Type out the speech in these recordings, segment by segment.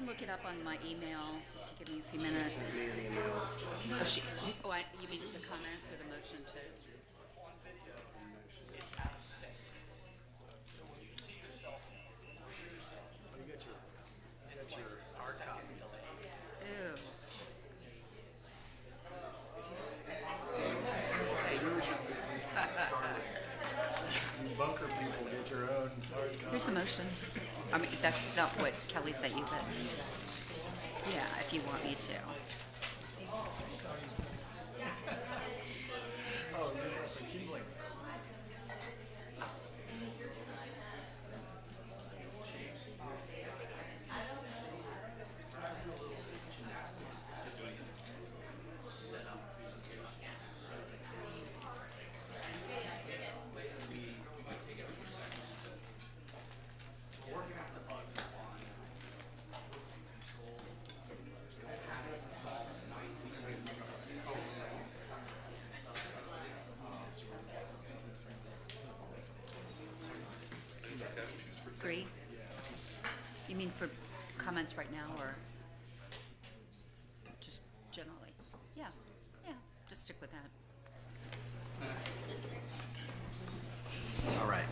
look it up on my email if you give me a few minutes. Send me an email. You mean the comments or the motion to? You got your hard copy. Ew. Bunker people get your own hard copy. Here's the motion. I mean, that's not what Kelly sent you, but yeah, if you want me to. Oh, you got the Kindling. Three? You mean for comments right now or just generally? Yeah, just stick with that. All right.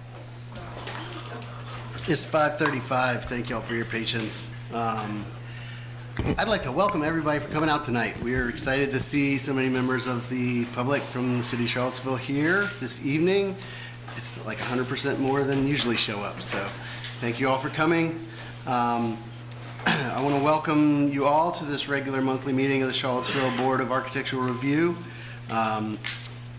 It's 5:35. Thank y'all for your patience. I'd like to welcome everybody for coming out tonight. We are excited to see so many members of the public from the city of Charlottesville here this evening. It's like 100% more than usually show up, so thank you all for coming. I want to welcome you all to this regular monthly meeting of the Charlottesville Board of Architectural Review.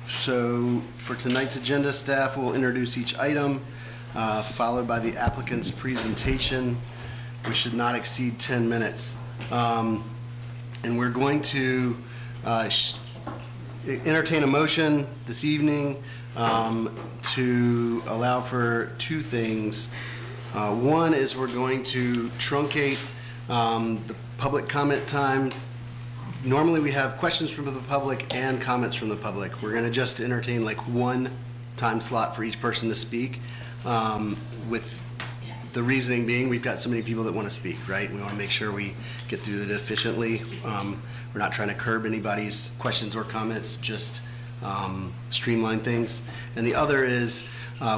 So for tonight's agenda, staff will introduce each item, followed by the applicant's presentation, which should not exceed 10 minutes. And we're going to entertain a motion this evening to allow for two things. One is we're going to truncate the public comment time. Normally we have questions from the public and comments from the public. We're going to just entertain like one time slot for each person to speak, with the reasoning being we've got so many people that want to speak, right? We want to make sure we get through it efficiently. We're not trying to curb anybody's questions or comments, just streamline things. And the other is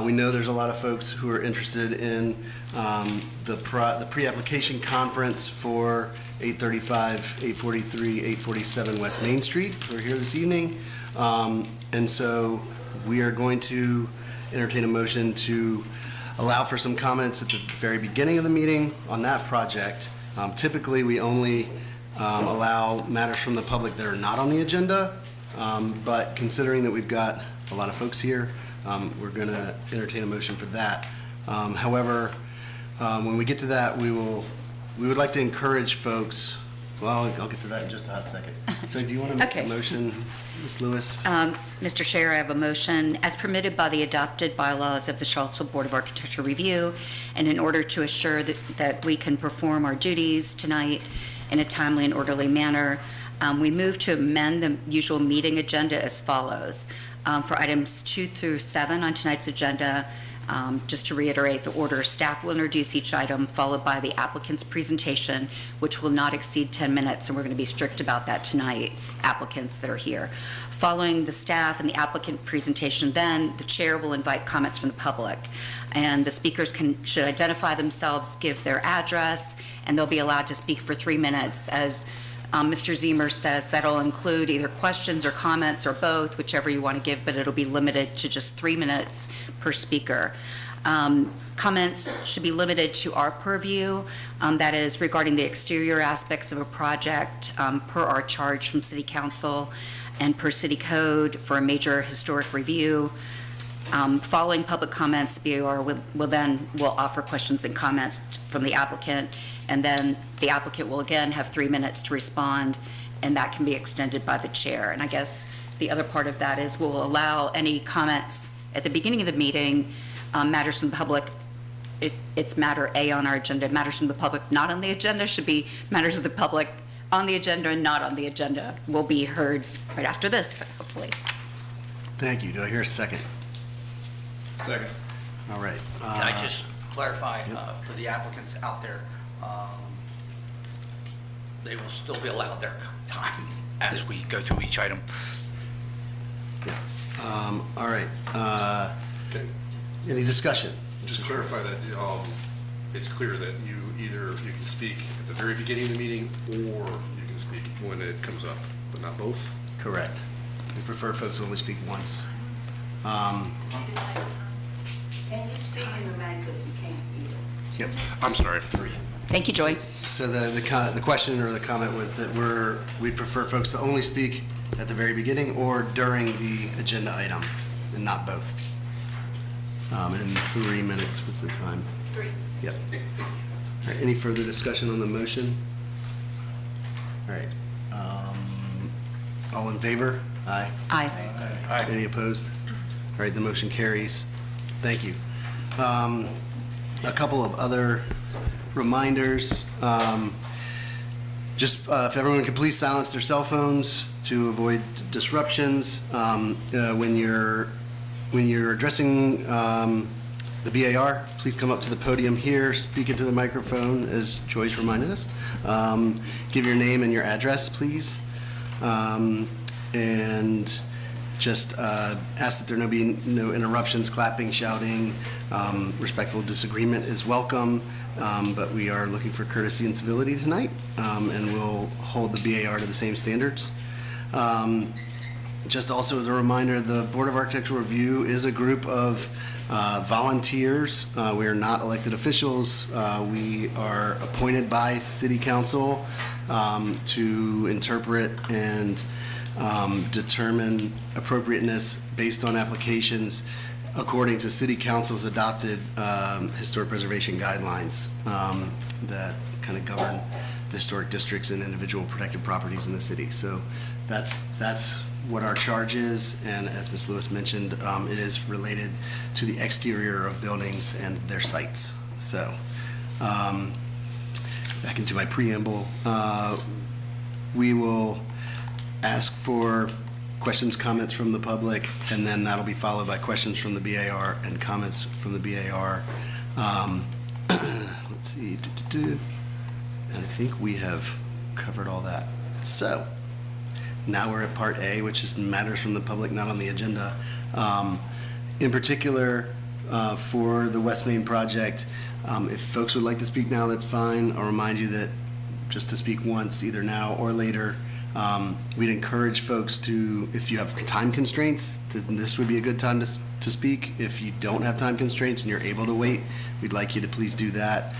we know there's a lot of folks who are interested in the pre-application conference for 835, 843, 847 West Main Street. We're here this evening. And so we are going to entertain a motion to allow for some comments at the very beginning of the meeting on that project. Typically, we only allow matters from the public that are not on the agenda, but considering that we've got a lot of folks here, we're going to entertain a motion for that. However, when we get to that, we would like to encourage folks. Well, I'll get to that in just a hot second. So do you want to make a motion, Ms. Lewis? Mr. Chair, I have a motion as permitted by the adopted bylaws of the Charlottesville Board of Architecture Review, and in order to assure that we can perform our duties tonight in a timely and orderly manner, we move to amend the usual meeting agenda as follows. For items 2 through 7 on tonight's agenda, just to reiterate the order, staff will introduce each item followed by the applicant's presentation, which will not exceed 10 minutes, and we're going to be strict about that tonight, applicants that are here. Following the staff and the applicant presentation, then the chair will invite comments from the public, and the speakers should identify themselves, give their address, and they'll be allowed to speak for 3 minutes. As Mr. Zemer says, that'll include either questions or comments or both, whichever you want to give, but it'll be limited to just 3 minutes per speaker. Comments should be limited to our purview, that is regarding the exterior aspects of a project, per our charge from City Council and per City Code for a major historic review. Following public comments, the BOR will offer questions and comments from the applicant, and then the applicant will again have 3 minutes to respond, and that can be extended by the chair. And I guess the other part of that is we'll allow any comments at the beginning of the meeting, matters from the public. It's matter A on our agenda. Matters from the public not on the agenda should be matters of the public on the agenda and not on the agenda. Will be heard right after this, hopefully. Thank you. Do I hear a second? Second. All right. Can I just clarify for the applicants out there? they will still be allowed their time as we go through each item. All right. Okay. Any discussion? Just to clarify that, it's clear that you can speak at the very beginning of the meeting, or you can speak when it comes up, but not both? Correct. We prefer folks to only speak once. Can you speak in the mic because you can't hear? Yep. I'm sorry. Thank you, Joy. So the question or the comment was that we'd prefer folks to only speak at the very beginning or during the agenda item, and not both. And 3 minutes was the time. 3. Yep. All right, any further discussion on the motion? All right. All in favor? Aye. Aye. Any opposed? All right, the motion carries. Thank you. A couple of other reminders. Just if everyone could please silence their cell phones to avoid disruptions. When you're addressing the BAR, please come up to the podium here, speak into the microphone, as Joyce reminded us. Give your name and your address, please. And just ask that there be no interruptions, clapping, shouting. Respectful disagreement is welcome, but we are looking for courtesy and civility tonight, and we'll hold the BAR to the same standards. Just also as a reminder, the Board of Architectural Review is a group of volunteers. We are not elected officials. We are appointed by City Council to interpret and determine appropriateness based on applications according to City Council's adopted historic preservation guidelines that kind of govern the historic districts and individual protected properties in the city. So that's what our charge is, and as Ms. Lewis mentioned, it is related to the exterior of buildings and their sites. So back into my preamble, we will ask for questions, comments from the public, and then that'll be followed by questions from the BAR and comments from the BAR. Let's see. And I think we have covered all that. So now we're at Part A, which is matters from the public not on the agenda. In particular, for the West Main project, if folks would like to speak now, that's fine. I'll remind you that just to speak once, either now or later. We'd encourage folks to, if you have time constraints, then this would be a good time to speak. If you don't have time constraints and you're able to wait, we'd like you to please do that.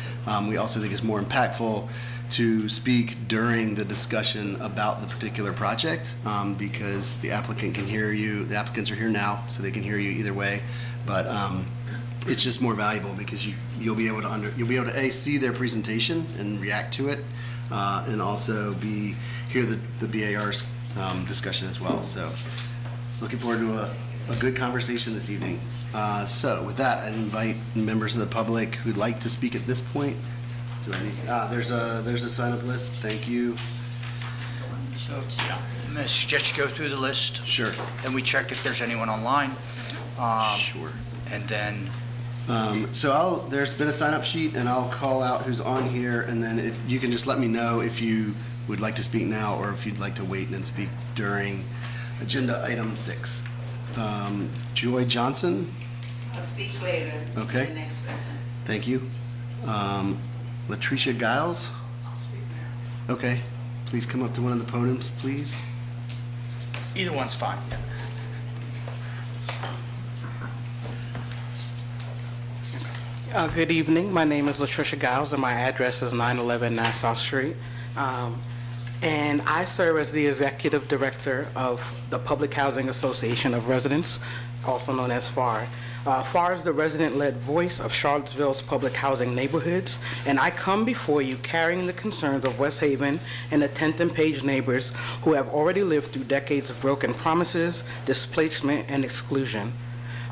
We also think it's more impactful to speak during the discussion about the particular project, because the applicant can hear you. The applicants are here now, so they can hear you either way. But it's just more valuable because you'll be able to A, see their presentation and react to it, and also hear the BAR's discussion as well. So looking forward to a good conversation this evening. So with that, I invite members of the public who'd like to speak at this point. Do I need, there's a sign-up list. Thank you. So, yeah, I suggest you go through the list. Sure. Then we check if there's anyone online. Sure. And then, So there's been a sign-up sheet, and I'll call out who's on here, and then if you can just let me know if you would like to speak now or if you'd like to wait and speak during agenda item 6. Joy Johnson, I'll speak later. Okay. The next person. thank you. Latricia Giles, I'll speak now. okay. Please come up to one of the podiums, please. either one's fine. Good evening. My name is Latricia Giles, and my address is 911 Nassau Street. And I serve as the Executive Director of the Public Housing Association of Residents, also known as FAR. FAR is the resident-led voice of Charlottesville's public housing neighborhoods, and I come before you carrying the concerns of West Haven and the 10th and Page neighbors who have already lived through decades of broken promises, displacement, and exclusion.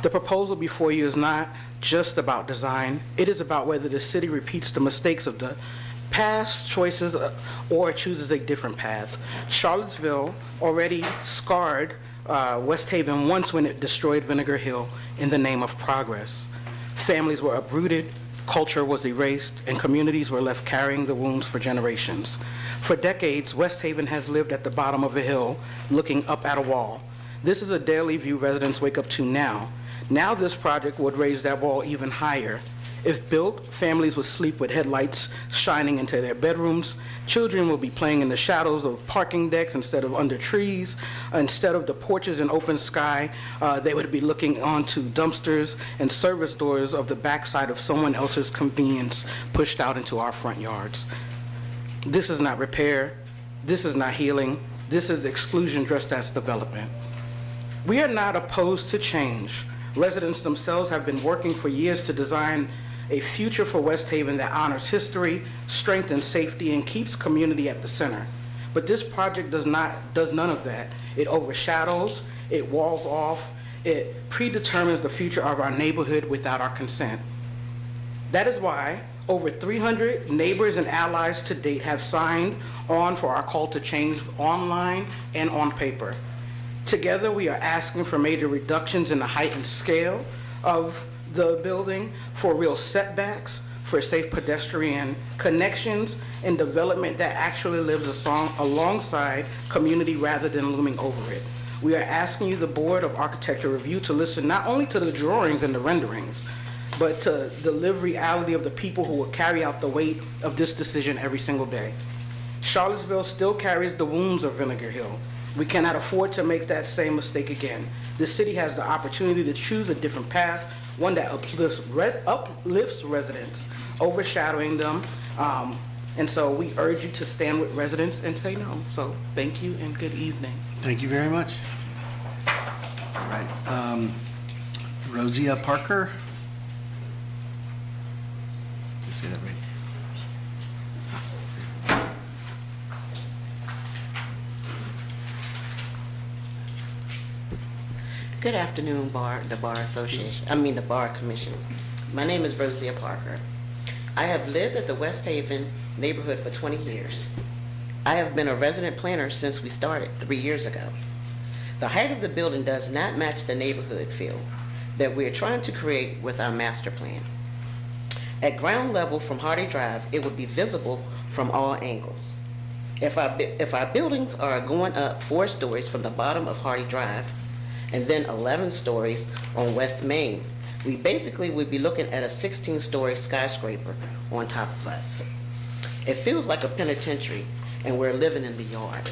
The proposal before you is not just about design. It is about whether the city repeats the mistakes of the past choices or chooses a different path. Charlottesville already scarred West Haven once when it destroyed Vinegar Hill in the name of progress. Families were uprooted, culture was erased, and communities were left carrying the wounds for generations. For decades, West Haven has lived at the bottom of a hill, looking up at a wall. This is a daily view residents wake up to now. Now this project would raise that wall even higher. If built, families would sleep with headlights shining into their bedrooms. Children will be playing in the shadows of parking decks instead of under trees. Instead of the porches and open sky, they would be looking onto dumpsters and service doors of the backside of someone else's convenience pushed out into our front yards. This is not repair. This is not healing. This is exclusion dressed as development. We are not opposed to change. Residents themselves have been working for years to design a future for West Haven that honors history, strengthens safety, and keeps community at the center. But this project does none of that. It overshadows, it walls off, it predetermines the future of our neighborhood without our consent. That is why over 300 neighbors and allies to date have signed on for our call to change online and on paper. Together, we are asking for major reductions in the height and scale of the building, for real setbacks, for safe pedestrian connections, and development that actually lives alongside community rather than looming over it. We are asking you, the Board of Architecture Review, to listen not only to the drawings and the renderings, but to the lived reality of the people who will carry out the weight of this decision every single day. Charlottesville still carries the wounds of Vinegar Hill. We cannot afford to make that same mistake again. The city has the opportunity to choose a different path, one that uplifts residents, overshadowing them. And so we urge you to stand with residents and say no. So thank you and good evening. Thank you very much. All right. Rosia Parker. Did I say that right? Good afternoon, the Bar Commission. My name is Rosia Parker. I have lived at the West Haven neighborhood for 20 years. I have been a resident planner since we started 3 years ago. The height of the building does not match the neighborhood feel that we are trying to create with our master plan. At ground level from Hardy Drive, it would be visible from all angles. If our buildings are going up 4 stories from the bottom of Hardy Drive, and then 11 stories on West Main, we basically would be looking at a 16-story skyscraper on top of us. It feels like a penitentiary, and we're living in the yard.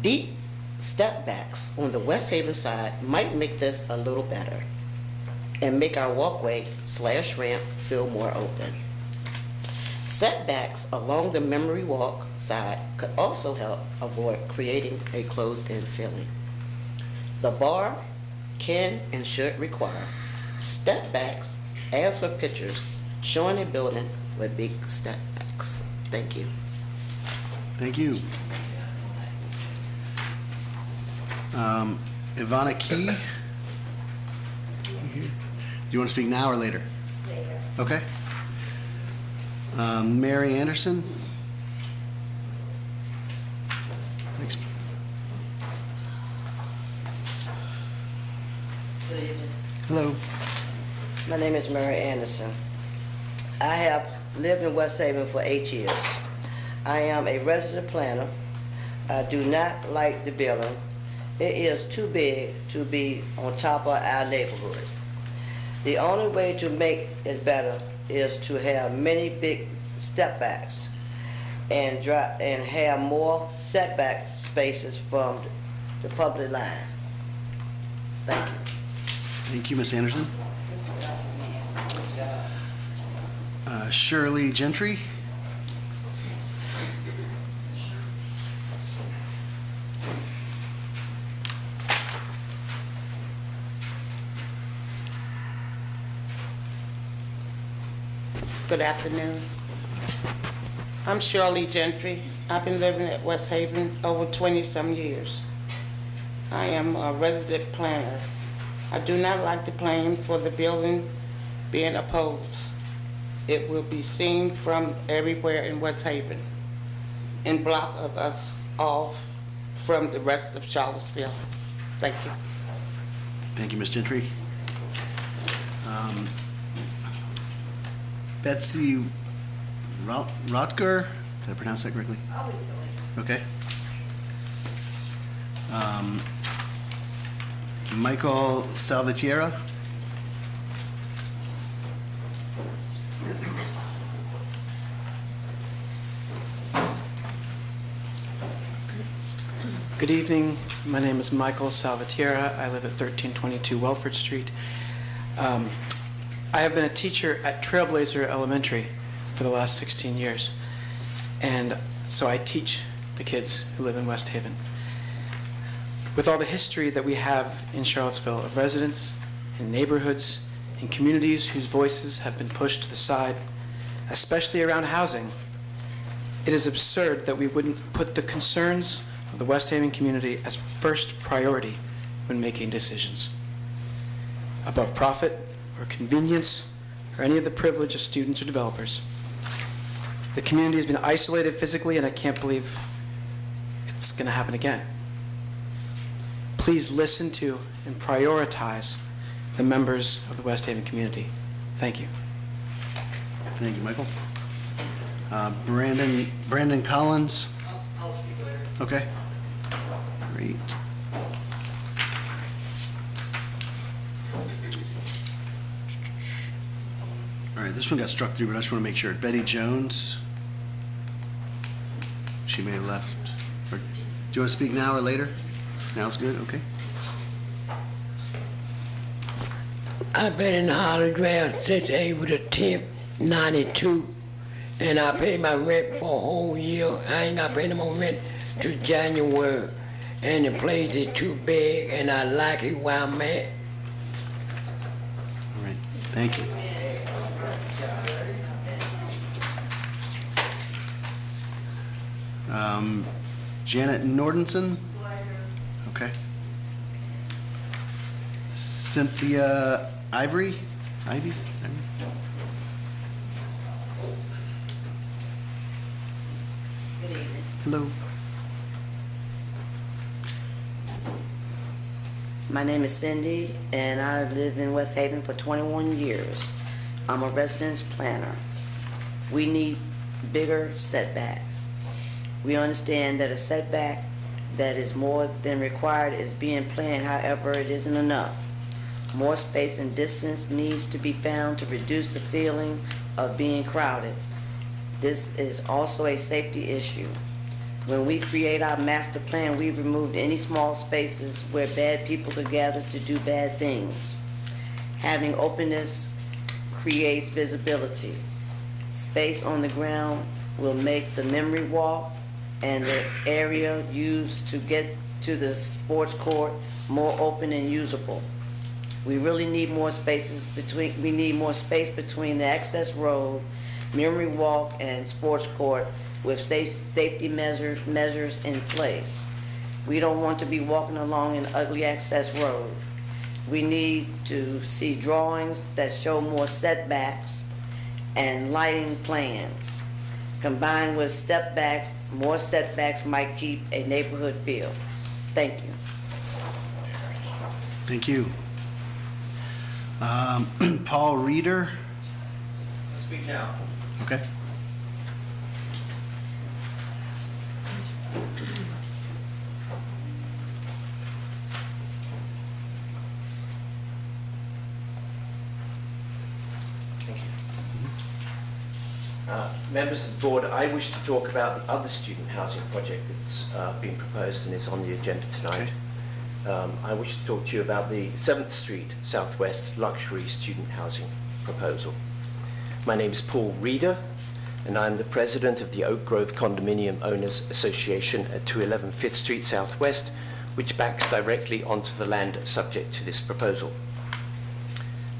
Deep step backs on the West Haven side might make this a little better and make our walkway/ramp feel more open. Setbacks along the Memory Walk side could also help avoid creating a closed-in feeling. The bar can and should require step backs as for pictures showing a building with big step backs. Thank you. Thank you. Ivana Key. Do you want to speak now or later? Later. Okay. Mary Anderson. Thanks. Good evening. Hello. My name is Mary Anderson. I have lived in West Haven for 8 years. I am a resident planner. I do not like the building. It is too big to be on top of our neighborhood. The only way to make it better is to have many big step backs and have more setback spaces from the public line. Thank you. Thank you, Ms. Anderson. Shirley Gentry. Good afternoon. I'm Shirley Gentry. I've been living at West Haven over 20-some years. I am a resident planner. I do not like the plan for the building being opposed. It will be seen from everywhere in West Haven and block of us off from the rest of Charlottesville. Thank you. Thank you, Ms. Gentry. Betsy Rotger, did I pronounce that correctly? Okay. Michael Salvatierra. Good evening. My name is Michael Salvatierra. I live at 1322 Welford Street. I have been a teacher at Trailblazer Elementary for the last 16 years. And so I teach the kids who live in West Haven. With all the history that we have in Charlottesville of residents and neighborhoods and communities whose voices have been pushed to the side, especially around housing, it is absurd that we wouldn't put the concerns of the West Haven community as first priority when making decisions, above profit or convenience or any of the privilege of students or developers. The community has been isolated physically, and I can't believe it's going to happen again. Please listen to and prioritize the members of the West Haven community. Thank you. Thank you, Michael. Brandon Collins. I'll speak later. Okay. Great. All right, this one got struck through, but I just want to make sure. Betty Jones. She may have left. Or, do you want to speak now or later? Now's good, okay. I've been in the Holland Draft since April the 10th, 92, and I pay my rent for a whole year. I ain't got to pay no more rent till January, and the place is too big, and I like it where I'm at. All right, thank you. Janet Nordenson? Okay. Cynthia Ivy? Good evening. Hello. My name is Cindy, and I lived in West Haven for 21 years. I'm a residence planner. We need bigger setbacks. We understand that a setback that is more than required is being planned, however, it isn't enough. More space and distance needs to be found to reduce the feeling of being crowded. This is also a safety issue. When we create our master plan, we removed any small spaces where bad people could gather to do bad things. Having openness creates visibility. Space on the ground will make the memory walk and the area used to get to the sports court more open and usable. We really need more spaces we need more space between the access road, memory walk, and sports court with safety measures in place. We don't want to be walking along an ugly access road. We need to see drawings that show more setbacks and lighting plans. Combined with more setbacks might keep a neighborhood feel. Thank you. Thank you. Paul Reeder? I'll speak now. Okay. Members of the board, I wish to talk about the other student housing project that's been proposed and is on the agenda tonight. I wish to talk to you about the 7th Street Southwest luxury student housing proposal. My name is Paul Reeder, and I'm the president of the Oak Grove Condominium Owners Association at 211 5th Street Southwest, which backs directly onto the land subject to this proposal.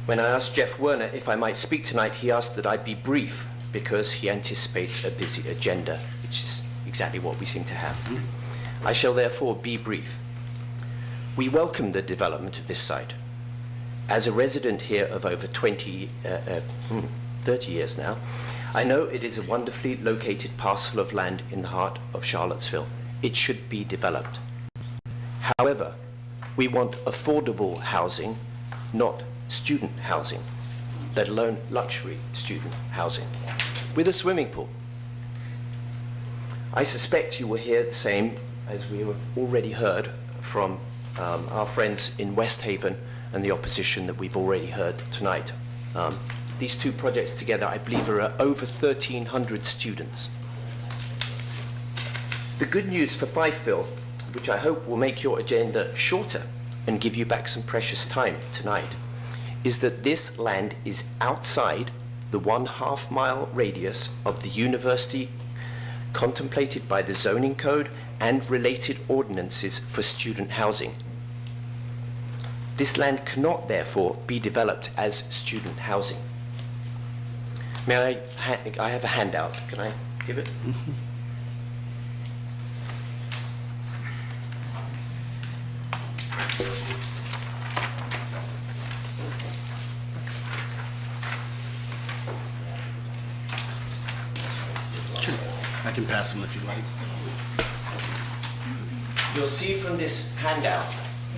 When I asked Jeff Werner if I might speak tonight, he asked that I be brief, because he anticipates a busy agenda, which is exactly what we seem to have. I shall therefore be brief. We welcome the development of this site. As a resident here of over 30 years now, I know it is a wonderfully located parcel of land in the heart of Charlottesville. It should be developed. However, we want affordable housing, not student housing. let alone luxury student housing, with a swimming pool. I suspect you will hear the same as we have already heard from our friends in West Haven and the opposition that we've already heard tonight. These two projects together, I believe, are over 1,300 students. The good news for Fifeville, which I hope will make your agenda shorter and give you back some precious time tonight, is that this land is outside the 1/2 mile radius of the university contemplated by the zoning code and related ordinances for student housing. This land cannot therefore be developed as student housing. May I have a handout. Can I give it? I can pass them if you like. You'll see from this handout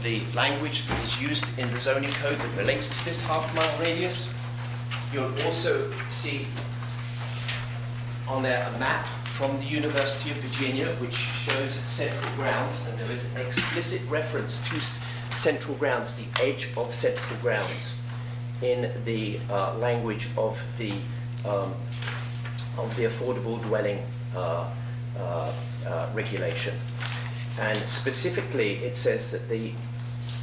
the language that is used in the zoning code that relates to this 1/2 mile radius. You'll also see on there a map from the University of Virginia which shows central grounds, and there is an explicit reference to central grounds, the edge of central grounds, in the language of the affordable dwelling regulation. And specifically, it says that the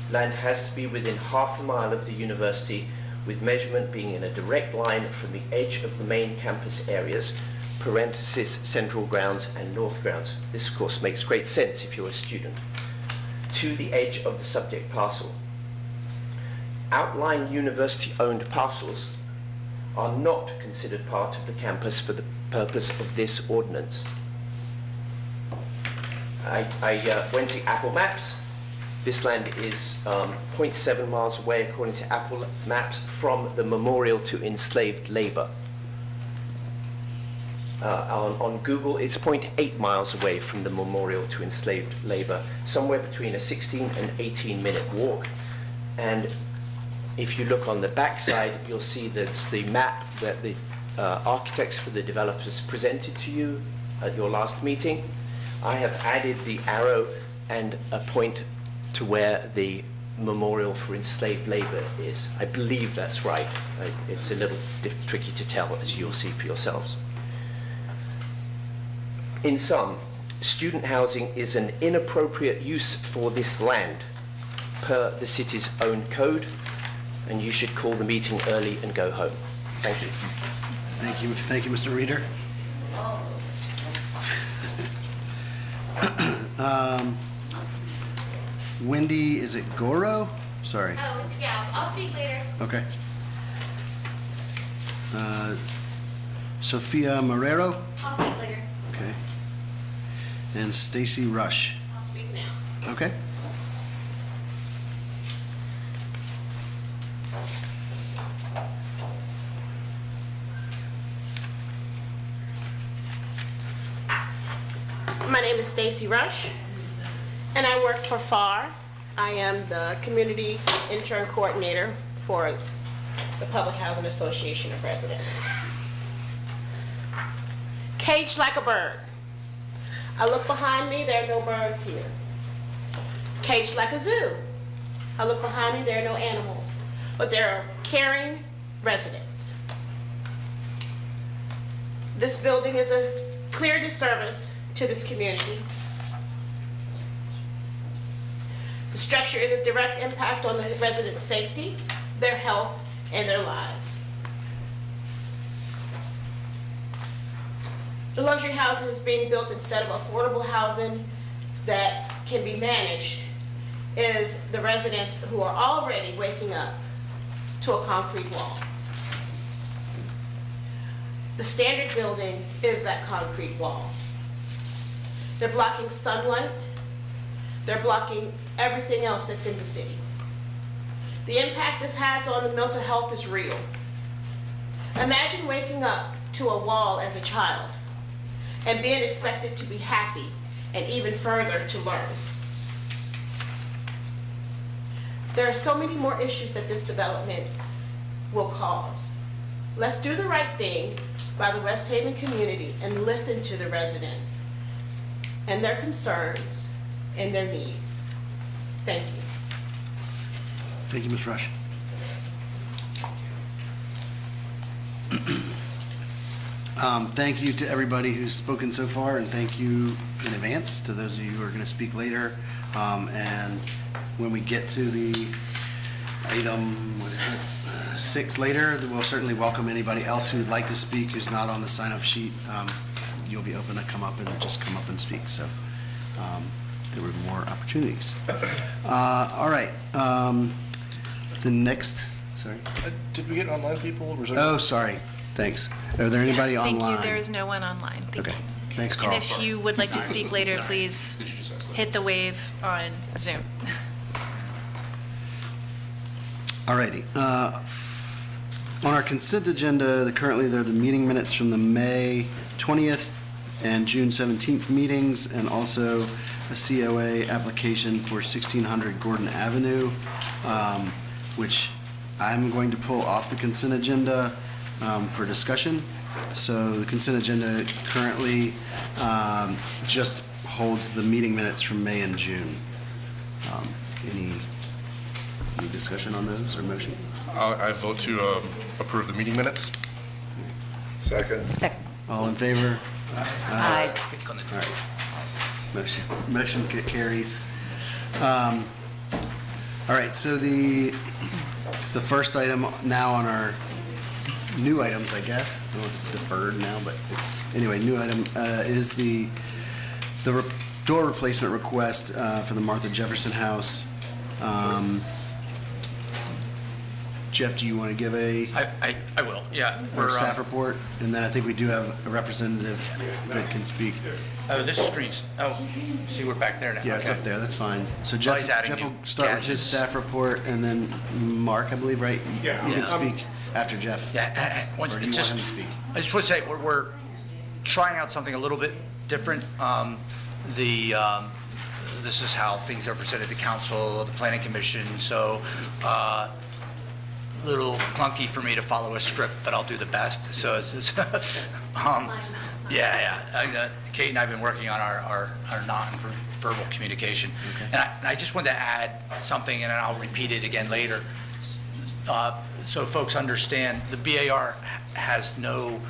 land has to be within 1/2 mile of the university, with measurement being in a direct line from the edge of the main campus areas, parenthesis, central grounds and north grounds. This, of course, makes great sense if you're a student. To the edge of the subject parcel. Outlying university-owned parcels are not considered part of the campus for the purpose of this ordinance. I went to Apple Maps. This land is 0.7 miles away, according to Apple Maps, from the Memorial to Enslaved Labor. On Google, it's 0.8 miles away from the Memorial to Enslaved Labor, somewhere between a 16 and 18-minute walk. And if you look on the backside, you'll see that's the map that the architects for the developers presented to you at your last meeting. I have added the arrow and a point to where the Memorial for Enslaved Labor is. I believe that's right. It's a little tricky to tell, as you'll see for yourselves. In sum, student housing is an inappropriate use for this land per the city's own code, and you should call the meeting early and go home. Thank you. Thank you, Mr. Reader. Wendy, is it Goro? Sorry. Oh, it's Gal. I'll speak later. Okay. Sophia Marrero? I'll speak later. Okay. And Stacy Rush? I'll speak now. Okay. My name is Stacy Rush, and I work for FAR. I am the Community Intern Coordinator for the Public Housing Association of Residents. Caged like a bird. I look behind me, there are no birds here. Caged like a zoo. I look behind me, there are no animals, but there are caring residents. This building is a clear disservice to this community. The structure is a direct impact on the residents' safety, their health, and their lives. The luxury housing is being built instead of affordable housing that can be managed is the residents who are already waking up to a concrete wall. The standard building is that concrete wall. They're blocking sunlight. They're blocking everything else that's in the city. The impact this has on the mental health is real. Imagine waking up to a wall as a child and being expected to be happy and even further to learn. There are so many more issues that this development will cause. Let's do the right thing by the West Haven community and listen to the residents and their concerns and their needs. Thank you. Thank you, Ms. Rush. Thank you to everybody who's spoken so far, and thank you in advance to those of you who are going to speak later. And when we get to the item, what is it, 6 later, we'll certainly welcome anybody else who'd like to speak who's not on the sign-up sheet. You'll be open to come up and speak, so there were more opportunities. All right, the next, sorry. Did we get online people? Or was there- Oh, sorry, thanks. Are there anybody Yes, online? thank you. There is no one online. Thank Okay, you. thanks, Carl. And if you would like to speak later, please Did you just ask that? hit the wave on Zoom. All righty. On our consent agenda, currently there are the meeting minutes from the May 20th and June 17th meetings, and also a COA application for 1600 Gordon Avenue, which I'm going to pull off the consent agenda for discussion. So the consent agenda currently just holds the meeting minutes from May and June. Any discussion on those or motion? I vote to approve the meeting minutes. Second. Second. All in favor? Aye. All right. Motion carries. All right, so the first item now on our new items, I guess. I don't know if it's deferred now, but it's, anyway, new item is the door replacement request for the Martha Jefferson House. Jeff, do you want to give a I will, yeah. or staff report? And then I think we do have a representative that can speak. Oh, this screen's, see, we're back there now. Yeah, it's Okay. up there, that's fine. So Well, he's Jeff adding will new start with his gadgets. staff report, and then Mark, I believe, right? Yeah. You can Yeah. speak after Jeff. Yeah, Or do you want him to speak? I just want to say, we're trying out something a little bit different. This is how things are presented to council, the planning commission, so little clunky for me to follow a script, but I'll do the best. So it's Kate and I have been working on our non-verbal communication. And I just wanted to add something, and I'll repeat it again later. So folks understand, the BAR has no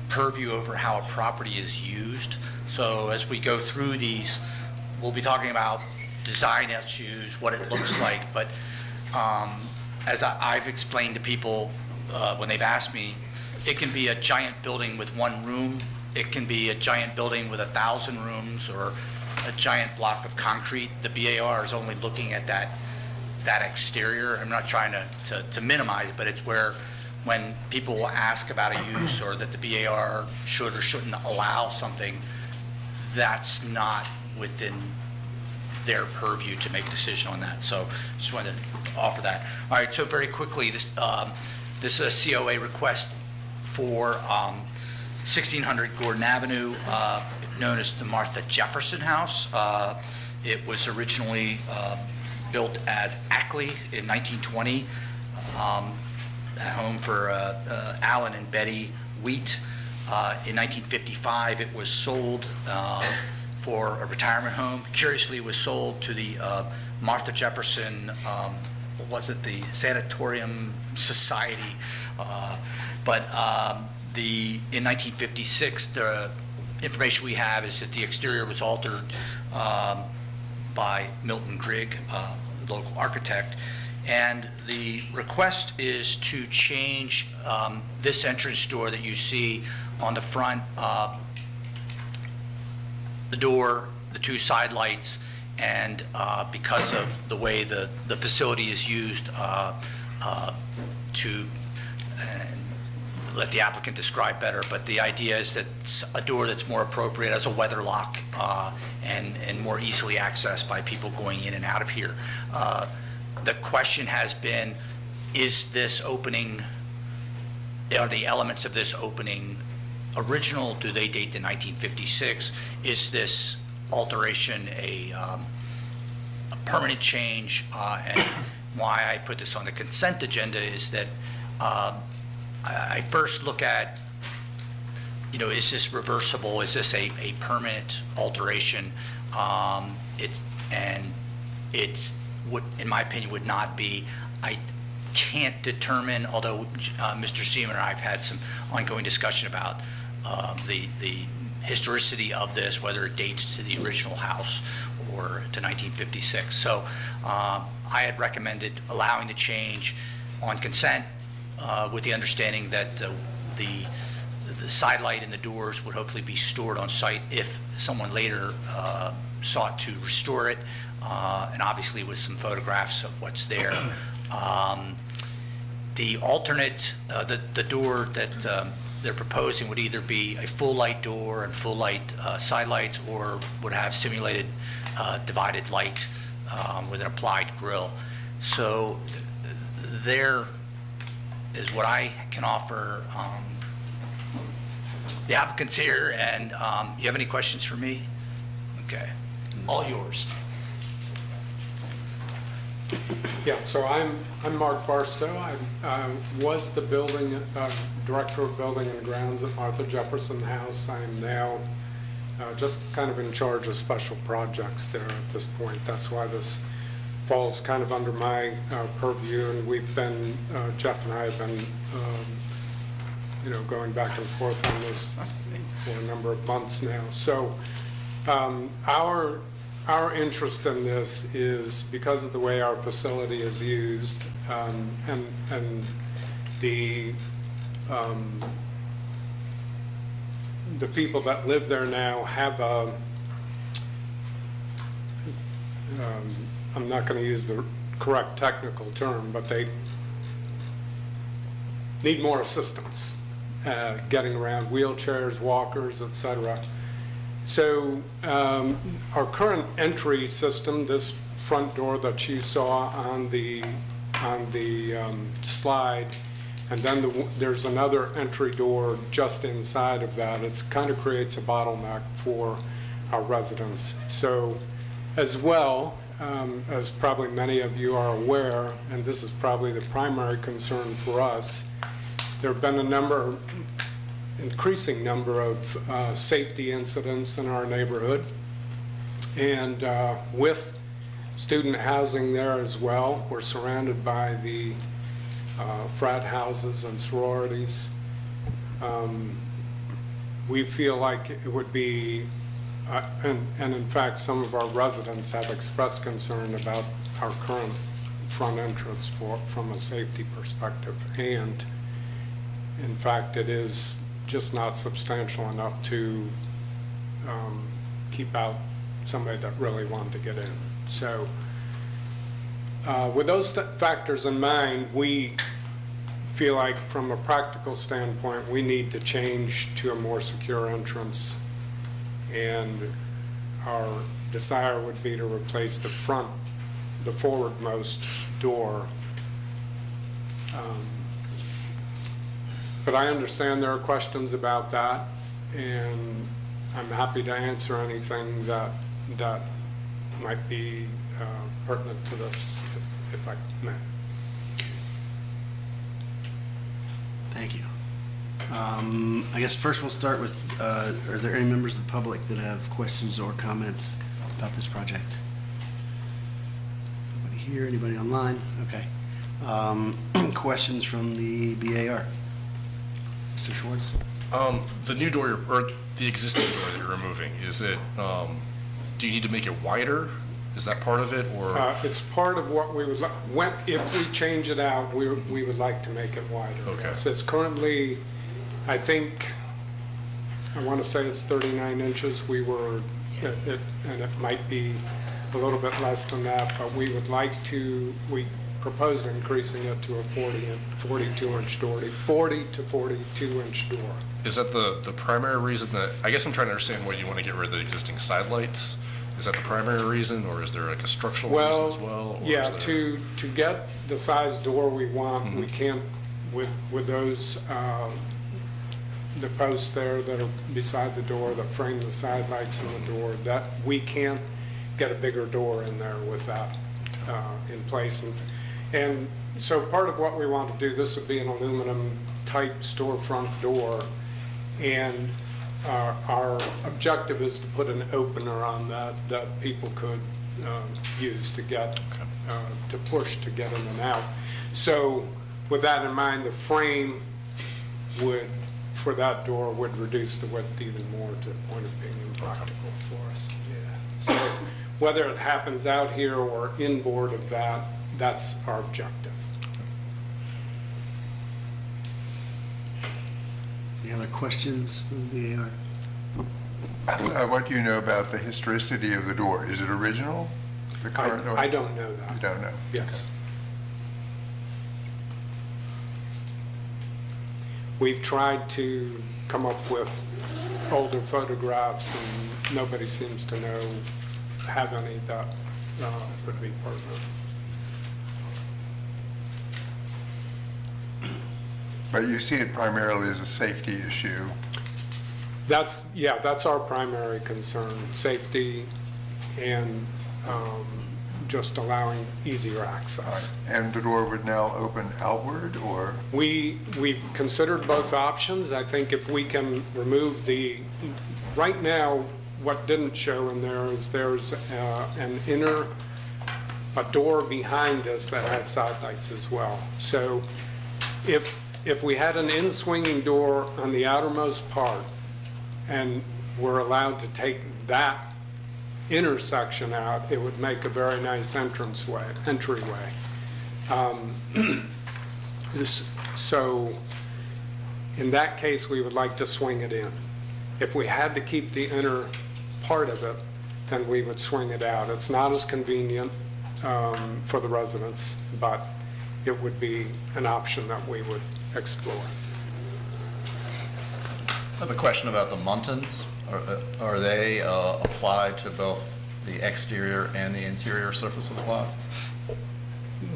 purview over how a property is used. So as we go through these, we'll be talking about design issues, what it looks like, but as I've explained to people when they've asked me, it can be a giant building with one room, it can be a giant building with 1,000 rooms, or a giant block of concrete. The BAR is only looking at that exterior. I'm not trying to minimize it, but it's where when people will ask about a use or that the BAR should or shouldn't allow something, that's not within their purview to make a decision on that. So just wanted to offer that. All right, so very quickly, this is a COA request for 1600 Gordon Avenue, known as the Martha Jefferson House. It was originally built as Ackley in 1920, a home for Alan and Betty Wheat. In 1955, it was sold for a retirement home. Curiously, it was sold to the Martha Jefferson, what was it, the Sanatorium Society. In 1956, the information we have is that the exterior was altered by Milton Grigg, the local architect. And the request is to change this entrance door that you see on the front, the door, the two side lights, and because of the way the facility is used to let the applicant describe better, but the idea is that it's a door that's more appropriate as a weather lock and more easily accessed by people going in and out of here. The question has been, is this opening, are the elements of this opening original? Do they date to 1956? Is this alteration a permanent change? And why I put this on the consent agenda is that I first look at, is this reversible? Is this a permanent alteration? It's would, in my opinion, would not be. I can't determine, although Mr. Seaman and I have had some ongoing discussion about the historicity of this, whether it dates to the original house or to 1956. So I had recommended allowing the change on consent with the understanding that the side light and the doors would hopefully be stored on site if someone later sought to restore it, and obviously with some photographs of what's there. The alternate, the door that they're proposing would either be a full light door and full light side lights, or would have simulated divided light with an applied grille. So there is what I can offer the applicants here, and you have any questions for me? Okay, all yours. Yeah, so I'm Mark Barstow. I was the building director of building and grounds at Martha Jefferson House. I am now just kind of in charge of special projects there at this point. That's why this falls kind of under my purview, and we've been, Jeff and I have been, going back and forth on this for a number of months now. So our interest in this is because of the way our facility is used, and the people that live there now have a, I'm not going to use the correct technical term, but they need more assistance getting around, wheelchairs, walkers, etc. So our current entry system, this front door that you saw on the slide, and then there's another entry door just inside of that. It kind of creates a bottleneck for our residents. So as well, as probably many of you are aware, and this is probably the primary concern for us, there have been increasing number of safety incidents in our neighborhood, and with student housing there as well. We're surrounded by the frat houses and sororities. We feel like it would be, and in fact some of our residents have expressed concern about our current front entrance from a safety perspective, and in fact it is just not substantial enough to keep out somebody that really wanted to get in. So with those factors in mind, we feel like from a practical standpoint, we need to change to a more secure entrance, and our desire would be to replace the forwardmost door. But I understand there are questions about that, and I'm happy to answer anything that might be pertinent to this, if I may. Thank you. I guess first we'll start with, are there any members of the public that have questions or comments about this project? Anybody here, anybody online? Okay. Questions from the BAR? Mr. Schwartz? The new door, or the existing door that you're removing, is it, do you need to make it wider? Is that part of it, or? It's part of what we would like. If we change it out, we would like to make it wider. Okay. Yes. It's currently, I think, I want to say it's 39 inches. We were, and it might be a little bit less than that, but we would like to, we proposed increasing it to a 42-inch door, 40 to 42-inch door. Is that the primary reason that, I guess I'm trying to understand why you want to get rid of the existing side lights? Is that the primary reason, or is there like a structural reason as well? Or Yeah, is there... to get the size door we want, we can't, with those, the posts there that are beside the door that frame the side lights in the door, that we can't get a bigger door in there with that in place. And so part of what we want to do, this would be an aluminum type storefront door, and our objective is to put an opener on that people could use to get, to push to get in and out. So with that in mind, the frame for that door would reduce the width even more to the point of being impractical for us. Yeah. So whether it happens out here or inboard of that, that's our objective. Any other questions from the AR? What do you know about the historicity of the door? Is it original? The current door? I don't know that. You don't know? Yes. We've tried to come up with older photographs, and nobody seems to have any that would be pertinent. But you see it primarily as a safety issue. That's our primary concern, safety and just allowing easier access. And the door would now open outward, or? We've considered both options. I think if we can remove right now, what didn't show in there is there's a door behind us that has side lights as well. So if we had an in-swinging door on the outermost part and we're allowed to take that intersection out, it would make a very nice entryway. So in that case, we would like to swing it in. If we had to keep the inner part of it, then we would swing it out. It's not as convenient for the residents, but it would be an option that we would explore. I have a question about the muntins. Are they applied to both the exterior and the interior surface of the glass?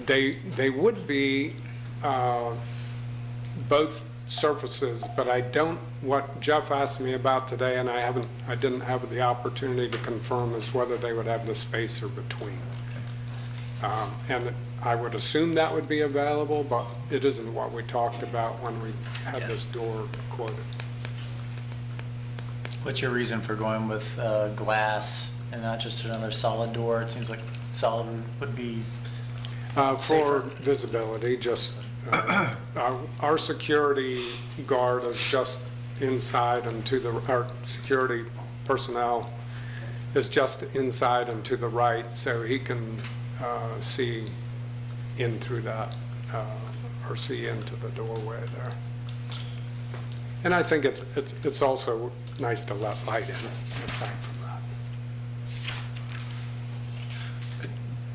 They would be both surfaces, but what Jeff asked me about today, and I didn't have the opportunity to confirm, is whether they would have the spacer between. And I would assume that would be available, but it isn't what we talked about when we had this door quoted. What's your reason for going with glass and not just another solid door? It seems like solid would be For visibility, just our security guard is just inside and our security personnel is just inside and to the right, so he can see in through that or see into the doorway there. And I think it's also nice to let light in, aside from that.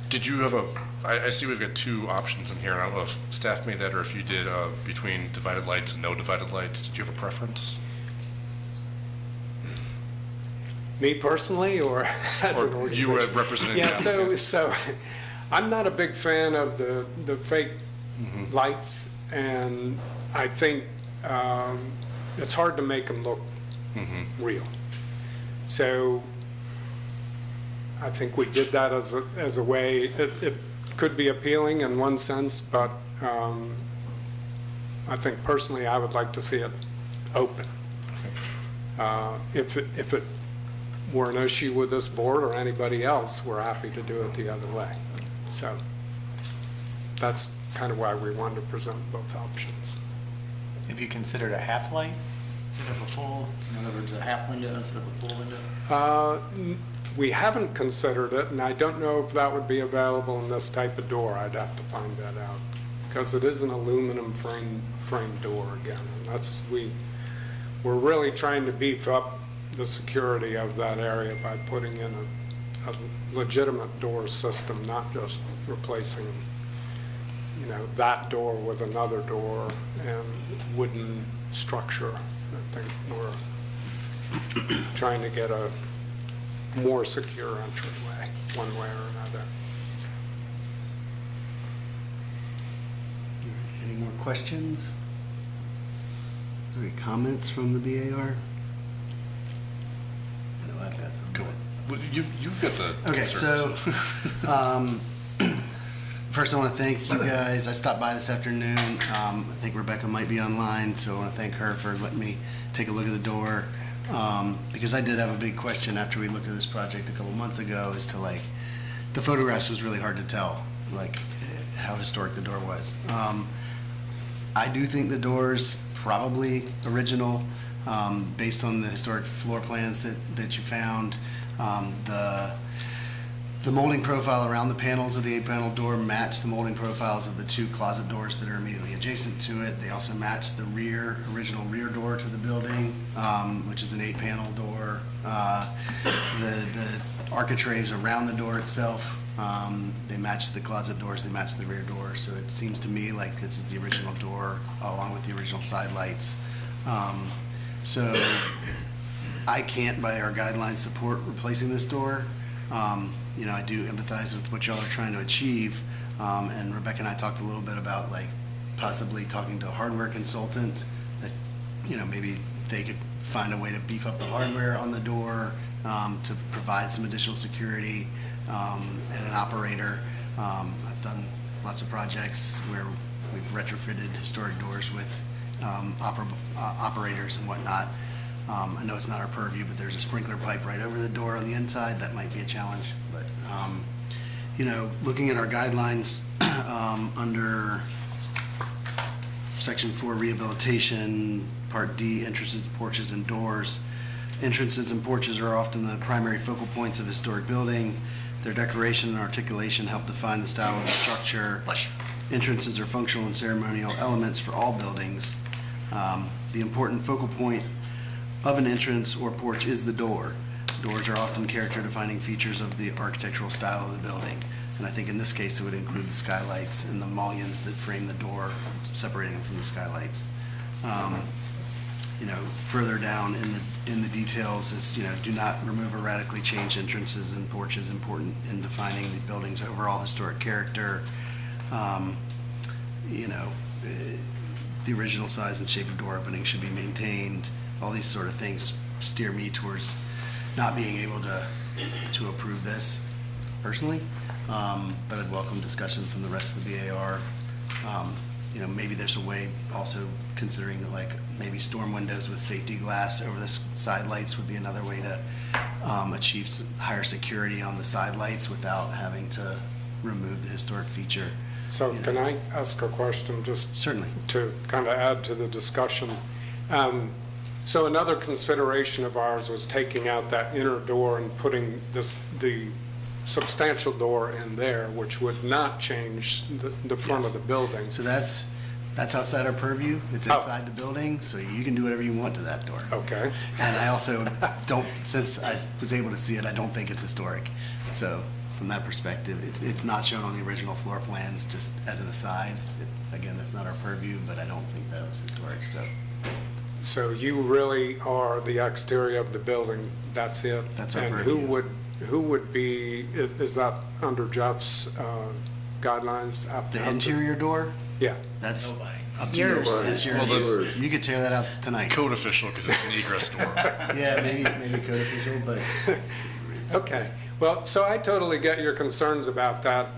Did you have I see we've got two options in here, and I don't know if staff made that or if you did, between divided lights and no divided lights. Did you have a preference? Me personally, or as an organization? You representing the applicant? So I'm not a big fan of the fake lights, and I think it's hard to make them look real. So I think we did that as a way. It could be appealing in one sense, but I think personally I would like to see it open. If it were an issue with this board or anybody else, we're happy to do it the other way. So that's kind of why we wanted to present both options. Have you considered a half light instead of a full, in other words, a half window instead of a full window? We haven't considered it, and I don't know if that would be available in this type of door. I'd have to find that out, because it is an aluminum frame door again. And we're really trying to beef up the security of that area by putting in a legitimate door system, not just replacing, that door with another door and wooden structure. I think we're trying to get a more secure entryway, one way or another. Any more questions? Any comments from the BAR? I know I've got some. Well, you've got the Okay, answer, so First, I want to thank you guys. I stopped by this afternoon. I think Rebecca might be online, so I want to thank her for letting me take a look at the door. Because I did have a big question after we looked at this project a couple months ago as to like, the photographs was really hard to tell, like how historic the door was. I do think the door's probably original, based on the historic floor plans that you found. The molding profile around the panels of the 8-panel door match the molding profiles of the 2 closet doors that are immediately adjacent to it. They also match the original rear door to the building, which is an 8-panel door. The architraves around the door itself, they match the closet doors, they match the rear door. So it seems to me like this is the original door along with the original side lights. So I can't, by our guidelines, support replacing this door. You know, I do empathize with what y'all are trying to achieve. And Rebecca and I talked a little bit about like possibly talking to a hardware consultant that, you know, maybe they could find a way to beef up the hardware on the door, to provide some additional security, and an operator. I've done lots of projects where we've retrofitted historic doors with operators and whatnot. I know it's not our purview, but there's a sprinkler pipe right over the door on the inside. That might be a challenge. But, you know, looking at our guidelines under Section 4 rehabilitation, Part D, entrances, porches, and doors. Entrances and porches are often the primary focal points of a historic building. Their decoration and articulation help define the style of the structure. Entrances are functional and ceremonial elements for all buildings. The important focal point of an entrance or porch is the door. Doors are often character-defining features of the architectural style of the building. And I think in this case, it would include the skylights and the mullions that frame the door, separating them from the skylights. You know, further down in the details is, you know, do not remove or radically change entrances and porches, important in defining the building's overall historic character. You know, the original size and shape of door opening should be maintained. All these sort of things steer me towards not being able to approve this personally, but I'd welcome discussion from the rest of the BAR. You know, maybe there's a way also considering like maybe storm windows with safety glass over the side lights would be another way to achieve some higher security on the side lights without having to remove the historic feature. So can I ask a question just certainly to kind of add to the discussion? So another consideration of ours was taking out that inner door and putting the substantial door in there, which would not change the front of the building. So that's outside our purview. It's inside the building, so you can do whatever you want to that door. Okay. And I also don't, since I was able to see it, I don't think it's historic. So from that perspective, it's not shown on the original floor plans, just as an aside. Again, that's not our purview, but I don't think that was historic, so. So you really are the exterior of the building, that's it? That's our And purview. who would be, is that under Jeff's guidelines? The interior door? Yeah. That's up to yours. It's yours. You could tear that out tonight. Code official, because it's an egress door. Yeah, maybe code official, but. Okay, well, so I totally get your concerns about that,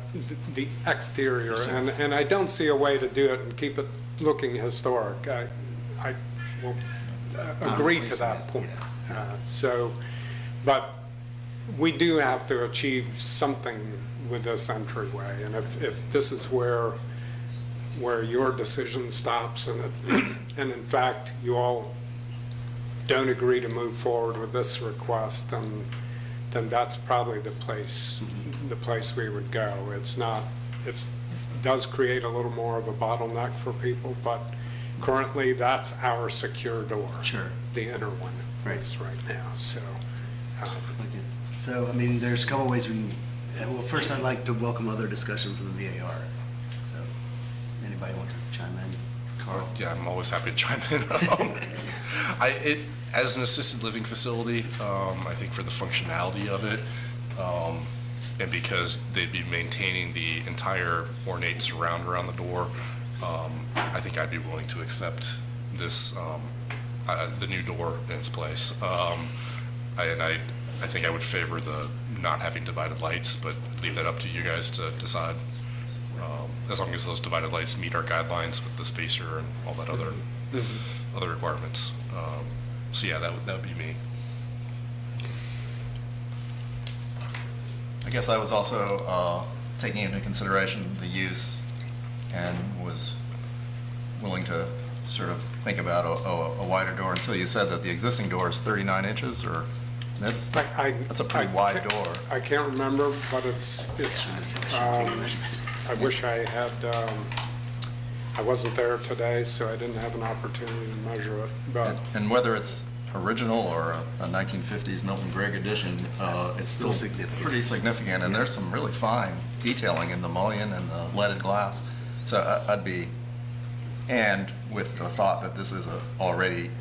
the exterior, and I don't see a way to do it and keep it looking historic. I will agree to that point. But we do have to achieve something with this entryway, and if this is where your decision stops, and in fact you all don't agree to move forward with this request, then that's probably the place we would go. It does create a little more of a bottleneck for people, but currently that's our secure door. Sure. The inner one is right now, so. So, I mean, there's a couple ways we can, well, first I'd like to welcome other discussion from the VAR. So, anybody want to chime in? Carl? Yeah, I'm always happy to chime in. As an assisted living facility, I think for the functionality of it, and because they'd be maintaining the entire ornate surround around the door, I think I'd be willing to accept this, the new door in its place. I think I would favor the not having divided lights, but leave that up to you guys to decide. as long as those divided lights meet our guidelines with the spacer and all that other requirements. So yeah, that would be me. I guess I was also taking into consideration the use and was willing to sort of think about a wider door until you said that the existing door is 39 inches, or that's a pretty wide door. I can't remember, but I wish I had, I wasn't there today, so I didn't have an opportunity to measure it, but. And whether it's original or a 1950s Milton Gregg edition, it's still pretty significant, and there's some really fine detailing in the mullion and the leaded glass. So I'd be, and with the thought that this is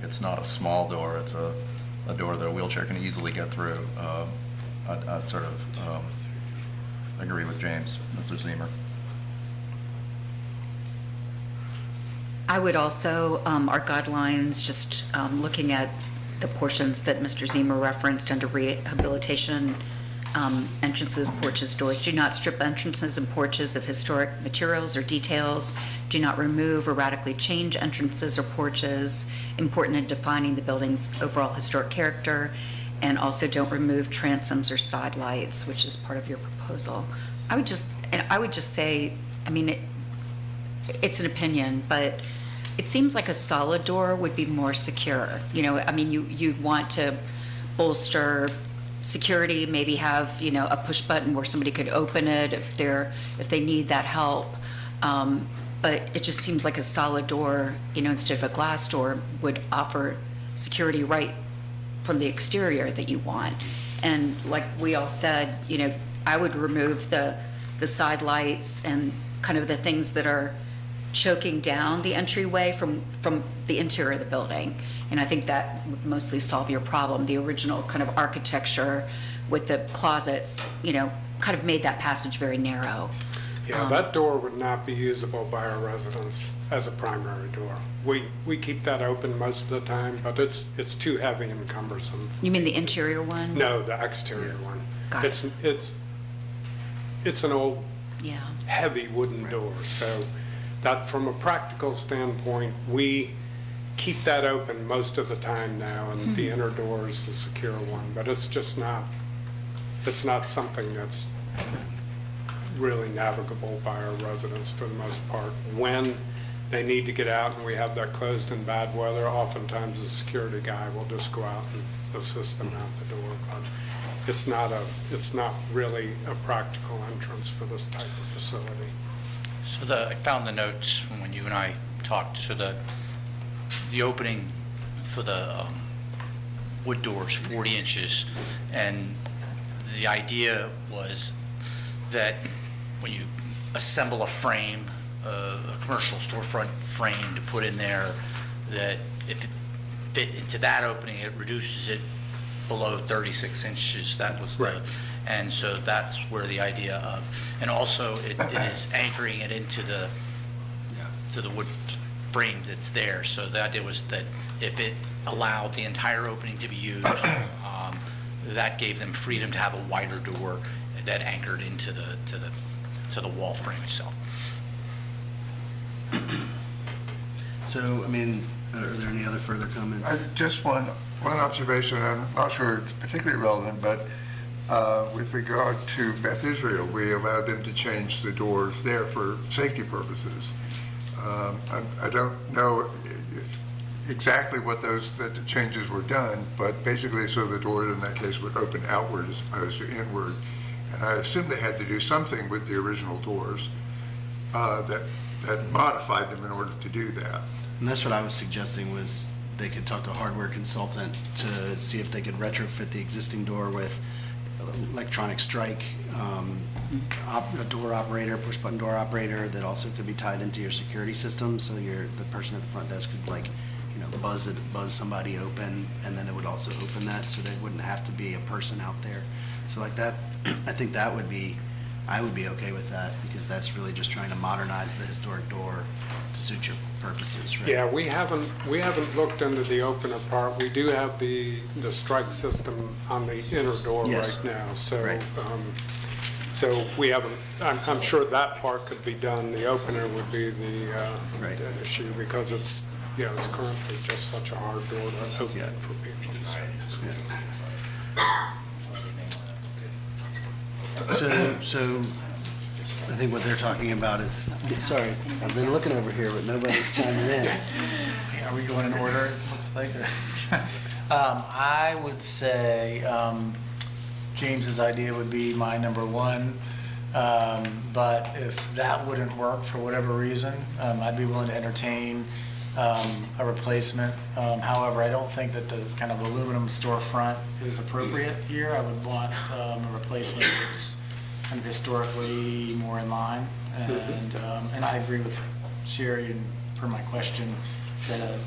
it's not a small door, it's a door that a wheelchair can easily get through, I'd sort of agree with James, Mr. Zemer. I would also, our guidelines, just looking at the portions that Mr. Zemer referenced under rehabilitation, entrances, porches, doors, do not strip entrances and porches of historic materials or details, do not remove or radically change entrances or porches, important in defining the building's overall historic character, and also don't remove transoms or side lights, which is part of your proposal. I would just say, I mean, it's an opinion, but it seems like a solid door would be more secure. You know, I mean, you'd want to bolster security, maybe have, you know, a push button where somebody could open it if they need that help. But it just seems like a solid door, you know, instead of a glass door, would offer security right from the exterior that you want. And like we all said, you know, I would remove the side lights and kind of the things that are choking down the entryway from the interior of the building. And I think that would mostly solve your problem. The original kind of architecture with the closets, you know, kind of made that passage very narrow. Yeah, that door would not be usable by our residents as a primary door. We keep that open most of the time, but it's too heavy and cumbersome. You mean the interior one? No, the exterior one. Got it. It's an old, Yeah. heavy wooden door, so that from a practical standpoint, we keep that open most of the time now, and the inner door is the secure one, but it's just not, it's not something that's really navigable by our residents for the most part. When they need to get out and we have that closed in bad weather, oftentimes the security guy will just go out and assist them out the door, but it's not really a practical entrance for this type of facility. So I found the notes from when you and I talked. So the opening for the wood doors, 40 inches, and the idea was that when you assemble a frame, a commercial storefront frame to put in there, that if it fit into that opening, it reduces it below 36 inches. That was right. And so that's where the idea of, and also it is anchoring it into the wood frame that's there. So the idea was that if it allowed the entire opening to be used, that gave them freedom to have a wider door that anchored into the wall frame itself. So, I mean, are there any other further comments? Just one observation, I'm not sure it's particularly relevant, but with regard to Beth Israel, we allowed them to change the doors there for safety purposes. I don't know exactly what the changes were done, but basically so the door in that case would open outward as opposed to inward. And I assume they had to do something with the original doors that modified them in order to do that. And that's what I was suggesting, was they could talk to a hardware consultant to see if they could retrofit the existing door with electronic strike, a door operator, push button door operator that also could be tied into your security system. So the person at the front desk could, like, you know, buzz somebody open, and then it would also open that, so there wouldn't have to be a person out there. So like that, I think I would be okay with that, because that's really just trying to modernize the historic door to suit your purposes, right? Yeah, we haven't looked into the opener part. We do have the strike system on the inner door Yes. right now, so Right. So we haven't, I'm sure that part could be done. The opener would be the issue because it's, it's currently just such a hard door to open for people. So I think what they're talking about is, sorry, I've been looking over here, but nobody's chiming in. Are we going in order, it looks like? I would say James's idea would be my number one, but if that wouldn't work for whatever reason, I'd be willing to entertain a replacement. However, I don't think that the kind of aluminum storefront is appropriate here. I would want a replacement that's kind of historically more in line. And I agree with Sherry, and per my question, that I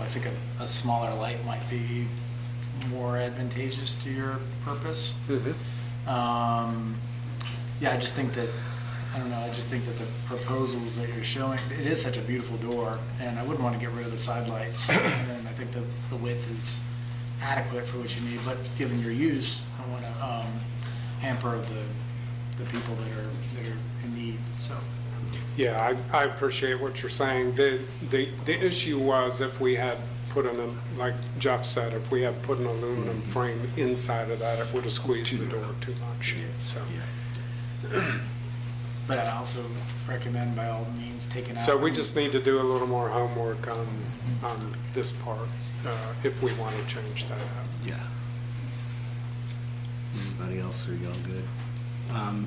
think a smaller light might be more advantageous to your purpose. Yeah, I just think that, I just think that the proposals that you're showing, it is such a beautiful door, and I wouldn't want to get rid of the side lights. And I think the width is adequate for what you need, but given your use, I want to hamper the people that are in need, so. Yeah, I appreciate what you're saying. The issue was if we had put like Jeff said, if we had put an aluminum frame inside of that, it would have squeezed the door too much, so. But I also recommend by all means taking out. So we just need to do a little more homework on this part, if we want to change that up. Yeah. Anybody else, are y'all good?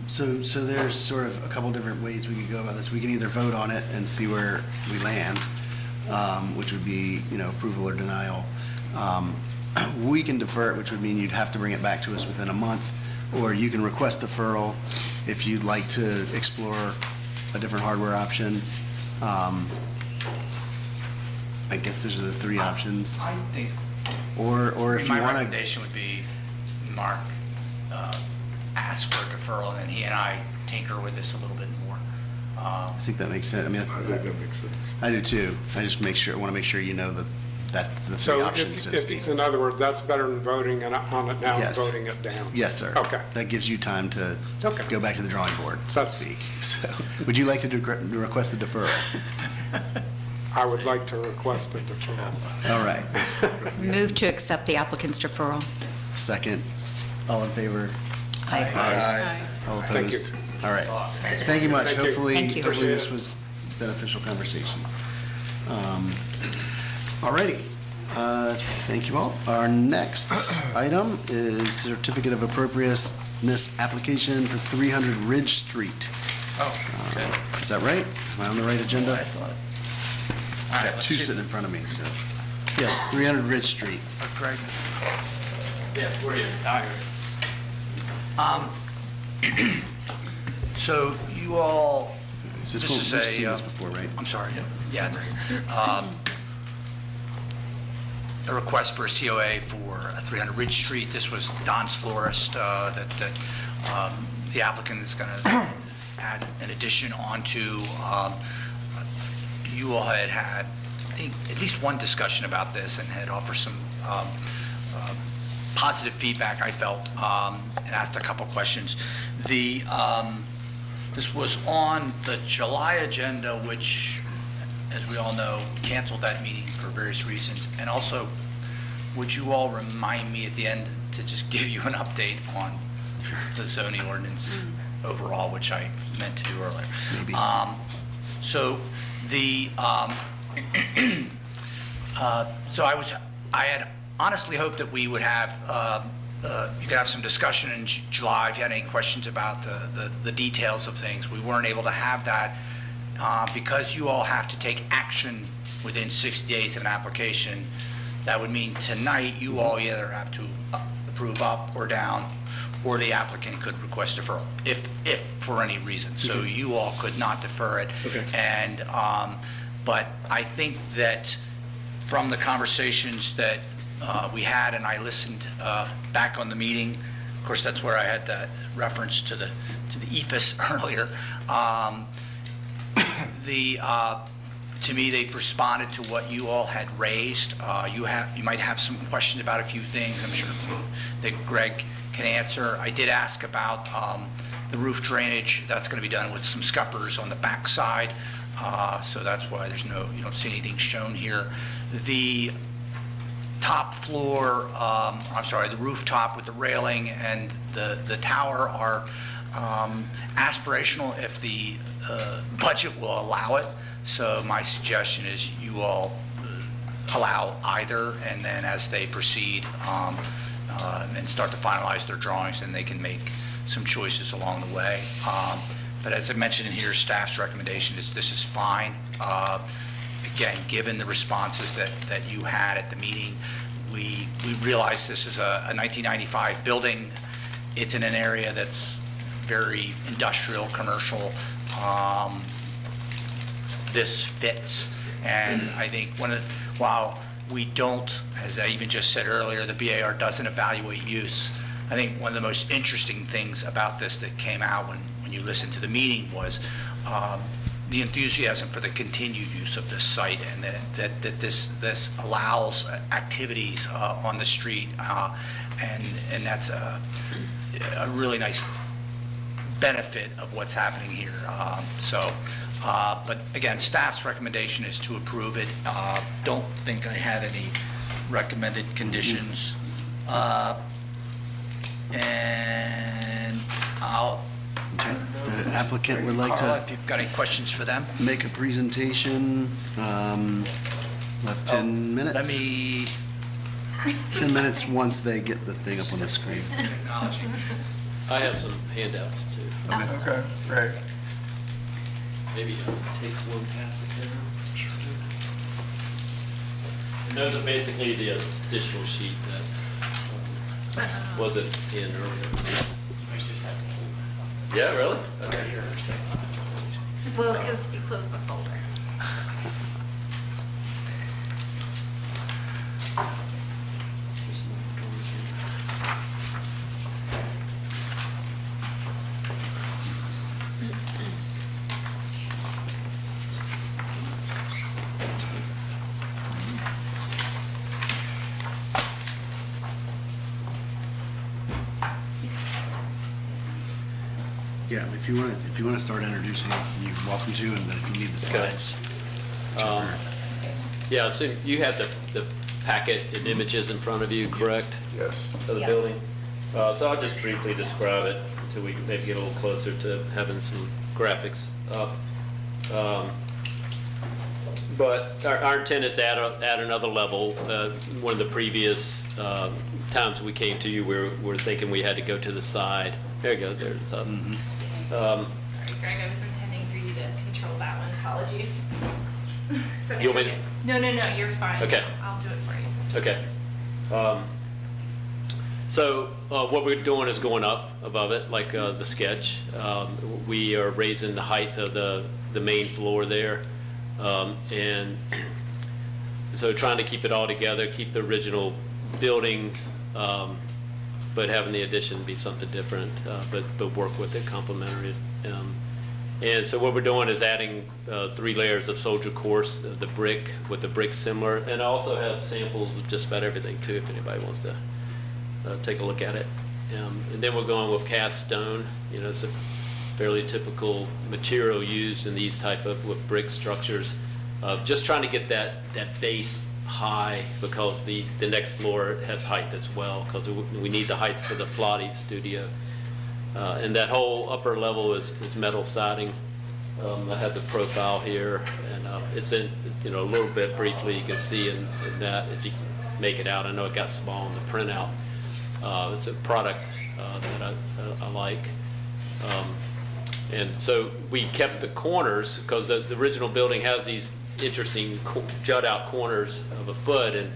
So there's sort of a couple different ways we could go about this. We can either vote on it and see where we land, which would be, approval or denial. We can defer it, which would mean you'd have to bring it back to us within a month, or you can request deferral if you'd like to explore a different hardware option. I guess those are the three options. I think. Or if you My want to. recommendation would be Mark ask for a deferral, and then he and I tinker with this a little bit more. I think that makes sense. I mean, I think that makes sense. I do too. I just want to make sure you know that that's the three So options, so to speak. in other words, that's better than voting on it now and Yes. voting it down? Yes, sir. Okay. That gives you time to go back to the drawing board, so to That's- speak. So, would you like to request a deferral? I would like to request a deferral. All right. Move to accept the applicant's deferral. Second. All in favor? Aye. All Thank you. opposed? All right. Thank you much. Thank you. Hopefully, Thank you. hopefully this was beneficial conversation. All righty. Thank you all. Our next item is certificate of appropriateness application for 300 Ridge Street. Is that right? Am I on the right agenda? I got two sitting in front of me, so. Yes, 300 Ridge Street. Craig? Yeah, where are you? So you all, Is this this one, is we've seen a, this before, right? I'm sorry, yeah, a request for a COA for 300 Ridge Street. This was Don's Florist, that the applicant is going to add an addition onto. You all had, I think, at least one discussion about this and had offered some positive feedback, I felt, and asked a couple questions. This was on the July agenda, which, as we all know, canceled that meeting for various reasons. And also, would you all remind me at the end to just give you an update on the zoning ordinance overall, which I meant to do earlier? Maybe. I had honestly hoped that we would have, you could have some discussion in July if you had any questions about the details of things. We weren't able to have that because you all have to take action within 60 days of an application. That would mean tonight you all either have to approve up or down, or the applicant could request deferral if for any reason. So you all could not defer it. Okay. And, but I think that from the conversations that we had, and I listened back on the meeting, of course, that's where I had that reference to the EFS earlier. To me, they've responded to what you all had raised. You might have some questions about a few things. I'm sure that Greg can answer. I did ask about The roof drainage, that's going to be done with some scuppers on the back side, so that's why you don't see anything shown here. The top floor, the rooftop with the railing and the tower are aspirational if the budget will allow it. So my suggestion is you all allow either, and then as they proceed and start to finalize their drawings, then they can make some choices along the way. But as I mentioned in here, staff's recommendation is this is fine. Again, given the responses that you had at the meeting, we realize this is a 1995 building. It's in an area that's very industrial, commercial. This fits, and I think while we don't, as I even just said earlier, the BAR doesn't evaluate use, I think one of the most interesting things about this that came out when you listened to the meeting was the enthusiasm for the continued use of this site, and that this allows activities on the street, and that's a really nice benefit of what's happening here. But again, staff's recommendation is to approve it. Don't think I had any recommended conditions. And I'll... If the applicant would like Carla, to if you've got any questions for them. make a presentation, left 10 minutes. Let me... 10 minutes once they get the thing up on the screen. I have some handouts too. Okay, great. Maybe take one pass at them. And those are basically the additional sheet that wasn't in earlier. Yeah, really? Okay. Well, because you closed the folder. Yeah, if you want to start introducing it, you're welcome to, and then if you need the slides. Yeah, so you have the packet and images in front of you, correct? Yes. Of the Yes. building? So I'll just briefly describe it until we can maybe get a little closer to having some graphics up. But our intent is to add another level. One of the previous times we came to you, we were thinking we had to go to the side. There you go, there it's up. Sorry, Greg, I was intending for you to control that one. Apologies. It's okay. You want me No, you're fine. Okay. I'll do it for you. Okay. So what we're doing is going up above it, like the sketch. We are raising the height of the main floor there. And so trying to keep it all together, keep the original building, but having the addition be something different, but work with it complementary. And so what we're doing is adding 3 layers of soldier course, the brick with the brick similar, and I also have samples of just about everything too, if anybody wants to take a look at it. And then we're going with cast stone. You know, it's a fairly typical material used in these type of with brick structures. Just trying to get that base high, because the next floor has height as well, because we need the height for the Pilates studio. And that whole upper level is metal siding. I have the profile here, and it's in, a little bit briefly, you can see in that, if you make it out. I know it got small in the printout. It's a product that I like. And so we kept the corners, because the original building has these interesting jut out corners of a foot, and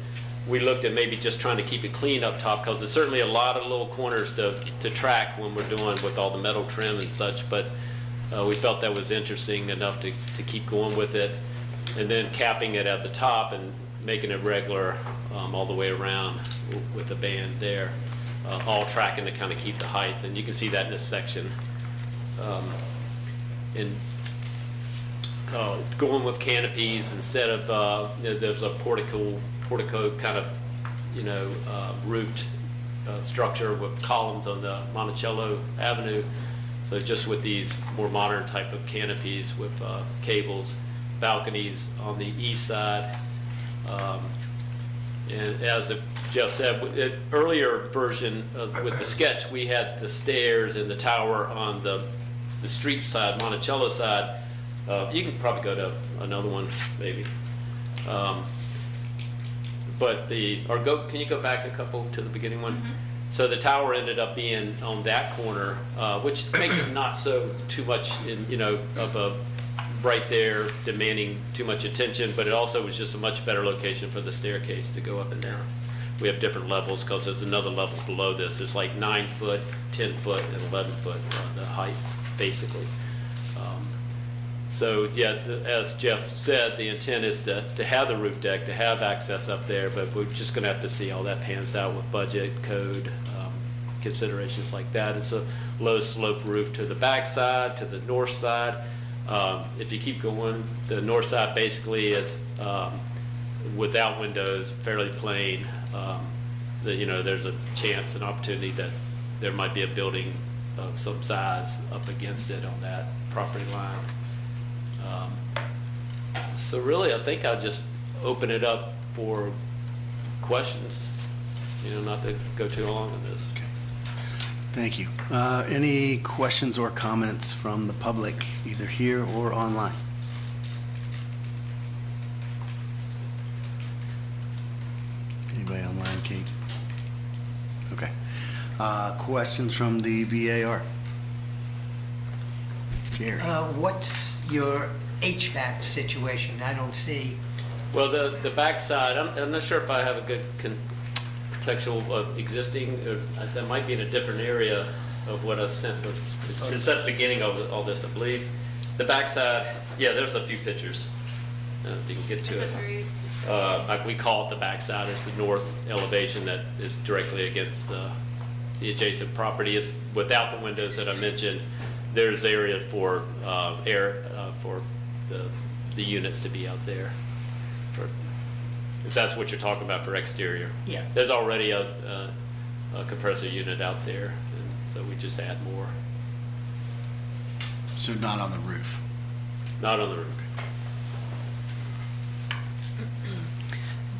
we looked at maybe just trying to keep it clean up top, because there's certainly a lot of little corners to track when we're doing with all the metal trim and such, but we felt that was interesting enough to keep going with it, and then capping it at the top and making it regular all the way around with the band there, all tracking to kind of keep the height, and you can see that in this section. And going with canopies instead of, there's a portico kind of, roofed structure with columns on the Monticello Avenue. So just with these more modern type of canopies with cables, balconies on the east side. And as Jeff said, earlier version with the sketch, we had the stairs and the tower on the street side, Monticello side. You can probably go to another one, maybe. Can you go back a couple to the beginning one? So the tower ended up being on that corner, which makes it not so too much of a right there demanding too much attention, but it also was just a much better location for the staircase to go up and down. We have different levels because there's another level below this. It's like 9 foot, 10 foot, and 11 foot, the heights, basically. So yeah, as Jeff said, the intent is to have the roof deck, to have access up there, but we're just going to have to see how that pans out with budget, code, considerations like that. It's a low slope roof to the back side, to the north side. If you keep going, the north side basically is without windows, fairly plain. There's a chance, an opportunity that there might be a building of some size up against it on that property line. So really, I think I'll just open it up for questions, not to go too long on this. Okay. Thank you. Any questions or comments from the public, either here or online? Anybody online, Kate? Okay. Questions from the BAR? Jerry? What's your HVAC situation? I don't see. Well, the backside, I'm not sure if I have a good contextual of existing, or that might be in a different area of what I sent. It's at the beginning of all this, I believe. The backside, yeah, there's a few pictures. If you can get to it. Like we call it the backside. It's the north elevation that is directly against the adjacent property. Is without the windows that I mentioned. There's area for air for the units to be out there, if that's what you're talking about for exterior. Yeah. There's already a compressor unit out there, and so we just add more. So not on the roof? Not on the roof.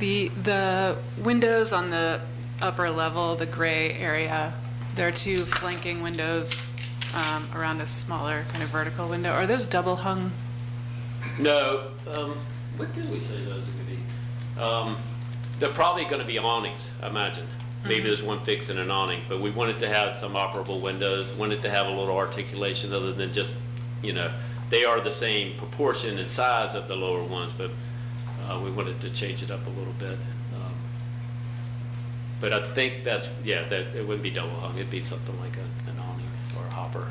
The windows on the upper level, the gray area, there are two flanking windows around a smaller kind of vertical window. Are those double hung? No. What did we say those would be? They're probably going to be awnings, I imagine. Maybe there's one fixed in an awning, but we wanted to have some operable windows, wanted to have a little articulation other than just, they are the same proportion and size of the lower ones, but we wanted to change it up a little bit. But I think that it wouldn't be double hung. It'd be something like an awning or a hopper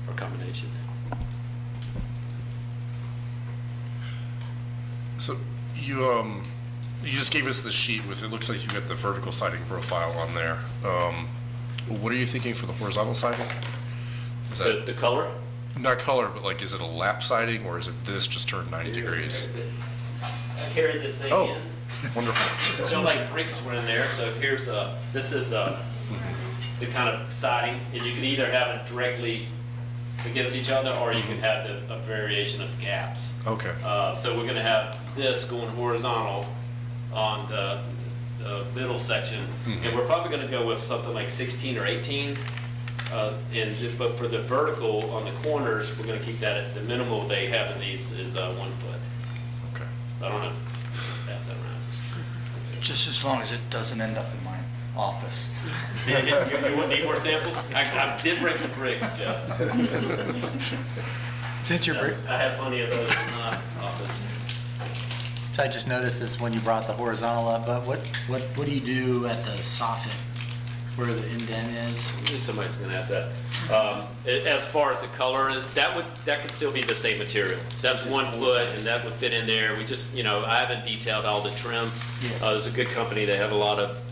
or combination. So you just gave us the sheet with, it looks like you got the vertical siding profile on there. What are you thinking for the horizontal siding? Is that the color? Not color, but like, is it a lap siding or is it this just turned 90 degrees? I carried this thing in. Wonderful. So like bricks were in there. So here's this is the kind of siding, and you can either have it directly against each other, or you can have a variation of gaps. Okay. So we're going to have this going horizontal on the middle section, and we're probably going to go with something like 16 or 18. But for the vertical on the corners, we're going to keep that at the minimal they have in these is 1 foot. Okay. So I don't know if that's that around. Just as long as it doesn't end up in my office. You wouldn't need more samples? I did bring some bricks, Jeff. Since you're I have plenty of those in my office. So I just noticed this when you brought the horizontal up, but what do you do at the soffit where the indent is? I knew somebody's going to ask that. As far as the color, that could still be the same material. So that's 1 foot, and that would fit in there. We just, I haven't detailed all the trim. There's a good company. They have a lot of,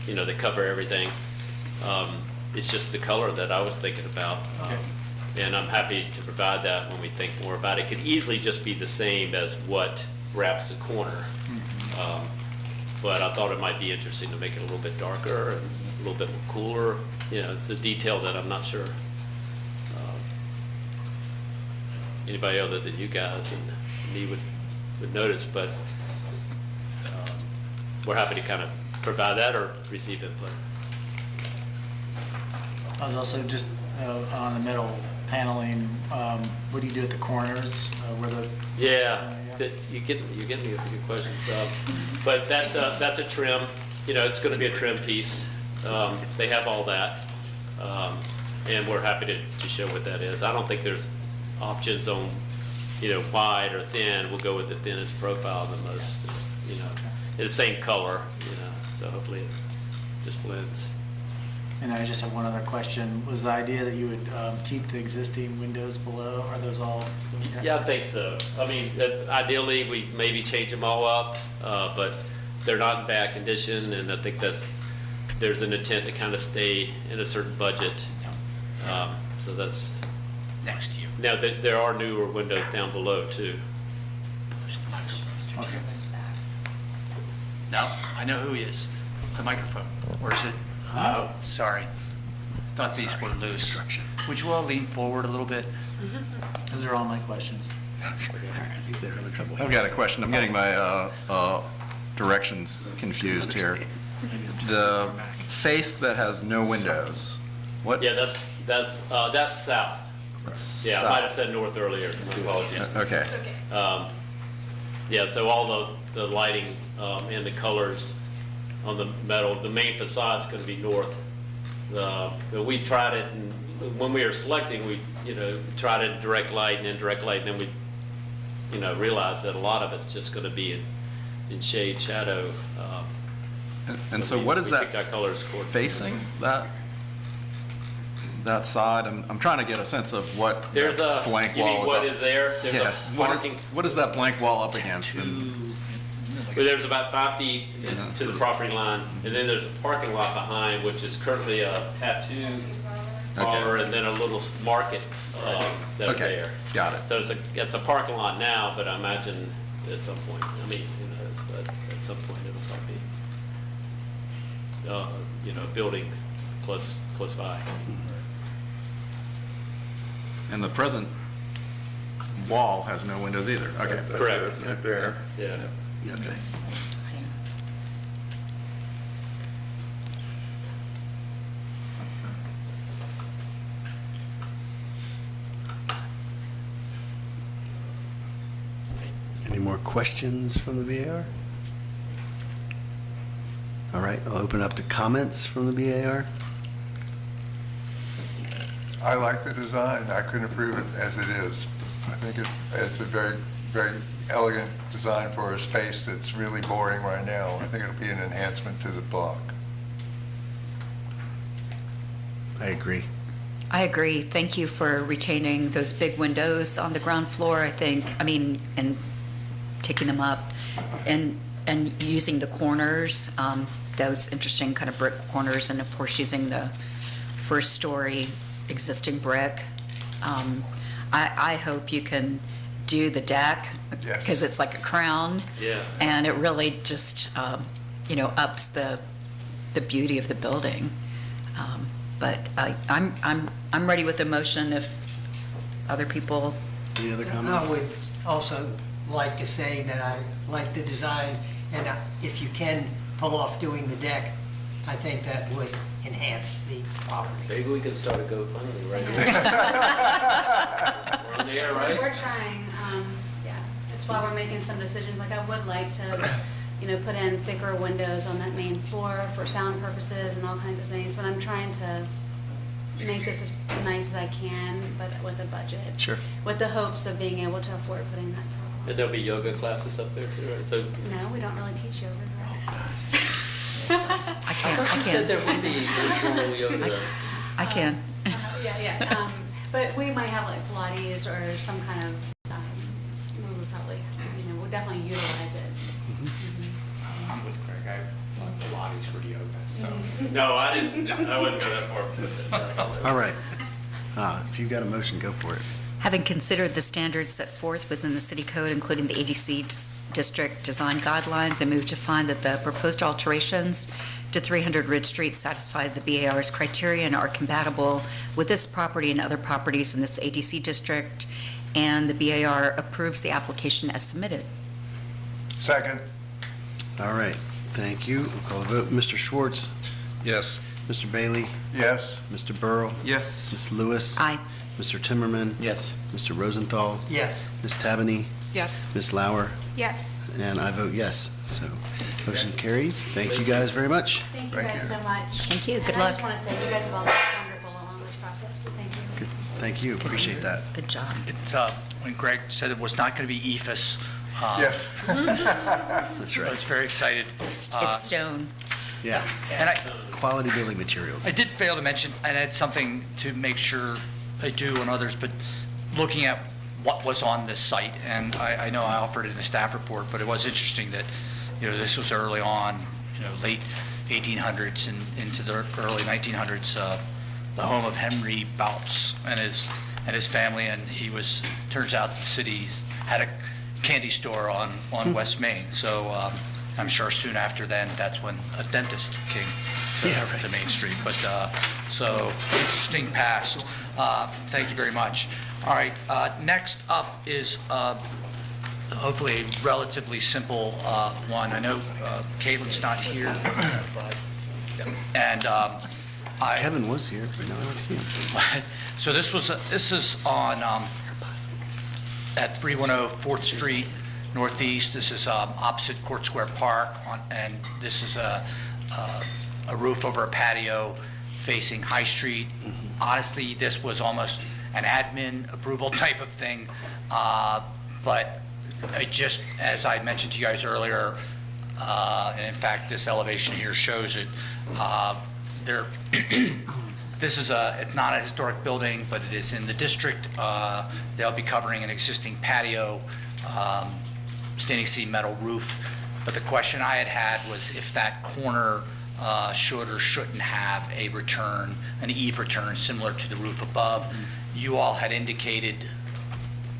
they cover everything. It's just the color that I was thinking about. And I'm happy to provide that when we think more about it. It could easily just be the same as what wraps the corner. But I thought it might be interesting to make it a little bit darker and a little bit cooler. It's a detail that I'm not sure anybody other than you guys and me would notice, but we're happy to kind of provide that or receive input. I was also just on the metal paneling, what do you do at the corners where the? Yeah, you get me with the good questions. But that's a trim. It's going to be a trim piece. They have all that, and we're happy to show what that is. I don't think there's options on, wide or thin. We'll go with the thinnest profile the most. In the same color. So hopefully it just blends. And I just have one other question. Was the idea that you would keep the existing windows below? Are those all? Yeah, I think so. I mean, ideally, we maybe change them all up, but they're not in bad condition, and I think there's an intent to kind of stay in a certain budget. So that's Next year. now there are newer windows down below too. Okay. No, I know who he is. The microphone. Or is it? Oh, sorry. Thought these were loose. Would you all lean forward a little bit? Those are all my questions. I think they're having trouble. I've got a question. I'm getting my directions confused here. The face that has no windows, what? Yeah, that's south. Yeah, I might have said north earlier. My apologies. Okay. Yeah, so all the lighting and the colors on the metal, the main facade's going to be north. We tried it, and when we were selecting, we tried it in direct light and indirect light, and then we realized that a lot of it's just going to be in shade, shadow. And so what is we that picked our colors accordingly. facing that side? I'm trying to get a sense of what There's that a blank you wall mean is what up. is there? There's Yeah. a parking. What is that blank wall up against? Well, there's about 5 feet to the property line, and then there's a parking lot behind, which is currently a tattoo parlor, and then a little market that are Okay, there. got it. So it's a parking lot now, but I imagine at some point, who knows, but at some point it'll probably be, a building close by. And the present wall has no windows either. Okay. Correct. Right there. Yeah. Okay. Any more questions from the BAR? All right, I'll open up to comments from the BAR. I like the design. I couldn't approve it as it is. I think it's a very, very elegant design for a space that's really boring right now. I think it'll be an enhancement to the block. I agree. I agree. Thank you for retaining those big windows on the ground floor, and taking them up and using the corners, those interesting kind of brick corners, and of course using the first story existing brick. I hope you can do the deck Yes. because it's like a crown. Yeah. And it really just, ups the beauty of the building. But I'm ready with the motion if other people. Any other I comments? would also like to say that I like the design, and if you can pull off doing the deck, I think that would enhance the property. Maybe we could start a GoFundMe right here. We're on the air, right? We're trying, yeah. That's why we're making some decisions. Like, I would like to, put in thicker windows on that main floor for sound purposes and all kinds of things, but I'm trying to make this as nice as I can, but with a budget. Sure. With the hopes of being able to afford putting that tall. And there'll be yoga classes up there too, right? So No, we don't really teach yoga, right? I can't. I thought you said there would be virtual yoga. I can. Yeah. But we might have like Pilates or some kind of, we would probably, we'll definitely utilize it. I'm with Craig. I want Pilates for yoga, so. No, I wouldn't go that far with it. All right. If you got a motion, go for it. Having considered the standards set forth within the city code, including the ADC district design guidelines, I move to find that the proposed alterations to 300 Ridge Street satisfy the BAR's criteria and are compatible with this property and other properties in this ADC district, and the BAR approves the application as submitted. Second. All right, thank you. We'll call the vote. Mr. Schwartz? Yes. Mr. Bailey? Yes. Mr. Burrow? Yes. Ms. Lewis? Aye. Mr. Timmerman? Yes. Mr. Rosenthal? Yes. Ms. Tabany? Yes. Ms. Lauer? Yes. And I vote yes. So motion carries. Thank you guys very much. Thank you guys so much. Thank you. Good And I luck. just want to say, you guys have all been wonderful along this process, so thank you. Good. Thank you. Appreciate that. Good job. It's, when Greg said it was not going to be EFS. Yes. That's I right. was very excited. It's stone. Yeah. And Quality building materials. I did fail to mention, and it's something to make sure I do and others, but looking at what was on this site, and I know I offered it in the staff report, but it was interesting that, this was early on, late 1800s and into the early 1900s, the home of Henry Bouts and his family, and turns out the city's had a candy store on West Main, so I'm sure soon after then, that's when a dentist came to Main Street. But, so, interesting past. Thank you very much. All right, next up is hopefully a relatively simple one. I know Caitlin's not here, and Kevin was here, but now I don't see him. so this is on at 310 4th Street Northeast. This is opposite Court Square Park, and this is a roof over a patio facing High Street. Honestly, this was almost an admin approval type of thing, but it just, as I mentioned to you guys earlier, and in fact, this elevation here shows it, this is it's not a historic building, but it is in the district. They'll be covering an existing patio, standing seam metal roof. But the question I had was if that corner should or shouldn't have a return, an eave return similar to the roof above. You all had indicated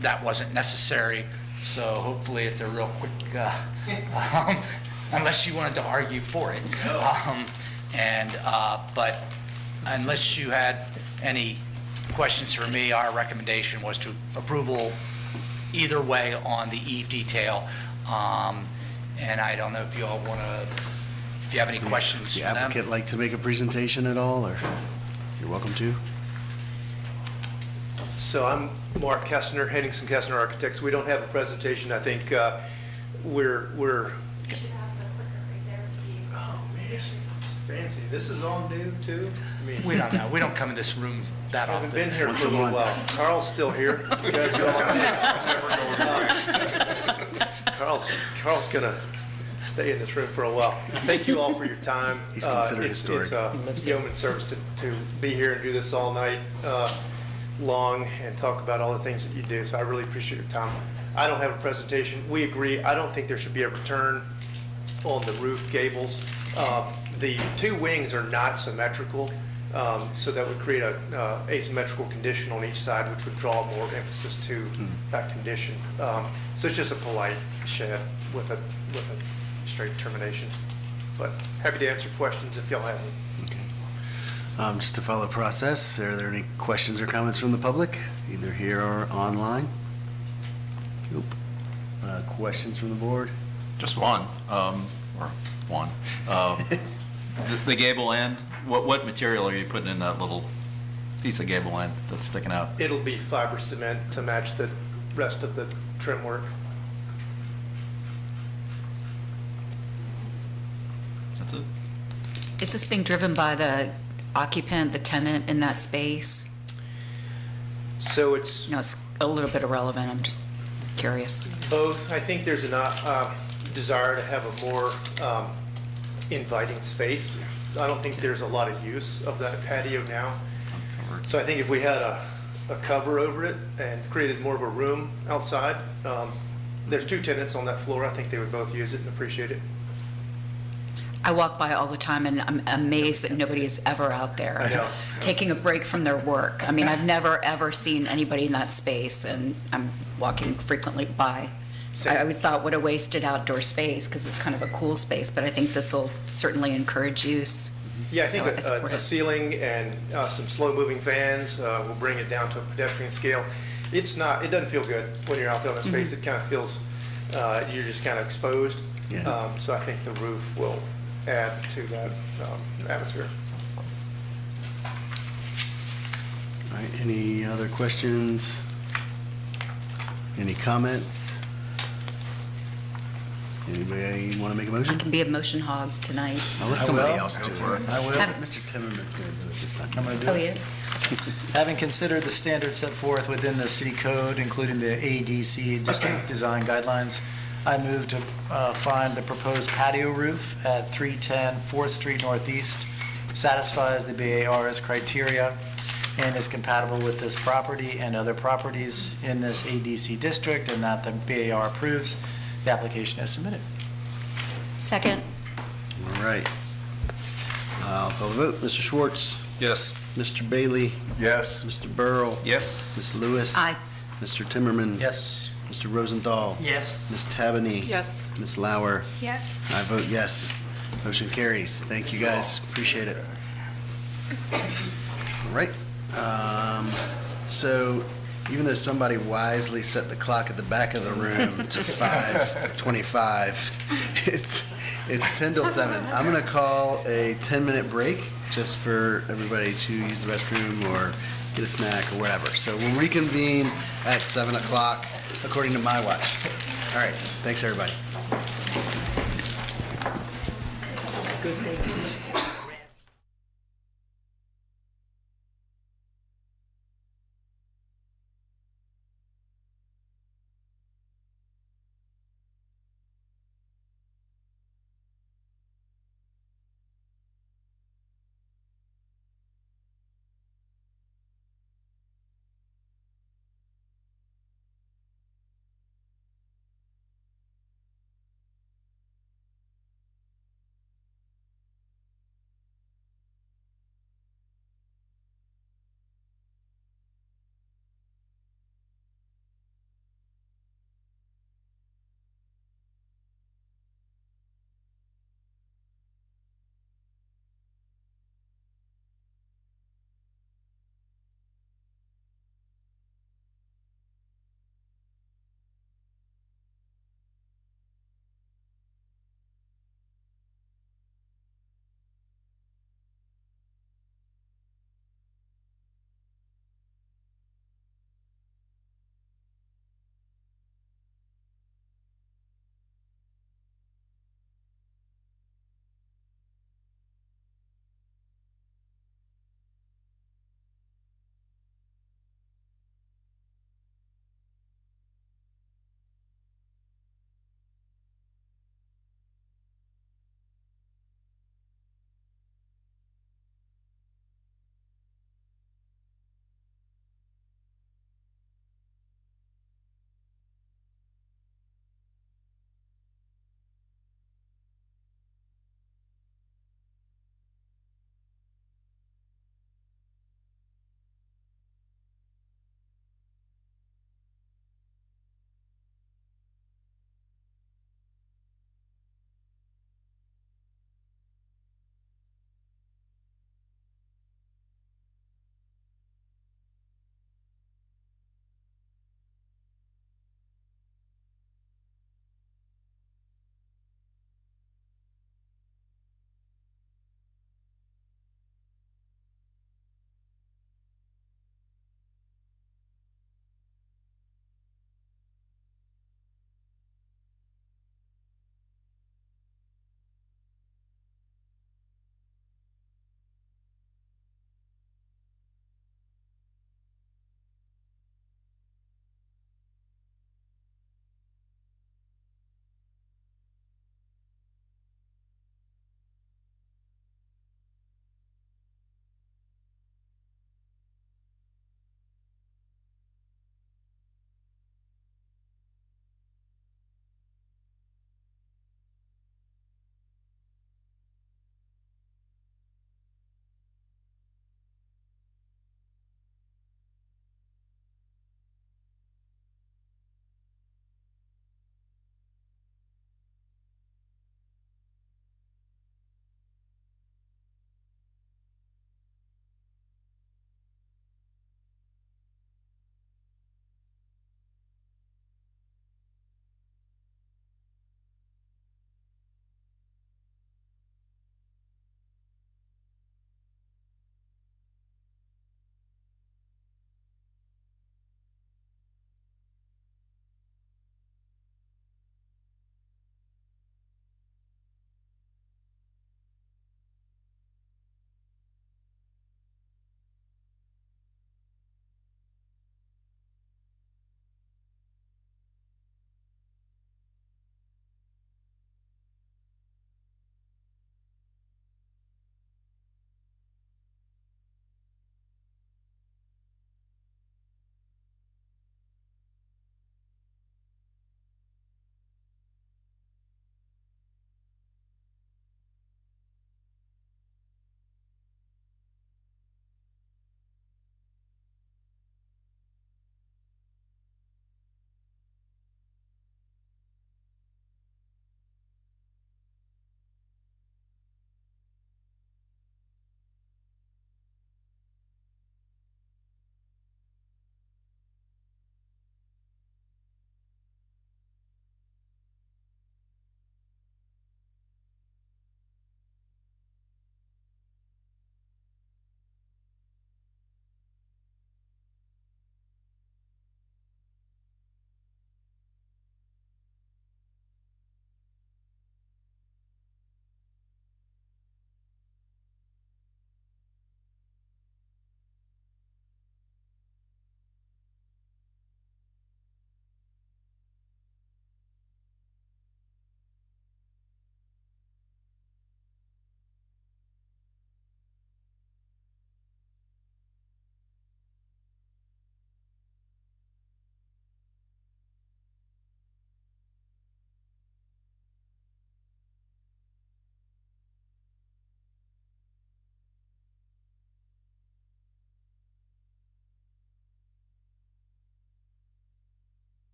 that wasn't necessary, so hopefully it's a real quick, unless you wanted to argue for it. But unless you had any questions for me, our recommendation was to approval either way on the eave detail. And I don't know if you all want to, if you have any questions The for them. applicant like to make a presentation at all, or you're welcome to? So I'm Mark Kessner, Henningsen Kessner Architects. We don't have a presentation. I think we're. Oh man, fancy. This is all new too. I mean, We don't know. We don't come in this room that often. haven't been here Once for a a little month. while. Carl's still here. You guys are all Carl's gonna stay in this room for a while. Thank you all for your time. He's considered It's historic. yeoman's service to be here and do this all night long and talk about all the things that you do. So I really appreciate your time. I don't have a presentation. We agree. I don't think there should be a return on the roof gables. The two wings are not symmetrical, so that would create a asymmetrical condition on each side, which would draw more emphasis to that condition. So it's just a polite shed with a straight termination. But happy to answer questions if y'all have them. Just to follow process, are there any questions or comments from the public, either here or online? Nope. Questions from the board? Just one, or one. The gable end, what material are you putting in that little piece of gable end that's sticking out? It'll be fiber cement to match the rest of the trim work. That's it? Is this being driven by the occupant, the tenant in that space? So it's It's a little bit irrelevant. I'm just curious. both. I think there's a desire to have a more inviting space. I don't think there's a lot of use of that patio now. So I think if we had a cover over it and created more of a room outside, there's two tenants on that floor. I think they would both use it and appreciate it. I walk by all the time, and I'm amazed that nobody is ever out there I know. taking a break from their work. I mean, I've never, ever seen anybody in that space, and I'm walking frequently by. I always thought, what a wasted outdoor space, because it's kind of a cool space, but I think this will certainly encourage use. Yeah, I So think support a it. ceiling and some slow-moving fans will bring it down to a pedestrian scale. it's not, it doesn't feel good when you're out there on that space. It kind of feels, you're just kind of exposed. Yeah. So I think the roof will add to that atmosphere. All right, any other questions? Any comments? Anybody want to make a motion? Can be a motion hog tonight. I'll let I somebody will. else do it. I will. Mr. Timmerman's going to do it this time. I'm going to do Oh, it. he is? Having considered the standards set forth within the city code, including the ADC district design guidelines, I move to find the proposed patio roof at 310 4th Street Northeast satisfies the BAR's criteria and is compatible with this property and other properties in this ADC district, and that the BAR approves. The application is submitted. Second? All right. I'll call the vote. Mr. Schwartz? Yes. Mr. Bailey? Yes. Mr. Burrow? Yes. Ms. Lewis? Aye. Mr. Timmerman? Yes. Mr. Rosenthal? Yes. Ms. Tabany? Yes. Ms. Lauer? Yes. I vote yes. Motion carries. Thank you, guys. Appreciate it. All right. So even though somebody wisely set the clock at the back of the room to 5:25, it's 10 till 7. I'm going to call a 10-minute break just for everybody to use the restroom or get a snack or whatever. So we'll reconvene at 7 o'clock according to my watch. All right. Thanks, everybody. Good thing.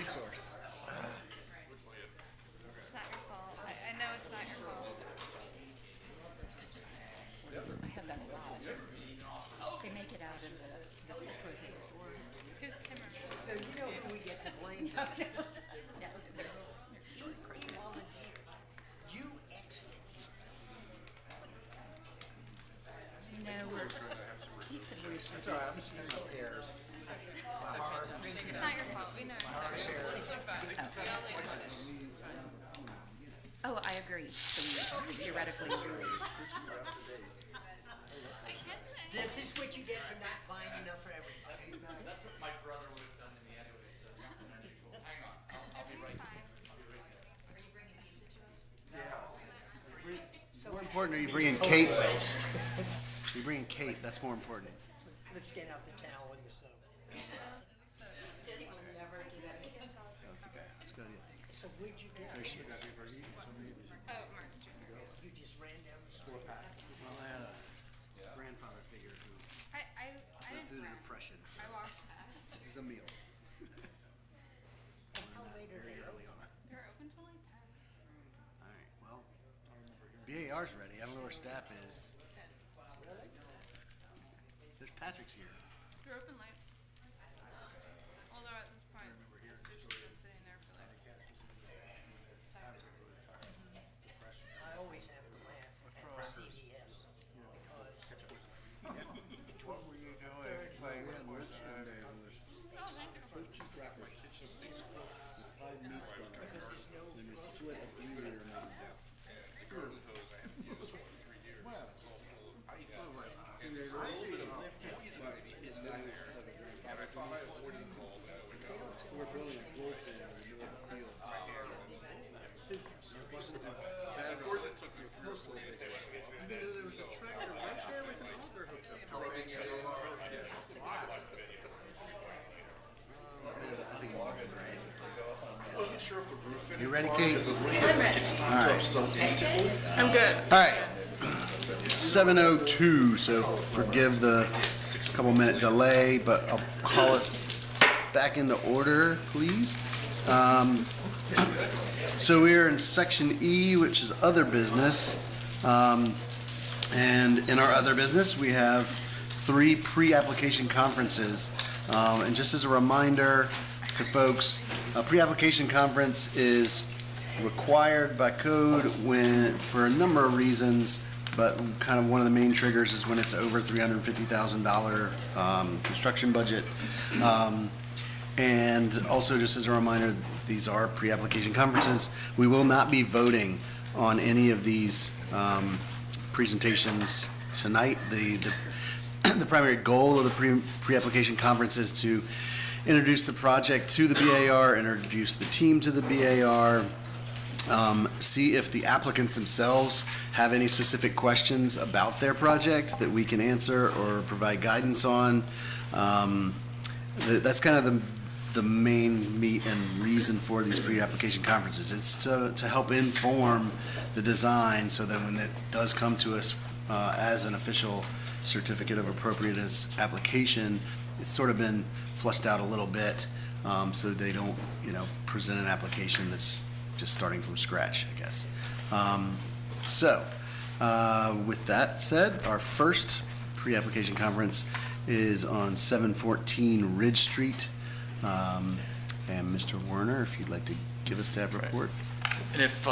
resource. It's not your fault. I know it's not your fault. I have that a lot. They make it out in the frozen store. Who's Timmer? So you know who we get to blame? No, they're stealing crazy. You exit. No, we're, pizza rooster. That's all right, I'm just using pears. It's not your fault. We know. It's fine. Oh, I agree. So theoretically, This is what you get for not buying enough for everything. That's what my brother would have done in the end anyway, so nothing unusual. Hang on, I'll be right back. Are you bringing pizza to us? More important, are you bringing Kate? You're bringing Kate, that's more important. Let's get out the towel and the soap. Jenny will never do that again. That's okay, it's a good idea. So where'd you get There it? she is. Oh, Mark's drinking. You just ran down the store. Well, I had a grandfather figure who I lived through the didn't. Depression, so I walked past. this is a meal. How late are Very they early on. They're open till like 10. All right, well, BAR's ready. I don't know where staff is. There's Patrick's here. They're open late. Although at this point, the sushi's been sitting there for like. I always have to laugh at CVS because What were you doing? Playing with Oh, thank you. Garden hose I haven't used for 3 years. I have a little bit of poison ivy in there, and I thought I avoided all that. We're building a pool in the middle of the field. Of course, it took me personally to say, Even though there was a tractor right there with an auger hooked up to it. I think I wasn't sure if the roof. You ready, Kate? I'm ready. All right. I'm good. All right. 7:02, so forgive the couple minute delay, but I'll call us back into order, please. So we're in section E, which is other business. And in our other business, we have 3 pre-application conferences. And just as a reminder to folks, a pre-application conference is required by code for a number of reasons, but kind of one of the main triggers is when it's over $350,000 construction budget. And also, just as a reminder, these are pre-application conferences. We will not be voting on any of these presentations tonight. The primary goal of the pre-application conference is to introduce the project to the BAR, introduce the team to the BAR, see if the applicants themselves have any specific questions about their project that we can answer or provide guidance on. That's kind of the main meat and reason for these pre-application conferences. It's to help inform the design so that when it does come to us as an official certificate of appropriateness application, it's sort of been flushed out a little bit so that they don't, present an application that's just starting from scratch, I guess. With that said, our first pre-application conference is on 714 Ridge Street. And Mr. Werner, if you'd like to give us that report. And if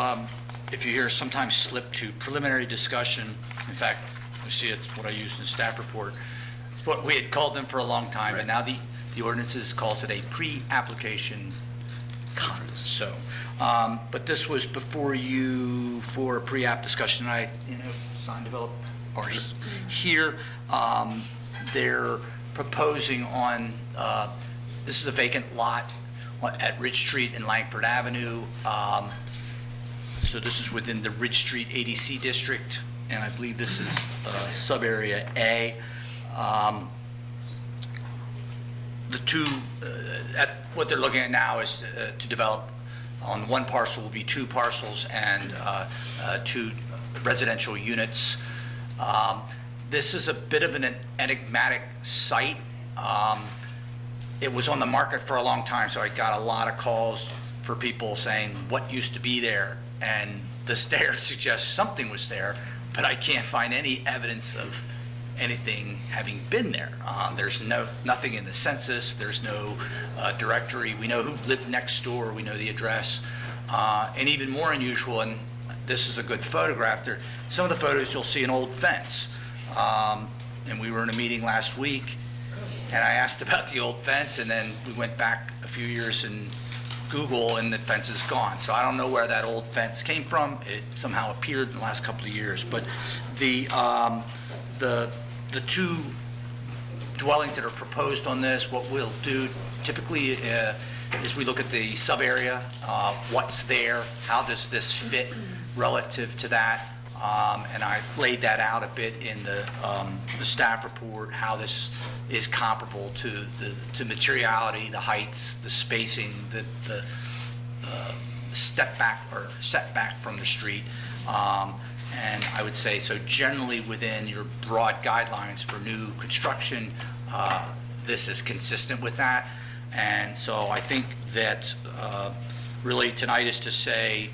you hear sometimes slip to preliminary discussion, in fact, you see it's what I used in the staff report, it's what we had called them for a long time, and now the ordinances calls it a pre-application conference. So, but this was before you for a pre-app discussion. I, design develop already here. They're proposing on, this is a vacant lot at Ridge Street and Langford Avenue. So this is within the Ridge Street ADC district, and I believe this is sub-area A. The two, what they're looking at now is to develop, on one parcel will be 2 parcels and 2 residential units. This is a bit of an enigmatic site. it was on the market for a long time, so I got a lot of calls for people saying, what used to be there? And the stairs suggest something was there, but I can't find any evidence of anything having been there. There's nothing in the census, there's no directory. We know who lived next door, we know the address. And even more unusual, and this is a good photograph, some of the photos you'll see an old fence. And we were in a meeting last week, and I asked about the old fence, and then we went back a few years in Google, and the fence is gone. So I don't know where that old fence came from. It somehow appeared in the last couple of years. But the two dwellings that are proposed on this, what we'll do typically is we look at the sub-area, what's there, how does this fit relative to that, and I laid that out a bit in the staff report, how this is comparable to materiality, the heights, the spacing, the step back or setback from the street. And I would say, so generally within your broad guidelines for new construction, this is consistent with that. And so I think that really tonight is to say,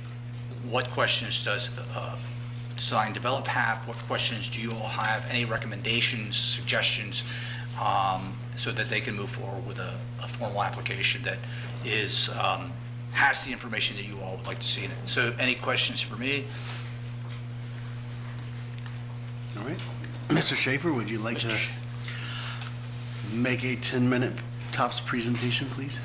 what questions does Design Develop have? What questions do you all have? Any recommendations, suggestions, so that they can move forward with a formal application that is has the information that you all would like to see in it. So any questions for me? All right. Mr. Schaefer, would you like to make a 10-minute tops presentation, please?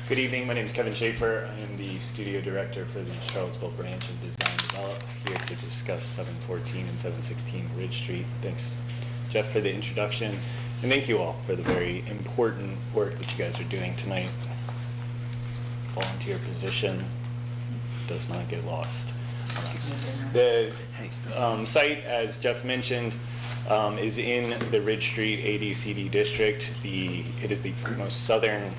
Good evening, my name is Kevin Schaefer. I am the studio director for the Charlottesville branch of Design Develop, here to discuss 714 and 716 Ridge Street. Thanks, Jeff, for the introduction, and thank you all for the very important work that you guys are doing tonight. Volunteer position does not get lost. The site, as Jeff mentioned, is in the Ridge Street ADCD district. It is the most southern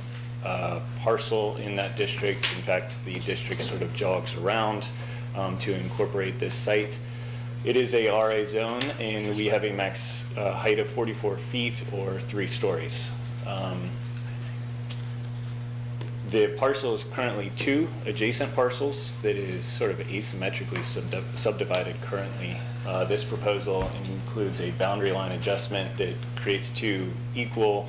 parcel in that district. In fact, the district sort of jogs around to incorporate this site. It is a RA zone, and we have a max height of 44 feet or 3 stories. The parcel is currently 2 adjacent parcels that is sort of asymmetrically subdivided currently. This proposal includes a boundary line adjustment that creates 2 equal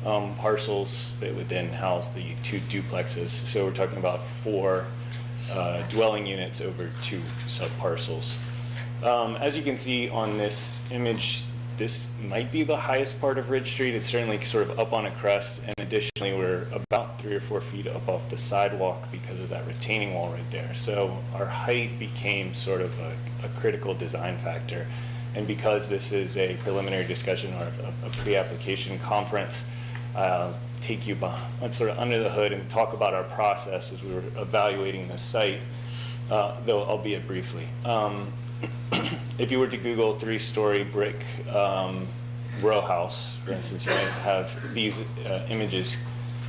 parcels that would then house the 2 duplexes. So we're talking about 4 dwelling units over 2 subparcels. As you can see on this image, this might be the highest part of Ridge Street. It's certainly sort of up on a crest, and additionally we're about 3 or 4 feet up off the sidewalk because of that retaining wall right there. So our height became sort of a critical design factor. And because this is a preliminary discussion or a pre-application conference, I'll take you sort of under the hood and talk about our process as we were evaluating the site, though albeit briefly. If you were to Google 3-story brick row house, for instance, you might have these images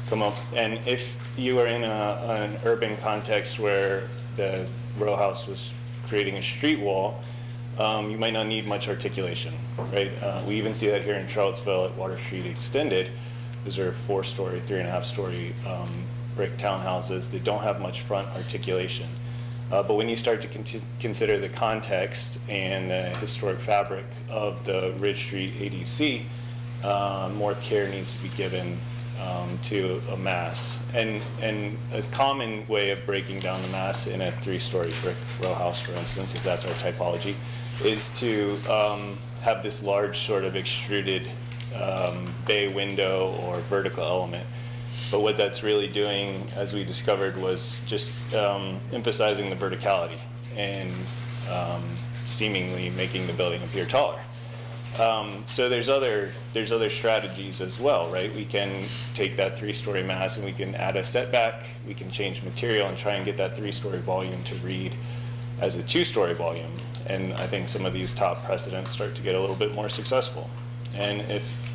come up. And if you are in an urban context where the row house was creating a street wall, you might not need much articulation, right? We even see that here in Charlottesville at Water Street Extended. Those are 4-story, 3.5-story brick townhouses that don't have much front articulation. But when you start to consider the context and the historic fabric of the Ridge Street ADC, more care needs to be given to a mass. And a common way of breaking down the mass in a 3-story brick row house, for instance, if that's our typology, is to have this large sort of extruded bay window or vertical element. But what that's really doing, as we discovered, was just emphasizing the verticality and seemingly making the building appear taller. So there's other strategies as well, right? We can take that 3-story mass and we can add a setback, we can change material and try and get that 3-story volume to read as a 2-story volume. And I think some of these top precedents start to get a little bit more successful. And if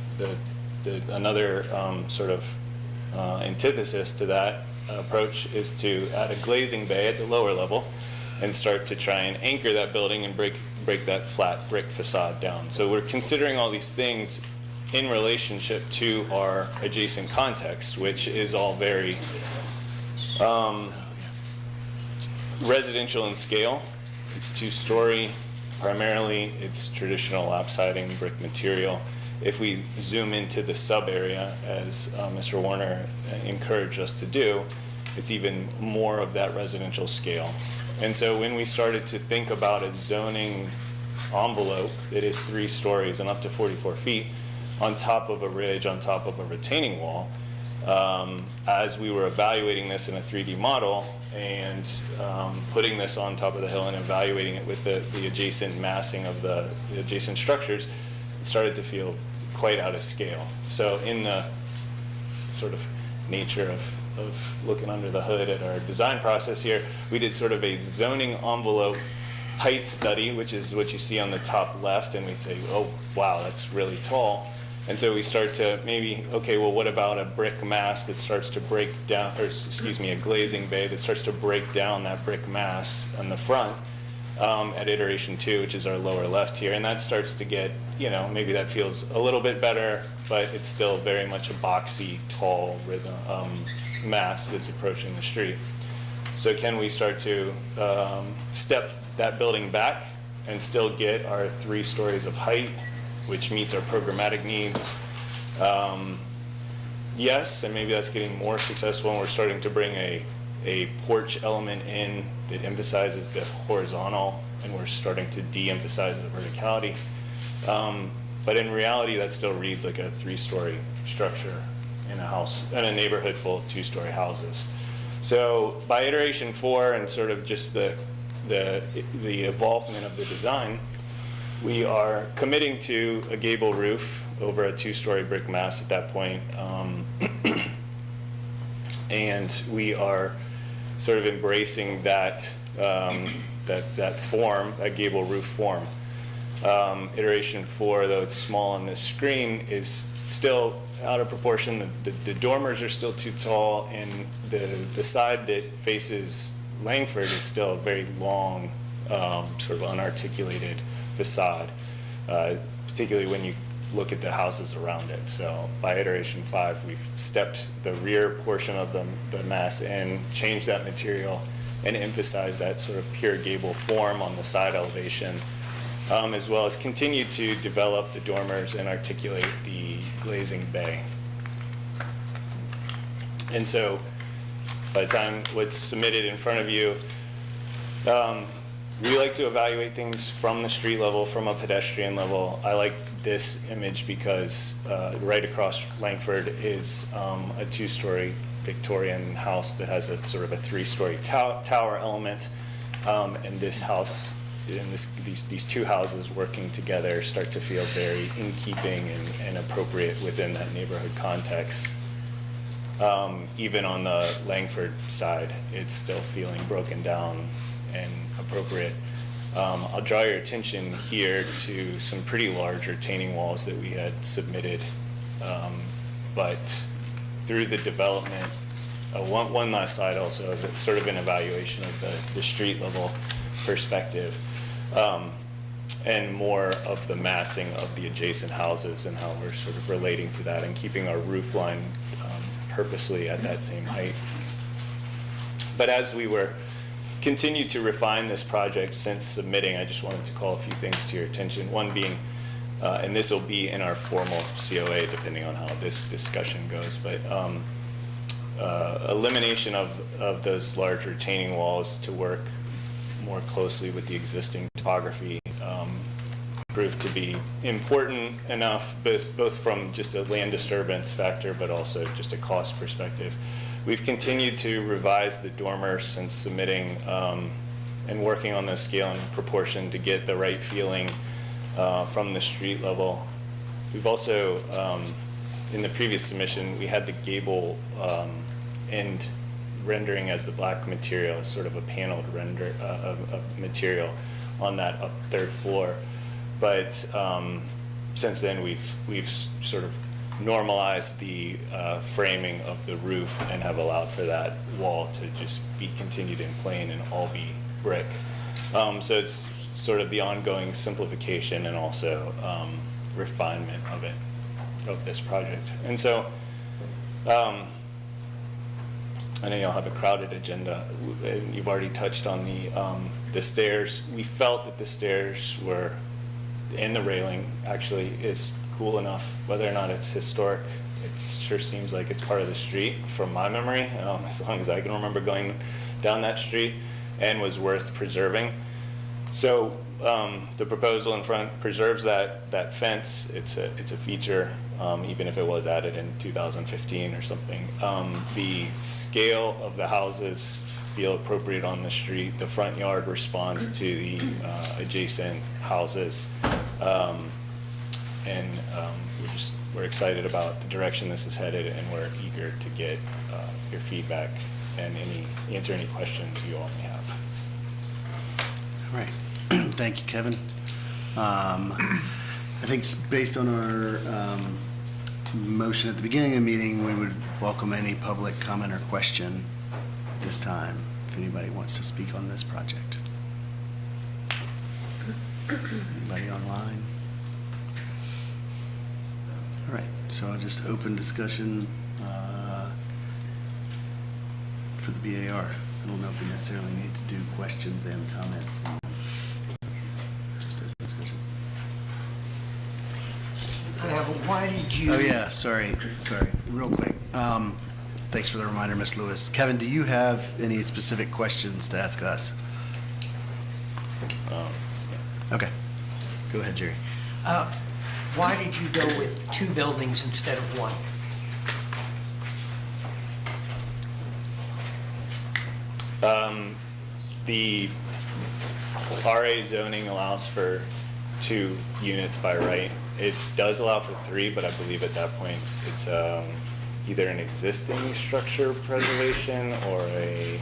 another sort of antithesis to that approach is to add a glazing bay at the lower level and start to try and anchor that building and break that flat brick facade down. So we're considering all these things in relationship to our adjacent context, which is all very residential in scale. It's two-story. Primarily, it's traditional lap siding, brick material. If we zoom into the sub-area, as Mr. Warner encouraged us to do, it's even more of that residential scale. And so when we started to think about a zoning envelope that is 3 stories and up to 44 feet on top of a ridge, on top of a retaining wall, as we were evaluating this in a 3D model and putting this on top of the hill and evaluating it with the adjacent massing of the adjacent structures, it started to feel quite out of scale. So in the sort of nature of looking under the hood at our design process here, we did sort of a zoning envelope height study, which is what you see on the top left, and we say, oh, wow, that's really tall. And so we start to maybe, okay, well, what about a brick mass that starts to break down, or excuse me, a glazing bay that starts to break down that brick mass on the front at iteration 2, which is our lower left here. And that starts to get, you know, maybe that feels a little bit better, but it's still very much a boxy, tall mass that's approaching the street. So can we start to step that building back and still get our 3 stories of height, which meets our programmatic needs? Yes, and maybe that's getting more successful, and we're starting to bring a porch element in that emphasizes the horizontal, and we're starting to de-emphasize the verticality. But in reality, that still reads like a 3-story structure in a house, in a neighborhood full of 2-story houses. So by iteration 4 and sort of just the evolvement of the design, we are committing to a gable roof over a 2-story brick mass at that point. And we are sort of embracing that, that form, that gable roof form. Iteration 4, though it's small on this screen, is still out of proportion. The dormers are still too tall, and the side that faces Langford is still a very long, sort of unarticulated facade, particularly when you look at the houses around it. So by iteration 5, we've stepped the rear portion of the mass in, changed that material, and emphasized that sort of pure gable form on the side elevation, as well as continue to develop the dormers and articulate the glazing bay. And so by the time what's submitted in front of you, we like to evaluate things from the street level, from a pedestrian level. I like this image because right across Langford is a 2-story Victorian house that has a sort of a 3-story tower element. And this house, and these 2 houses working together start to feel very in keeping and appropriate within that neighborhood context. Even on the Langford side, it's still feeling broken down and appropriate. I'll draw your attention here to some pretty large retaining walls that we had submitted, but through the development, one last slide also, of sort of an evaluation of the street level perspective, and more of the massing of the adjacent houses and how we're sort of relating to that and keeping our roof line purposely at that same height. But as we continue to refine this project since submitting, I just wanted to call a few things to your attention. One being, and this will be in our formal COA depending on how this discussion goes, but elimination of those large retaining walls to work more closely with the existing topography proved to be important enough, both from just a land disturbance factor, but also just a cost perspective. We've continued to revise the dormers since submitting and working on the scale and proportion to get the right feeling from the street level. We've also, in the previous submission, we had the gable end rendering as the black material, sort of a paneled render of material on that 3rd floor. But since then, we've sort of normalized the framing of the roof and have allowed for that wall to just be continued in plain and all be brick. So it's sort of the ongoing simplification and also refinement of this project. And so, I know y'all have a crowded agenda, and you've already touched on the stairs. We felt that the stairs were, and the railing actually is cool enough, whether or not it's historic. It sure seems like it's part of the street from my memory, as long as I can remember going down that street, and was worth preserving. So the proposal in front preserves that fence. It's a feature, even if it was added in 2015 or something. The scale of the houses feel appropriate on the street. The front yard responds to the adjacent houses. And we're excited about the direction this is headed, and we're eager to get your feedback and answer any questions you all may have. All right. Thank you, Kevin. I think based on our motion at the beginning of the meeting, we would welcome any public comment or question at this time, if anybody wants to speak on this project. Anybody online? All right, so I'll just open discussion for the BAR. I don't know if we necessarily need to do questions and comments. Just open discussion. Why did you? Oh, yeah, sorry, real quick. Thanks for the reminder, Ms. Lewis. Kevin, do you have any specific questions to ask us? Okay, go ahead, Jerry. Why did you go with 2 buildings instead of 1? The RA zoning allows for 2 units by right. It does allow for 3, but I believe at that point it's either an existing structure preservation or a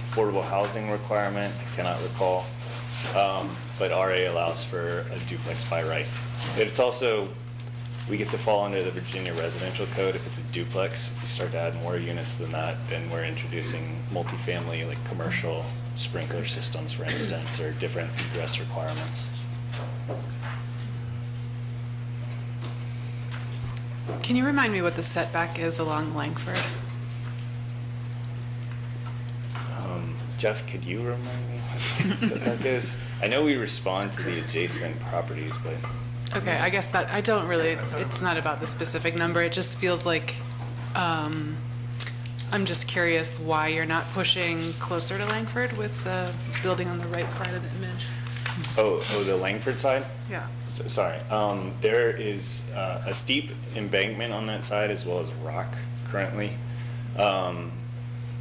affordable housing requirement. I cannot recall. But RA allows for a duplex by right. It's also, we get to fall under the Virginia Residential Code if it's a duplex. If we start to add more units than that, then we're introducing multifamily, like commercial sprinkler systems, for instance, or different egress requirements. Can you remind me what the setback is along Langford? Jeff, could you remind me what the setback is? I know we respond to the adjacent properties, but. Okay, I guess that, I don't really, it's not about the specific number, it just feels like, I'm just curious why you're not pushing closer to Langford with the building on the right side of the image. Oh, the Langford side? Yeah. Sorry. There is a steep embankment on that side as well as rock currently.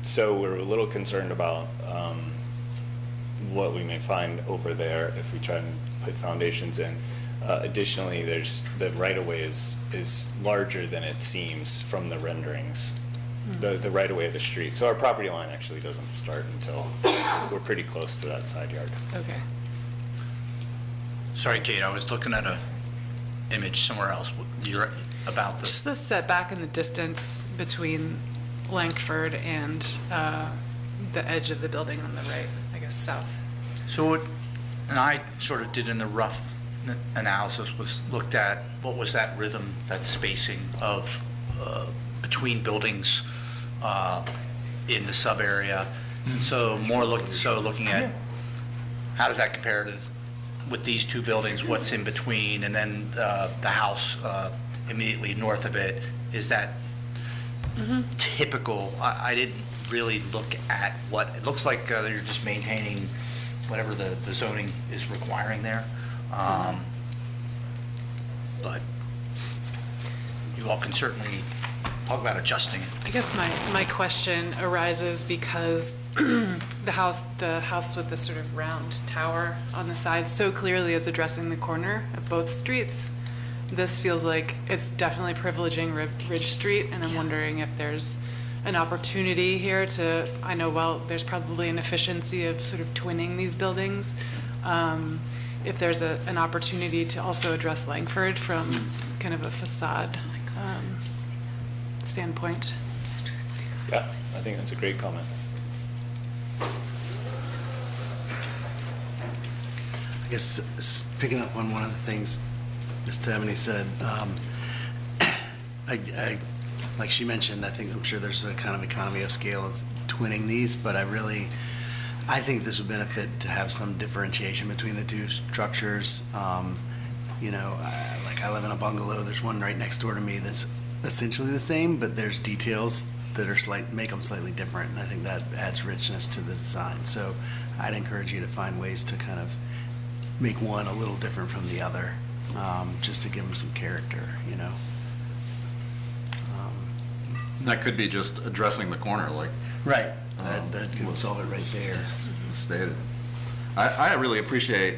So we're a little concerned about what we may find over there if we try and put foundations in. Additionally, there's the right-of-way is larger than it seems from the renderings, the right-of-way of the street. So our property line actually doesn't start until we're pretty close to that side yard. Okay. Sorry, Kate, I was looking at a image somewhere else. You're about the... Just the setback and the distance between Langford and the edge of the building on the right, I guess south. So what, and I sort of did in the rough analysis, was looked at what was that rhythm, that spacing of between buildings in the sub area. So looking at how does that compare to with these 2 buildings, what's in between, and then the house immediately north of it, is that typical? I didn't really look at what, it looks like you're just maintaining whatever the zoning is requiring there. But you all can certainly talk about adjusting it. I guess my question arises because the house with the sort of round tower on the side so clearly is addressing the corner of both streets. This feels like it's definitely privileging Ridge Street, and I'm wondering if there's an opportunity here to, I know, well, there's probably an efficiency of sort of twinning these buildings. If there's an opportunity to also address Langford from kind of a facade standpoint. Yeah, I think that's a great comment. guess picking up on one of the things Ms. Tammany said, like she mentioned, I'm sure there's a kind of economy of scale of twinning these, but I think this would benefit to have some differentiation between the two structures. Like I live in a bungalow, there's one right next door to me that's essentially the same, but there's details that make them slightly different, and I think that adds richness to the design. So I'd encourage you to find ways to kind of make one a little different from the other, just to give them some character, That could be just addressing the corner, like. Right. That could solve it right there. Stated. I really appreciate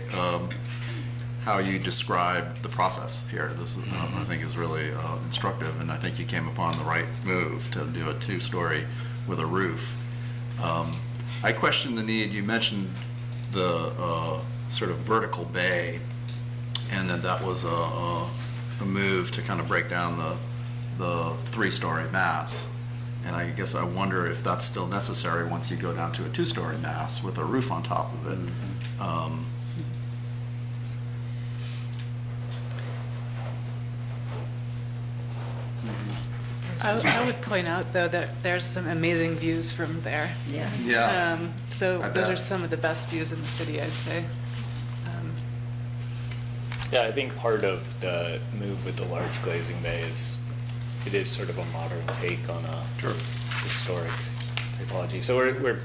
how you described the process here. This, I think, is really instructive, and I think you came upon the right move to do a two-story with a roof. I question the need, you mentioned the sort of vertical bay, and that was a move to kind of break down the three-story mass. And I guess I wonder if that's still necessary once you go down to a two-story mass with a roof on top of it. I would point out, though, that there's some amazing views from there. Yes. Yeah. So I those bet. are some of the best views in the city, I'd say. Yeah, I think part of the move with the large glazing bay is it is sort of a modern take on a historic typology. So we're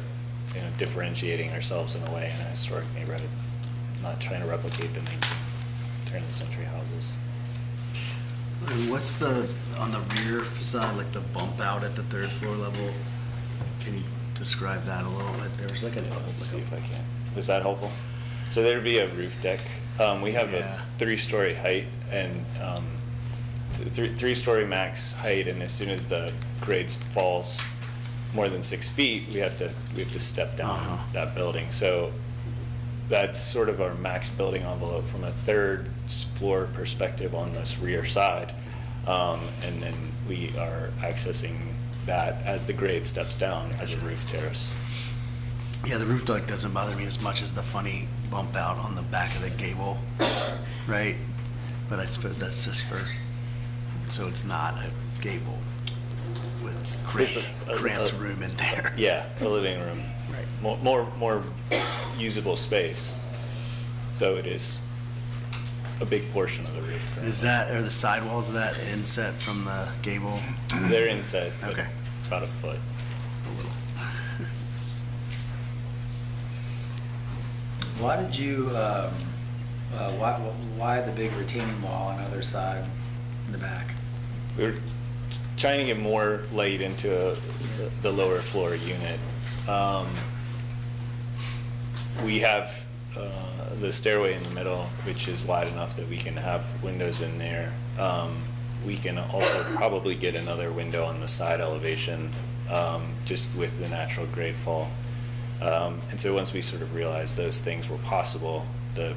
differentiating ourselves in a way in a historic neighborhood, not trying to replicate the 19th turn of the century houses. And what's on the rear facade, like the bump out at the third floor level? Can you describe that a little bit? There's like Let's see if I can. Is that helpful? So there'd be a roof deck. We have a 3-story height and three-story max height, and as soon as the grade falls more than 6 feet, we have to step down that building. So that's sort of our max building envelope from a third floor perspective on this rear side, and then we are accessing that as the grade steps down as a roof terrace. Yeah, the roof deck doesn't bother me as much as the funny bump out on the back of the gable, right? But I suppose that's just so it's not a gable with cramped room in there. Yeah, a living room. Right. More usable space, though it is a big portion of the roof. Are the sidewalls of that inset from the gable? They're inset. Okay. It's about a foot. Why did you, why the big retaining wall on the other side in the back? We were trying to get more light into the lower floor unit. We have the stairway in the middle, which is wide enough that we can have windows in there. We can also probably get another window on the side elevation, just with the natural grade fall. And so once we sort of realized those things were possible, the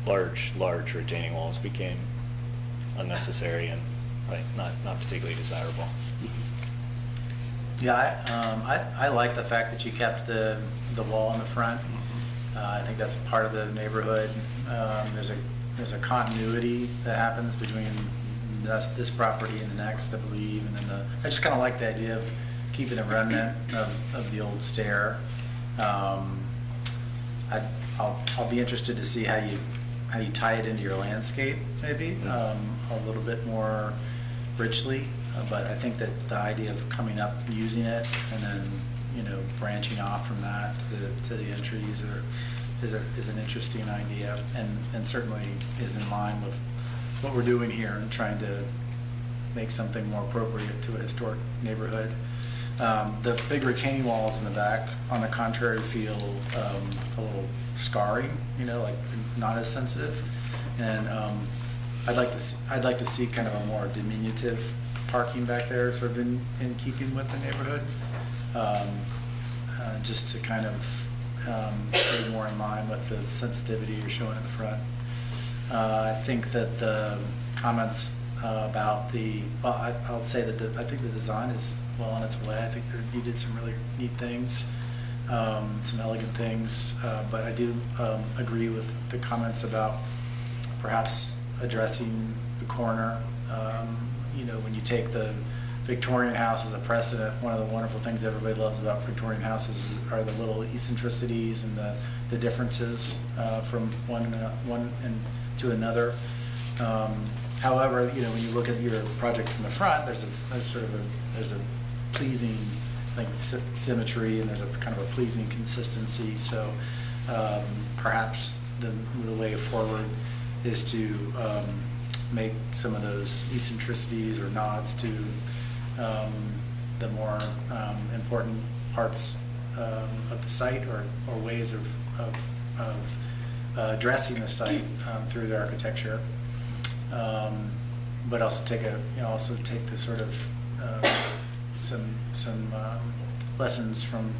large retaining walls became unnecessary and not particularly desirable. Yeah, I like the fact that you kept the wall in the front. I think that's part of the neighborhood. There's a continuity that happens between this property and the next, I believe, and then I just kind of like the idea of keeping a remnant of the old stair. I'll be interested to see how you tie it into your landscape, maybe a little bit more richly. But I think that the idea of coming up, using it, and then branching off from that to the entries is an interesting idea, and certainly is in line with what we're doing here and trying to make something more appropriate to a historic neighborhood. The big retaining walls in the back, on the contrary, feel a little scarring, like not as sensitive. And I'd like to see kind of a more diminutive parking back there, sort of in keeping with the neighborhood, just to kind of stay more in line with the sensitivity you're showing in the front. I think that the comments about I'll say that I think the design is well on its way. I think you did some really neat things. some elegant things, but I do agree with the comments about perhaps addressing the corner. When you take the Victorian house as a precedent, one of the wonderful things everybody loves about Victorian houses are the little eccentricities and the differences from one and to another. However, when you look at your project from the front, there's a pleasing symmetry, and there's a kind of a pleasing consistency. So perhaps the way forward is to make some of those eccentricities or nods to the more important parts of the site, or ways of addressing the site through the architecture. But also take the sort of some lessons from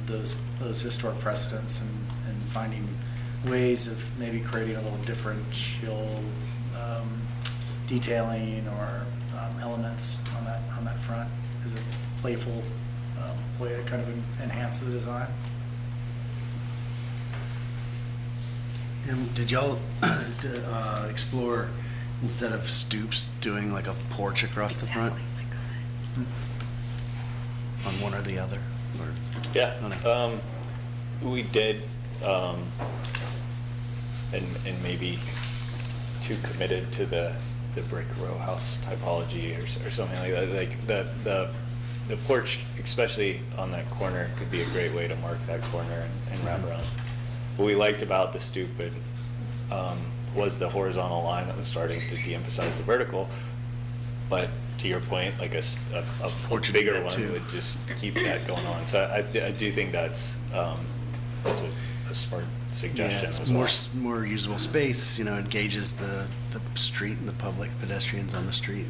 those historic precedents, and finding ways of maybe creating a little differential detailing or elements on that front is a playful way to kind of enhance the design. Did y'all explore, instead of stoops, doing like a porch across the front? On one or the other? Or, Yeah, I don't know. we did, and maybe too committed to the brick row house typology or something like that. Like the porch, especially on that corner, could be a great way to mark that corner and wrap around. What we liked about the stoop was the horizontal line that was starting to de-emphasize the vertical. But to your point, like a Porch would do bigger that one too. would just keep that going on. So I do think that's a smart suggestion. Yeah, it's as well. more usable space, engages the street and the public pedestrians on the street,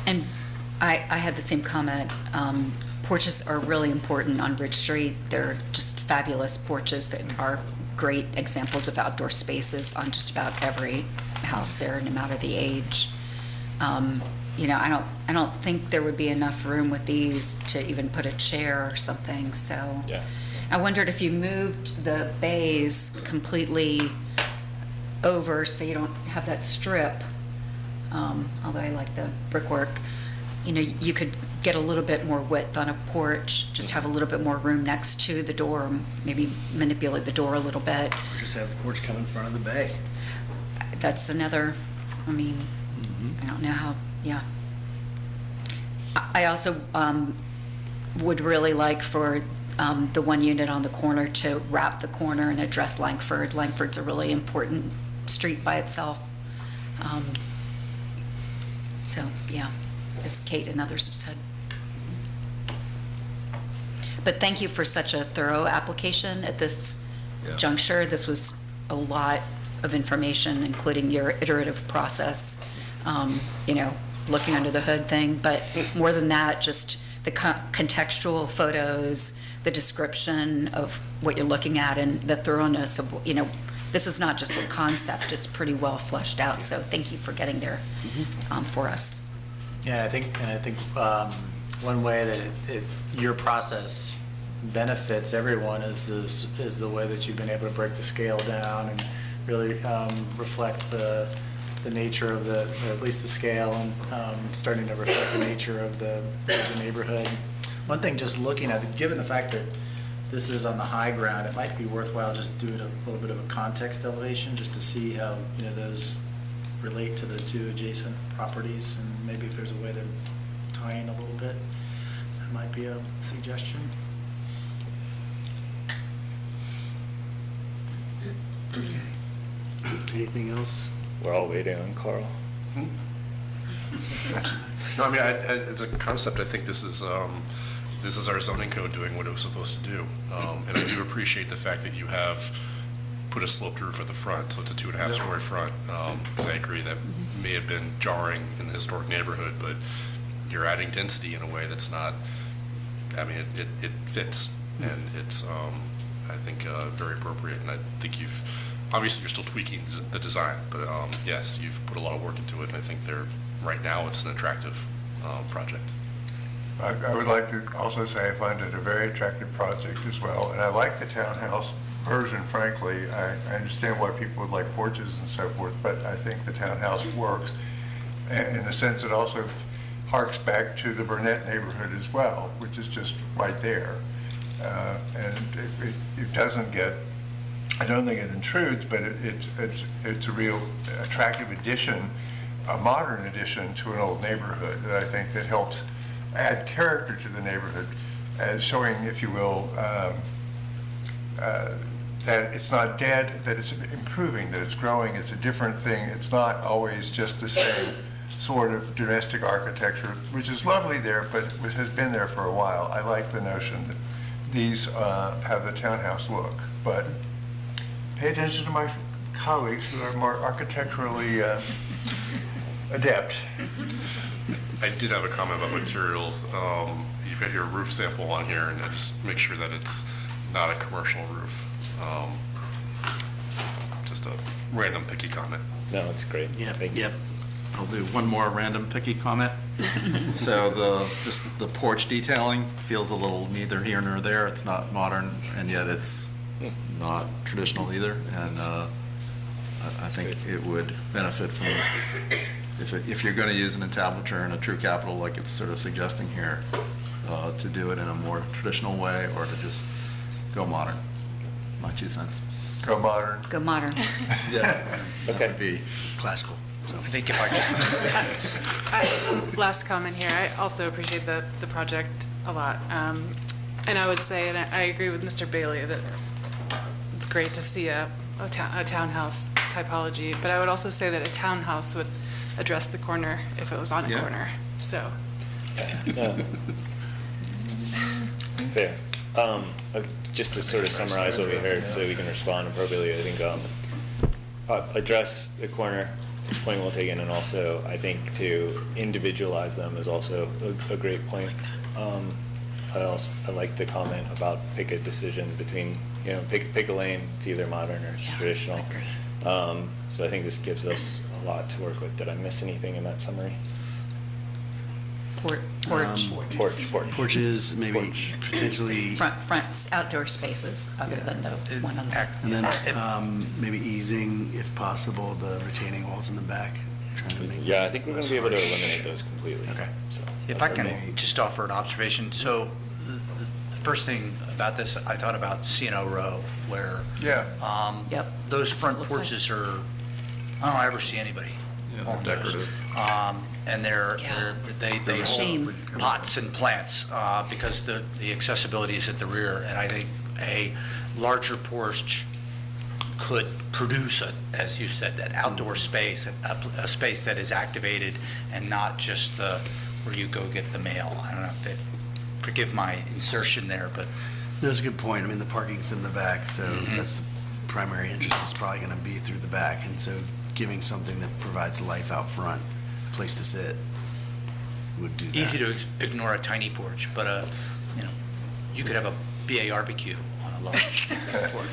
And I had the same comment. Porches are really important on Bridge Street. They're just fabulous porches that are great examples of outdoor spaces on just about every house there, no matter the age. I don't think there would be enough room with these to even put a chair or something. So Yeah. I wondered if you moved the bays completely over so you don't have that strip. Although I like the brickwork, you could get a little bit more width on a porch, just have a little bit more room next to the door, maybe manipulate the door a little bit. or just have the porch come in front of the bay. That's another, I don't know how, yeah. I also would really like for the one unit on the corner to wrap the corner and address Langford. Langford's a really important street by itself. So, yeah, as Kate and others have said. But thank you for such a thorough application at this juncture. This was a lot of information, including your iterative process, looking under the hood thing. But more than that, just the contextual photos, the description of what you're looking at, and the thoroughness of, this is not just a concept, it's pretty well fleshed out. So thank you for getting there for us. Yeah, I think one way that your process benefits everyone is the way that you've been able to break the scale down and really reflect the nature of at least the scale, and starting to reflect the nature of the neighborhood. One thing, just looking at it, given the fact that this is on the high ground, it might be worthwhile just doing a little bit of a context elevation just to see how those relate to the two adjacent properties, and maybe if there's a way to tie in a little bit, that might be a suggestion. Anything else? We're all waiting on Carl. No, as a concept, I think this is our zoning code doing what it was supposed to do. And I do appreciate the fact that you have put a sloped roof at the front, so it's a 2.5-story front. Because I agree that may have been jarring in the historic neighborhood, but you're adding density in a way that's not, it fits. And it's, I think, very appropriate. And I think obviously you're still tweaking the design, but yes, you've put a lot of work into it. And I think right now it's an attractive project. I would like to also say I find it a very attractive project as well, and I like the townhouse version, frankly. I understand why people would like porches and so forth, but I think the townhouse works. And in a sense, it also harks back to the Burnett neighborhood as well, which is just right there. And it doesn't get, I don't think it intrudes, but it's a real attractive addition, a modern addition to an old neighborhood that I think that helps add character to the neighborhood, as showing, if you will, that it's not dead, that it's improving, that it's growing, it's a different thing. It's not always just the same sort of domestic architecture, which is lovely there, but which has been there for a while. I like the notion that these have the townhouse look, but pay attention to my colleagues who are more architecturally adept. I did have a comment about materials. You've got your roof sample on here, and I just make sure that it's not a commercial roof. Just a random picky comment. No, it's great. Yep. I'll do one more random picky comment. So the porch detailing feels a little neither here nor there. It's not modern, and yet it's not traditional either. And I think it would benefit from, if you're going to use an entablature and a true capital like it's sort of suggesting here, to do it in a more traditional way or to just go modern. My 2 cents. Go modern. Go modern. Yeah. Okay. That would be classical. So. I think if I can. Last comment here, I also appreciate the project a lot. And I would say, and I agree with Mr. Bailey, that it's great to see a townhouse typology, but I would also say that a townhouse would address the corner if it was on a corner, so. Fair. Okay, just to sort of summarize what we heard so we can respond appropriately, I think address the corner, is point well taken, and also I think to individualize them is also a great point. I like the comment about pick a decision between, pick a lane, it's either modern or it's traditional. So I think this gives us a lot to work with. Did I miss anything in that summary? Porch. Porches, maybe potentially. Fronts, outdoor spaces, other than the one on the back. And then maybe easing, if possible, the retaining walls in the back. Trying to make Yeah, I think we're going to be able to eliminate those completely. Okay. So If I can just offer an observation, so the first thing about this, I thought about C&O Row, where those front porches are, I don't ever see anybody on those. Decorative. And they It's a shame. hold pots and plants because the accessibility is at the rear. And I think a larger porch could produce, as you said, that outdoor space, a space that is activated and not just where you go get the mail. I don't know if forgive my insertion there, but. That's a good point. I mean, the parking's in the back, so that's the primary interest is probably going to be through the back. And so giving something that provides life out front, a place to sit, would do that. Easy to ignore a tiny porch, but you could have a BA barbecue on a large porch.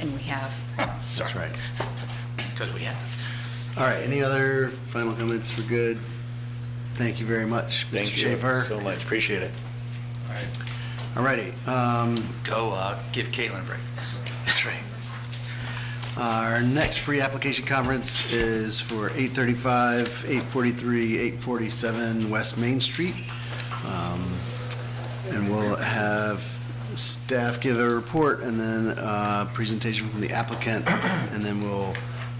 And we have. That's right. Because we have. All right, any other final comments? We're good. Thank you very much, Mr. Thank you Schaefer. so much. Appreciate it. All right. All righty. Go give Caitlin a break. That's right. Our next pre-application conference is for 835, 843, 847 West Main Street. And we'll have staff give a report and then a presentation from the applicant, and then we'll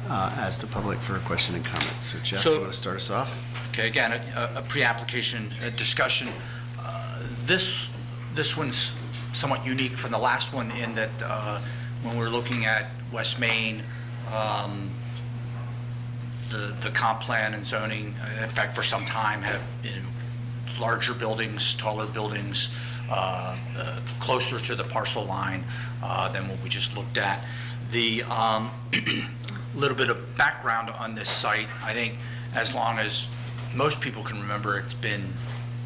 ask the public for a question and comment. So Jeff, you want to start us off? Okay, again, a pre-application discussion. This one's somewhat unique from the last one in that when we're looking at West Main, the comp plan and zoning, in fact, for some time have been larger buildings, taller buildings, closer to the parcel line than what we just looked at. The little bit of background on this site, I think as long as most people can remember, it's been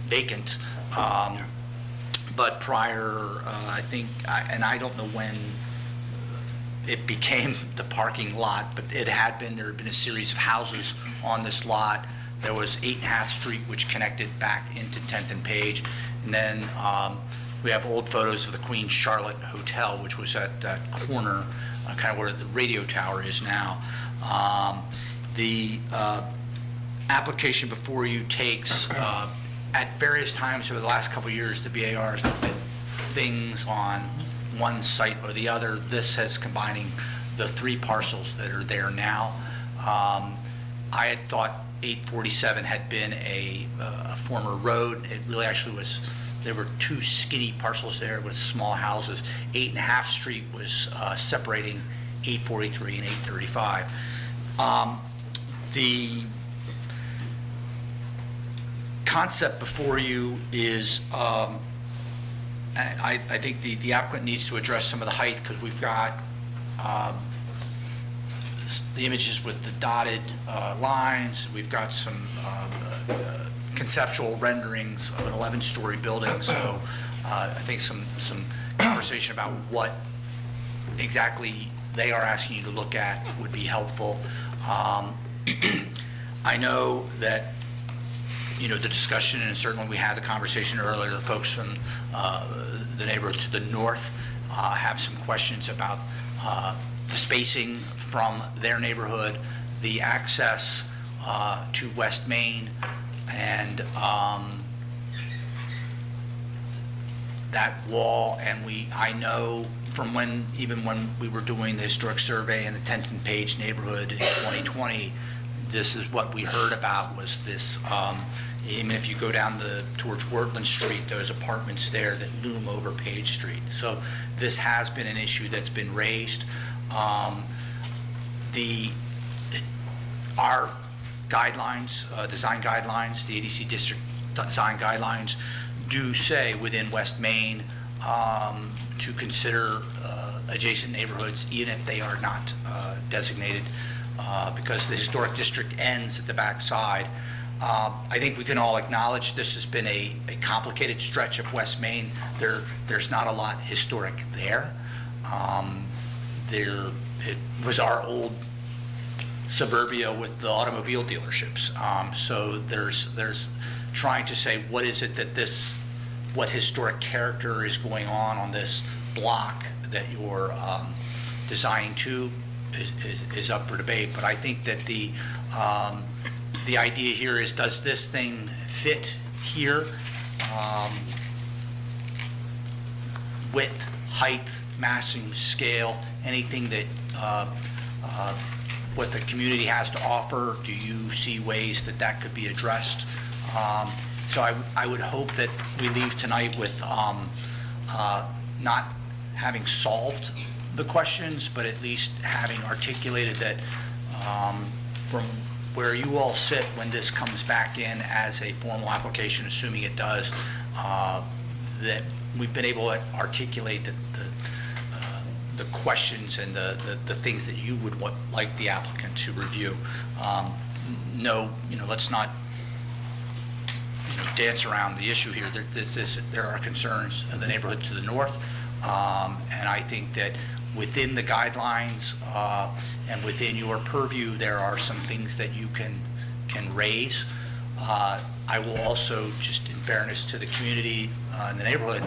vacant. But prior, I think, and I don't know when it became the parking lot, but there had been a series of houses on this lot There was 8.5 Street, which connected back into 10th and Page. And then we have old photos of the Queen Charlotte Hotel, which was at that corner, kind of where the radio tower is now. The application before you takes, at various times over the last couple of years, the BAR has looked at things on one site or the other. This is combining the 3 parcels that are there now. I had thought 847 had been a former road. It really actually was, there were 2 skinny parcels there with small houses. 8.5 Street was separating 843 and 835. The concept before you is, I think the applicant needs to address some of the height, because we've got the images with the dotted lines. We've got some conceptual renderings of an 11-story building. So I think some conversation about what exactly they are asking you to look at would be helpful. I know that, you know, the discussion, and certainly we had the conversation earlier, the folks from the neighborhood to the north have some questions about the spacing from their neighborhood, the access to West Main, and that wall. And I know from even when we were doing the historic survey in the 10th and Page neighborhood in 2020, this is what we heard about, was this, even if you go down towards Wortland Street, those apartments there that loom over Page Street. So this has been an issue that's been raised. Our guidelines, design guidelines, the ADC district design guidelines do say within West Main to consider adjacent neighborhoods, even if they are not designated, because the historic district ends at the back side. I think we can all acknowledge this has been a complicated stretch of West Main. There's not a lot historic there. It was our old suburbia with the automobile dealerships. So there's trying to say, what is it that what historic character is going on this block that you're designing to is up for debate. But I think that the idea here is, does this thing fit here? Width, height, massing, scale, anything that what the community has to offer, do you see ways that could be addressed? So I would hope that we leave tonight with not having solved the questions, but at least having articulated that from where you all sit when this comes back in as a formal application, assuming it does, that we've been able to articulate the questions and the things that you would like the applicant to review. Let's not dance around the issue here. There are concerns in the neighborhood to the north, and I think that within the guidelines and within your purview, there are some things that you can raise. I will also, just in fairness to the community in the neighborhood,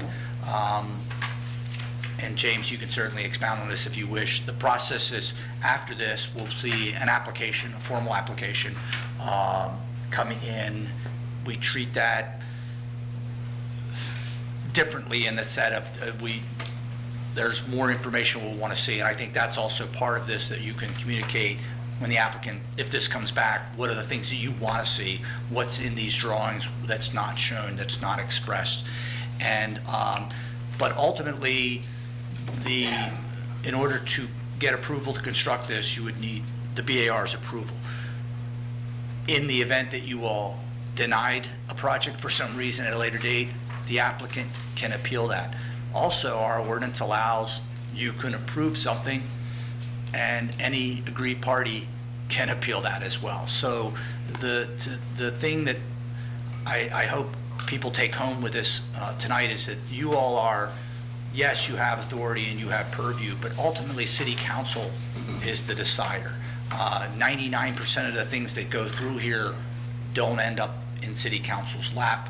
and James, you can certainly expound on this if you wish. The process is, after this, we'll see an application, a formal application, coming in. We treat that differently in the set of there's more information we'll want to see, and I think that's also part of this, that you can communicate when the applicant, if this comes back, what are the things that you want to see, what's in these drawings that's not shown, that's not expressed. And but ultimately, in order to get approval to construct this, you would need the BAR's approval. In the event that you all denied a project for some reason at a later date, the applicant can appeal that. Also, our ordinance allows, you can approve something and any agreed party can appeal that as well. So the thing that I hope people take home with this tonight is that you all are, yes, you have authority and you have purview, but ultimately City Council is the decider. 99% of the things that go through here don't end up in city council's lap,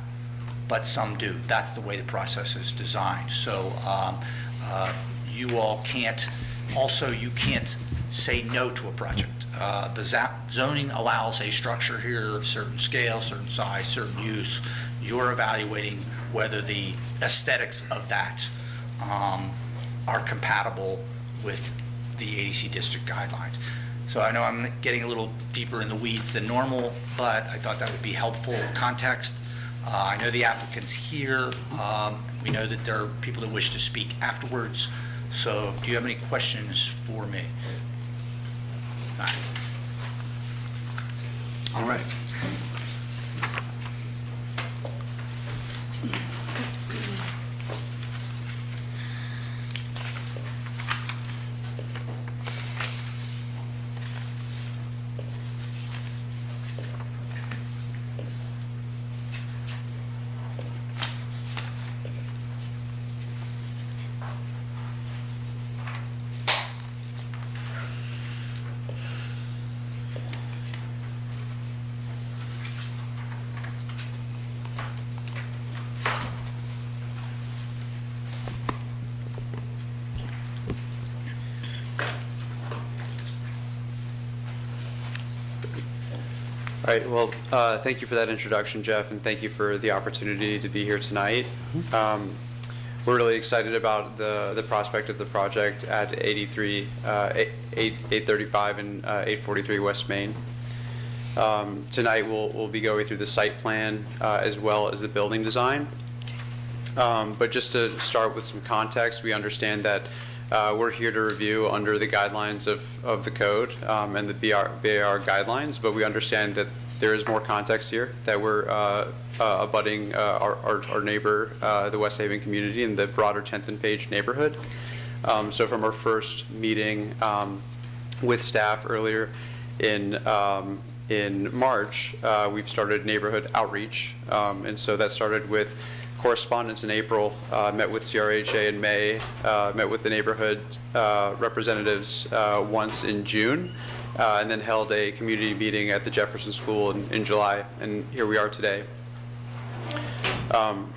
but some do. That's the way the process is designed. So you all can't, also you can't say no to a project. The zoning allows a structure here of certain scale, certain size, certain use. You're evaluating whether the aesthetics of that are compatible with the ADC district guidelines. So I know I'm getting a little deeper in the weeds than normal, but I thought that would be helpful context. I know the applicant's here. We know that there are people that wish to speak afterwards. So do you have any questions for me? All right. All right, well, thank you for that introduction, Jeff, and thank you for the opportunity to be here tonight. We're really excited about the prospect of the project at 835 and 843 West Main. Tonight, we'll be going through the site plan as well as the building design. But just to start with some context, we understand that we're here to review under the guidelines of the code and the BAR guidelines, but we understand that there is more context here, that we're abutting our neighbor, the West Haven community, in the broader 10th and Page neighborhood. So from our first meeting with staff earlier in March, we've started neighborhood outreach, and so that started with correspondence in April, met with CRHA in May, met with the neighborhood representatives once in June, and then held a community meeting at the Jefferson School in July, and here we are today.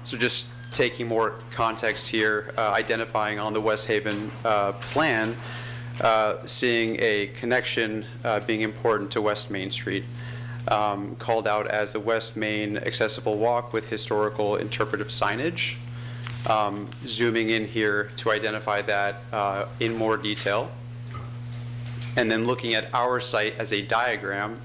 So just taking more context here, identifying on the West Haven plan, seeing a connection being important to West Main Street. Called out as the West Main accessible walk with historical interpretive signage. Zooming in here to identify that in more detail. And then looking at our site as a diagram,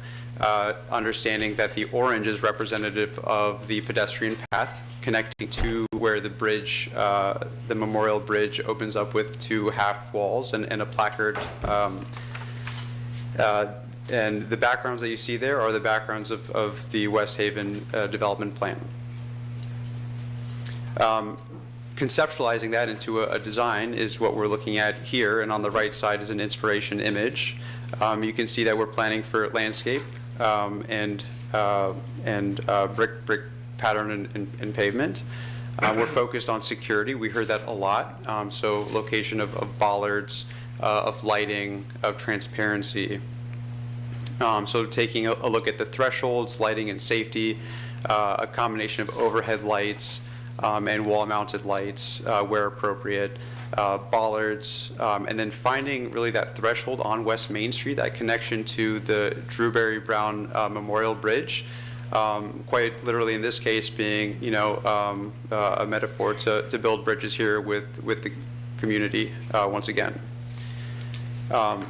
understanding that the orange is representative of the pedestrian path connecting to where the bridge, the Memorial Bridge, opens up with two half walls and a placard. And the backgrounds that you see there are the backgrounds of the West Haven development plan. Conceptualizing that into a design is what we're looking at here, and on the right side is an inspiration image. You can see that we're planning for landscape and brick pattern and pavement. We're focused on security. We heard that a lot. So location of bollards, of lighting, of transparency. So taking a look at the thresholds, lighting and safety, a combination of overhead lights and wall-mounted lights where appropriate, bollards, and then finding really that threshold on West Main Street, that connection to the Drewberry Brown Memorial Bridge, quite literally in this case being, a metaphor to build bridges here with the community once again.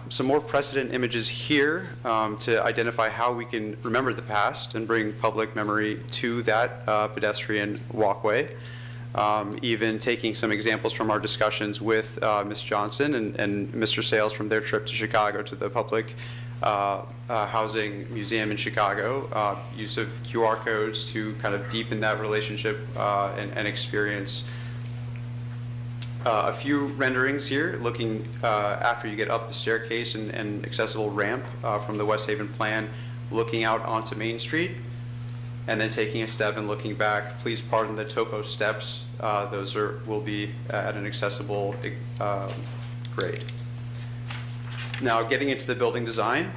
Some more precedent images here to identify how we can remember the past and bring public memory to that pedestrian walkway. Even taking some examples from our discussions with Ms. Johnson and Mr. Sales from their trip to Chicago to the Public Housing Museum in Chicago, use of QR codes to kind of deepen that relationship and experience. A few renderings here, looking after you get up the staircase and accessible ramp from the West Haven plan, looking out onto Main Street, and then taking a step and looking back. Please pardon the topo steps. Those will be at an accessible grade. Now, getting into the building design,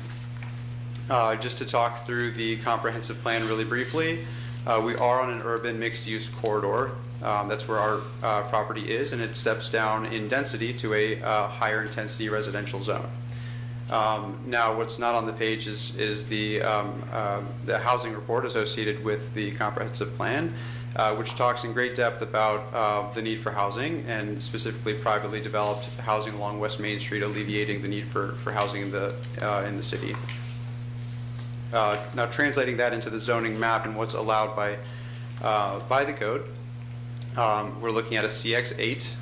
Just to talk through the comprehensive plan really briefly, we are on an urban mixed-use corridor. That's where our property is, and it steps down in density to a higher intensity residential zone. Now, what's not on the page is the housing report associated with the comprehensive plan, which talks in great depth about the need for housing, and specifically privately developed housing along West Main Street, alleviating the need for housing in the city. Now, translating that into the zoning map and what's allowed by the code, we're looking at a CX8,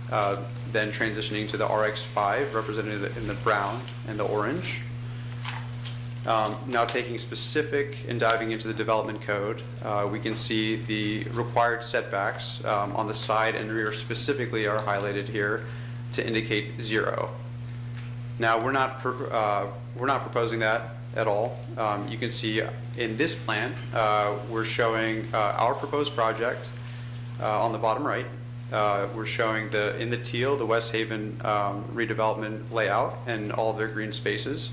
then transitioning to the RX5, represented in the brown and the orange. Now, taking specific and diving into the development code, we can see the required setbacks on the side and rear specifically are highlighted here to indicate 0. Now, we're not proposing that at all. You can see in this plan, we're showing our proposed project on the bottom right. We're showing in the teal, the West Haven redevelopment layout and all of their green spaces.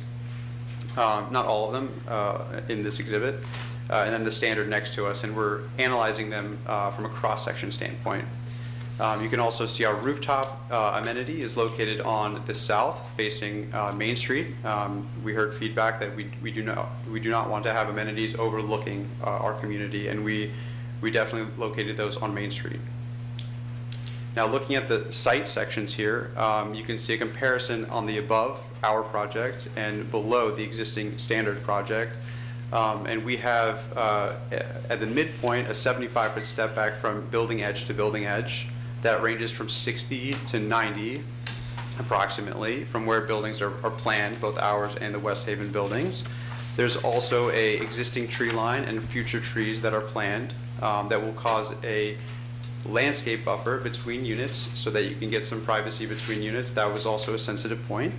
Not all of them in this exhibit, and then the standard next to us, and we're analyzing them from a cross-section standpoint. You can also see our rooftop amenity is located on the south, facing Main Street. We heard feedback that we do not want to have amenities overlooking our community, and we definitely located those on Main Street. Now, looking at the site sections here, you can see a comparison on the above our project and below the existing standard project. And we have at the midpoint a 75-foot step back from building edge to building edge that ranges from 60 to 90 approximately from where buildings are planned, both ours and the West Haven buildings. There's also a existing tree line and future trees that are planned that will cause a landscape buffer between units so that you can get some privacy between units. That was also a sensitive point.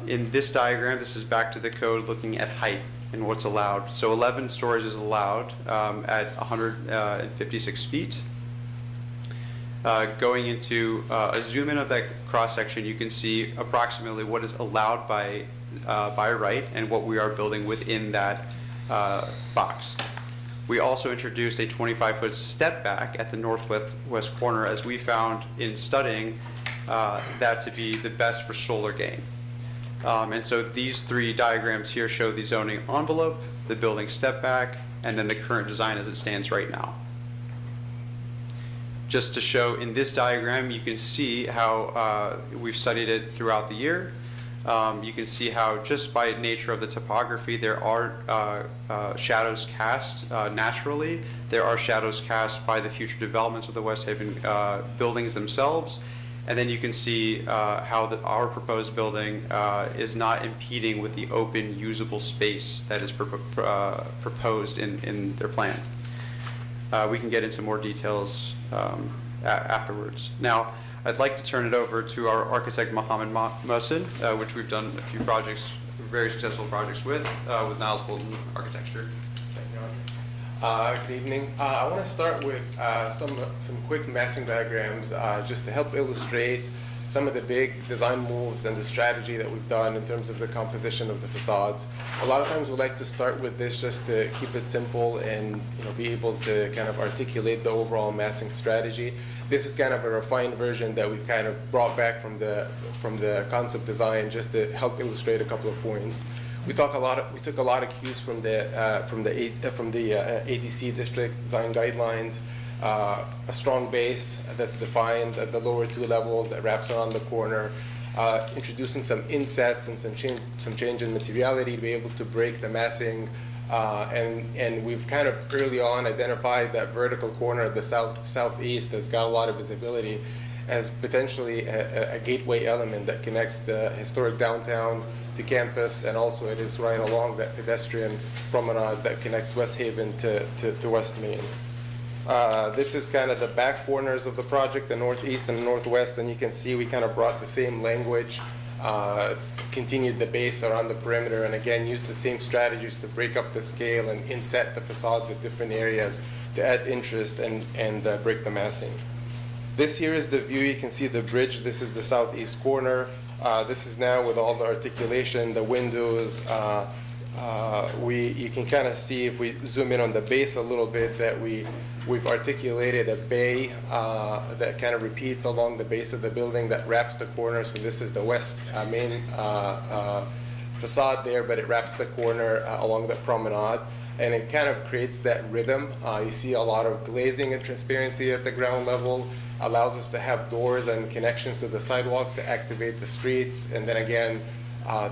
In this diagram, this is back to the code looking at height and what's allowed. So 11 stories is allowed at 156 feet. Going into a zoom in of that cross section, you can see approximately what is allowed by right and what we are building within that box. We also introduced a 25-foot step back at the northwest corner, as we found in studying that to be the best for solar gain. And so these three diagrams here show the zoning envelope, the building step back, and then the current design as it stands right now. Just to show in this diagram, you can see how we've studied it throughout the year. You can see how just by nature of the topography, there are shadows cast naturally. There are shadows cast by the future developments of the West Haven buildings themselves. And then you can see how our proposed building is not impeding with the open, usable space that is proposed in their plan. We can get into more details afterwards. Now, I'd like to turn it over to our architect, Mohammed Mohsin, which we've done a few projects, very successful projects with Niles Bolton Architecture. Good evening. I want to start with some quick massing diagrams just to help illustrate some of the big design moves and the strategy that we've done in terms of the composition of the facades. A lot of times we like to start with this just to keep it simple and be able to kind of articulate the overall massing strategy. This is kind of a refined version that we've kind of brought back from the concept design just to help illustrate a couple of points. We took a lot of cues from the ADC district design guidelines. A strong base that's defined at the lower two levels that wraps around the corner, introducing some insets and some change in materiality to be able to break the massing, and we've kind of early on identified that vertical corner at the southeast that's got a lot of visibility as potentially a gateway element that connects the historic downtown to campus, and also it is right along that pedestrian promenade that connects West Haven to West Main. This is kind of the back corners of the project, the northeast and the northwest, and you can see we kind of brought the same language, continued the base around the perimeter, and again used the same strategies to break up the scale and inset the facades at different areas to add interest and break the massing. This here is the view. You can see the bridge. This is the southeast corner. This is now with all the articulation, the windows. You can kind of see if we zoom in on the base a little bit that we've articulated a bay that kind of repeats along the base of the building that wraps the corner. So this is the west main facade there, but it wraps the corner along the promenade, and it kind of creates that rhythm. You see a lot of glazing and transparency at the ground level, allows us to have doors and connections to the sidewalk to activate the streets, and then again,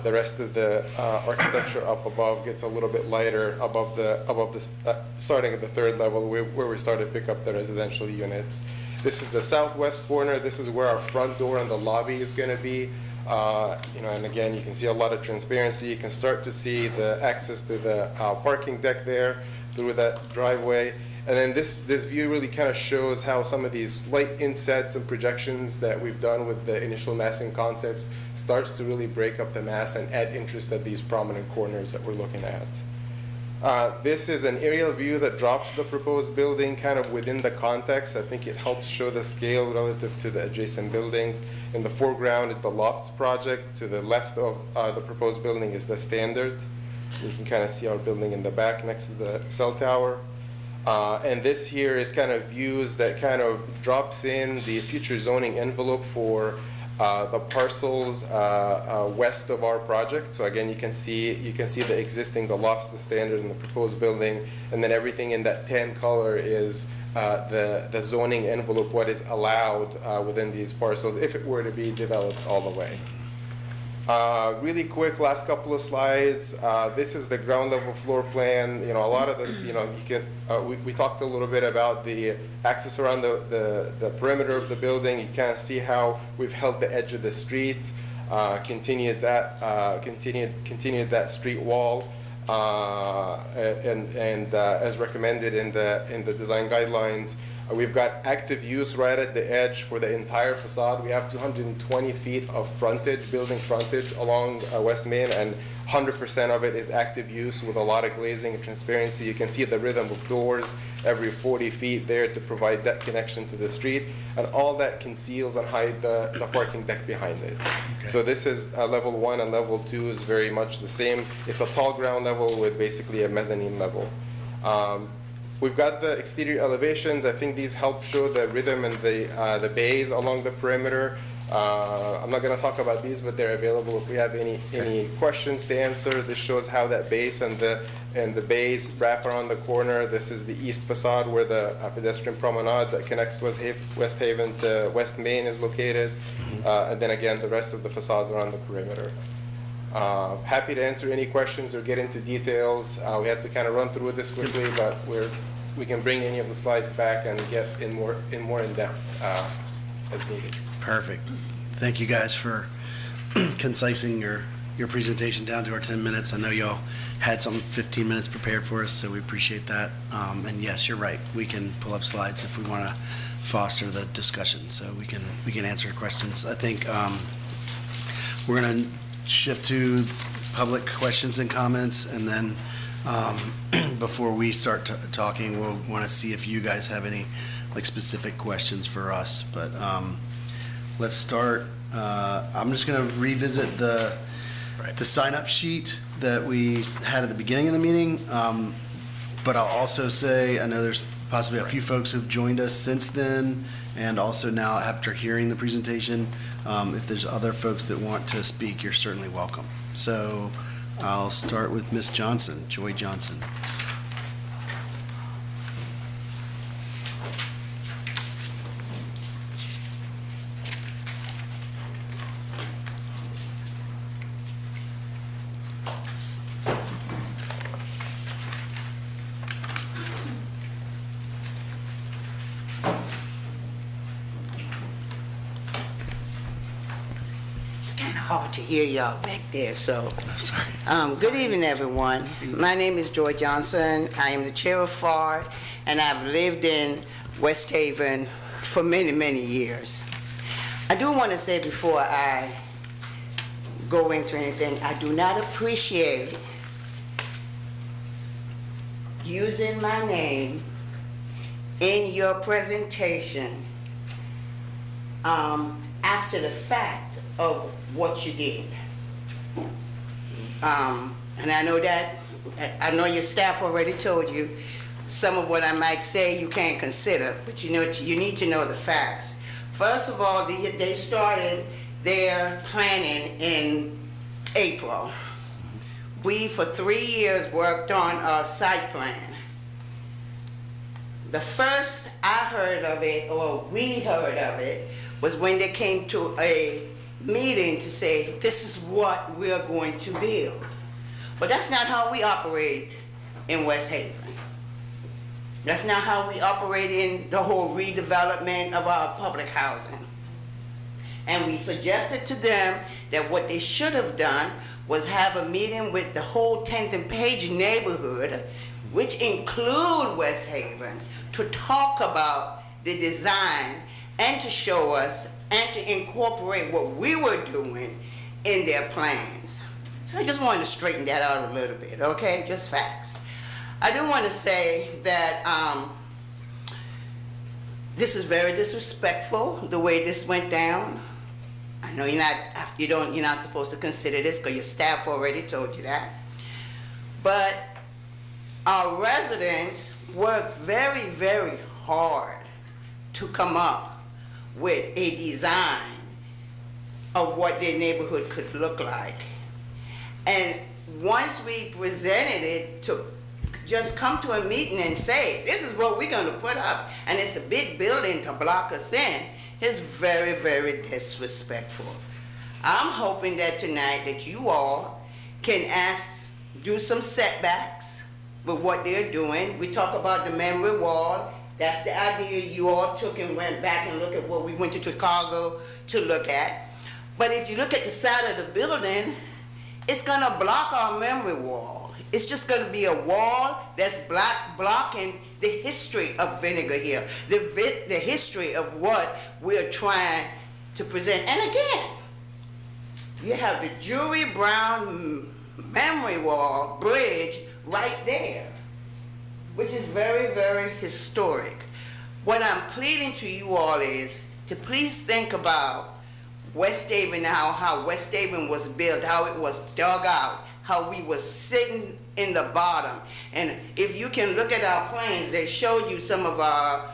the rest of the architecture up above gets a little bit lighter above the starting at the third level where we start to pick up the residential units. This is the southwest corner. This is where our front door and the lobby is going to be. And again, you can see a lot of transparency. You can start to see the access to the parking deck there through that driveway. And then this view really kind of shows how some of these slight insets and projections that we've done with the initial massing concepts starts to really break up the mass and add interest at these prominent corners that we're looking at. This is an aerial view that drops the proposed building kind of within the context. I think it helps show the scale relative to the adjacent buildings. In the foreground is the Lofts project. To the left of the proposed building is the Standard. You can kind of see our building in the back next to the cell tower. And this here is kind of views that kind of drops in the future zoning envelope for the parcels west of our project. So again, you can see the existing, the Lofts, the Standard, and the proposed building, and then everything in that tan color is the zoning envelope, what is allowed within these parcels if it were to be developed all the way. Really quick, last couple of slides. This is the ground level floor plan. A lot of the, we talked a little bit about the access around the perimeter of the building. You kind of see how we've held the edge of the street, continued that street wall, and as recommended in the design guidelines. We've got active use right at the edge for the entire facade. We have 220 feet of frontage, building frontage along West Main, and 100% of it is active use with a lot of glazing and transparency. You can see the rhythm of doors every 40 feet there to provide that connection to the street, and all that conceals and hides the parking deck behind it. Okay. So this is level 1, and level 2 is very much the same. It's a tall ground level with basically a mezzanine level. We've got the exterior elevations. I think these help show the rhythm and the bays along the perimeter. I'm not going to talk about these, but they're available if we have any questions to answer. This shows how that base and the bays wrap around the corner. This is the east facade where the pedestrian promenade that connects West Haven to West Main is located. And then again, the rest of the facades around the perimeter. Happy to answer any questions or get into details. We had to kind of run through this quickly, but we can bring any of the slides back and get in more in depth as needed. Perfect. Thank you guys for concising your presentation down to our 10 minutes. I know y'all had some 15 minutes prepared for us, so we appreciate that. And yes, you're right. We can pull up slides if we want to foster the discussion, so we can answer questions. I think we're going to shift to public questions and comments, and then before we start talking, we'll want to see if you guys have any specific questions for us. But let's start. I'm just going to revisit the sign-up sheet that we had at the beginning of the meeting. But I'll also say, I know there's possibly a few folks who've joined us since then, and also now after hearing the presentation. If there's other folks that want to speak, you're certainly welcome. So I'll start with Ms. Johnson, Joy Johnson. Hard to hear y'all back there, so. Good evening, everyone. My name is Joy Johnson. I am the chair of FARD, and I've lived in West Haven for many, many years. I do want to say before I go into anything, I do not appreciate using my name in your presentation after the fact of what you did. And I know your staff already told you some of what I might say you can't consider, but you need to know the facts. First of all, they started their planning in April. We, for 3 years, worked on a site plan. The first I heard of it, or we heard of it, was when they came to a meeting to say, this is what we're going to build. But that's not how we operate in West Haven. That's not how we operate in the whole redevelopment of our public housing. And we suggested to them that what they should have done was have a meeting with the whole 10th and Page neighborhood, which include West Haven, to talk about the design and to show us and to incorporate what we were doing in their plans. So I just wanted to straighten that out a little bit, okay? Just facts. I do want to say that this is very disrespectful, the way this went down. I know you're not supposed to consider this because your staff already told you that. But our residents worked very, very hard to come up with a design of what their neighborhood could look like. And once we presented it, to just come to a meeting and say, this is what we're going to put up, and it's a big building to block us in, is very, very disrespectful. I'm hoping that tonight that you all can do some setbacks with what they're doing. We talk about the memory wall. That's the idea you all took and went back and looked at what we went to Chicago to look at. But if you look at the side of the building, it's gonna block our memory wall. It's just gonna be a wall that's blocking the history of Vinegar Hill, the history of what we're trying to present. And again, you have the Julie Brown memory wall bridge right there, which is very, very historic. What I'm pleading to you all is to please think about West Haven, how West Haven was built, how it was dug out, how we was sitting in the bottom. And if you can look at our plans, they showed you some of our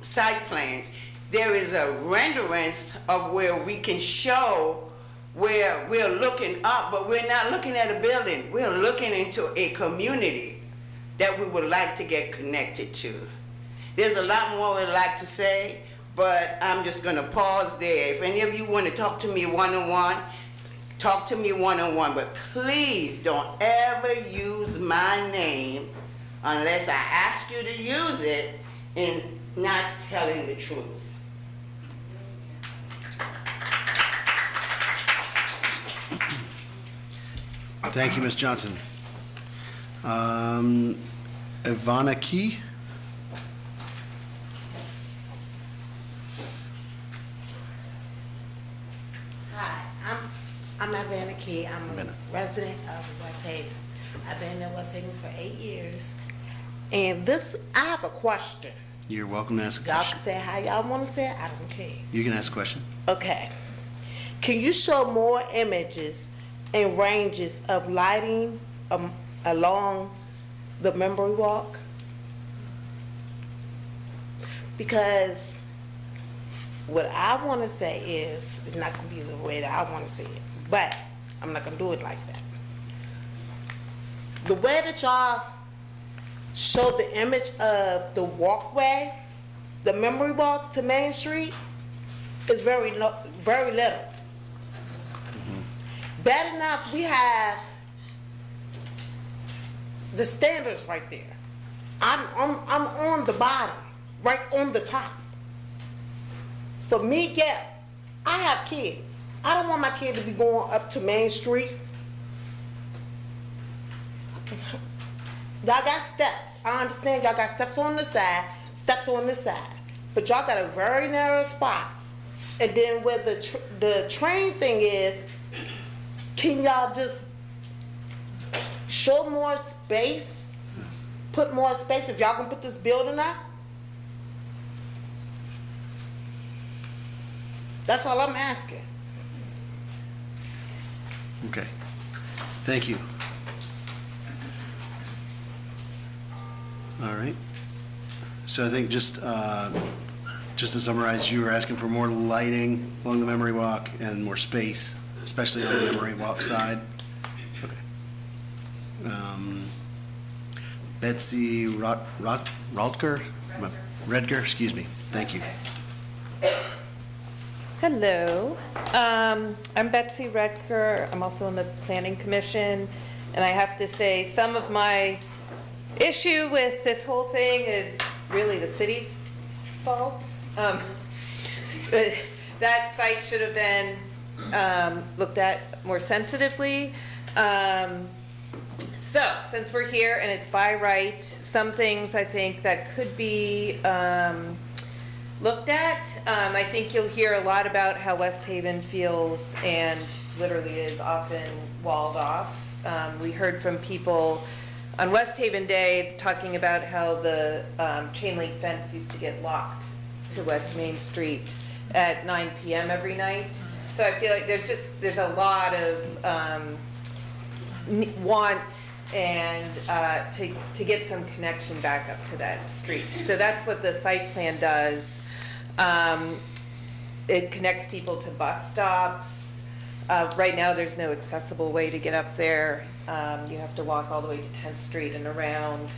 site plans. There is a renderance of where we can show where we're looking up, but we're not looking at a building. We're looking into a community that we would like to get connected to. There's a lot more we'd like to say, but I'm just gonna pause there. If any of you want to talk to me one-on-one, talk to me one-on-one, but please don't ever use my name unless I ask you to use it in not telling the truth. Thank you, Ms. Johnson. Ivana Key? Hi, I'm Ivana Key. I'm a resident of West Haven. I've been in West Haven for 8 years. And I have a question. You're welcome to ask a Y'all question. can say how y'all want to say it. I don't care. You can ask a question. Okay. Can you show more images and ranges of lighting along the memory walk? Because what I want to say is, it's not going to be the way that I want to say it, but I'm not going to do it like that. The way that y'all show the image of the walkway, the memory walk to Main Street, is very little. Bad enough, we have the standards right there. I'm on the bottom, right on the top. For me, yeah, I have kids. I don't want my kid to be going up to Main Street. Y'all got steps. I understand y'all got steps on the side, steps on this side. But y'all got a very narrow spots. And then where the train thing is, can y'all just show more space? Put more space if y'all can put this building up? That's all I'm asking. Okay. Thank you. All right. So I think just to summarize, you were asking for more lighting along the memory walk and more space, especially on the memory walk side. Okay. Betsy Redger, excuse me. Thank you. Hello, I'm Betsy Redker. I'm also on the Planning Commission, and I have to say some of my issue with this whole thing is really the city's fault. But that site should have been looked at more sensitively. So, since we're here and it's by right, some things I think that could be looked at. I think you'll hear a lot about how West Haven feels and literally is often walled off. We heard from people on West Haven Day talking about how the chain link fence used to get locked to West Main Street at 9 p.m. every night. So I feel like there's a lot of want and to get some connection back up to that street. So that's what the site plan does. It connects people to bus stops. Right now, there's no accessible way to get up there. You have to walk all the way to 10th Street and around.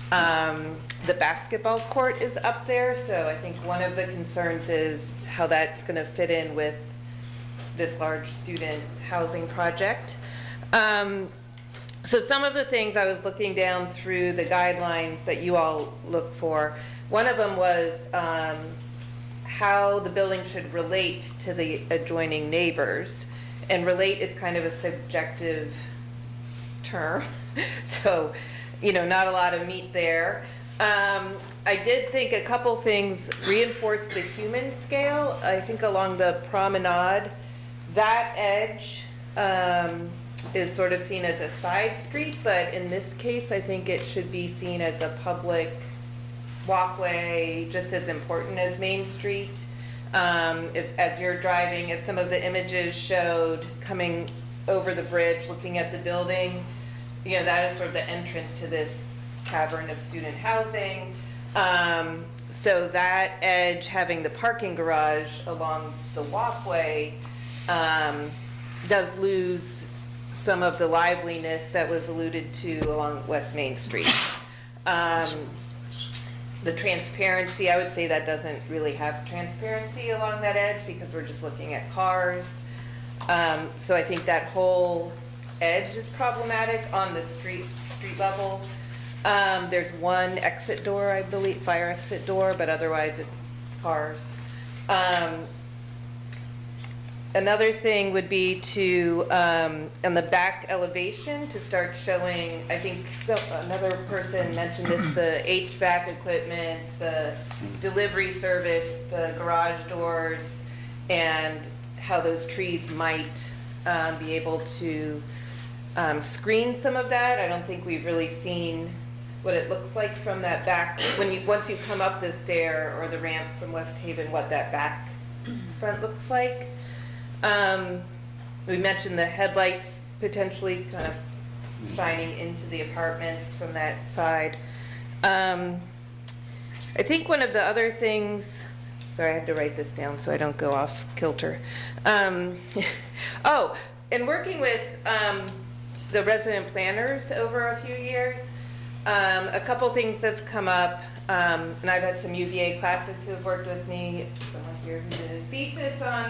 The basketball court is up there, so I think one of the concerns is how that's going to fit in with this large student housing project. So some of the things I was looking down through the guidelines that you all look for, one of them was how the building should relate to the adjoining neighbors. And relate is kind of a subjective term, so, not a lot of meat there. I did think a couple things reinforce the human scale. I think along the promenade, that edge is sort of seen as a side street, but in this case, I think it should be seen as a public walkway, just as important as Main Street. As you're driving, as some of the images showed, coming over the bridge, looking at the building, that is sort of the entrance to this cavern of student housing. So that edge, having the parking garage along the walkway, does lose some of the liveliness that was alluded to along West Main Street. The transparency, I would say that doesn't really have transparency along that edge because we're just looking at cars. So I think that whole edge is problematic on the street level. There's one exit door, I believe, fire exit door, but otherwise it's cars. Another thing would be to, on the back elevation, to start showing, I think another person mentioned this, the HVAC equipment, the delivery service, the garage doors, and how those trees might be able to screen some of that. I don't think we've really seen what it looks like from that back, once you come up the stair or the ramp from West Haven, what that back front looks like. We mentioned the headlights potentially kind of shining into the apartments from that side. I think one of the other things, sorry, I had to write this down so I don't go off kilter. In working with the resident planners over a few years, a couple things have come up. And I've had some UVA classes who have worked with me, someone here who did a thesis on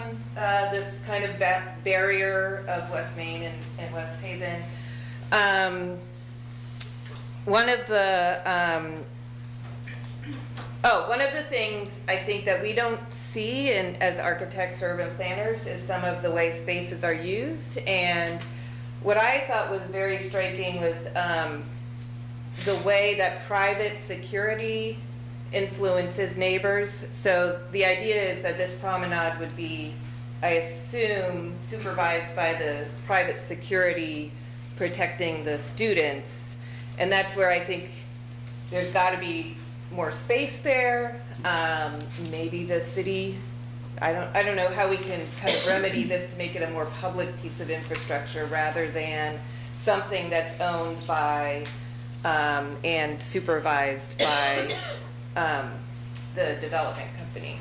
this kind of barrier of West Main and West Haven. One of the things I think that we don't see as architects or urban planners is some of the way spaces are used. And what I thought was very striking was the way that private security influences neighbors. So the idea is that this promenade would be, I assume, supervised by the private security protecting the students. And that's where I think there's got to be more space there. Maybe the city I don't know how we can kind of remedy this to make it a more public piece of infrastructure rather than something that's owned by and supervised by the development company.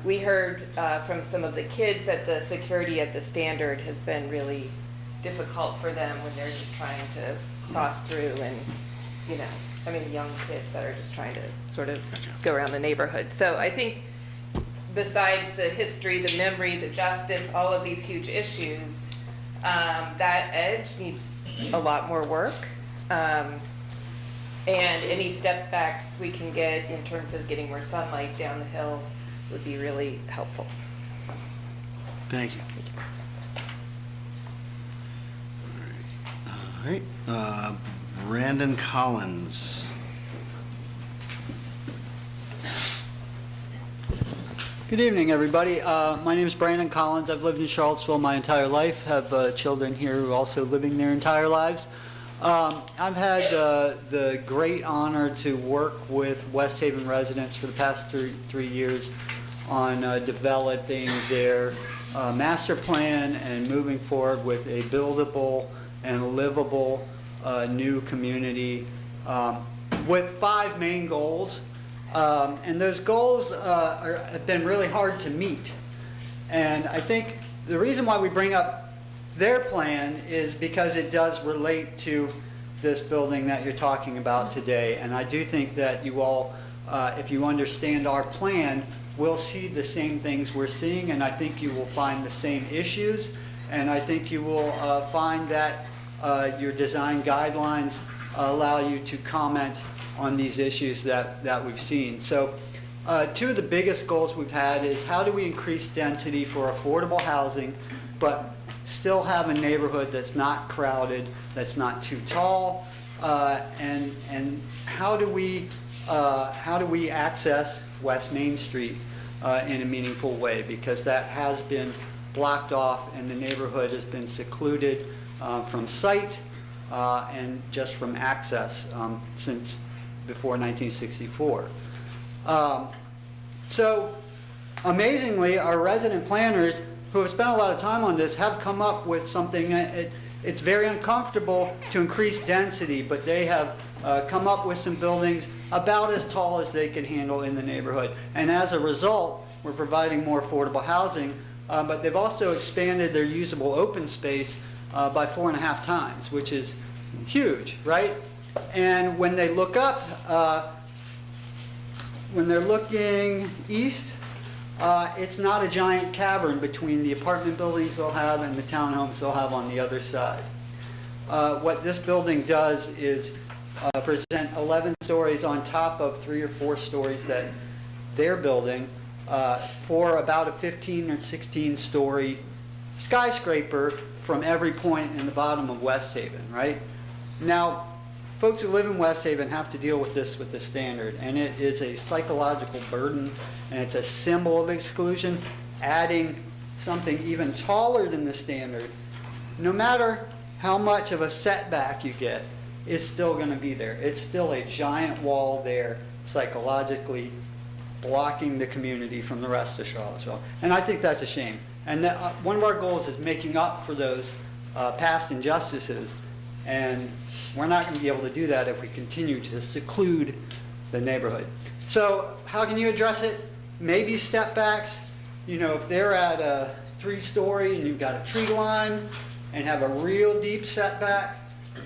We heard from some of the kids that the security at the Standard has been really difficult for them when they're just trying to cross through and, you know, I mean, young kids that are just trying to sort of go around the neighborhood. So I think besides the history, the memory, the justice, all of these huge issues, that edge needs a lot more work. And any step backs we can get in terms of getting more sunlight down the hill would be really helpful. Thank you. All right, Brandon Collins. Good evening, everybody. My name is Brandon Collins. I've lived in Charlottesville my entire life, have children here who are also living their entire lives. I've had the great honor to work with West Haven residents for the past three years on developing their master plan and moving forward with a buildable and livable new community with 5 main goals. And those goals have been really hard to meet. And I think the reason why we bring up their plan is because it does relate to this building that you're talking about today. And I do think that you all, if you understand our plan, will see the same things we're seeing, and I think you will find the same issues, and I think you will find that your design guidelines allow you to comment on these issues that we've seen. So 2 of the biggest goals we've had is how do we increase density for affordable housing, but still have a neighborhood that's not crowded, that's not too tall, and how do we access West Main Street in a meaningful way, because that has been blocked off and the neighborhood has been secluded from sight and just from access since before 1964. So amazingly, our resident planners who have spent a lot of time on this have come up with something. It's very uncomfortable to increase density, but they have come up with some buildings about as tall as they can handle in the neighborhood. And as a result, we're providing more affordable housing, but they've also expanded their usable open space by 4.5 times, which is huge, right? And when they look up, when they're looking east, it's not a giant cavern between the apartment buildings they'll have and the townhomes they'll have on the other side. What this building does is present 11 stories on top of 3 or 4 stories that they're building for about a 15 or 16 story skyscraper from every point in the bottom of West Haven, right? Now, folks who live in West Haven have to deal with this with the Standard, and it is a psychological burden, and it's a symbol of exclusion. Adding something even taller than the Standard, no matter how much of a setback you get, is still going to be there. It's still a giant wall there, psychologically blocking the community from the rest of Charlottesville. And I think that's a shame. And that, one of our goals is making up for those past injustices, and we're not going to be able to do that if we continue to seclude the neighborhood. So how can you address it? Maybe step backs. You know, if they're at a 3-story and you've got a tree line and have a real deep setback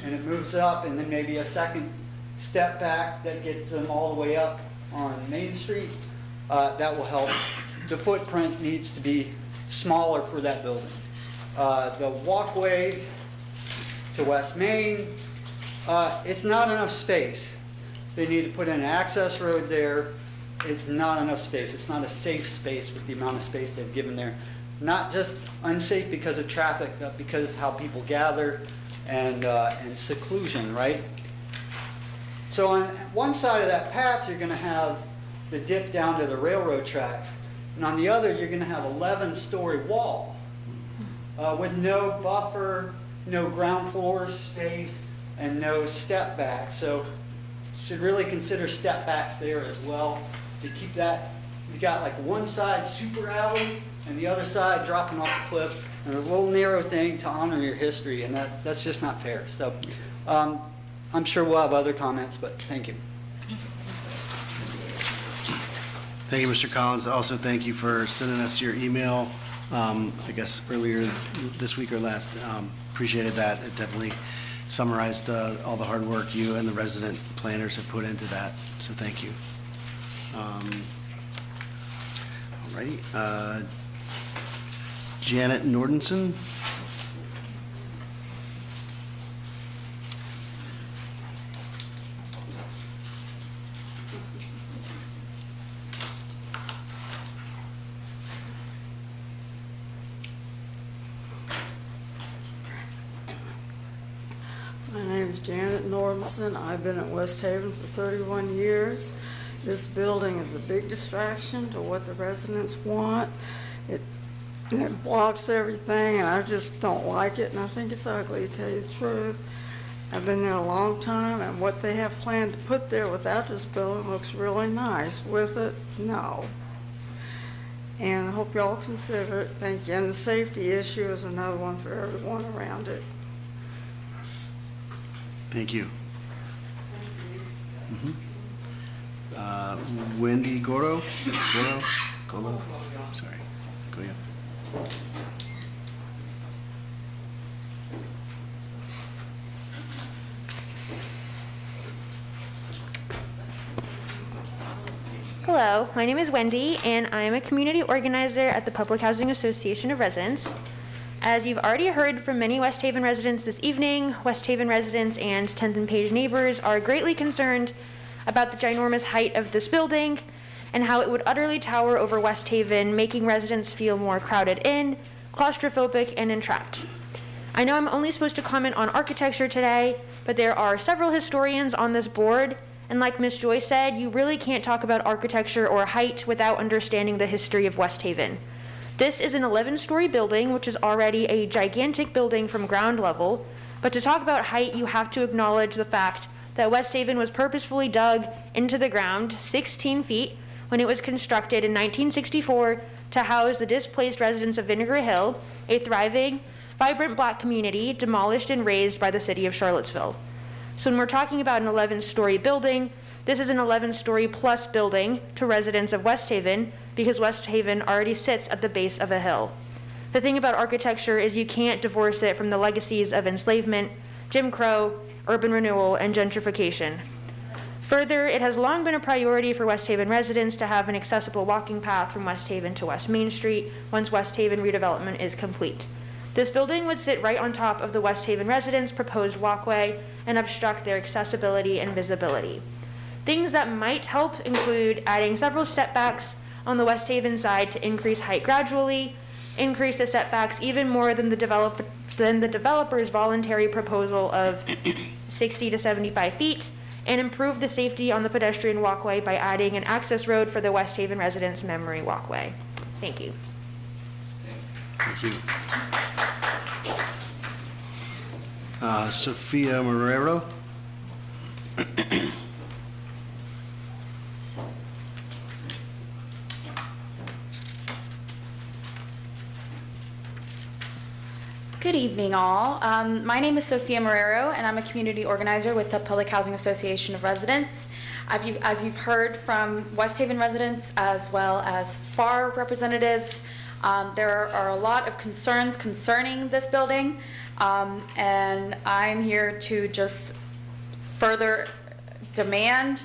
and it moves up, and then maybe a second step back that gets them all the way up on Main Street, that will help. The footprint needs to be smaller for that building. The walkway to West Main, it's not enough space. They need to put in an access road there. It's not enough space. It's not a safe space with the amount of space they've given there. Not just unsafe because of traffic, but because of how people gather and seclusion, right? So on one side of that path, you're going to have the dip down to the railroad tracks, and on the other, you're going to have 11-story wall with no buffer, no ground floor space, and no step back. So should really consider step backs there as well to keep that You got like one side super alley and the other side dropping off a cliff, and a little narrow thing to honor your history, and that's just not fair. So I'm sure we'll have other comments, but thank you. Thank you, Mr. Collins. Also, thank you for sending us your email, I guess earlier this week or last. Appreciated that. It definitely summarized all the hard work you and the resident planners have put into that, so thank you. Alrighty. Janet Nordenson. My name is Janet Nordenson. I've been at West Haven for 31 years. This building is a big distraction to what the residents want. It blocks everything, and I just don't like it, and I think it's ugly, to tell you the truth. I've been there a long time, and what they have planned to put there without this building looks really nice. With it, no. And I hope y'all consider it. Thank you. And the safety issue is another one for everyone around it. Thank you. Wendy Goro? Golo? Sorry. Go ahead. Hello, my name is Wendy, and I am a community organizer at the Public Housing Association of Residents. As you've already heard from many West Haven residents this evening, West Haven residents and 10th and Page neighbors are greatly concerned about the ginormous height of this building and how it would utterly tower over West Haven, making residents feel more crowded in, claustrophobic, and entrapped. I know I'm only supposed to comment on architecture today, but there are several historians on this board, and like Ms. Joy said, you really can't talk about architecture or height without understanding the history of West Haven. This is an 11-story building, which is already a gigantic building from ground level, but to talk about height, you have to acknowledge the fact that West Haven was purposefully dug into the ground 16 feet when it was constructed in 1964 to house the displaced residents of Vinegar Hill, a thriving, vibrant Black community demolished and razed by the city of Charlottesville. So when we're talking about an 11-story building, this is an 11-story plus building to residents of West Haven because West Haven already sits at the base of a hill. The thing about architecture is you can't divorce it from the legacies of enslavement, Jim Crow, urban renewal, and gentrification. Further, it has long been a priority for West Haven residents to have an accessible walking path from West Haven to West Main Street once West Haven redevelopment is complete. This building would sit right on top of the West Haven residents' proposed walkway and obstruct their accessibility and visibility. Things that might help include adding several step backs on the West Haven side to increase height gradually, increase the setbacks even more than the developer's voluntary proposal of 60 to 75 feet, and improve the safety on the pedestrian walkway by adding an access road for the West Haven residents' memory walkway. Thank you. Thank you. Sophia Marrero. Good evening, all. My name is Sophia Marrero, and I'm a community organizer with the Public Housing Association of Residents. As you've heard from West Haven residents as well as FAR representatives, there are a lot of concerns concerning this building, and I'm here to just further demand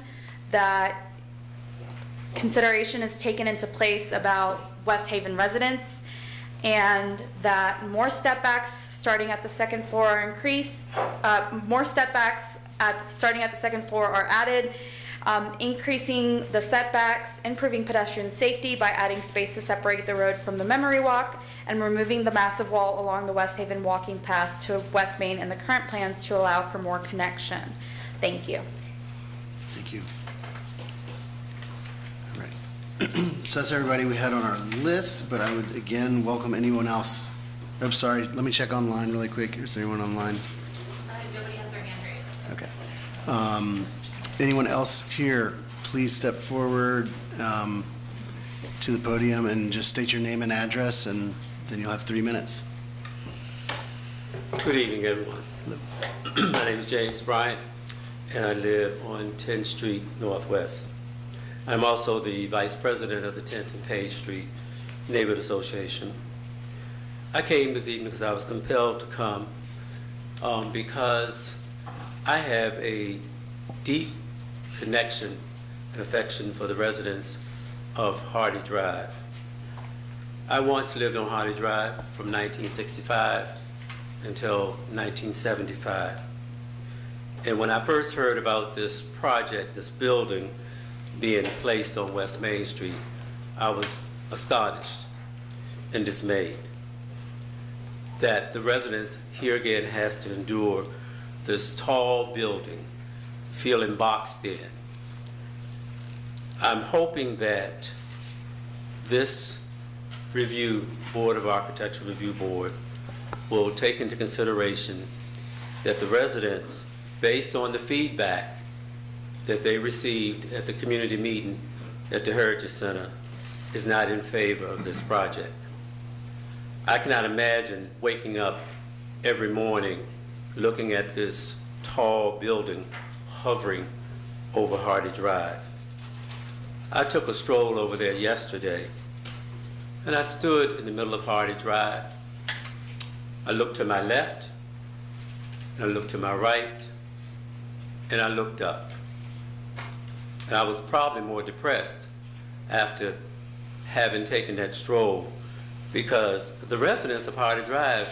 that consideration is taken into place about West Haven residents, and that more step backs starting at the second floor are increased, more step backs starting at the second floor are added, increasing the setbacks, improving pedestrian safety by adding space to separate the road from the memory walk, and removing the massive wall along the West Haven walking path to West Main and the current plans to allow for more connection. Thank you. Thank you. All right. So that's everybody we had on our list, but I would again welcome anyone else. I'm sorry, let me check online really quick. Is there anyone online? Nobody has their hand raised. Okay. Anyone else here, please step forward to the podium and just state your name and address, and then you'll have 3 minutes. Good evening, everyone. My name is James Bryant, and I live on 10th Street Northwest. I'm also the Vice President of the 10th and Page Street Neighborhood Association. I came this evening because I was compelled to come because I have a deep connection and affection for the residents of Hardy Drive. I once lived on Hardy Drive from 1965 until 1975. And when I first heard about this project, this building being placed on West Main Street, I was astonished and dismayed that the residents here again has to endure this tall building feeling boxed in. I'm hoping that this Board of Architecture Review Board will take into consideration that the residents, based on the feedback that they received at the community meeting at the Heritage Center, is not in favor of this project. I cannot imagine waking up every morning looking at this tall building hovering over Hardy Drive. I took a stroll over there yesterday, and I stood in the middle of Hardy Drive. I looked to my left, and I looked to my right, and I looked up. And I was probably more depressed after having taken that stroll, because the residents of Hardy Drive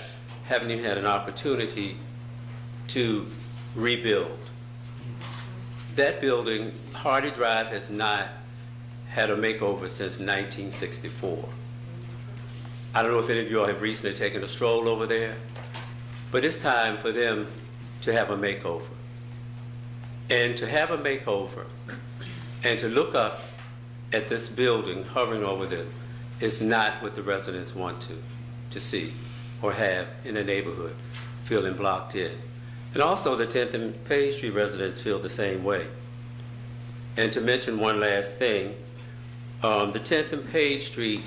haven't even had an opportunity to rebuild. That building, Hardy Drive, has not had a makeover since 1964. I don't know if any of you all have recently taken a stroll over there, but it's time for them to have a makeover. And to have a makeover and to look up at this building hovering over them is not what the residents want to see or have in the neighborhood, feeling blocked in. And also the 10th and Page Street residents feel the same way. And to mention one last thing, the 10th and Page Street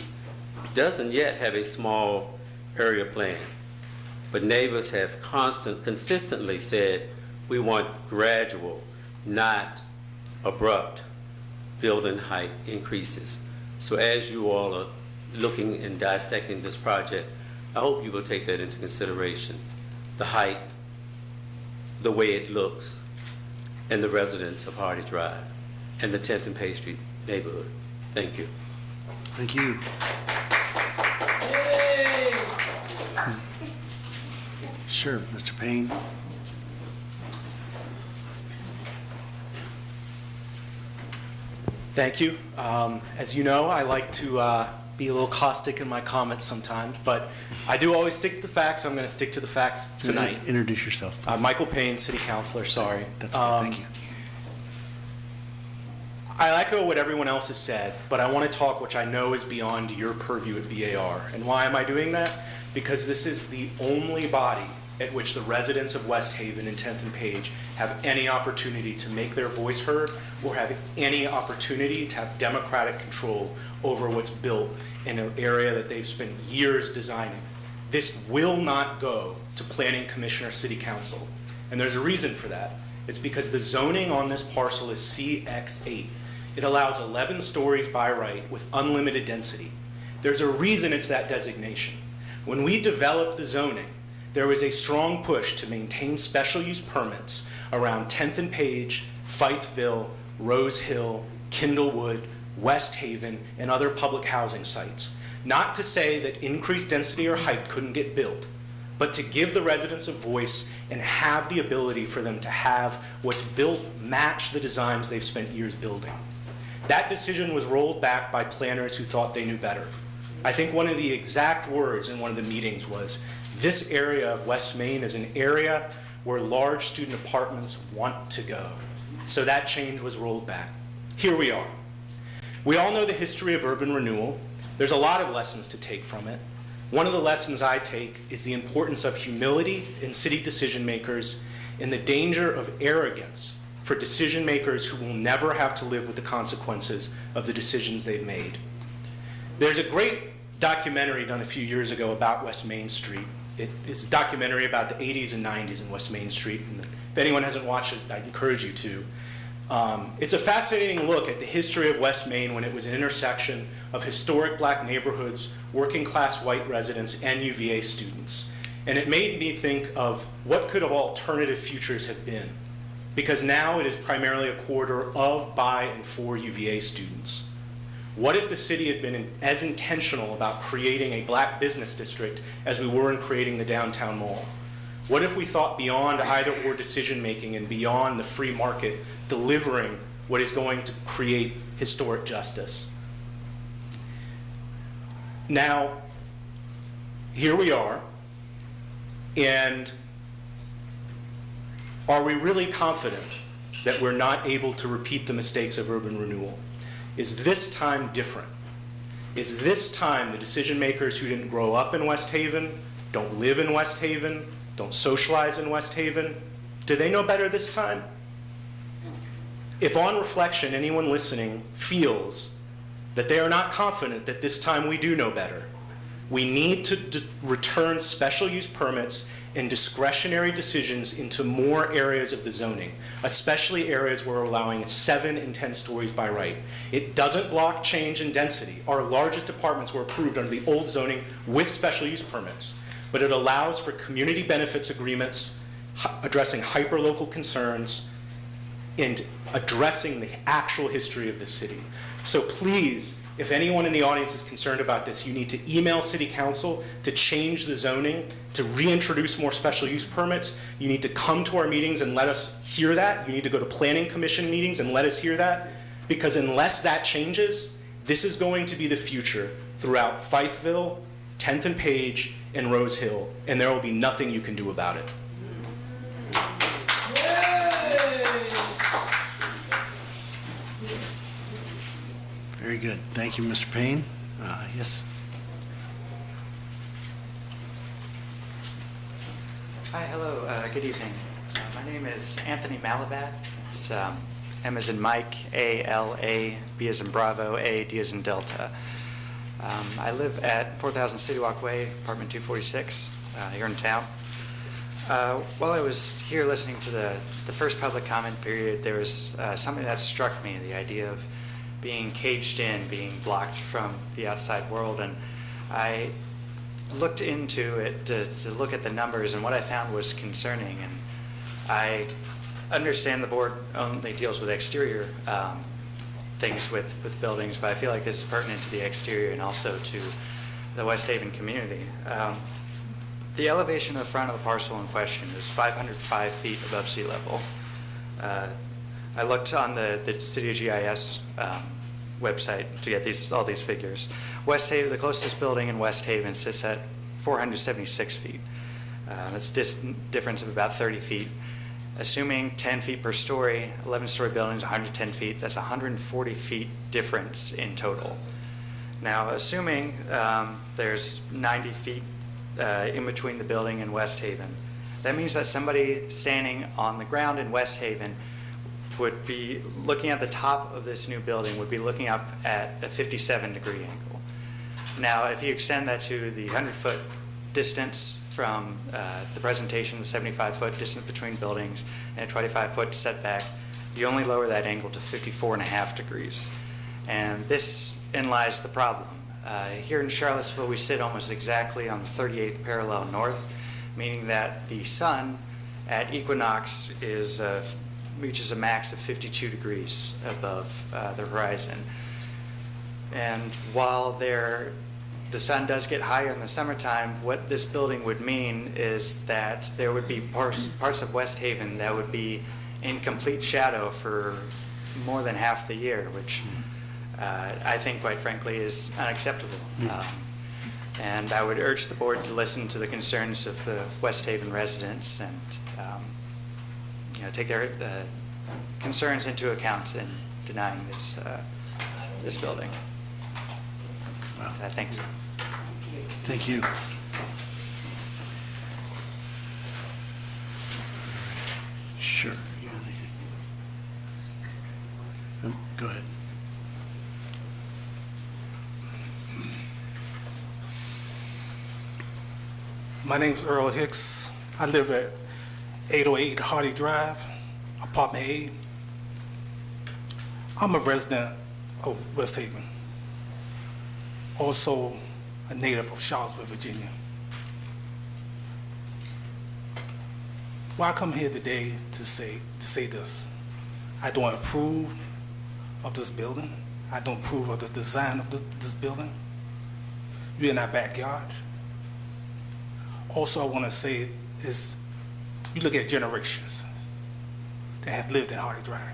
doesn't yet have a small area plan, but neighbors have consistently said we want gradual, not abrupt building height increases. So as you all are looking and dissecting this project, I hope you will take that into consideration, the height, the way it looks, and the residents of Hardy Drive and the 10th and Page Street neighborhood. Thank you. Thank you. Sure, Mr. Payne. Thank you. As you know, I like to be a little caustic in my comments sometimes, but I do always stick to the facts. I'm going to stick to the facts tonight. Introduce yourself, please. Michael Payne, City Councilor, sorry. That's okay, thank you. I echo what everyone else has said, but I want to talk which I know is beyond your purview at BAR. And why am I doing that? Because this is the only body at which the residents of West Haven and 10th and Page have any opportunity to make their voice heard or have any opportunity to have democratic control over what's built in an area that they've spent years designing. This will not go to Planning Commission or City Council. And there's a reason for that. It's because the zoning on this parcel is CX8. It allows 11 stories by right with unlimited density. There's a reason it's that designation. When we developed the zoning, there was a strong push to maintain special use permits around 10th and Page, Fifeville, Rose Hill, Kindlewood, West Haven, and other public housing sites. Not to say that increased density or height couldn't get built, but to give the residents a voice and have the ability for them to have what's built match the designs they've spent years building. That decision was rolled back by planners who thought they knew better. I think one of the exact words in one of the meetings was, this area of West Main is an area where large student apartments want to go. So that change was rolled back. Here we are. We all know the history of urban renewal. There's a lot of lessons to take from it. One of the lessons I take is the importance of humility in city decision makers and the danger of arrogance for decision makers who will never have to live with the consequences of the decisions they've made. There's a great documentary done a few years ago about West Main Street. It's a documentary about the 80s and 90s in West Main Street, and if anyone hasn't watched it, I encourage you to. It's a fascinating look at the history of West Main when it was an intersection of historic black neighborhoods, working class white residents, and UVA students. And it made me think of what could alternative futures have been, because now it is primarily a corridor of, by, and for UVA students. What if the city had been as intentional about creating a black business district as we were in creating the downtown mall? What if we thought beyond either-or decision-making and beyond the free market, delivering what is going to create historic justice? Now, here we are, and are we really confident that we're not able to repeat the mistakes of urban renewal? Is this time different? Is this time the decision makers who didn't grow up in West Haven, don't live in West Haven, don't socialize in West Haven, do they know better this time? If on reflection anyone listening feels that they are not confident that this time we do know better, we need to return special use permits and discretionary decisions into more areas of the zoning, especially areas where we're allowing 7 and 10 stories by right. It doesn't block change in density. Our largest apartments were approved under the old zoning with special use permits, but it allows for community benefits agreements, addressing hyperlocal concerns, and addressing the actual history of the city. So please, if anyone in the audience is concerned about this, you need to email City Council to change the zoning, to reintroduce more special use permits. You need to come to our meetings and let us hear that. You need to go to Planning Commission meetings and let us hear that. Because unless that changes, this is going to be the future throughout Fifeville, 10th and Page, and Rose Hill, and there will be nothing you can do about it. Very good. Thank you, Mr. Payne. Yes. Hi, hello, good evening. My name is Anthony Malabat. It's M as in Mike, A-L-A, B as in Bravo, A, D as in Delta. I live at 4000 City Walk Way, apartment 246, here in town. While I was here listening to the first public comment period, there was something that struck me, the idea of being caged in, being blocked from the outside world. And I looked into it to look at the numbers, and what I found was concerning. And I understand the board only deals with exterior things with buildings, but I feel like this is pertinent to the exterior and also to the West Haven community. The elevation of the front of the parcel in question is 505 feet above sea level. I looked on the City of GIS website to get all these figures. West Haven, the closest building in West Haven, sits at 476 feet. That's a difference of about 30 feet. Assuming 10 feet per story, 11-story buildings, 110 feet, that's 140 feet difference in total. Now, assuming there's 90 feet in between the building and West Haven, that means that somebody standing on the ground in West Haven would be looking at the top of this new building, would be looking up at a 57-degree angle. Now, if you extend that to the 100-foot distance from the presentation, the 75-foot distance between buildings, and a 25-foot setback, you only lower that angle to 54.5 degrees. And this in lies the problem. Here in Charlottesville, we sit almost exactly on the 38th parallel north, meaning that the sun at equinox reaches a max of 52 degrees above the horizon. And while the sun does get higher in the summertime, what this building would mean is that there would be parts of West Haven that would be in complete shadow for more than half the year, which I think, quite frankly, is unacceptable. And I would urge the board to listen to the concerns of the West Haven residents and take their concerns into account in denying this building. Thanks. Thank you. Sure. Go ahead. My name's Earl Hicks. I live at 808 Hardy Drive, apartment A. I'm a resident of West Haven, also a native of Charlottesville, Virginia. Well, I come here today to say this. I don't approve of this building. I don't approve of the design of this building. You're in our backyard. Also, I want to say is, you look at generations that have lived in Hardy Drive.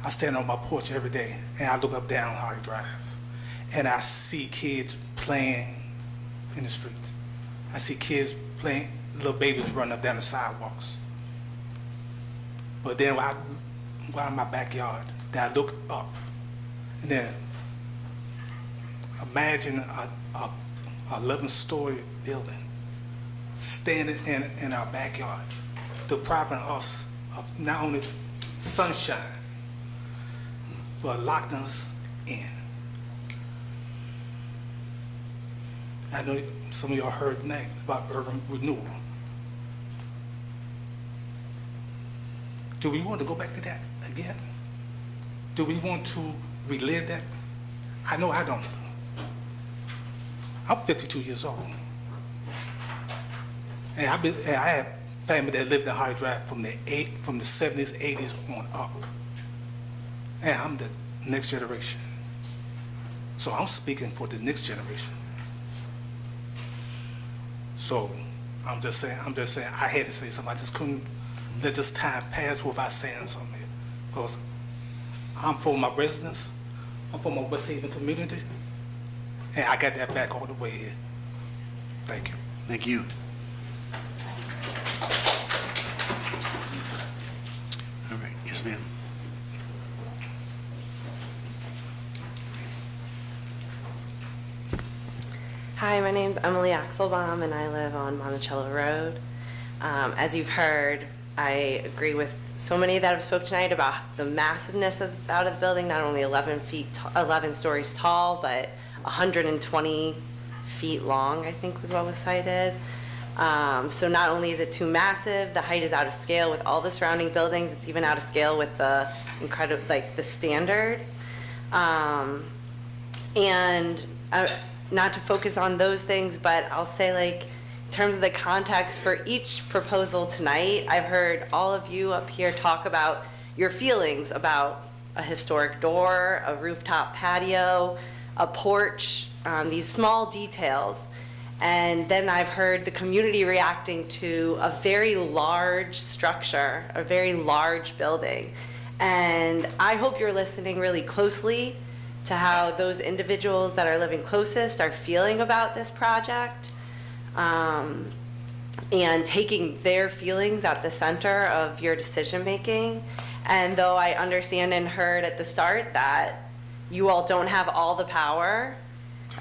I stand on my porch every day and I look up down Hardy Drive and I see kids playing in the streets. I see kids playing, little babies running up down the sidewalks. But then while I'm in my backyard, then I look up and then imagine a 11-story building standing in our backyard, depriving us of not only sunshine, but locking us in. I know some of y'all heard the name about urban renewal. Do we want to go back to that again? Do we want to relive that? I know I don't. I'm 52 years old. And I have family that lived in Hardy Drive from the 70s, 80s on up. And I'm the next generation. So I'm speaking for the next generation. So I'm just saying, I had to say something. I just couldn't let this time pass without saying something here. Because I'm for my residents, I'm for my West Haven community, and I got that back all the way here. Thank you. Thank you. All right, yes, ma'am. Hi, my name's Emily Axelbaum, and I live on Monticello Road. As you've heard, I agree with so many that have spoke tonight about the massiveness of the building, not only 11 stories tall, but 120 feet long, I think was what was cited. So not only is it too massive, the height is out of scale with all the surrounding buildings, it's even out of scale with the the standard. Not to focus on those things, but I'll say in terms of the context for each proposal tonight, I've heard all of you up here talk about your feelings about a historic door, a rooftop patio, a porch, these small details. And then I've heard the community reacting to a very large structure, a very large building. And I hope you're listening really closely to how those individuals that are living closest are feeling about this project, and taking their feelings at the center of your decision making. And though I understand and heard at the start that you all don't have all the power,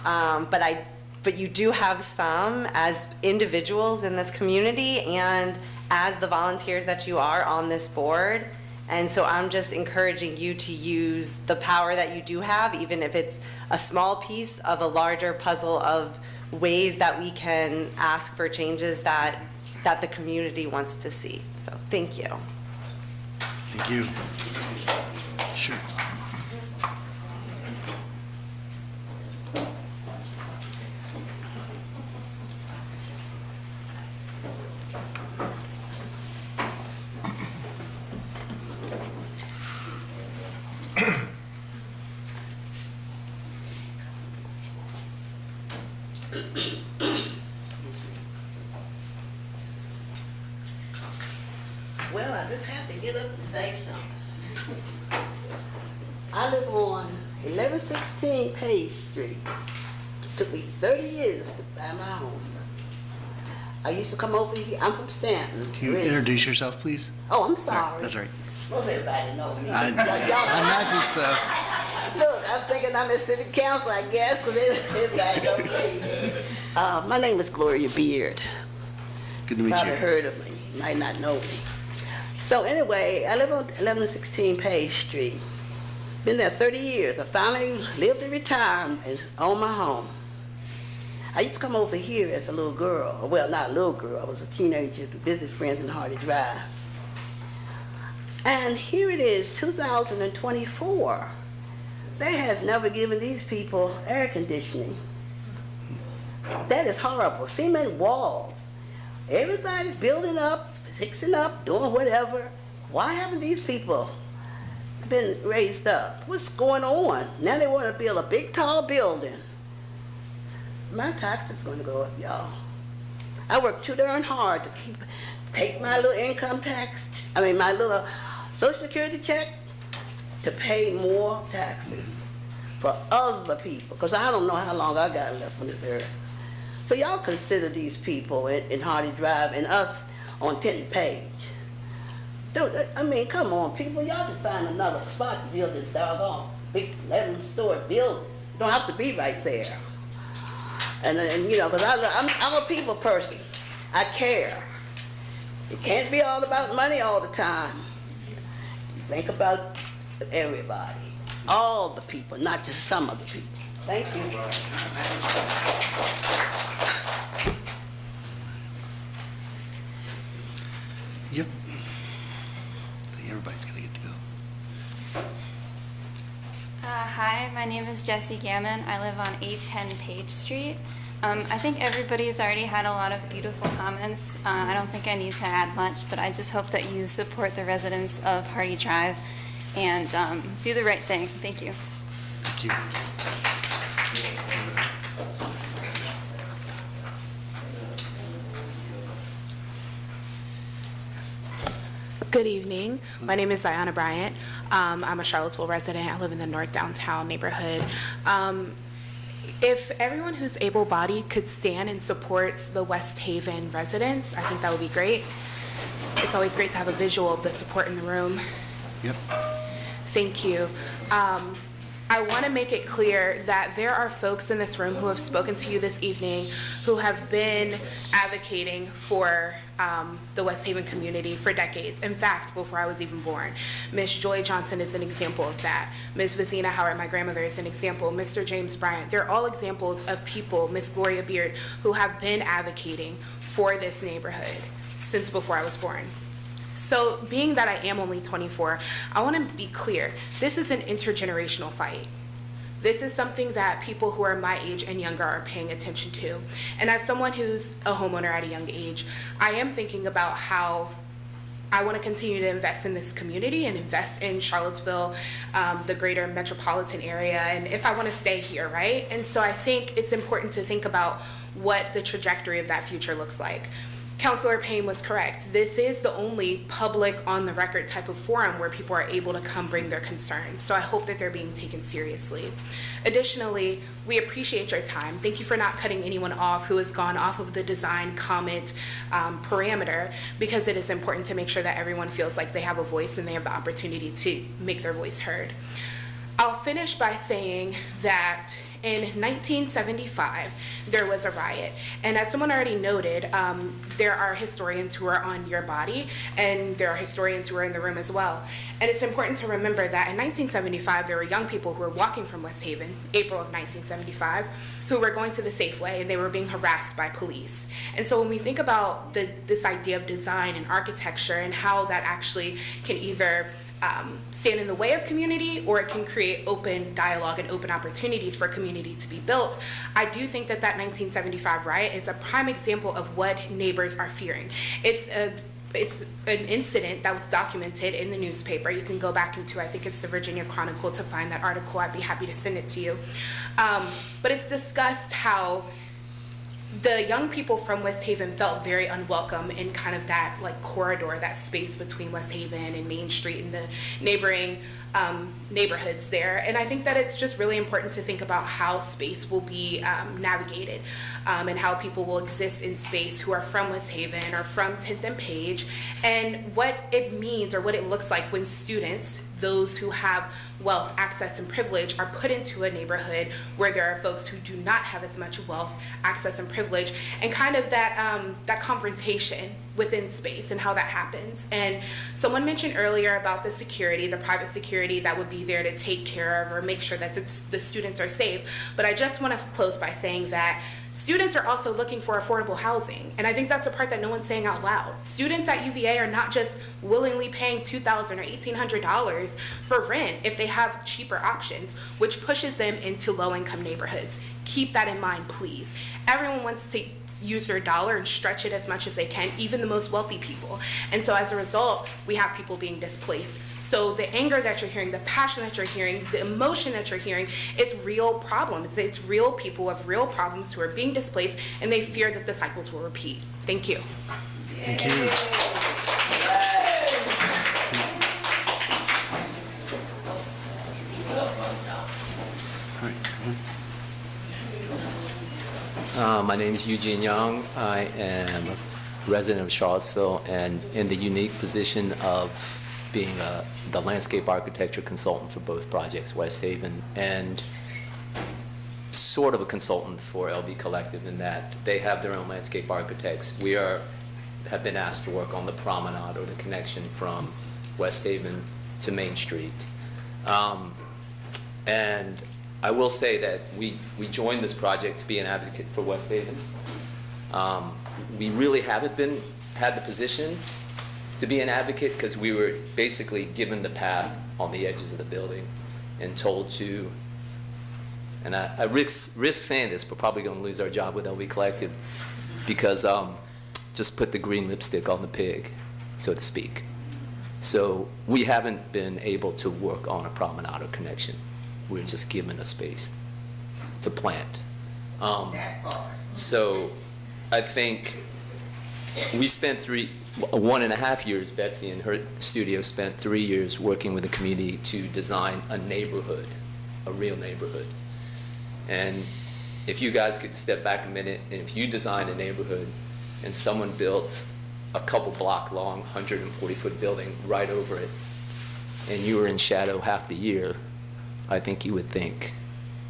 but you do have some as individuals in this community and as the volunteers that you are on this board. And so I'm just encouraging you to use the power that you do have, even if it's a small piece of a larger puzzle of ways that we can ask for changes that the community wants to see. So thank you. Thank you. Sure. Well, I just have to get up and say something. I live on 1116 Page Street. It took me 30 years to buy my home. I used to come over here. I'm from Stanton. Can you introduce yourself, please? Oh, I'm sorry. That's right. Most everybody knows me. I imagine so. Look, I'm thinking I'm in city council, I guess, because everybody knows me. My name is Gloria Beard. Good to meet Probably you. heard of me. Might not know me. So anyway, I live on 1116 Page Street. Been there 30 years. I finally lived in retirement and own my home. I used to come over here as a little girl. Well, not a little girl. I was a teenager to visit friends in Hardy Drive. And here it is, 2024. They have never given these people air conditioning. That is horrible. Cement walls. Everybody's building up, fixing up, doing whatever. Why haven't these people been raised up? What's going on? Now they want to build a big, tall building. My tax is going to go up, y'all. I work too darn hard to take my little income tax, my little Social Security check, to pay more taxes for other people, because I don't know how long I got left on this earth. So y'all consider these people in Hardy Drive and us on 10th Page. Come on, people. Y'all can find another spot to build this doggone big 11-story building. You don't have to be right there. And because I'm a people person. I care. It can't be all about money all the time. Think about everybody. All the people, not just some of the people. Thank you. Yep. I think everybody's gonna get to go. Hi, my name is Jessie Gammon. I live on 810 Page Street. I think everybody's already had a lot of beautiful comments. I don't think I need to add much, but I just hope that you support the residents of Hardy Drive and do the right thing. Thank you. Thank you. Good evening. My name is Ziana Bryant. I'm a Charlottesville resident. I live in the North Downtown neighborhood. If everyone who's able-bodied could stand and support the West Haven residents, I think that would be great. It's always great to have a visual of the support in the room. Yep. Thank you. I want to make it clear that there are folks in this room who have spoken to you this evening who have been advocating for the West Haven community for decades. In fact, before I was even born. Ms. Joy Johnson is an example of that. Ms. Vizina Howard, my grandmother, is an example. Mr. James Bryant. They're all examples of people, Ms. Gloria Beard, who have been advocating for this neighborhood since before I was born. So being that I am only 24, I want to be clear. This is an intergenerational fight. This is something that people who are my age and younger are paying attention to. And as someone who's a homeowner at a young age, I am thinking about how I want to continue to invest in this community and invest in Charlottesville, the greater metropolitan area, and if I want to stay here, right? And so I think it's important to think about what the trajectory of that future looks like. Councilor Payne was correct. This is the only public on-the-record type of forum where people are able to come bring their concerns. So I hope that they're being taken seriously. Additionally, we appreciate your time. Thank you for not cutting anyone off who has gone off of the design comment parameter, because it is important to make sure that everyone feels like they have a voice and they have the opportunity to make their voice heard. I'll finish by saying that in 1975, there was a riot. And as someone already noted, there are historians who are on your body, and there are historians who are in the room as well. And it's important to remember that in 1975, there were young people who were walking from West Haven, April of 1975, who were going to the Safeway, and they were being harassed by police. And so when we think about this idea of design and architecture and how that actually can either stand in the way of community, or it can create open dialogue and open opportunities for community to be built. I do think that 1975 riot is a prime example of what neighbors are fearing. It's an incident that was documented in the newspaper. You can go back into, I think it's the Virginia Chronicle, to find that article. I'd be happy to send it to you. But it's discussed how the young people from West Haven felt very unwelcome in kind of that corridor, that space between West Haven and Main Street and the neighboring neighborhoods there. And I think that it's just really important to think about how space will be navigated, and how people will exist in space who are from West Haven or from 10th and Page, and what it means or what it looks like when students, those who have wealth, access, and privilege, are put into a neighborhood where there are folks who do not have as much wealth, access, and privilege, and kind of that confrontation within space and how that happens. And someone mentioned earlier about the security, the private security that would be there to take care of or make sure that the students are safe. But I just want to close by saying that students are also looking for affordable housing. And I think that's the part that no one's saying out loud. Students at UVA are not just willingly paying $2,000 or $1,800 for rent if they have cheaper options, which pushes them into low-income neighborhoods. Keep that in mind, please. Everyone wants to use their dollar and stretch it as much as they can, even the most wealthy people. And so as a result, we have people being displaced. So the anger that you're hearing, the passion that you're hearing, the emotion that you're hearing, it's real problems. It's real people who have real problems who are being displaced, and they fear that the cycles will repeat. Thank you. Thank you. All right, come on. My name is Eugene Young. I am a resident of Charlottesville and in the unique position of being the landscape architecture consultant for both projects, West Haven, and sort of a consultant for LB Collective in that they have their own landscape architects. We have been asked to work on the promenade or the connection from West Haven to Main Street. And I will say that we joined this project to be an advocate for West Haven. We really haven't had the position to be an advocate because we were basically given the path on the edges of the building and told to, and I risk saying this, but probably going to lose our job with LB Collective because just put the green lipstick on the pig, so to speak. So we haven't been able to work on a promenade or connection. We're just given a space to plant. So I think we spent 1.5 years, Betsy and her studio spent 3 years working with the community to design a neighborhood, a real neighborhood. And if you guys could step back a minute, and if you designed a neighborhood and someone built a couple block long, 140-foot building right over it, and you were in shadow half the year, I think you would think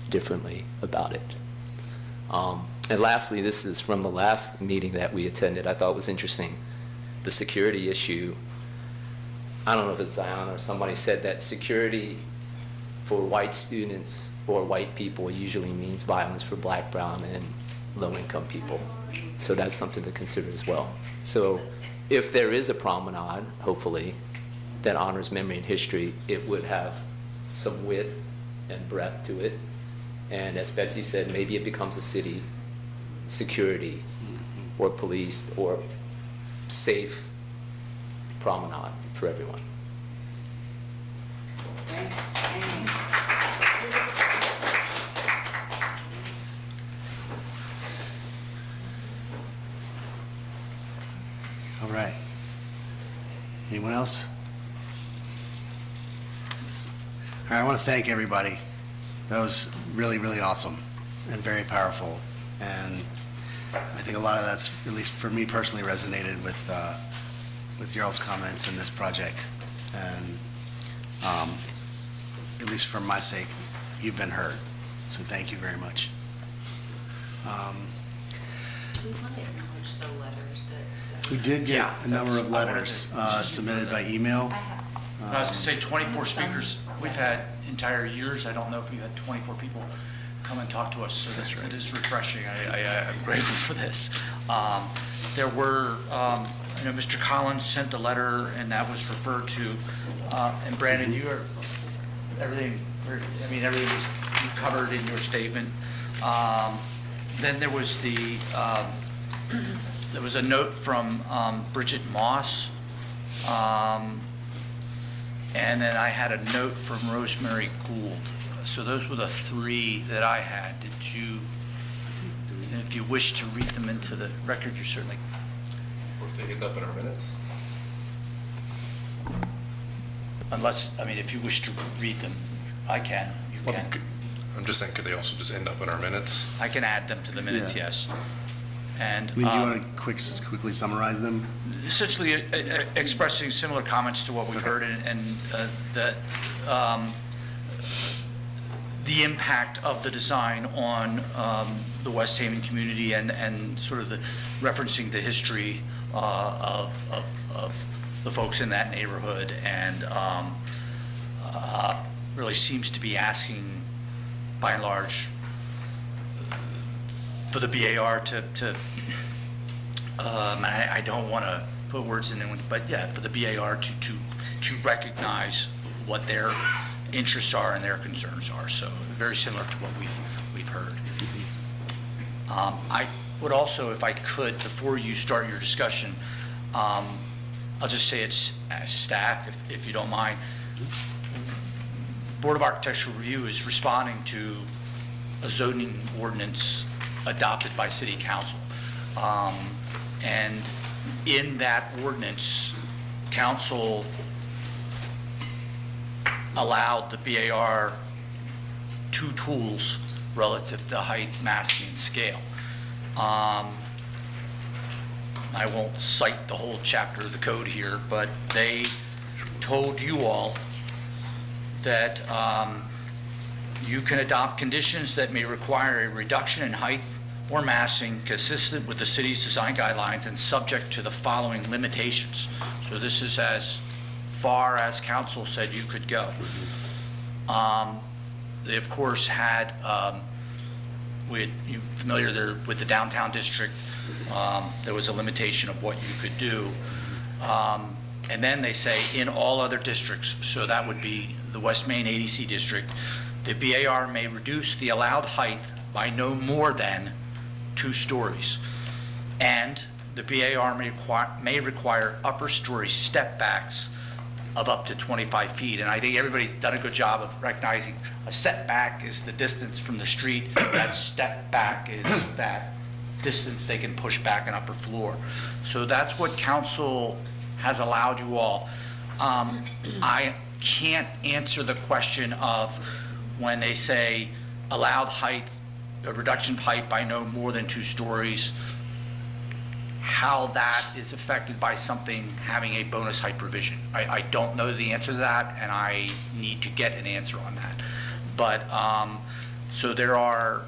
differently about it. And lastly, this is from the last meeting that we attended. I thought it was interesting. The security issue, I don't know if it's Zion or somebody said that security for white students or white people usually means violence for black, brown, and low-income people. So that's something to consider as well. So if there is a promenade, hopefully, that honors memory and history, it would have some width and breadth to it. And as Betsy said, maybe it becomes a city security or police or safe promenade for everyone. All right. Anyone else? All right, I want to thank everybody. That was really, really awesome and very powerful. And I think a lot of that's, at least for me personally, resonated with Yarl's comments in this project. And at least for my sake, you've been heard. So thank you very much. We want to acknowledge the letters that. We did get a number of letters submitted by email. I was going to say 24 speakers. We've had entire years. I don't know if we've had 24 people come and talk to us. So that's right. It is refreshing. I'm grateful for this. There were, Mr. Collins sent a letter, and that was referred to. And Brandon, you are everything was you covered in your statement. Then there was there was a note from Bridget Moss. And then I had a note from Rosemary Gould. So those were the three that I had. Did you, and if you wish to read them into the record, you're certainly. Or if they end up in our minutes. Unless, if you wish to read them, I can. You can. I'm just saying, could they also just end up in our minutes? I can add them to the minutes, Yeah. yes. And Do you want to quickly summarize them? essentially expressing similar comments to what we've heard and that the impact of the design on the West Haven community and sort of the referencing the history of the folks in that neighborhood, and really seems to be asking, by and large, for the BAR to I don't want to put words in it, but yeah, for the BAR to recognize what their interests are and their concerns are. So very similar to what we've heard. I would also, if I could, before you start your discussion, I'll just say it's as staff, if you don't mind. Board of Architectural Review is responding to a zoning ordinance adopted by City Council. And in that ordinance, Council allowed the BAR 2 tools relative to height, masking, and scale. I won't cite the whole chapter of the code here, but they told you all that you can adopt conditions that may require a reduction in height or massing consistent with the city's design guidelines and subject to the following limitations. So this is as far as council said you could go. They of course had, you're familiar there with the downtown district, there was a limitation of what you could do. And then they say in all other districts, so that would be the West Main ADC district, the BAR may reduce the allowed height by no more than 2 stories. And the BAR may require upper story step backs of up to 25 feet. And I think everybody's done a good job of recognizing a setback is the distance from the street. That step back is that distance they can push back an upper floor. So that's what council has allowed you all. I can't answer the question of when they say allowed height, a reduction of height by no more than 2 stories, how that is affected by something having a bonus height provision. I don't know the answer to that, and I need to get an answer on that. But, so there are,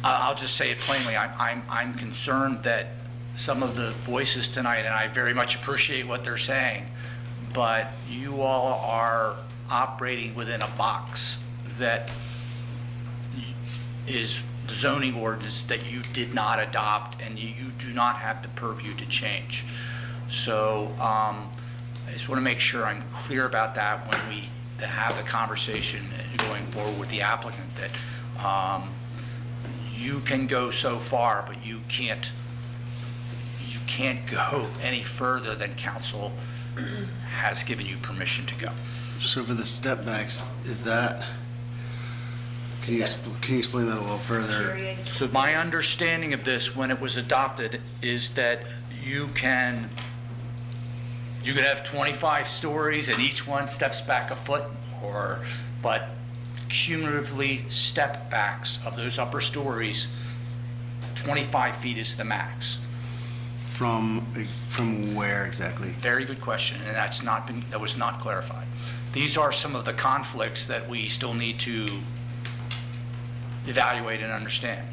I'll just say it plainly, I'm concerned that some of the voices tonight, and I very much appreciate what they're saying, but you all are operating within a box that is the zoning ordinance that you did not adopt, and you do not have the purview to change. So I just want to make sure I'm clear about that when we have the conversation going forward with the applicant, that you can go so far, but you can't go any further than council has given you permission to go. So for the step backs, is that, can you explain that a little further? So my understanding of this when it was adopted is that you can have 25 stories and each one steps back a foot, but cumulatively step backs of those upper stories, 25 feet is the max. From where exactly? Very good question, and that was not clarified. These are some of the conflicts that we still need to evaluate and understand.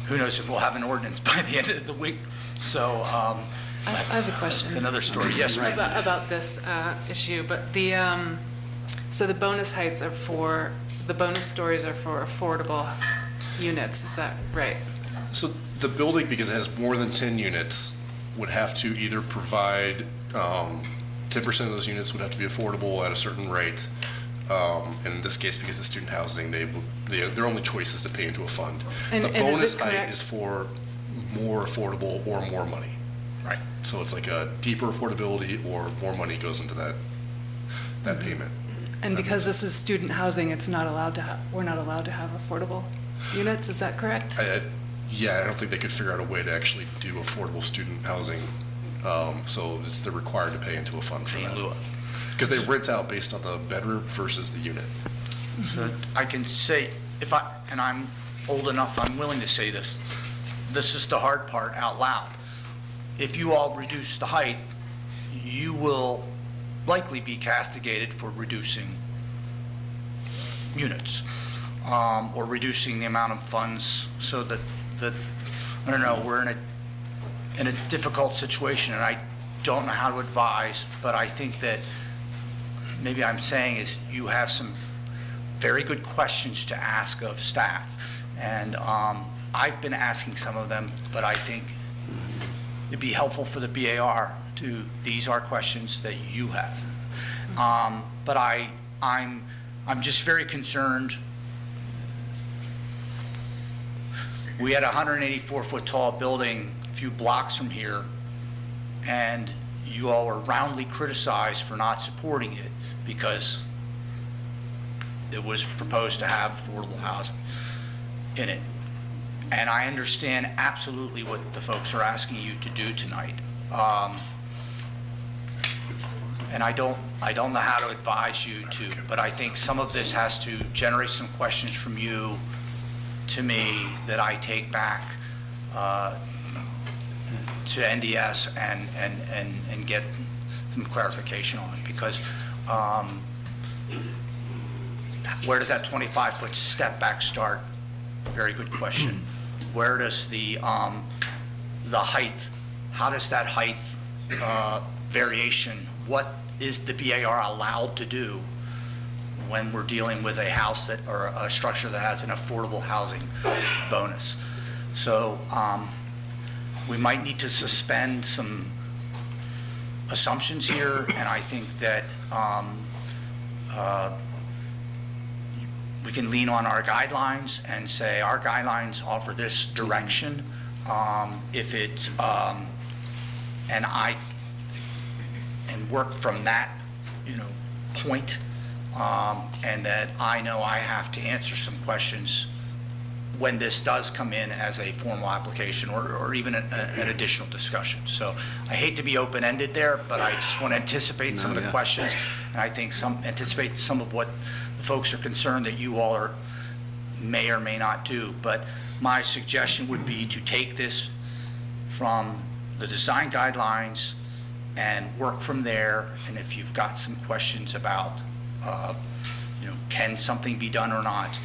Who knows if we'll have an ordinance by the end of the week? So I have a question. It's another story. Yes, ma'am. About this issue, but so the bonus heights are the bonus stories are for affordable units, is that right? So the building, because it has more than 10 units, would have to either provide, 10% of those units would have to be affordable at a certain rate. And in this case, because it's student housing, their only choice is to pay into a fund. The bonus height is for more affordable or more money. Right. So it's like a deeper affordability or more money goes into that payment. And because this is student housing, we're not allowed to have affordable units, is that correct? Yeah, I don't think they could figure out a way to actually do affordable student housing. So they're required to pay into a fund for that. Because they rent out based on the bedroom versus the unit. So I can say, and I'm old enough, I'm willing to say this. This is the hard part out loud. If you all reduce the height, you will likely be castigated for reducing units. or reducing the amount of funds so that, I don't know, we're in a difficult situation, and I don't know how to advise, but I think that maybe I'm saying is you have some very good questions to ask of staff. And I've been asking some of them, but I think it'd be helpful for the BAR to, these are questions that you have. But I'm just very concerned. We had a 184-foot tall building a few blocks from here, and you all were roundly criticized for not supporting it because it was proposed to have affordable housing in it. And I understand absolutely what the folks are asking you to do tonight. And I don't know how to advise you to, but I think some of this has to generate some questions from you to me that I take back to NDS and get some clarification on, because where does that 25-foot step back start? Very good question. Where does the height, how does that height variation, what is the BAR allowed to do when we're dealing with a house that, or a structure that has an affordable housing bonus? So we might need to suspend some assumptions here, and I think that we can lean on our guidelines and say our guidelines offer this direction. If it's, and work from that, point, and that I know I have to answer some questions when this does come in as a formal application or even an additional discussion. So I hate to be open-ended there, but I just want to anticipate some of the questions, and I think anticipate some of what the folks are concerned that you all may or may not do. But my suggestion would be to take this from the design guidelines and work from there. And if you've got some questions about, can something be done or not?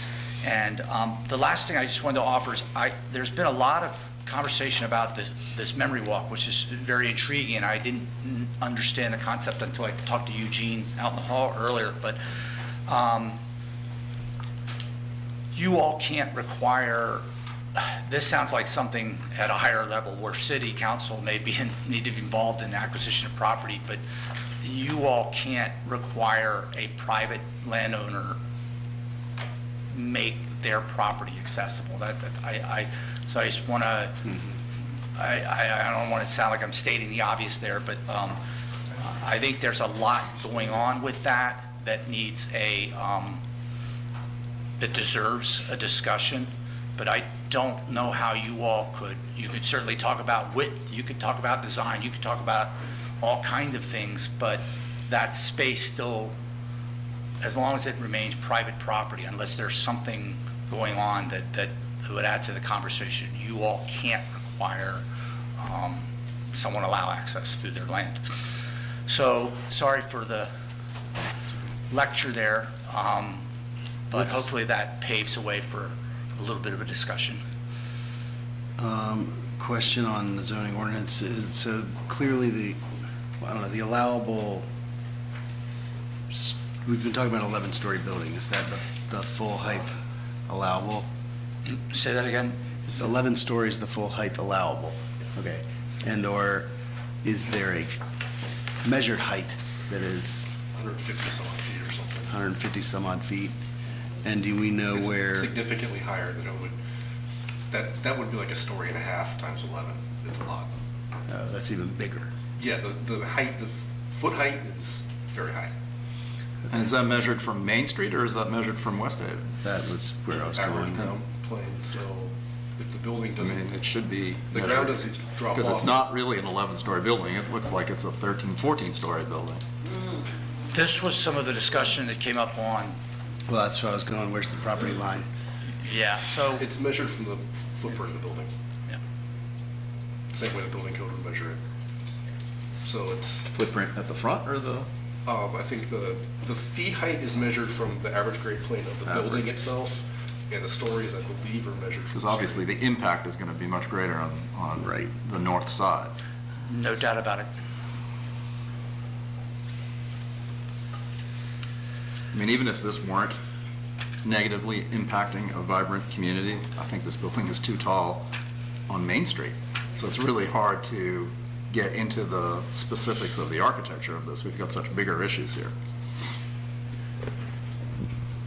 And the last thing I just wanted to offer is there's been a lot of conversation about this memory walk, which is very intriguing, and I didn't understand the concept until I talked to Eugene out in the hall earlier. But you all can't require, this sounds like something at a higher level where city council may need to be involved in the acquisition of property, but you all can't require a private landowner make their property accessible. So I just want to, I don't want to sound like I'm stating the obvious there, but I think there's a lot going on with that needs that deserves a discussion. But I don't know how you all you could certainly talk about width, you could talk about design, you could talk about all kinds of things, but that space still, as long as it remains private property, unless there's something going on that would add to the conversation, you all can't require someone allow access through their land. So, sorry for the lecture there, but hopefully that paves the way for a little bit of a discussion. Question on the zoning ordinance. So clearly the allowable, we've been talking about 11-story building. Is that the full height allowable? Say that again? Is 11 stories the full height allowable? Okay. And or is there a measured height that is 150 some odd feet or something? 150 some odd feet. And do we know It's where? significantly higher than it would, that would be like a story and a half times 11. It's a lot. That's even bigger. Yeah, the height, the foot height is very high. And is that measured from Main Street or is that measured from West Haven? That was where I was Average going. plane, so if the building I doesn't. mean, it should be The measured. ground doesn't drop off. Because it's not really an 11-story building. It looks like it's a 13, 14-story building. This was some of the discussion that came up on. Well, that's where I was going. Where's the property line? Yeah, so. It's measured from the footprint of the building. Yeah. Same way the building code would measure it. So it's. Footprint at the front or the? I think the feet height is measured from the average grade plane of the building Average. itself. and the stories, I believe, are measured. Because obviously the impact is gonna be much greater on the north side. No doubt about it. I mean, even if this weren't negatively impacting a vibrant community, I think this building is too tall on Main Street. So it's really hard to get into the specifics of the architecture of this. We've got such bigger issues here.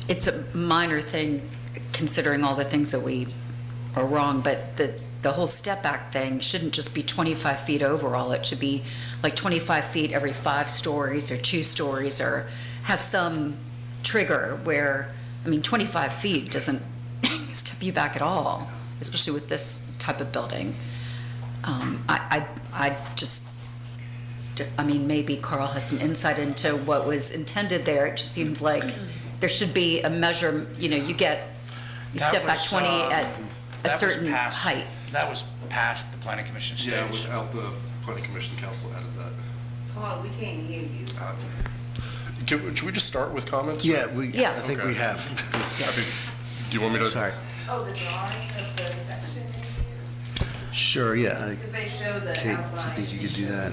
It's a minor thing considering all the things that we are wrong, but the whole step back thing shouldn't just be 25 feet overall. It should be like 25 feet every 5 stories or 2 stories, or have some trigger where, I mean, 25 feet doesn't step you back at all, especially with this type of building. I just, I mean, maybe Carl has some insight into what was intended there. It just seems like there should be a measure, you know, you step back 20 at a certain height. That was past the planning commission stage. Yeah, without the planning commission, council added that. Carl, we can't hear you. Should we just start with comments? Yeah, or- I think Okay. we have. Do you want me to? Sorry. Oh, the drawing of the section? Sure, yeah. Because they show the Kate, do you outline. think you could do that?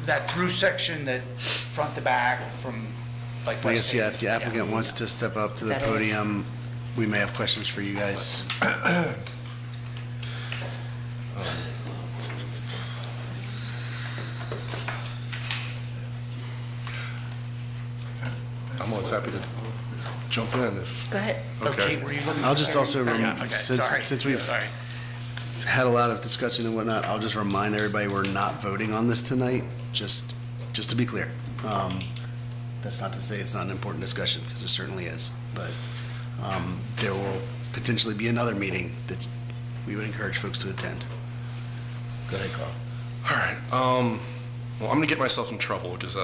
That through section that front to back from like I West guess, yeah, if the Haven. applicant wants to step up to Is the that it? podium, we may have questions for you guys. I'm always happy to jump in if. Go ahead. Okay. Kate, were you looking I'll just for- also, Yeah, okay, sorry. since we've Sorry. had a lot of discussion and whatnot, I'll just remind everybody we're not voting on this tonight, just to be clear. That's not to say it's not an important discussion, because it certainly is, but there will potentially be another meeting that we would encourage folks to attend. Go ahead, Carl. All right. Well, I'm gonna get myself in trouble because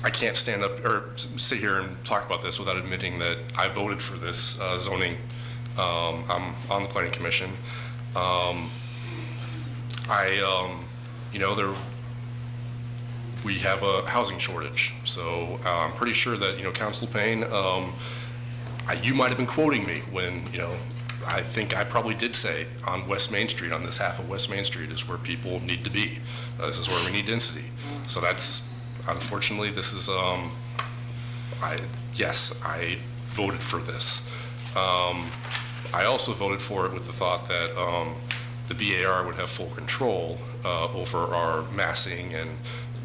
I can't stand up or sit here and talk about this without admitting that I voted for this zoning. I'm on the planning commission. We have a housing shortage, so I'm pretty sure that, Council Payne, you might have been quoting me when, I think I probably did say on West Main Street, on this half of West Main Street is where people need to be. This is where we need density. So that's, unfortunately, this is, yes, I voted for this. I also voted for it with the thought that the BAR would have full control over our massing and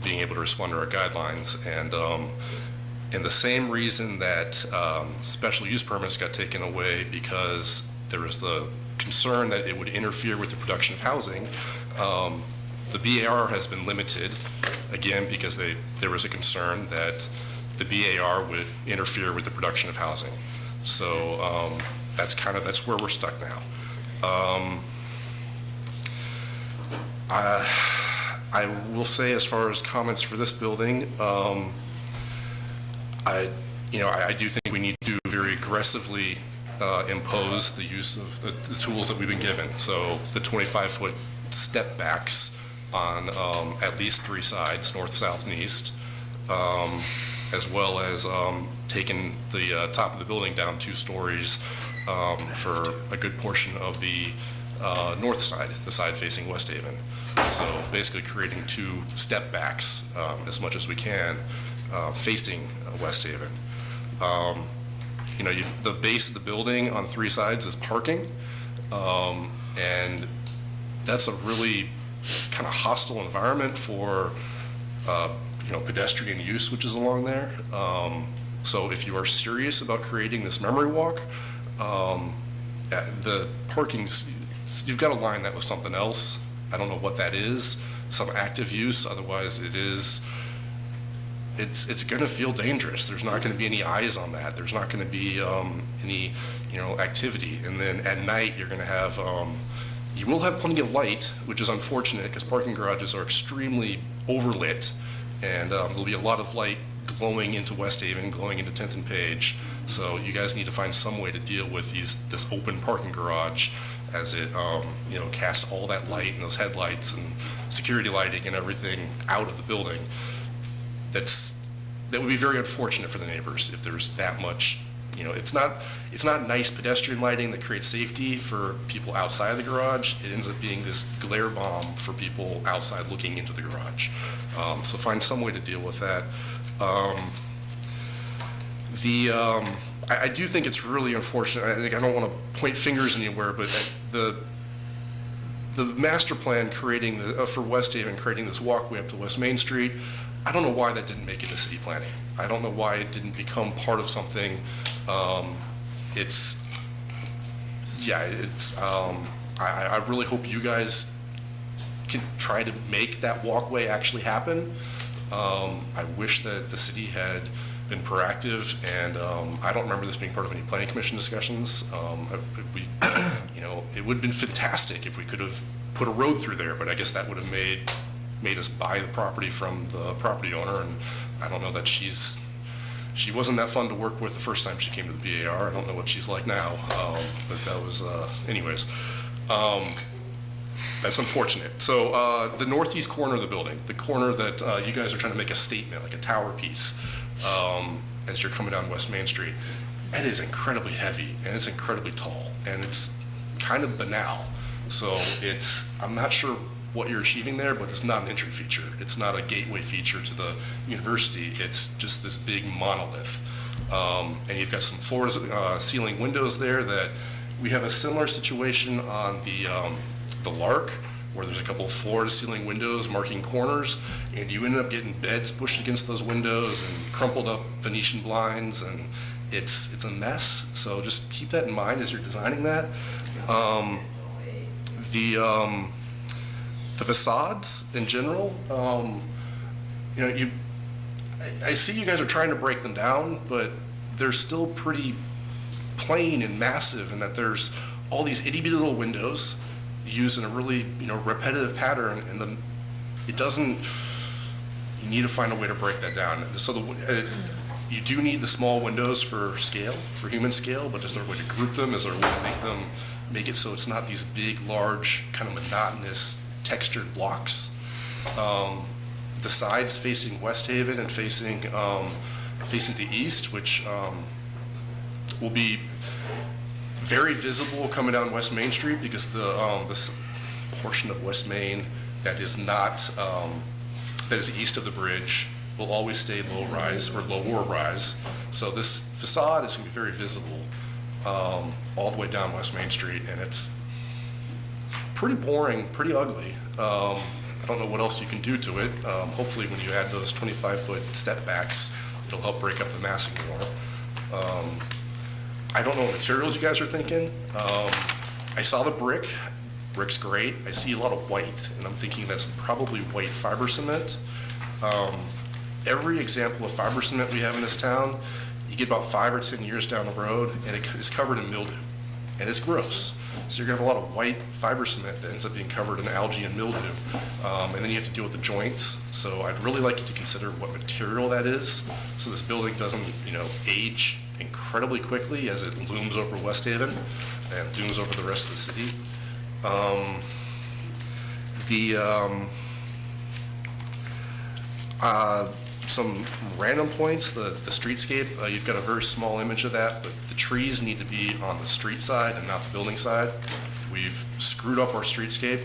being able to respond to our guidelines. And the same reason that special use permits got taken away because there was the concern that it would interfere with the production of housing, the BAR has been limited, again, because there was a concern that the BAR would interfere with the production of housing. So that's where we're stuck now. I will say, as far as comments for this building, I do think we need to very aggressively impose the use of the tools that we've been given. So the 25-foot step backs on at least 3 sides, north, south, and east, as well as taking the top of the building down 2 stories for a good portion of the north side, the side facing West Haven. So basically creating 2 step backs as much as we can facing West Haven. The base of the building on 3 sides is parking, and that's a really kind of hostile environment for pedestrian use, which is along there. So if you are serious about creating this memory walk, the parking's, you've got to line that with something else. I don't know what that is, some active use, otherwise it's going to feel dangerous. There's not going to be any eyes on that. There's not going to be any, activity. And then at night, you're going to have, you will have plenty of light, which is unfortunate because parking garages are extremely overlit. And there'll be a lot of light glowing into West Haven, glowing into 10th and Page. So you guys need to find some way to deal with this open parking garage as it, casts all that light and those headlights and security lighting and everything out of the building. That's that would be very unfortunate for the neighbors if there's that much, it's not nice pedestrian lighting that creates safety for people outside of the garage. It ends up being this glare bomb for people outside looking into the garage. So find some way to deal with that. I do think it's really unfortunate. I don't want to point fingers anywhere, but the master plan creating for West Haven, creating this walkway up to West Main Street, I don't know why that didn't make it to city planning. I don't know why it didn't become part of something. I really hope you guys can try to make that walkway actually happen. I wish that the city had been proactive, and I don't remember this being part of any planning commission discussions. It would have been fantastic if we could have put a road through there, but I guess that would have made us buy the property from the property owner, and I don't know that she wasn't that fun to work with the first time she came to the BAR. I don't know what she's like now, but that was, anyways. That's unfortunate. So the northeast corner of the building, the corner that you guys are trying to make a statement, like a tower piece, as you're coming down West Main Street, that is incredibly heavy and it's incredibly tall and it's kind of banal. So I'm not sure what you're achieving there, but it's not an entry feature. It's not a gateway feature to the university. It's just this big monolith. And you've got some floor ceiling windows there that we have a similar situation on the Lark, where there's a couple of floor-to-ceiling windows marking corners, and you end up getting beds pushed against those windows and crumpled up Venetian blinds, and it's a mess. So just keep that in mind as you're designing that. The facades in general, I see you guys are trying to break them down, but they're still pretty plain and massive in that there's all these itty-bitty little windows used in a really, repetitive pattern, and you need to find a way to break that down. So you do need the small windows for scale, for human scale, but is there a way to group them? Is there a way to make it so it's not these big, large, kind of monotonous, textured blocks? The sides facing West Haven and facing the east, which will be very visible coming down West Main Street, because this portion of West Main that is not that is east of the bridge will always stay low rise or lower rise. So this facade is going to be very visible all the way down West Main Street, and it's pretty boring, pretty ugly. I don't know what else you can do to it. Hopefully, when you add those 25-foot step backs, it'll help break up the massing more. I don't know what materials you guys are thinking. I saw the brick. Brick's great. I see a lot of white, and I'm thinking that's probably white fiber cement. Every example of fiber cement we have in this town, you get about 5 or 10 years down the road, and it is covered in mildew, and it's gross. So you're gonna have a lot of white fiber cement that ends up being covered in algae and mildew, and then you have to deal with the joints. So I'd really like you to consider what material that is, so this building doesn't, age incredibly quickly as it looms over West Haven and looms over the rest of the city. Some random points, the streetscape, you've got a very small image of that, but the trees need to be on the street side and not the building side. We've screwed up our streetscape,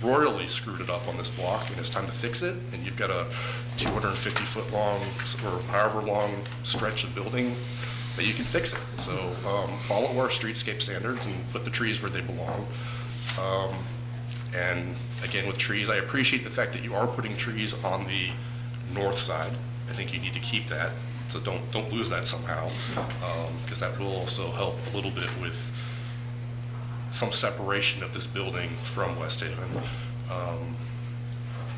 royally screwed it up on this block, and it's time to fix it. And you've got a 250-foot long, or however long stretch of building that you can fix it. So follow our streetscape standards and put the trees where they belong. And again, with trees, I appreciate the fact that you are putting trees on the north side. I think you need to keep that, so don't lose that somehow, because that will also help a little bit with some separation of this building from West Haven.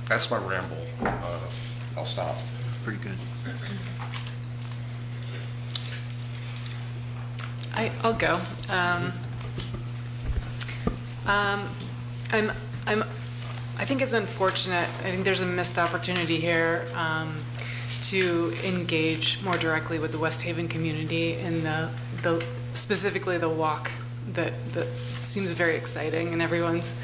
That's my ramble. I'll stop. Pretty good. I'll go. I think it's unfortunate. I think there's a missed opportunity here to engage more directly with the West Haven community in specifically the walk that seems very exciting, and everyone's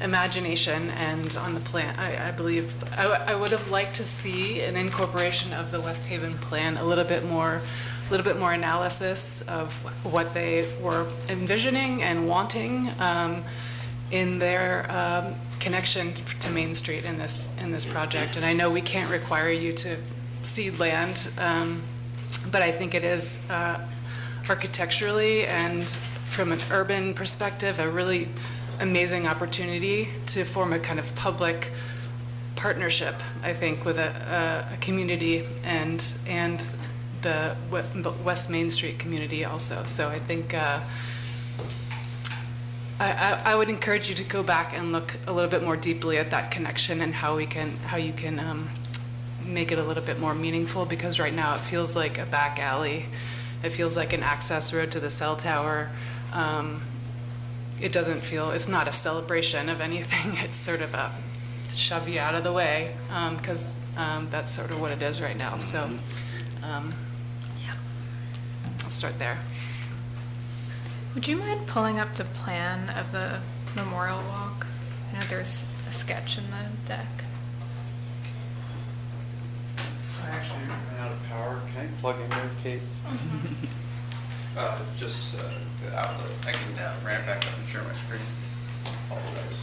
imagination and on the plan. I believe, I would have liked to see an incorporation of the West Haven plan, a little bit more analysis of what they were envisioning and wanting in their connection to Main Street in this project. And I know we can't require you to cede land, but I think it is architecturally and from an urban perspective a really amazing opportunity to form a kind of public partnership, I think, with a community and the West Main Street community also. So I think I would encourage you to go back and look a little bit more deeply at that connection and how you can make it a little bit more meaningful, because right now it feels like a back alley. It feels like an access road to the cell tower. It doesn't feel, it's not a celebration of anything. It's sort of a shove you out of the way, because that's sort of what it is right now. So yeah, I'll start there. Would you mind pulling up the plan of the memorial walk? I know there's a sketch in the deck. I actually ran out of power. Can I plug in there, Kate? Just the outlet. I can ramp back up and share my screen. Apologize.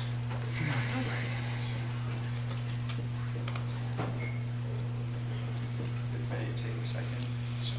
It may take a second. Sorry.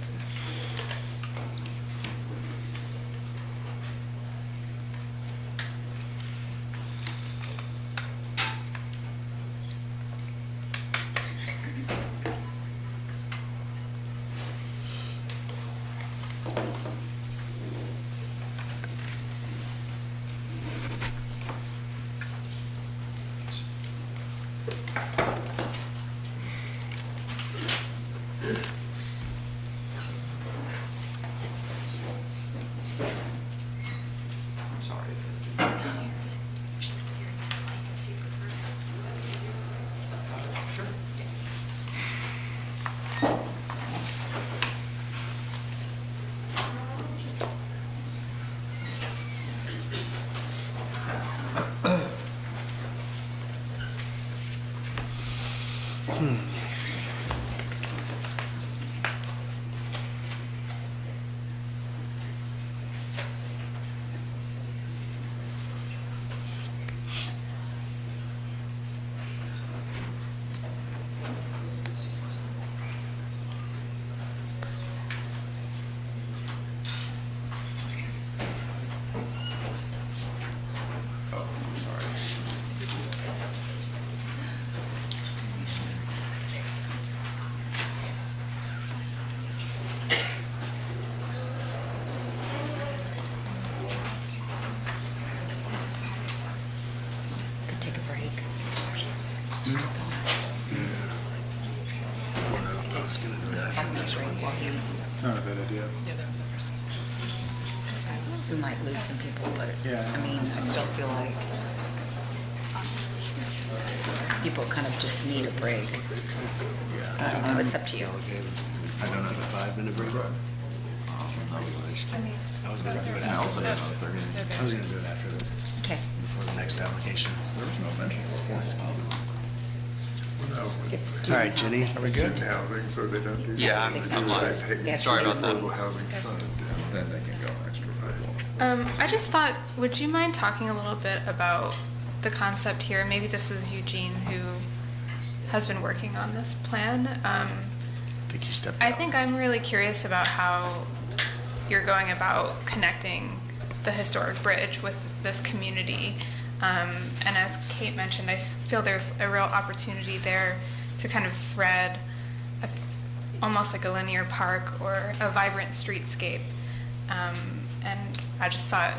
Not a bad idea. Yeah, that was the first one. We might lose some people, but I mean, I still feel like people kind of just need a break. I don't know, it's up to you. I don't have a 5-minute break. I was gonna do it after this. I was gonna do it after this. Okay. Before the next application. There was no mention of It's All right, Jenny. Are we good? Housing, so they don't do. Yeah, I'm live. Sorry about that. Housing fund, then they can go extra. I just thought, would you mind talking a little bit about the concept here? Maybe this was Eugene who has been working on this plan. I think he stepped I out. think I'm really curious about how you're going about connecting the historic bridge with this community. And as Kate mentioned, I feel there's a real opportunity there to kind of thread almost like a linear park or a vibrant streetscape. And I just thought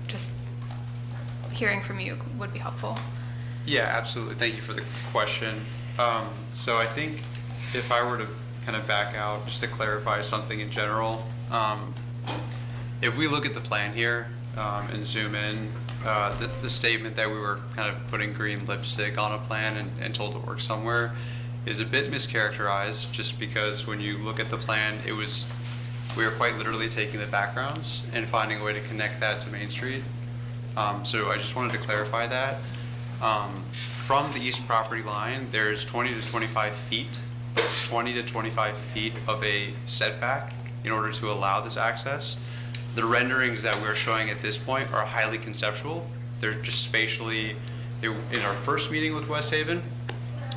just hearing from you would be helpful. Yeah, absolutely. Thank you for the question. So I think if I were to kind of back out, just to clarify something in general, if we look at the plan here and zoom in, the statement that we were kind of putting green lipstick on a plan and told to work somewhere is a bit mischaracterized, just because when you look at the plan, we were quite literally taking the backgrounds and finding a way to connect that to Main Street. So I just wanted to clarify that. From the east property line, there's 20 to 25 feet of a setback in order to allow this access. The renderings that we're showing at this point are highly conceptual. They're just spatially, in our first meeting with West Haven,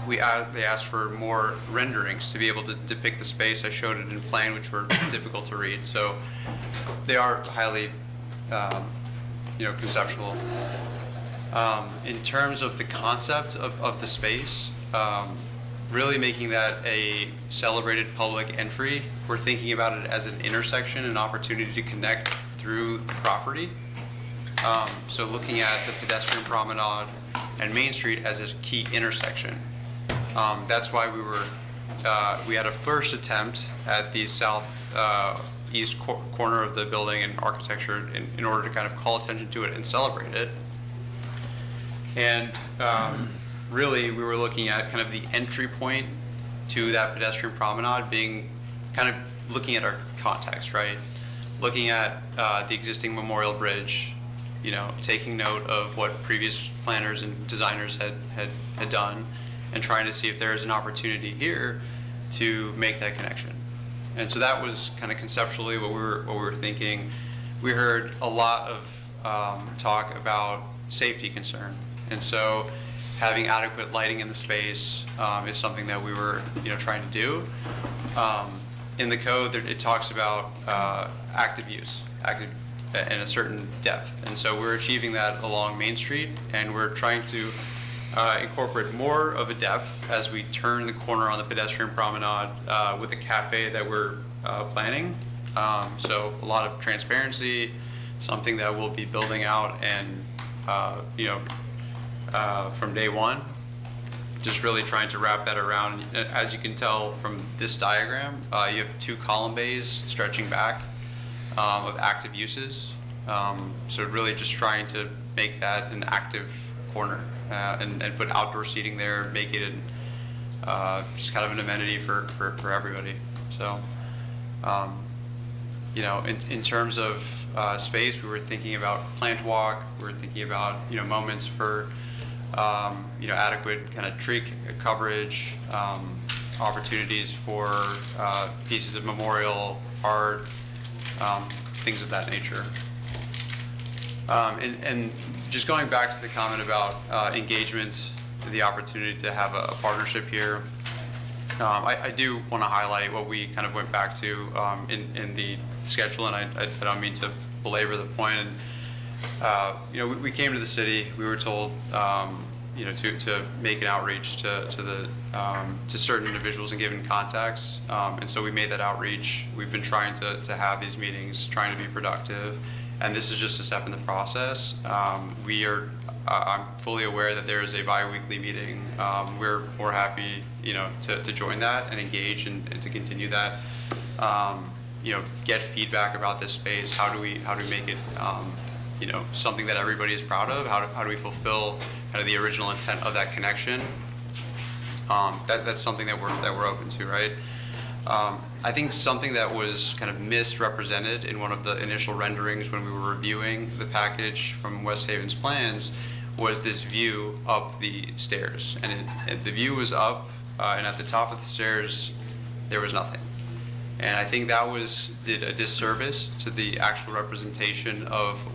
they asked for more renderings to be able to depict the space. I showed it in plan, which were difficult to read. So they are highly, conceptual. In terms of the concept of the space, really making that a celebrated public entry, we're thinking about it as an intersection, an opportunity to connect through the property. So looking at the pedestrian promenade and Main Street as a key intersection. That's why we had a first attempt at the southeast corner of the building and architecture in order to kind of call attention to it and celebrate it. And really, we were looking at kind of the entry point to that pedestrian promenade being kind of looking at our context, right? Looking at the existing Memorial Bridge, taking note of what previous planners and designers had done, and trying to see if there is an opportunity here to make that connection. And so that was kind of conceptually what we were thinking. We heard a lot of talk about safety concern, and so having adequate lighting in the space is something that we were trying to do. In the code, it talks about active use, in a certain depth, and so we're achieving that along Main Street, and we're trying to incorporate more of a depth as we turn the corner on the pedestrian promenade with the cafe that we're planning. So a lot of transparency, something that we'll be building out, and from day one, just really trying to wrap that around. As you can tell from this diagram, you have 2 column bays stretching back of active uses. So really just trying to make that an active corner and put outdoor seating there, make it just kind of an amenity for everybody. So, in terms of space, we were thinking about plant walk, we were thinking about, moments for adequate kind of tree coverage, opportunities for pieces of memorial art, things of that nature. And just going back to the comment about engagement, the opportunity to have a partnership here, I do want to highlight what we kind of went back to in the schedule, and I don't mean to belabor the point. And, we came to the city, we were told, to make an outreach to certain individuals and given contacts. And so we made that outreach. We've been trying to have these meetings, trying to be productive. And this is just a step in the process. I'm fully aware that there is a bi-weekly meeting. We're more happy, to join that and engage and to continue that. Get feedback about this space. How do we make it, something that everybody is proud of? How do we fulfill kind of the original intent of that connection? That's something that we're open to, right? I think something that was kind of misrepresented in one of the initial renderings when we were reviewing the package from West Haven's plans was this view up the stairs. And the view was up, and at the top of the stairs, there was nothing. And I think that did a disservice to the actual representation of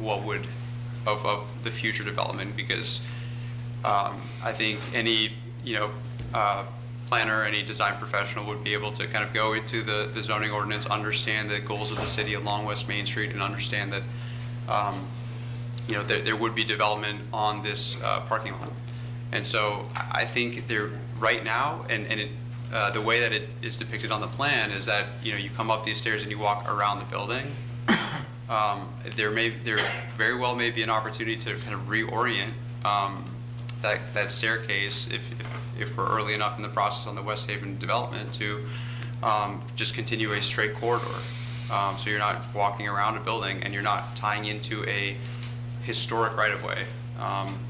of the future development, because I think any, planner, any design professional would be able to kind of go into the zoning ordinance, understand the goals of the city along West Main Street, and understand that, there would be development on this parking lot. And so I think right now, the way that it is depicted on the plan is that, you come up these stairs and you walk around the building. There very well may be an opportunity to kind of reorient that staircase if we're early enough in the process on the West Haven development to just continue a straight corridor. So you're not walking around a building and you're not tying into a historic right-of-way.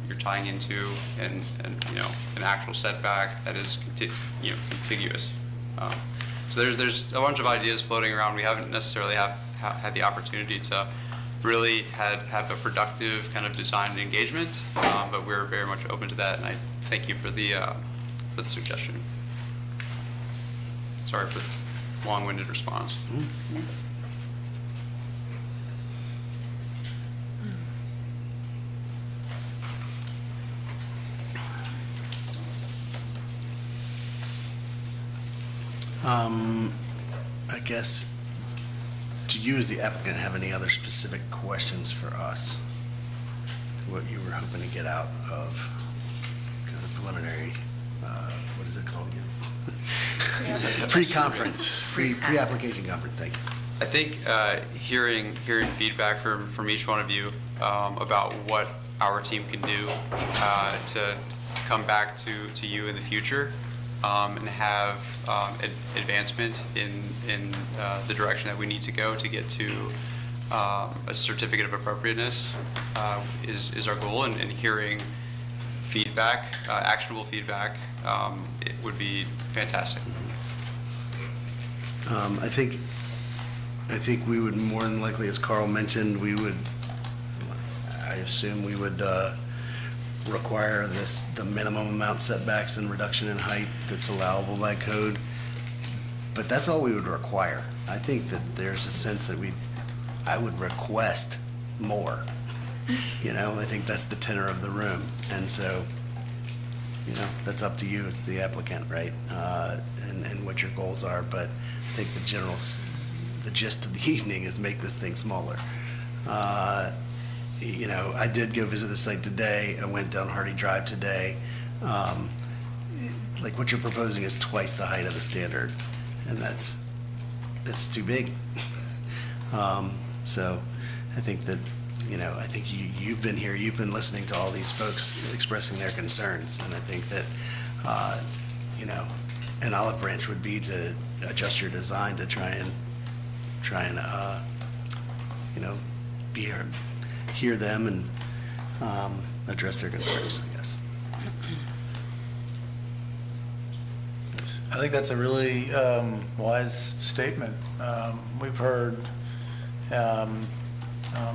You're tying into an actual setback that is contiguous. So there's a bunch of ideas floating around. We haven't necessarily had the opportunity to really have a productive kind of design and engagement, but we're very much open to that, and I thank you for the suggestion. Sorry for the long-winded response. I guess, do you as the applicant have any other specific questions for us? What you were hoping to get out of kind of the preliminary, what is it called again? Pre-conference, pre-application conference, thank you. I think hearing feedback from each one of you about what our team can do to come back to you in the future and have advancement in the direction that we need to go to get to a certificate of appropriateness is our goal, and hearing feedback, actionable feedback, it would be fantastic. I think we would more than likely, as Carl mentioned, I assume we would require the minimum amount setbacks and reduction in height that's allowable by code. But that's all we would require. I think that there's a sense that I would request more. I think that's the tenor of the room. And so, that's up to you as the applicant, right? And what your goals are. But I think the gist of the evening is make this thing smaller. I did go visit the site today. I went down Hardy Drive today. Like what you're proposing is twice the height of the standard, and that's too big. So I think that, I think you've been here, you've been listening to all these folks expressing their concerns, and I think that, an olive branch would be to adjust your design to try and hear them and address their concerns, I guess. I think that's a really wise statement. We've heard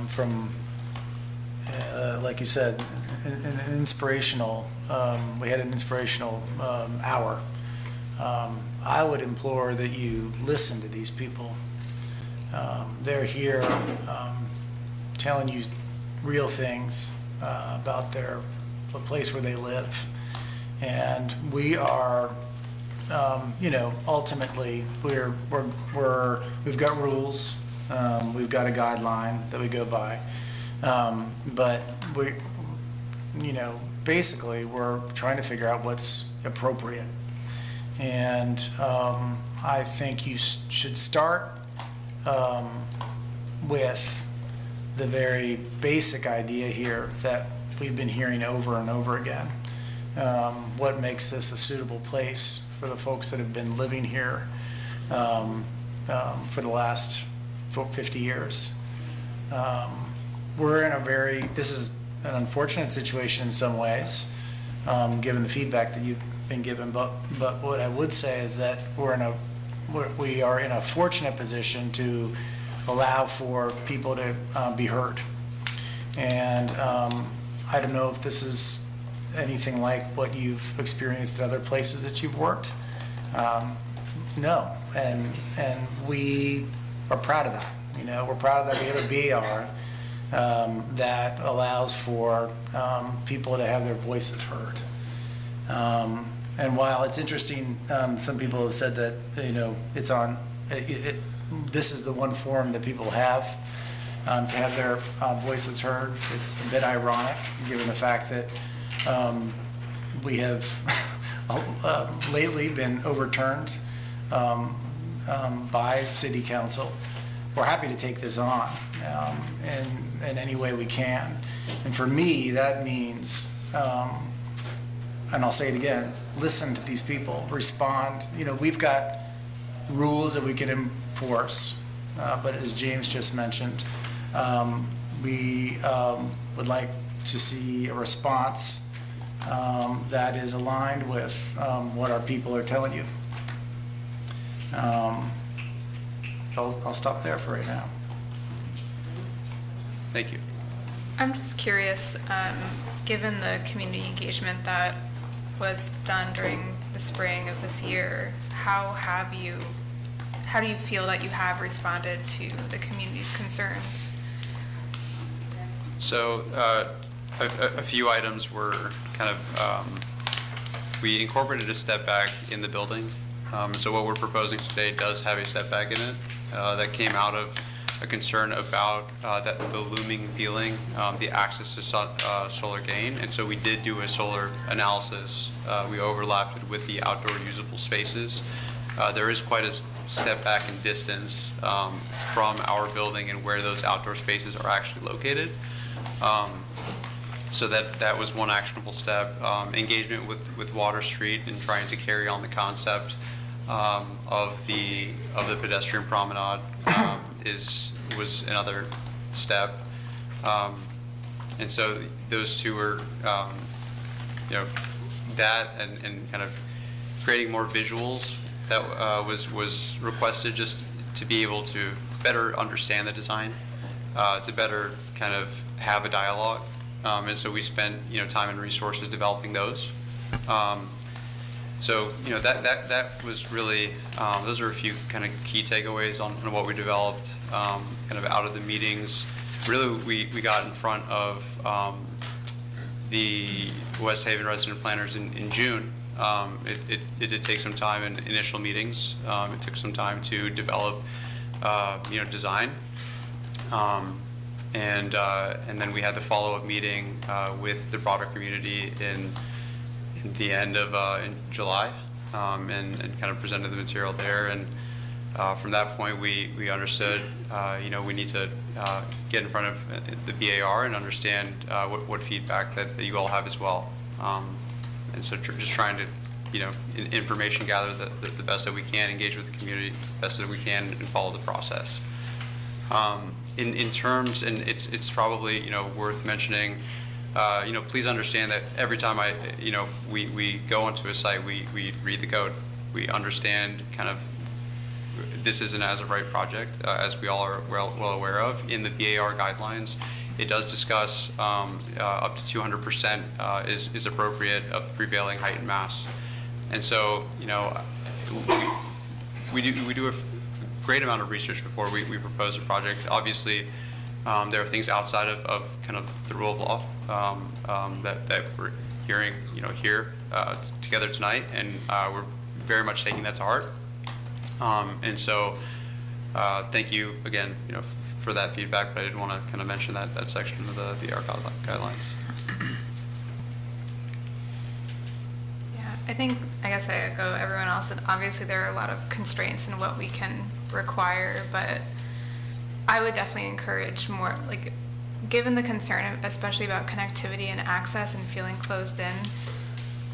from, like you said, an inspirational, we had an inspirational hour. I would implore that you listen to these people. They're here telling you real things about the place where they live. And we are, ultimately, we've got rules, we've got a guideline that we go by. But basically, we're trying to figure out what's appropriate. And I think you should start with the very basic idea here that we've been hearing over and over again. What makes this a suitable place for the folks that have been living here for the last 50 years? We're in this is an unfortunate situation in some ways, given the feedback that you've been given, but what I would say is that we are in a fortunate position to allow for people to be heard. And I don't know if this is anything like what you've experienced at other places that you've worked. No, and we are proud of that. We're proud that we have a BAR that allows for people to have their voices heard. And while it's interesting, some people have said that, it's on, this is the one forum that people have to have their voices heard. It's a bit ironic, given the fact that we have lately been overturned by City Council. We're happy to take this on in any way we can. And for me, that means, and I'll say it again, listen to these people, respond. We've got rules that we can enforce, but as James just mentioned, we would like to see a response that is aligned with what our people are telling you. I'll stop there for right now. Thank you. I'm just curious, given the community engagement that was done during the spring of this year, how do you feel that you have responded to the community's concerns? So a few items were kind of, we incorporated a step back in the building. So what we're proposing today does have a step back in it. That came out of a concern about the looming feeling, the access to solar gain. And so we did do a solar analysis. We overlapped it with the outdoor usable spaces. There is quite a step back in distance from our building and where those outdoor spaces are actually located. So that was one actionable step. Engagement with Water Street and trying to carry on the concept of the pedestrian promenade was another step. And so those two were, that and kind of creating more visuals that was requested just to be able to better understand the design, to better kind of have a dialogue. And so we spent, time and resources developing those. So, that was really, those are a few kind of key takeaways on what we developed kind of out of the meetings. Really, we got in front of the West Haven resident planners in June. It did take some time in initial meetings. It took some time to develop, design. And then we had the follow-up meeting with the broader community in the end of in July, and kind of presented the material there. And from that point, we understood, we need to get in front of the BAR and understand what feedback that you all have as well. And so just trying to, information gather the best that we can, engage with the community the best that we can, and follow the process. In terms, and it's probably, worth mentioning, please understand that every time we go onto a site, we read the code. We understand kind of this is an as-of-right project, as we all are well aware of. In the BAR guidelines, it does discuss up to 200% is appropriate of the prevailing height and mass. And so, we do a great amount of research before we propose a project. Obviously, there are things outside of kind of the rule of law that we're hearing, here together tonight, and we're very much taking that to heart. And so, thank you again, for that feedback. But I did want to kind of mention that section of the BAR guidelines. I guess I echo everyone else, and obviously there are a lot of constraints in what we can require, but I would definitely encourage more, given the concern, especially about connectivity and access and feeling closed in,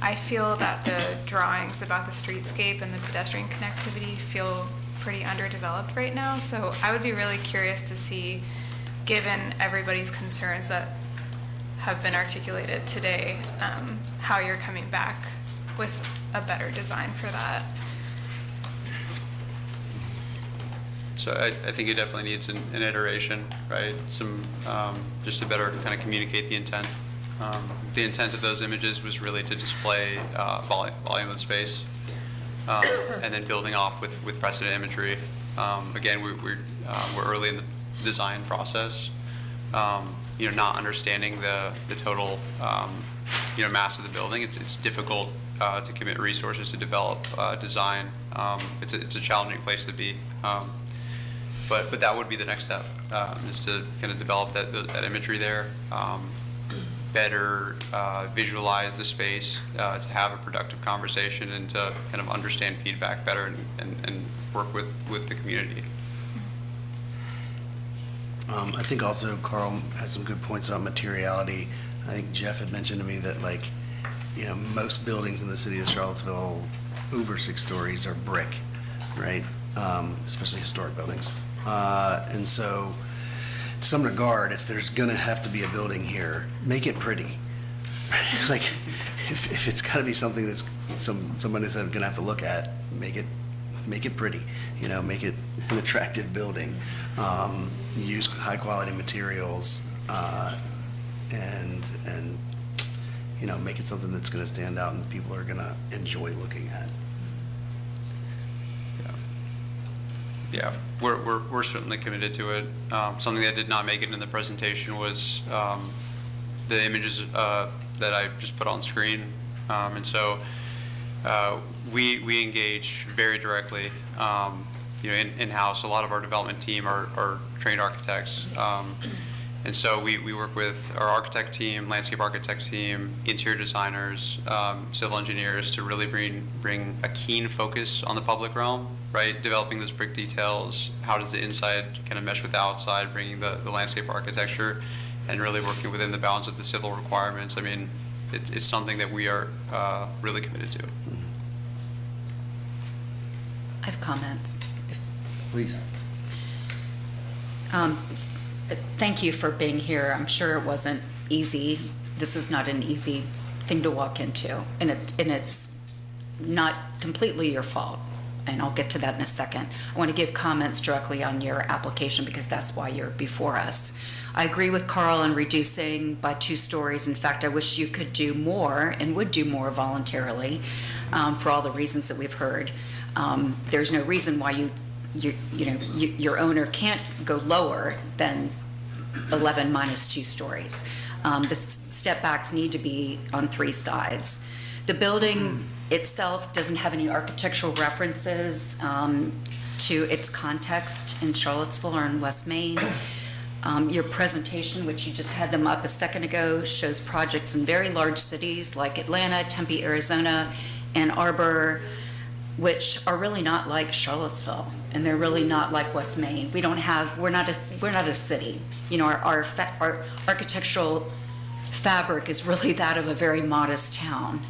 I feel that the drawings about the streetscape and the pedestrian connectivity feel pretty underdeveloped right now. So I would be really curious to see, given everybody's concerns that have been articulated today, how you're coming back with a better design for that. So I think it definitely needs an iteration, right? Some, just to better kind of communicate the intent. The intent of those images was really to display volume of space, and then building off with precedent imagery. Again, we're early in the design process. Not understanding the total, mass of the building. It's difficult to commit resources to develop design. It's a challenging place to be. But that would be the next step, is to kind of develop that imagery there, better visualize the space, to have a productive conversation, and to kind of understand feedback better and work with the community. I think also Carl had some good points about materiality. I think Jeff had mentioned to me that most buildings in the city of Charlottesville, over 6 stories, are brick, right? Especially historic buildings. And so, to some regard, if there's gonna have to be a building here, make it pretty. If it's gotta be something that's somebody's gonna have to look at, make it make it pretty, make it an attractive building, use high-quality materials, and make it something that's going to stand out and people are going to enjoy looking at. Yeah, we're certainly committed to it. Something that did not make it in the presentation was the images that I just put on screen. And so we engage very directly, in-house. A lot of our development team are trained architects. And so we work with our architect team, landscape architect team, interior designers, civil engineers to really bring a keen focus on the public realm, right? Developing those brick details, how does the inside kind of mesh with the outside, bringing the landscape architecture, and really working within the bounds of the civil requirements. I mean, it's something that we are really committed to. I have comments. Please. Thank you for being here. I'm sure it wasn't easy. This is not an easy thing to walk into, and it's not completely your fault, and I'll get to that in a second. I want to give comments directly on your application because that's why you're before us. I agree with Carl on reducing by 2 stories. In fact, I wish you could do more and would do more voluntarily for all the reasons that we've heard. There's no reason why your owner can't go lower than 11 minus 2 stories. The step backs need to be on 3 sides. The building itself doesn't have any architectural references to its context in Charlottesville or in West Main. Your presentation, which you just had them up a second ago, shows projects in very large cities like Atlanta, Tempe, Arizona, Ann Arbor, which are really not like Charlottesville, and they're really not like West Main. We're not a city. Our architectural fabric is really that of a very modest town.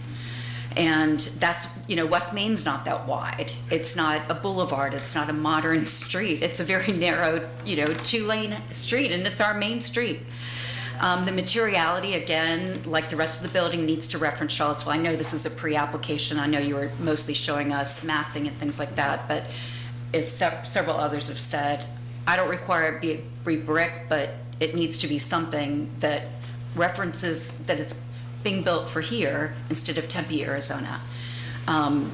And that's, West Main's not that wide. It's not a boulevard. It's not a modern street. It's a very narrow, 2-lane street, and it's our main street. The materiality, again, like the rest of the building, needs to reference Charlottesville. I know this is a pre-application. I know you were mostly showing us massing and things like that, but as several others have said, I don't require it be brick, but it needs to be something that references that it's being built for here instead of Tempe, Arizona. The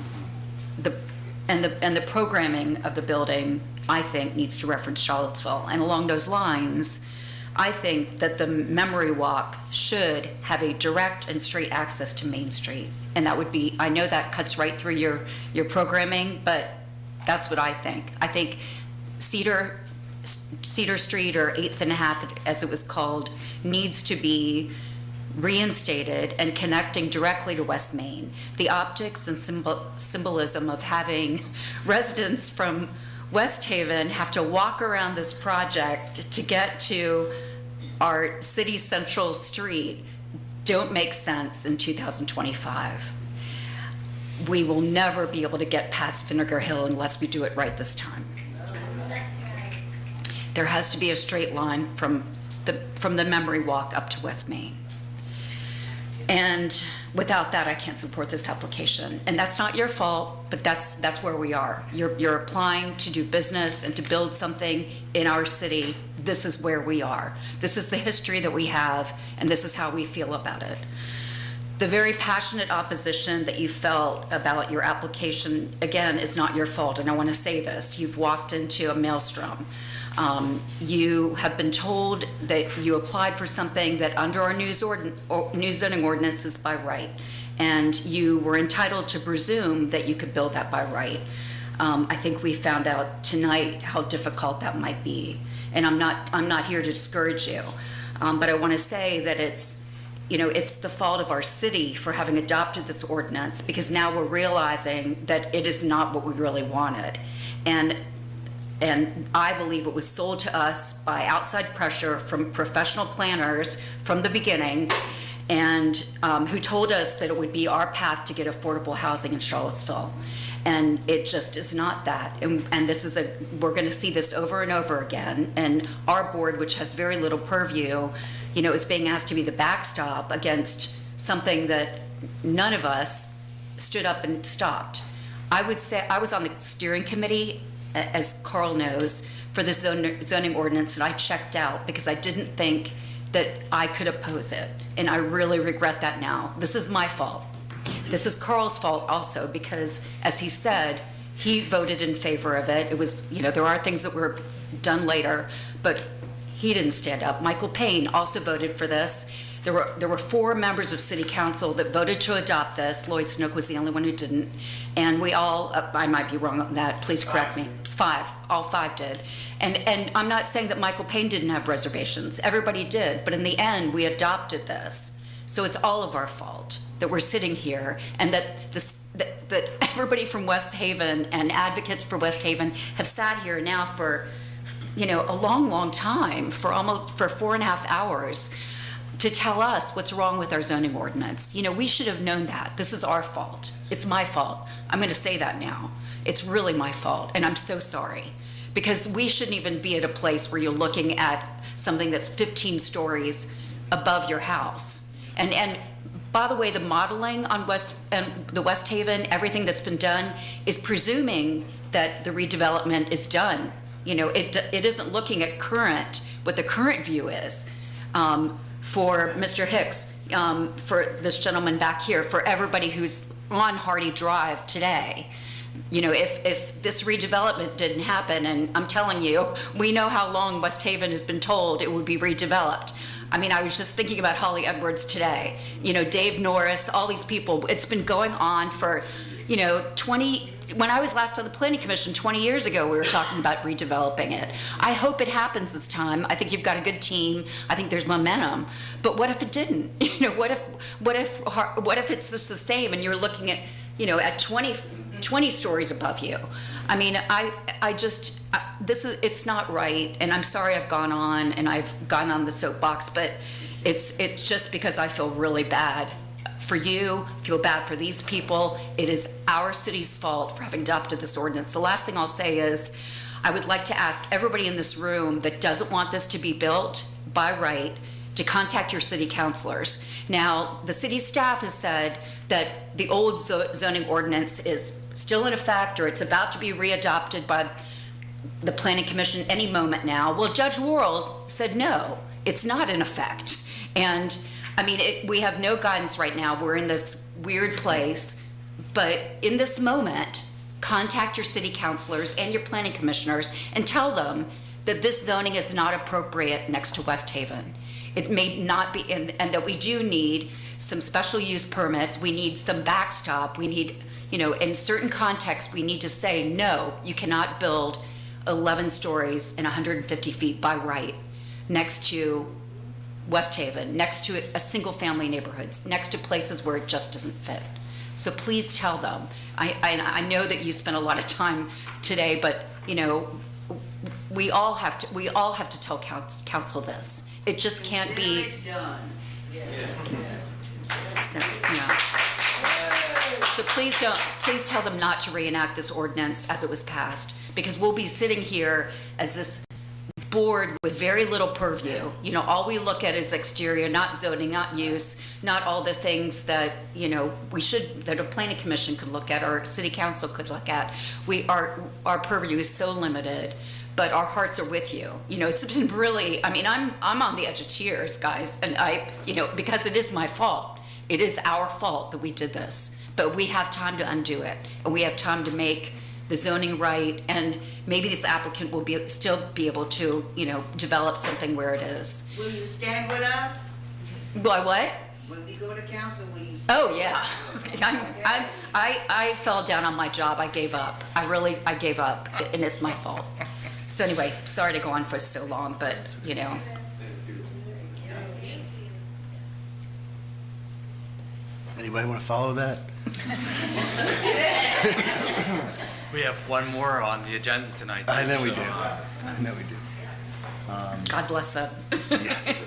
programming of the building, I think, needs to reference Charlottesville. And along those lines, I think that the memory walk should have a direct and straight access to Main Street. And that would be, I know that cuts right through your programming, but that's what I think. I think Cedar Street, or 8th and a half as it was called, needs to be reinstated and connecting directly to West Main. The optics and symbolism of having residents from West Haven have to walk around this project to get to our city central street don't make sense in 2025. We will never be able to get past Vinegar Hill unless we do it right this time. There has to be a straight line from the memory walk up to West Main. And without that, I can't support this application. And that's not your fault, but that's where we are. You're applying to do business and to build something in our city. This is where we are. This is the history that we have, and this is how we feel about it. The very passionate opposition that you felt about your application, again, is not your fault. And I want to say this. You've walked into a maelstrom. You have been told that you applied for something that under our new zoning ordinance is by right, and you were entitled to presume that you could build that by right. I think we found out tonight how difficult that might be, and I'm not here to discourage you, but I want to say that it's the fault of our city for having adopted this ordinance, because now we're realizing that it is not what we really wanted, and I believe it was sold to us by outside pressure from professional planners from the beginning, and who told us that it would be our path to get affordable housing in Charlottesville. And it just is not that. And we're going to see this over and over again. And our board, which has very little purview, is being asked to be the backstop against something that none of us stood up and stopped. I would say, I was on the steering committee, as Carl knows, for the zoning ordinance, and I checked out because I didn't think that I could oppose it. And I really regret that now. This is my fault. This is Carl's fault also, because as he said, he voted in favor of it. It was, there are things that were done later, but he didn't stand up. Michael Payne also voted for this. There were 4 members of city council that voted to adopt this. Lloyd Snook was the only one who didn't. And we all, I might be wrong on that, please correct me. 5, all 5 did. And I'm not saying that Michael Payne didn't have reservations. Everybody did, but in the end, we adopted this. So it's all of our fault that we're sitting here, and that everybody from West Haven and advocates for West Haven have sat here now for, a long time, for 4.5 hours, to tell us what's wrong with our zoning ordinance. We should have known that. This is our fault. It's my fault. I'm going to say that now. It's really my fault, and I'm so sorry. Because we shouldn't even be at a place where you're looking at something that's 15 stories above your house. And by the way, the modeling on the West Haven, everything that's been done, is presuming that the redevelopment is done. It isn't looking at what the current view is. For Mr. Hicks, for this gentleman back here, for everybody who's on Hardy Drive today. If this redevelopment didn't happen, and I'm telling you, we know how long West Haven has been told it would be redeveloped. I mean, I was just thinking about Holly Edwards today. Dave Norris, all these people. It's been going on for, 20, when I was last on the Planning Commission 20 years ago, we were talking about redeveloping it. I hope it happens this time. I think you've got a good team. I think there's momentum. But what if it didn't? What if it's just the same and you're looking at, at 20 stories above you? I mean, it's not right, and I'm sorry I've gone on and I've gone on the soapbox, but it's just because I feel really bad for you, feel bad for these people. It is our city's fault for having adopted this ordinance. The last thing I'll say is, I would like to ask everybody in this room that doesn't want this to be built by right to contact your city councilors. Now, the city staff has said that the old zoning ordinance is still in effect, or it's about to be readopted by the Planning Commission any moment now. Well, Judge Worrell said no, it's not in effect. And I mean, we have no guidance right now. We're in this weird place. But in this moment, contact your city councilors and your planning commissioners and tell them that this zoning is not appropriate next to West Haven. It may not be, and that we do need some special use permits. We need some backstop. We need, in certain contexts, we need to say, no, you cannot build 11 stories and 150 feet by right next to West Haven, next to a single family neighborhoods, next to places where it just doesn't fit. So please tell them. I know that you spent a lot of time today, but we all have to tell council this. It just can't be done. So please tell them not to reenact this ordinance as it was passed, because we'll be sitting here as this board with very little purview. All we look at is exterior, not zoning, not use, not all the things that, that a planning commission could look at or city council could look at. Our purview is so limited, but our hearts are with you. It's been really, I'm on the edge of tears, guys, and because it is my fault. It is our fault that we did this, but we have time to undo it, and we have time to make the zoning right, and maybe this applicant will still be able to, develop something where it is. Will you stand with us? What? When we go to council, will you stand? Oh, yeah. I fell down on my job. I gave up. I gave up, and it's my fault. So anyway, sorry to go on for so long, but, Anybody want to follow that? We have one more on the agenda tonight. I know we so- do. I know we do. God bless them. Yes.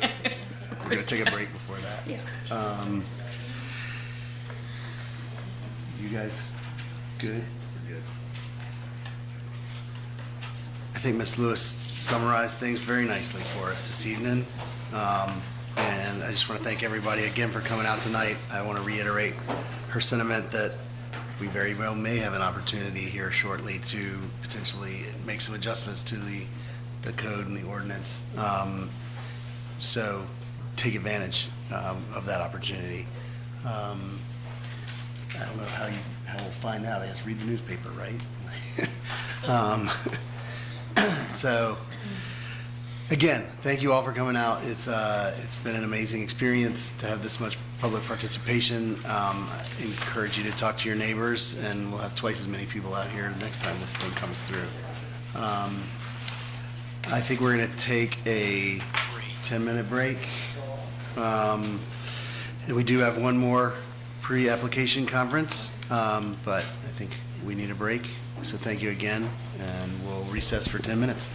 We're going to take a break before that. Yeah. You guys good? We're good. I think Ms. Lewis summarized things very nicely for us this evening. And I just want to thank everybody again for coming out tonight. I want to reiterate her sentiment that we very well may have an opportunity here shortly to potentially make some adjustments to the code and the ordinance. So take advantage of that opportunity. I don't know how we'll find out. I guess read the newspaper, right? So, again, thank you all for coming out. It's been an amazing experience to have this much public participation. I encourage you to talk to your neighbors, and we'll have twice as many people out here next time this thing comes through. I think we're going to take a 10-minute break. And we do have one more pre-application conference, but I think we need a break. So thank you again, and we'll recess for 10 minutes.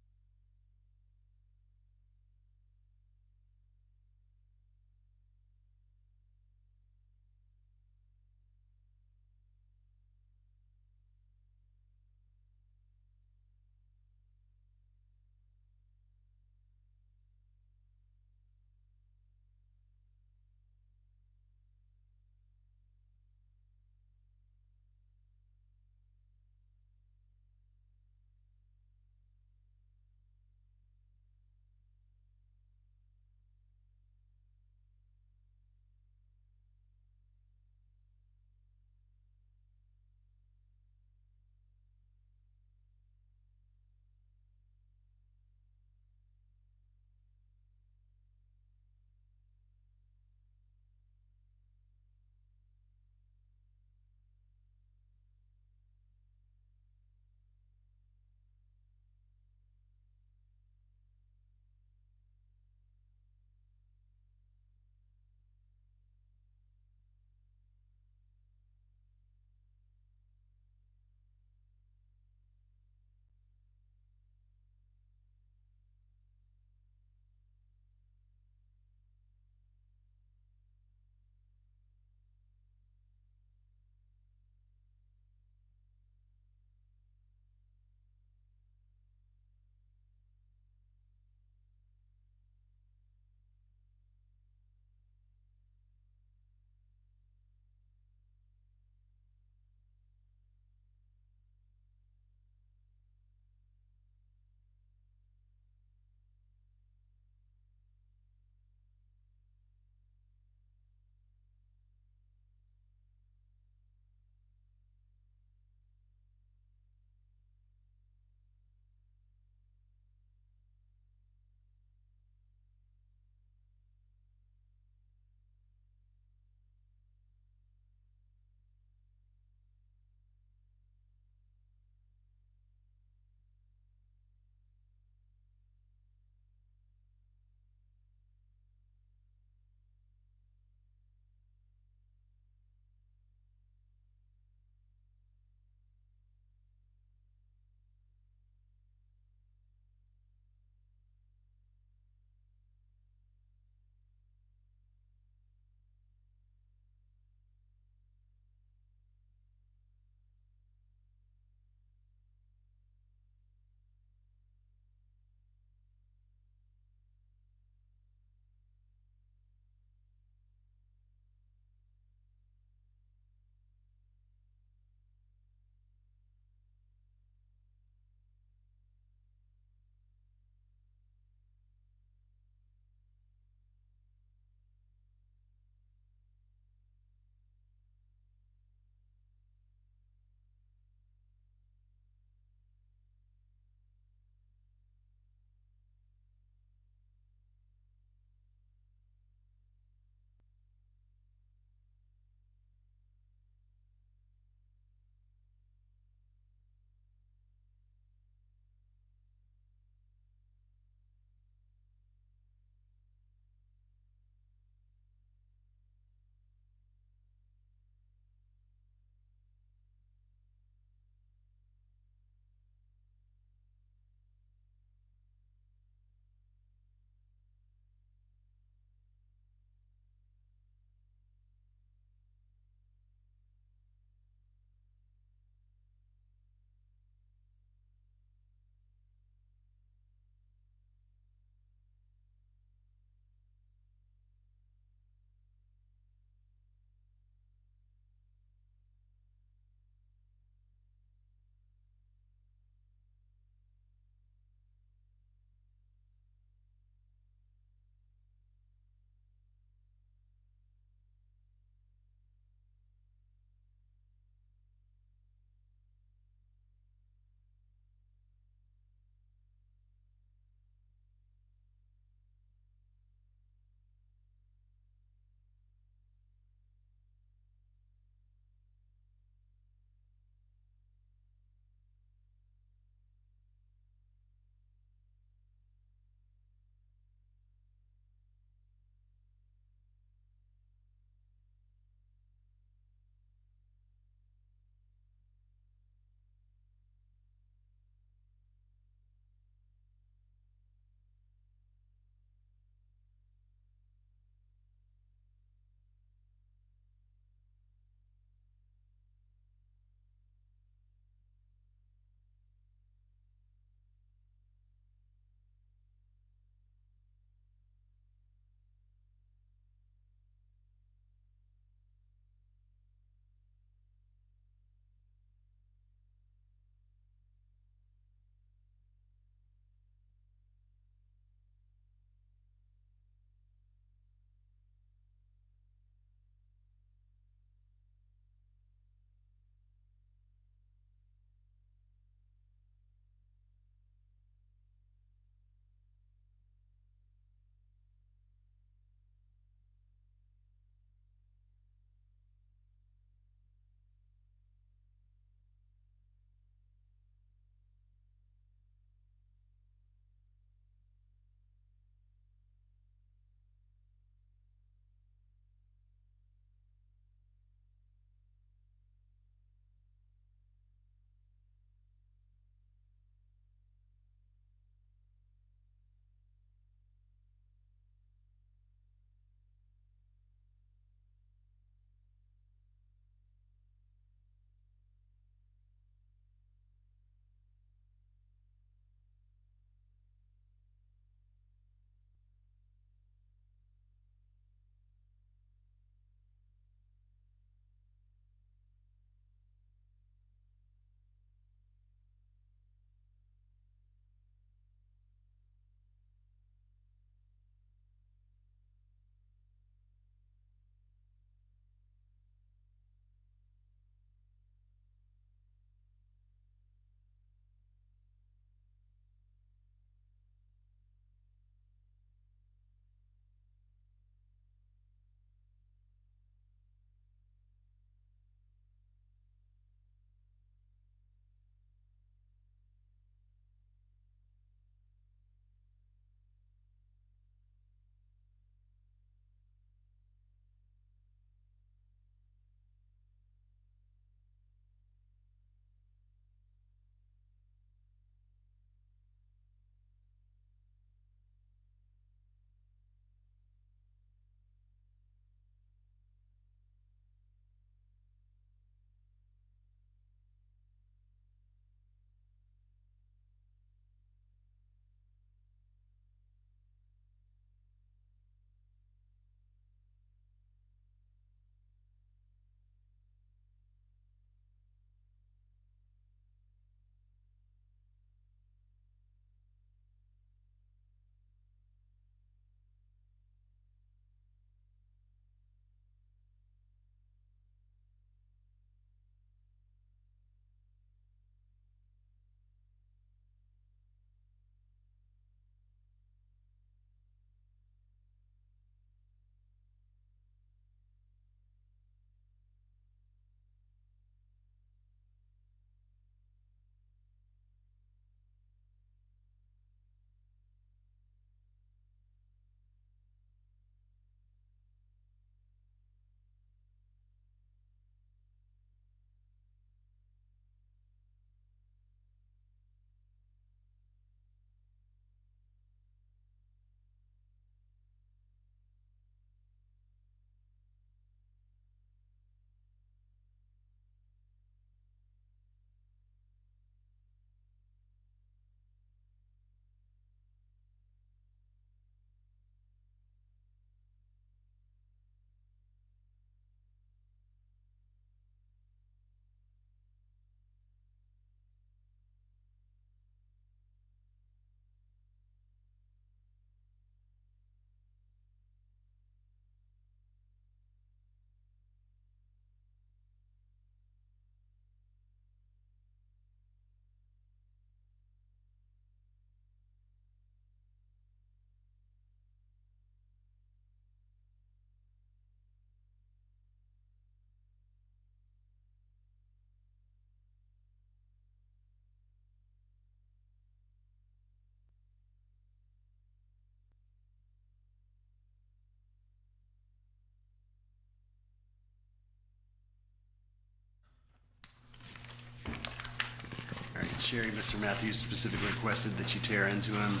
Sherry, Mr. Matthews specifically requested that you tear into him.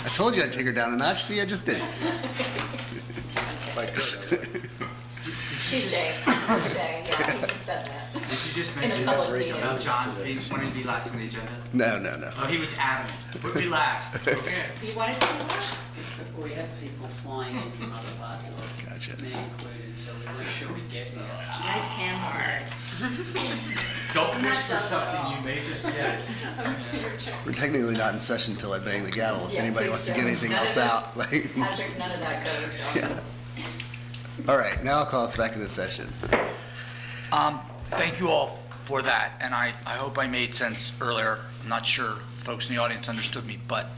I told you I'd take her down a notch. See, I just did. Touche, yeah, he just said that. Did you just In a mention public meeting. about John being wanting to be last on the agenda? No. Oh, he was adamant. Put me last. Okay. You wanted to be last? We have people flying in from other parts of it, me included, so we make sure we get here. Nice tan bar. Don't wish for something you may just get. We're technically not in session until I bang the gavel. If Yeah, anybody please wants to don't. get anything None else of this- out, like. Patrick, none of that goes. So. Yeah. All right, now I'll call us back into session. Thank you all for that, and I hope I made sense earlier. I'm not sure folks in the audience understood me, but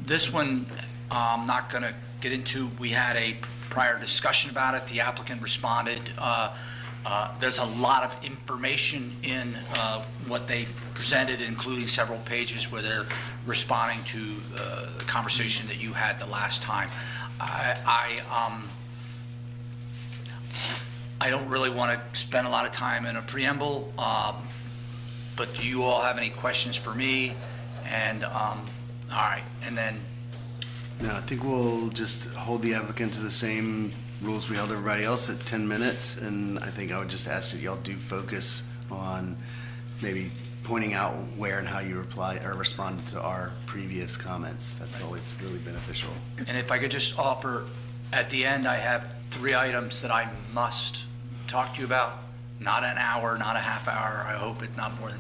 this one, I'm not going to get into. We had a prior discussion about it. The applicant responded. There's a lot of information in what they presented, including several pages where they're responding to the conversation that you had the last time. I don't really want to spend a lot of time in a preamble, but do you all have any questions for me? And, all right, and then, No, I think we'll just hold the applicant to the same rules we held everybody else at 10 minutes. And I think I would just ask that y'all do focus on maybe pointing out where and how you reply or respond to our previous comments. That's always really beneficial. and if I could just offer, at the end, I have 3 items that I must talk to you about. Not an hour, not a half hour. I hope it's not more than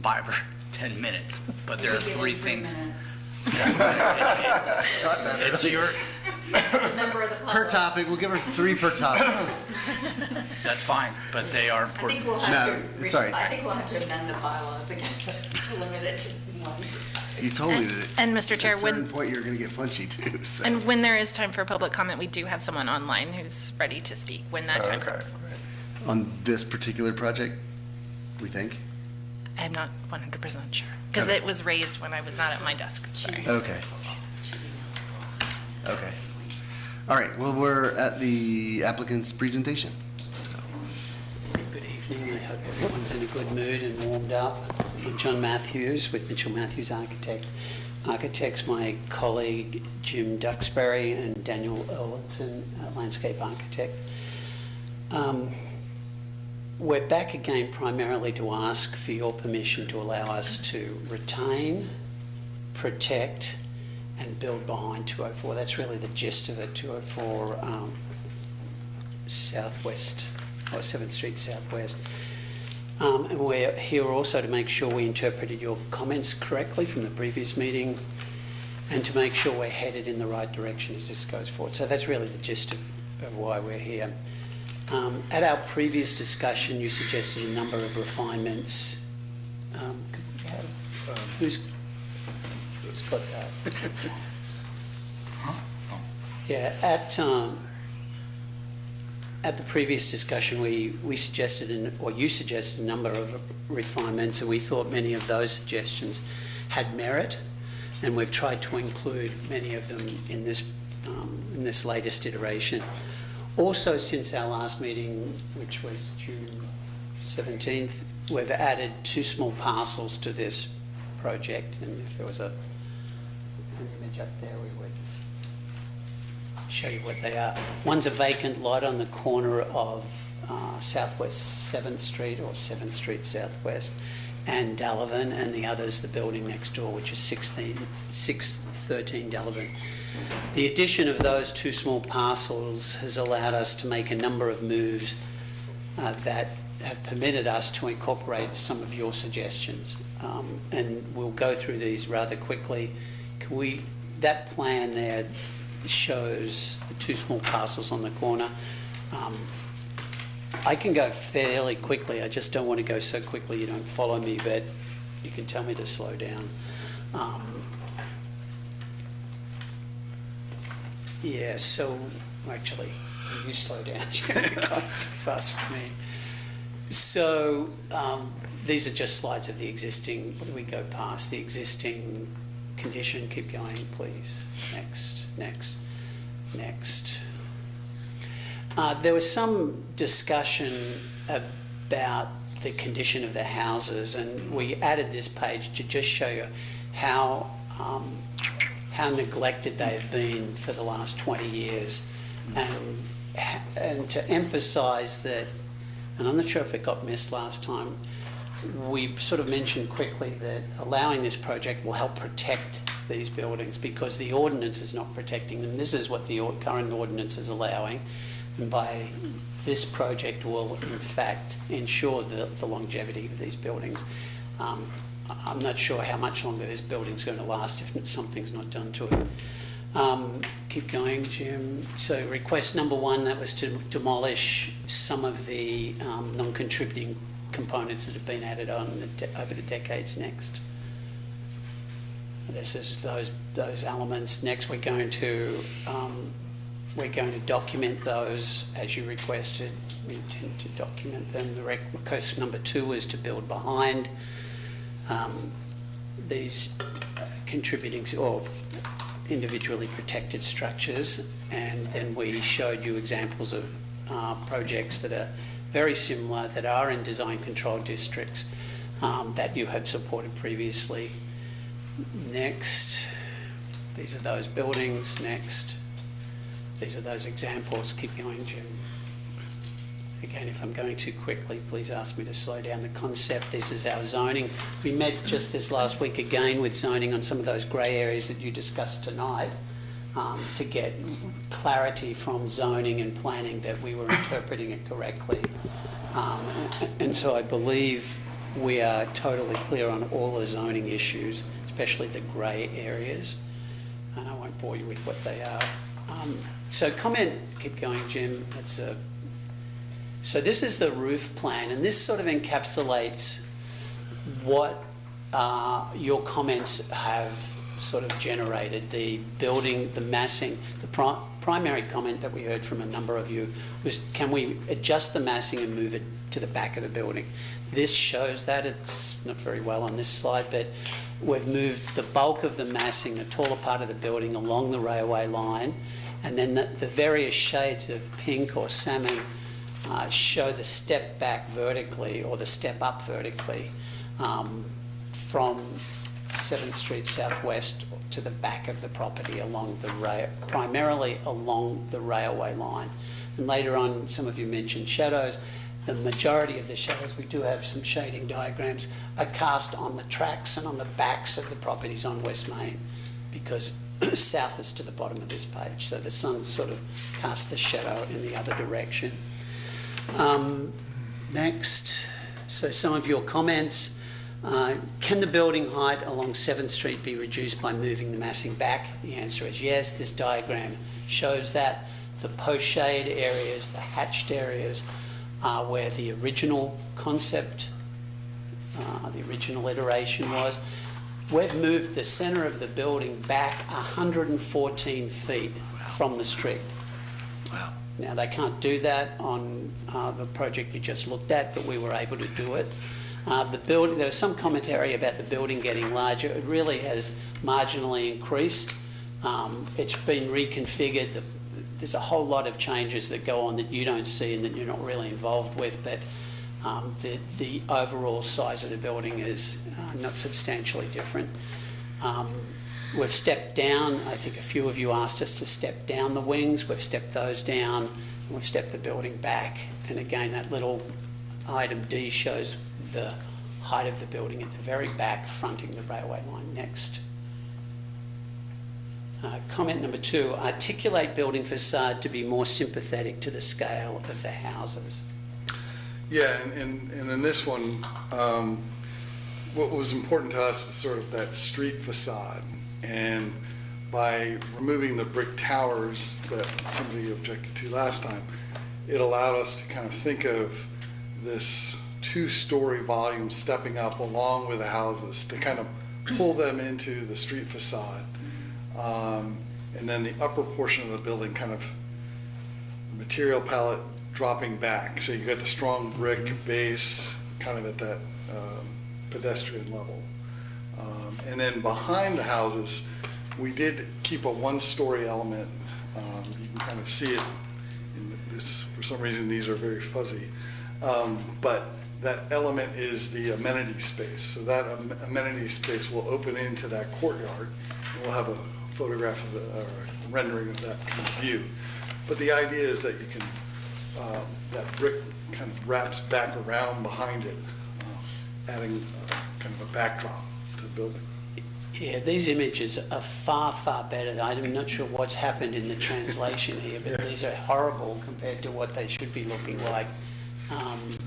5 or 10 minutes, but there are 3 things. It's your, Member of the Per public. topic, we'll give her 3 per topic. that's fine, but they are I think important. we'll have No, to. it's all right. I think we'll have to amend the bylaws again, limit it to one. You told me that And Mr. Chair, at a certain point you were going to get punchy too. So. And when there is time for public comment, we do have someone online who's ready to speak when that time comes. On this particular project, we think? I'm not 100% sure, because Okay. it was raised when I was not at my desk, sorry. Okay. Okay. All right, well, we're at the applicant's presentation. Good evening, I hope everyone's in a good mood and warmed up. I'm John Matthews with Mitchell Matthews Architects, my colleague Jim Duxbury and Daniel Erlinson, landscape architect. We're back again primarily to ask for your permission to allow us to retain, protect, and build behind 204. That's really the gist of it, 204 Southwest, or 7th Street Southwest. And we're here also to make sure we interpreted your comments correctly from the previous meeting and to make sure we're headed in the right direction as this goes forward. So that's really the gist of why we're here. At our previous discussion, you suggested a number of refinements. Could we have, who's got that? Yeah, at the previous discussion, we suggested, or you suggested a number of refinements, and we thought many of those suggestions had merit, and we've tried to include many of them in this latest iteration. Also, since our last meeting, which was June 17th, we've added 2 small parcels to this project, and if there was an image up there, we would show you what they are. One's a vacant lot on the corner of Southwest 7th Street, or 7th Street Southwest, and Delavan, and the other's the building next door, which is 613 Delavan. The addition of those 2 small parcels has allowed us to make a number of moves that have permitted us to incorporate some of your suggestions. And we'll go through these rather quickly. That plan there shows the 2 small parcels on the corner. I can go fairly quickly. I just don't want to go so quickly you don't follow me, but you can tell me to slow down. Yeah, so actually, you slow down. You're going too fast for me. So these are just slides of the existing. What do we go past? The existing condition. Keep going, please. Next. There was some discussion about the condition of the houses, and we added this page to just show you how neglected they have been for the last 20 years, and to emphasise that, and I'm not sure if it got missed last time, we sort of mentioned quickly that allowing this project will help protect these buildings because the ordinance is not protecting them. This is what the current ordinance is allowing, and by this project will in fact ensure the longevity of these buildings. I'm not sure how much longer this building's going to last if something's not done to it. Keep going, Jim. So request number 1, that was to demolish some of the non-contributing components that have been added on over the decades next. This is those elements. Next, we're going to document those as you requested. We intend to document them. The request number 2 is to build behind these contributing or individually protected structures, and then we showed you examples of projects that are very similar, that are in design control districts that you had supported previously. Next, these are those buildings. Next, these are those examples. Keep going, Jim. Again, if I'm going too quickly, please ask me to slow down the concept. This is our zoning. We met just this last week again with zoning on some of those grey areas that you discussed tonight to get clarity from zoning and planning that we were interpreting it correctly. And so I believe we are totally clear on all the zoning issues, especially the grey areas. And I won't bore you with what they are. So comment, keep going, Jim. So this is the roof plan, and this sort of encapsulates what your comments have sort of generated. The building, the massing, the primary comment that we heard from a number of you was, can we adjust the massing and move it to the back of the building? This shows that. It's not very well on this slide, but we've moved the bulk of the massing, the taller part of the building, along the railway line, and then the various shades of pink or salmon show the step back vertically or the step up vertically from 7th Street Southwest to the back of the property along the primarily along the railway line. And later on, some of you mentioned shadows. The majority of the shadows, we do have some shading diagrams, are cast on the tracks and on the backs of the properties on West Main, because south is to the bottom of this page, so the sun sort of casts the shadow in the other direction. Next, so some of your comments. Can the building height along 7th Street be reduced by moving the massing back? The answer is yes. This diagram shows that. The post-shade areas, the hatched areas, are where the original concept, the original iteration was. We've moved the centre of the building back 114 feet from the street. Wow. Now, they can't do that on the project you just looked at, but we were able to do it. The building, there was some commentary about the building getting larger. It really has marginally increased. It's been reconfigured. There's a whole lot of changes that go on that you don't see and that you're not really involved with, but the overall size of the building is not substantially different. We've stepped down. I think a few of you asked us to step down the wings. We've stepped those down, and we've stepped the building back. And again, that little item D shows the height of the building at the very back, fronting the railway line. Next. Comment number 2, articulate building facade to be more sympathetic to the scale of the houses. Yeah, and in this one, what was important to us was sort of that street facade. And by removing the brick towers that somebody objected to last time, it allowed us to kind of think of this 2-story volume stepping up along with the houses to kind of pull them into the street facade. And then the upper portion of the building, kind of the material palette dropping back. So you got the strong brick base kind of at that pedestrian level. And then behind the houses, we did keep a 1-story element. You can kind of see it in this For some reason, these are very fuzzy. But that element is the amenity space. So that amenity space will open into that courtyard, and we'll have a photograph of or a rendering of that kind of view. But the idea is that you can, that brick kind of wraps back around behind it, adding kind of a backdrop to the building. Yeah, these images are far, far better. I'm not sure what's happened in the translation here, but these are horrible compared to what they should be looking like.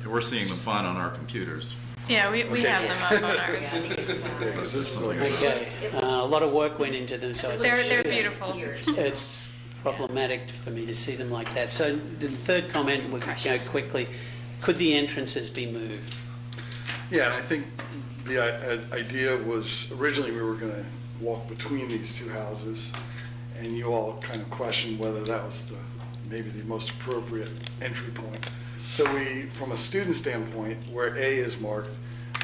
We're seeing them fine on our computers. Yeah, we have them up on ours. Yeah, 'cause this is like Okay, a lot of work went into them, so They're beautiful. it's problematic for me to see them like that. So the third comment, we could go quickly, could the entrances be moved? Yeah, and I think the idea was, originally we were going to walk between these two houses, and you all kind of questioned whether that was maybe the most appropriate entry point. So we, from a student standpoint, where A is marked,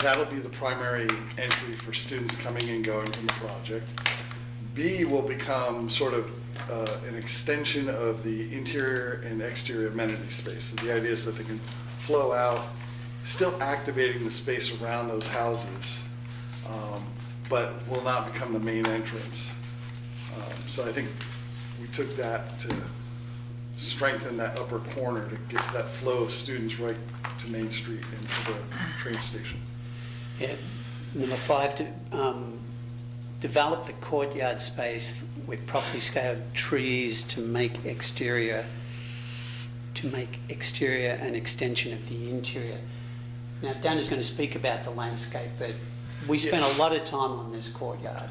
that'll be the primary entry for students coming and going from the project. B will become sort of an extension of the interior and exterior amenity space. So the idea is that they can flow out, still activating the space around those houses, but will not become the main entrance. So I think we took that to strengthen that upper corner to get that flow of students right to Main Street into the train station. Yeah. Number 5, develop the courtyard space with properly scaled trees to make exterior an extension of the interior. Now, Dana's going to speak about the landscape, but we spent a lot of time on this courtyard.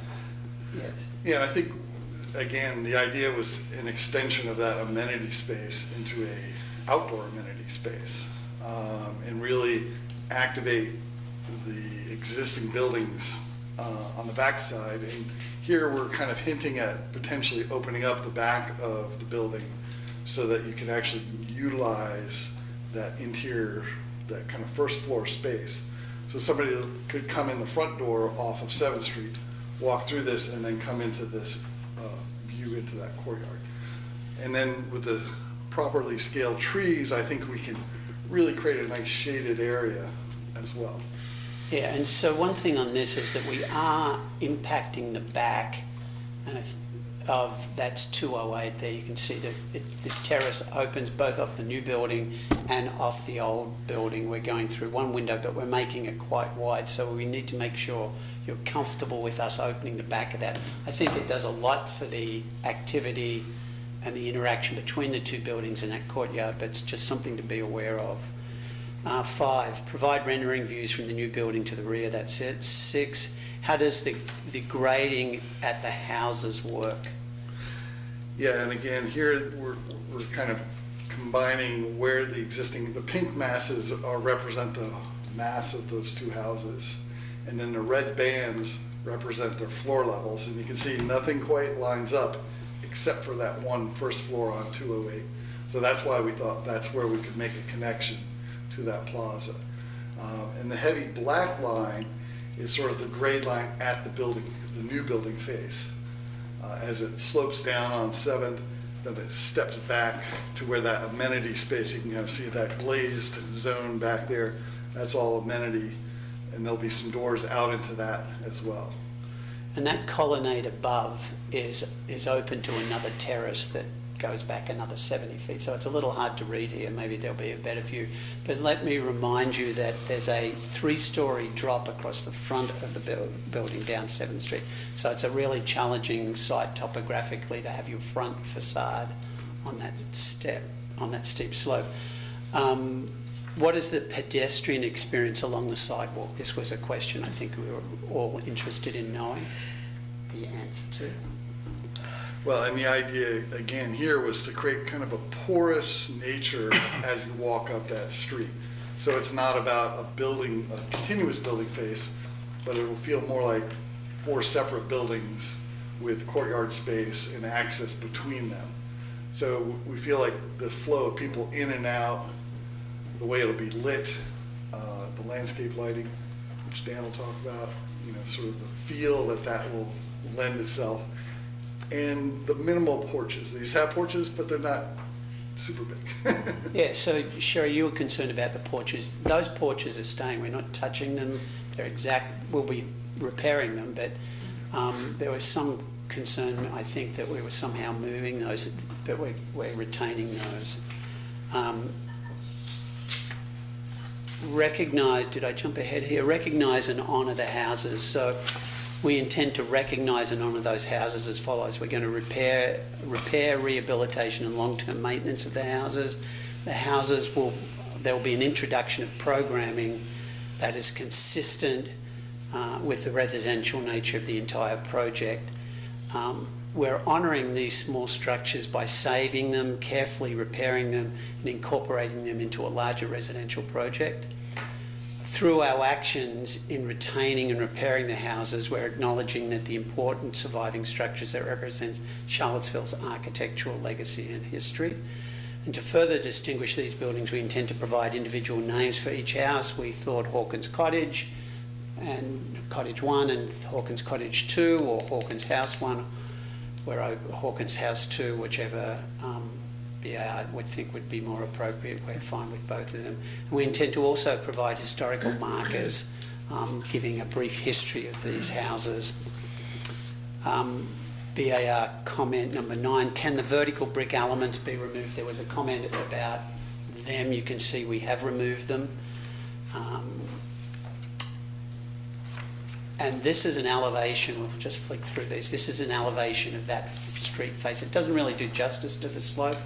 Yes. Yeah, and I think, again, the idea was an extension of that amenity space into a outdoor amenity space, and really activate the existing buildings on the backside. And here we're kind of hinting at potentially opening up the back of the building so that you can actually utilize that interior, that kind of first floor space. So somebody could come in the front door off of 7th Street, walk through this, and then come into this view into that courtyard. And then with the properly scaled trees, I think we can really create a nice shaded area as well. Yeah, and so one thing on this is that we are impacting the back of that's 208 there. You can see that this terrace opens both off the new building and off the old building. We're going through one window, but we're making it quite wide, so we need to make sure you're comfortable with us opening the back of that. I think it does a lot for the activity and the interaction between the two buildings in that courtyard, but it's just something to be aware of. 5, provide rendering views from the new building to the rear. That's it. 6, how does the grading at the houses work? Yeah, and again, here we're kind of combining where the pink masses represent the mass of those two houses, and then the red bands represent their floor levels, and you can see nothing quite lines up except for that one first floor on 208. So that's why we thought that's where we could make a connection to that plaza. And the heavy black line is sort of the grade line at the building, the new building face. As it slopes down on 7th, then it steps back to where that amenity space, you can kind of see that glazed zone back there, that's all amenity, and there'll be some doors out into that as well. And that colonnade above is open to another terrace that goes back another 70 feet. So it's a little hard to read here. Maybe there'll be a better view. But let me remind you that there's a 3-story drop across the front of the building down 7th Street. So it's a really challenging site topographically to have your front facade on that steep slope. What is the pedestrian experience along the sidewalk? This was a question I think we were all interested in knowing the answer to. Well, and the idea, again, here was to create kind of a porous nature as you walk up that street. So it's not about a continuous building face, but it will feel more like 4 separate buildings with courtyard space and access between them. So we feel like the flow of people in and out, the way it'll be lit, the landscape lighting, which Dan will talk about, sort of the feel that will lend itself. And the minimal porches. These have porches, but they're not super big. Yeah, so Sherry, you were concerned about the porches. Those porches are staying. We're not touching them. We'll be repairing them, but there was some concern, I think, that we were somehow moving those, but we're retaining those. Did I jump ahead here? Recognise and honour the houses. So we intend to recognise and honour those houses as follows. We're going to repair, rehabilitation and long-term maintenance of the houses. The houses there will be an introduction of programming that is consistent with the residential nature of the entire project. We're honouring these small structures by saving them, carefully repairing them and incorporating them into a larger residential project. Through our actions in retaining and repairing the houses, we're acknowledging that the important surviving structures that represent Charlottesville's architectural legacy and history. And to further distinguish these buildings, we intend to provide individual names for each house. We thought Hawkins Cottage and Cottage 1 and Hawkins Cottage 2, or Hawkins House 1, where Hawkins House 2, whichever BAR would think would be more appropriate. We're fine with both of them. And we intend to also provide historical markers giving a brief history of these houses. BAR comment number 9, can the vertical brick elements be removed? There was a comment about them. You can see we have removed them. And this is an elevation, we'll just flick through these. This is an elevation of that street face. It doesn't really do justice to the slope,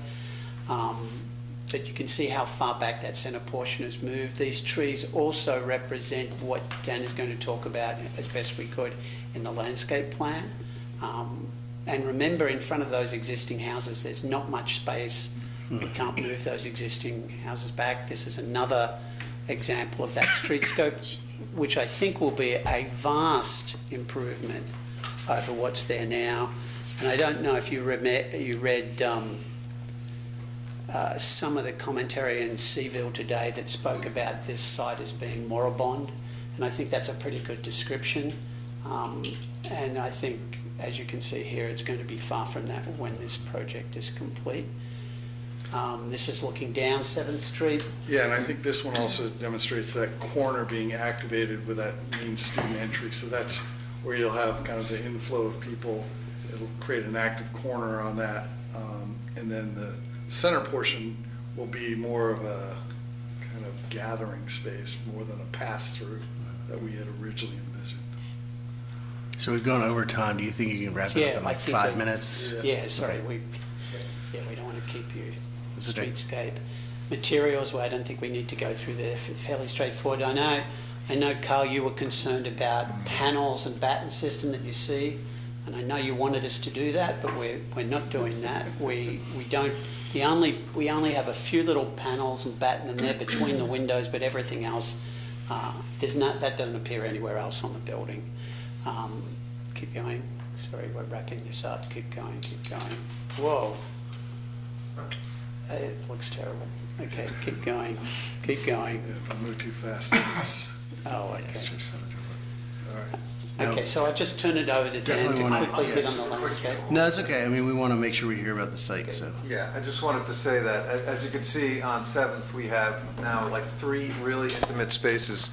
but you can see how far back that centre portion has moved. These trees also represent what Dan is going to talk about as best we could in the landscape plan. And remember, in front of those existing houses, there's not much space. We can't move those existing houses back. This is another example of that streetscape, which I think will be a vast improvement over what's there now. And I don't know if you read some of the commentary in Seaville today that spoke about this site as being moribund, and I think that's a pretty good description. And I think, as you can see here, it's going to be far from that when this project is complete. This is looking down 7th Street. Yeah, and I think this one also demonstrates that corner being activated with that main student entry. So that's where you'll have kind of the inflow of people. It'll create an active corner on that. And then the center portion will be more of a kind of gathering space, more than a pass-through that we had originally envisioned. So we've gone over time. Do you think you can wrap it up in like 5 minutes? Yeah, sorry. We don't want to keep you streetscape. Materials, well, I don't think we need to go through there. Fairly straightforward. I know, Carl, you were concerned about panels and batten system that you see, and I know you wanted us to do that, but we're not doing that. We only have a few little panels and batten in there between the windows, but everything else, that doesn't appear anywhere else on the building. Keep going. Sorry, we're wrapping this up. Keep going. Whoa. It looks terrible. Okay, keep going. Yeah, if I move too fast, it's... Oh, okay. All right. Okay, so I just turn it over to Dan to quickly hit on the landscape. No, it's okay. I mean, we want to make sure we hear about the site, so. Yeah, I just wanted to say that, as you can see on 7th, we have now like 3 really intimate spaces.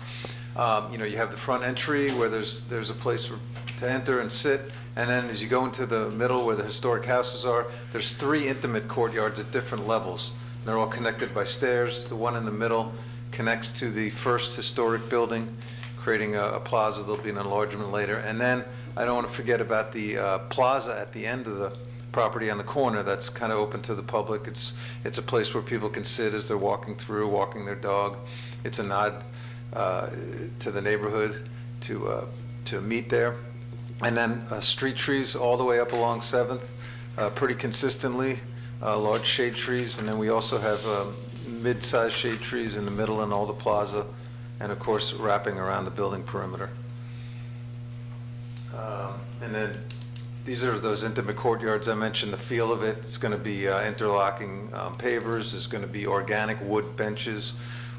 You have the front entry where there's a place to enter and sit, and then as you go into the middle where the historic houses are, there's 3 intimate courtyards at different levels. They're all connected by stairs. The one in the middle connects to the first historic building, creating a plaza. There'll be an enlargement later. And then I don't want to forget about the plaza at the end of the property on the corner that's kind of open to the public. It's a place where people can sit as they're walking their dog. It's a nod to the neighborhood to meet there. And then street trees all the way up along 7th, pretty consistently, large shade trees. And then we also have mid-sized shade trees in the middle and all the plaza, and of course wrapping around the building perimeter. And then these are those intimate courtyards I mentioned. The feel of it, it's going to be interlocking pavers. There's going to be organic wood benches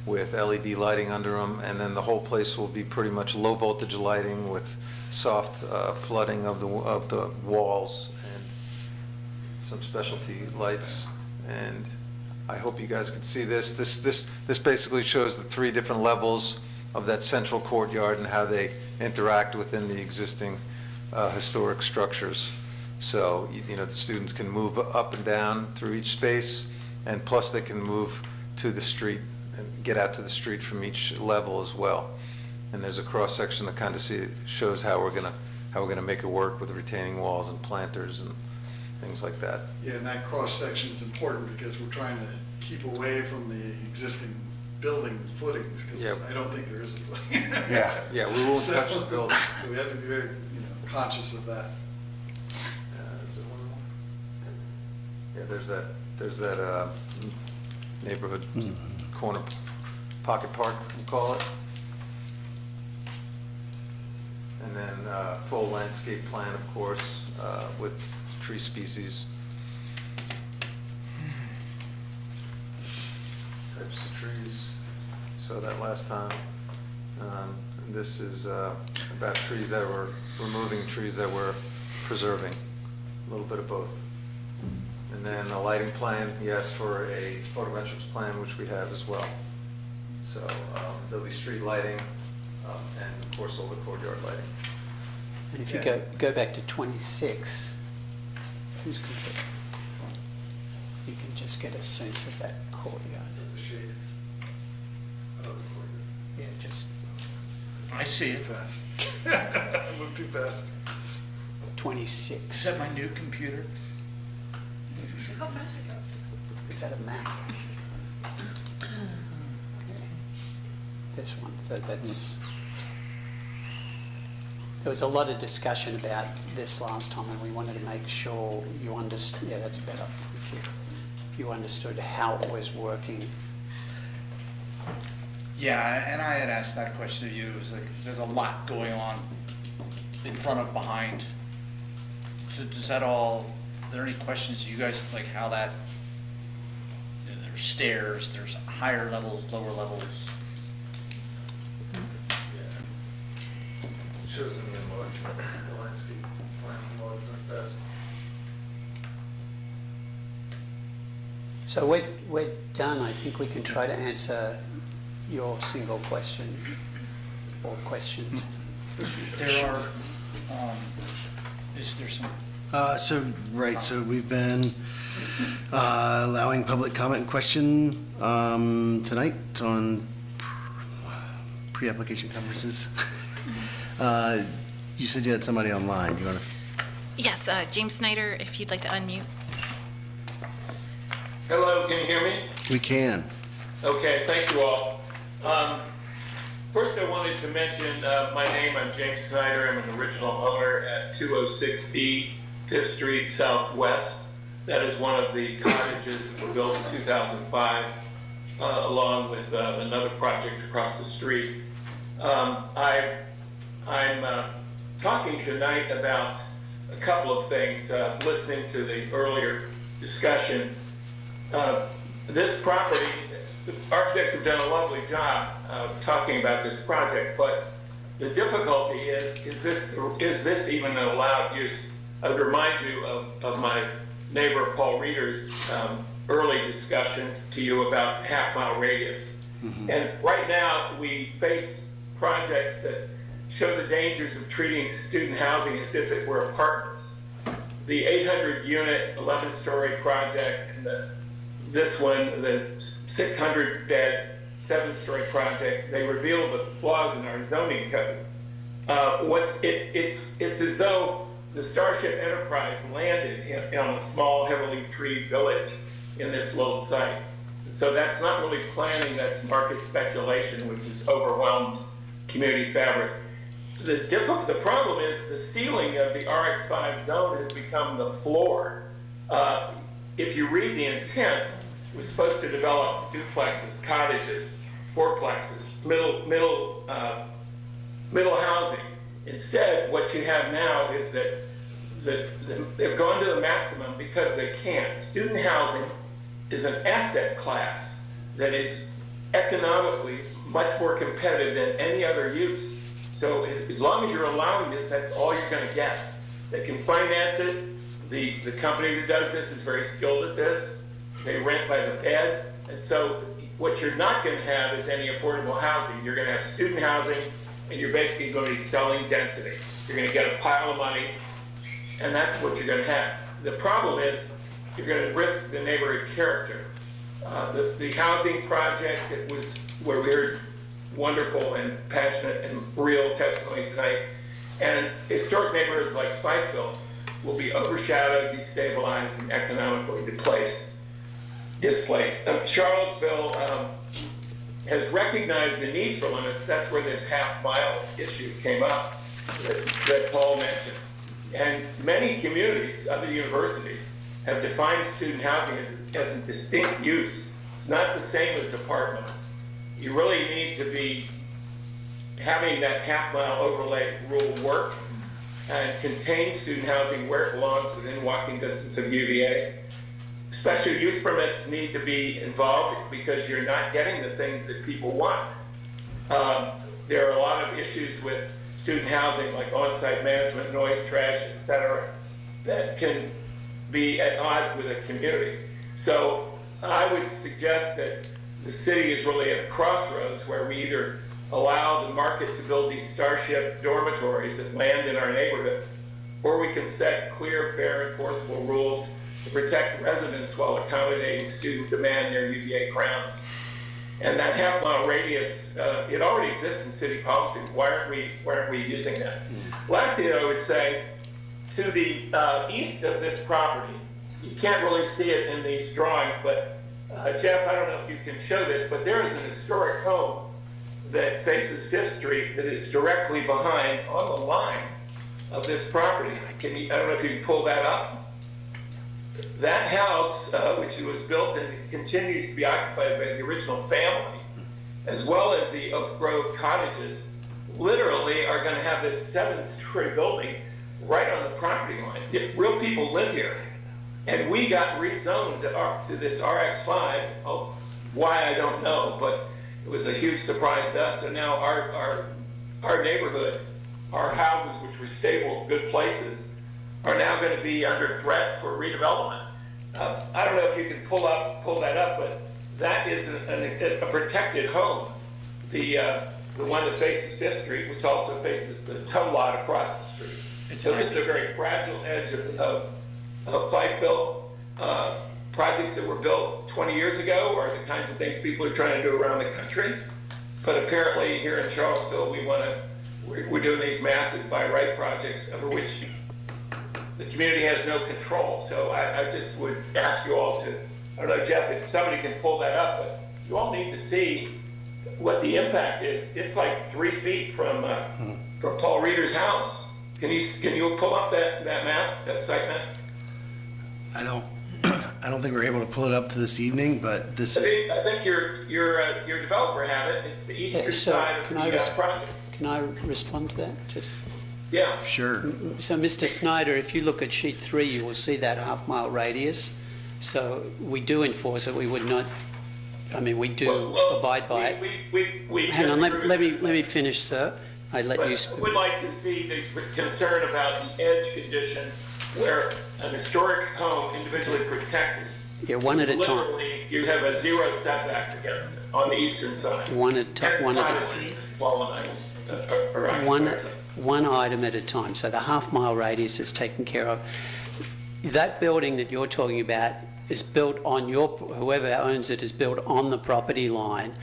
with LED lighting under them, and then the whole place will be pretty much low voltage lighting with soft flooding of the walls and some specialty lights. And I hope you guys can see this. This basically shows the 3 different levels of that central courtyard and how they interact within the existing historic structures. So, the students can move up and down through each space, and plus they can move to the street and get out to the street from each level as well. And there's a cross-section that kind of shows how we're gonna make it work with retaining walls and planters and things like that. Yeah, and that cross-section is important because we're trying to keep away from the existing building footings, because Yeah. I don't think there is a footing. Yeah, we won't touch the building. So we have to be very, conscious of that. Is there one more? Yeah, there's that neighborhood corner pocket park, we'll call it. And then full landscape plan, of course, with tree species. Types of trees, saw that last time. And this is about trees that were, removing trees that we're preserving, a little bit of both. And then a lighting plan, yes, for a photometrics plan, which we have as well. So there'll be street lighting and of course all the courtyard lighting. And if you go back to 26, who's going to, you can just get a sense of that courtyard. The shade of the courtyard. Yeah, just I see it. Fast. I moved too fast. 26. Is that my new computer? Look how fast it goes. Is that a map? Okay. This one, so that's, there was a lot of discussion about this last time, and we wanted to make sure you understood, yeah, that's better, thank you. You understood how it was working. Yeah, and I had asked that question of you. It was like, there's a lot going on in front of, behind. So does that all, are there any questions you guys, like how that, there's stairs, there's higher levels, lower levels? Shows in the enlargement, the landscape plan enlargement best. So we're done. I think we can try to answer your single question or questions. There are, is there some, So we've been allowing public comment and question tonight on pre-application conferences. You said you had somebody online. Do you want to? Yes, James Snyder, if you'd like to unmute. Hello, can you hear me? We can. Okay, thank you all. First, I wanted to mention my name. I'm James Snyder. I'm an original owner at 206B 5th Street Southwest. That is one of the cottages that were built in 2005, along with another project across the street. I'm talking tonight about a couple of things, listening to the earlier discussion. This property, the architects have done a lovely job talking about this project, but the difficulty is this even an allowed use? I would remind you of my neighbor Paul Reeder's early discussion to you about half-mile radius. Mm-hmm. And right now, we face projects that show the dangers of treating student housing as if it were apartments. The 800-unit, 11-story project, and this one, the 600-bed, 7-story project, they reveal the flaws in our zoning code. It's as though the Starship Enterprise landed on a small, heavily treed village in this little site. So that's not really planning, that's market speculation, which has overwhelmed community fabric. The problem is the ceiling of the RX5 zone has become the floor. If you read the intent, it was supposed to develop duplexes, cottages, fourplexes, middle housing. Instead, what you have now is that they've gone to the maximum because they can't. Student housing is an asset class that is economically much more competitive than any other use. So as long as you're allowing this, that's all you're going to get. They can finance it. The company that does this is very skilled at this. they rent by the bed. And so what you're not going to have is any affordable housing. You're going to have student housing, and you're basically going to be selling density. You're going to get a pile of money, and that's what you're going to have. The problem is you're going to risk the neighborhood character. The housing project that was where we heard wonderful and passionate and real testimony tonight, and historic neighborhoods like Fifeville will be overshadowed, destabilized, and economically displaced. Charlottesville has recognized the need for limits. That's where this half-mile issue came up that Paul mentioned. And many communities, other universities, have defined student housing as a distinct use. It's not the same as apartments. You really need to be having that half-mile overlay rule work and contain student housing where it belongs within walking distance of UVA. Special use permits need to be involved because you're not getting the things that people want. There are a lot of issues with student housing, like on-site management, noise, trash, et cetera, that can be at odds with a community. So I would suggest that the city is really at a crossroads where we either allow the market to build these Starship dormitories that land in our neighborhoods, or we can set clear, fair, enforceable rules to protect residents while accommodating student demand near UVA grounds. And that half-mile radius, it already exists in city policy. Why aren't we using that? Last thing I would say, to the east of this property, you can't really see it in these drawings, but Jeff, I don't know if you can show this, but there is an historic home that faces Fifth Street that is directly behind, on the line of this property. I don't know if you can pull that up. That house, which was built and continues to be occupied by the original family, as well as the Oak Grove cottages, literally are going to have this 7-story building right on the property line. Real people live here. And we got rezoned to this RX5. Oh, why, I don't know, but it was a huge surprise to us. So now our neighborhood, our houses, which were stable, good places, are now going to be under threat for redevelopment. I don't know if you can pull that up, but that is a protected home. The one that faces Fifth Street, which also faces the tow lot across the street. So this is a very fragile edge of Fifeville. Projects that were built 20 years ago are the kinds of things people are trying to do around the country. But apparently here in Charlottesville, we're doing these massive by right projects over which the community has no control. So I just would ask you all to, I don't know, Jeff, if somebody can pull that up, but you all need to see what the impact is. It's like 3 feet from Paul Reeder's house. Can you pull up that map, that site map? I don't think we're able to pull it up to this evening, but this is. I think your developer had it. It's the eastern side of the project. Can I respond to that? Yeah. Sure. So, Mr. Snyder, if you look at sheet 3, you will see that half-mile radius. So we do enforce it. We would not. I mean, we do abide by it. We Hang on. Let me finish, sir. I let you. I would like to see the concern about the edge condition where an historic home individually protected. Yeah, one at a time. Literally, you have a 0 setback against it on the eastern side. One at a time. One item at a time. So the half-mile radius is taken care of. That building that you're talking about is built on whoever owns it is built on the property line,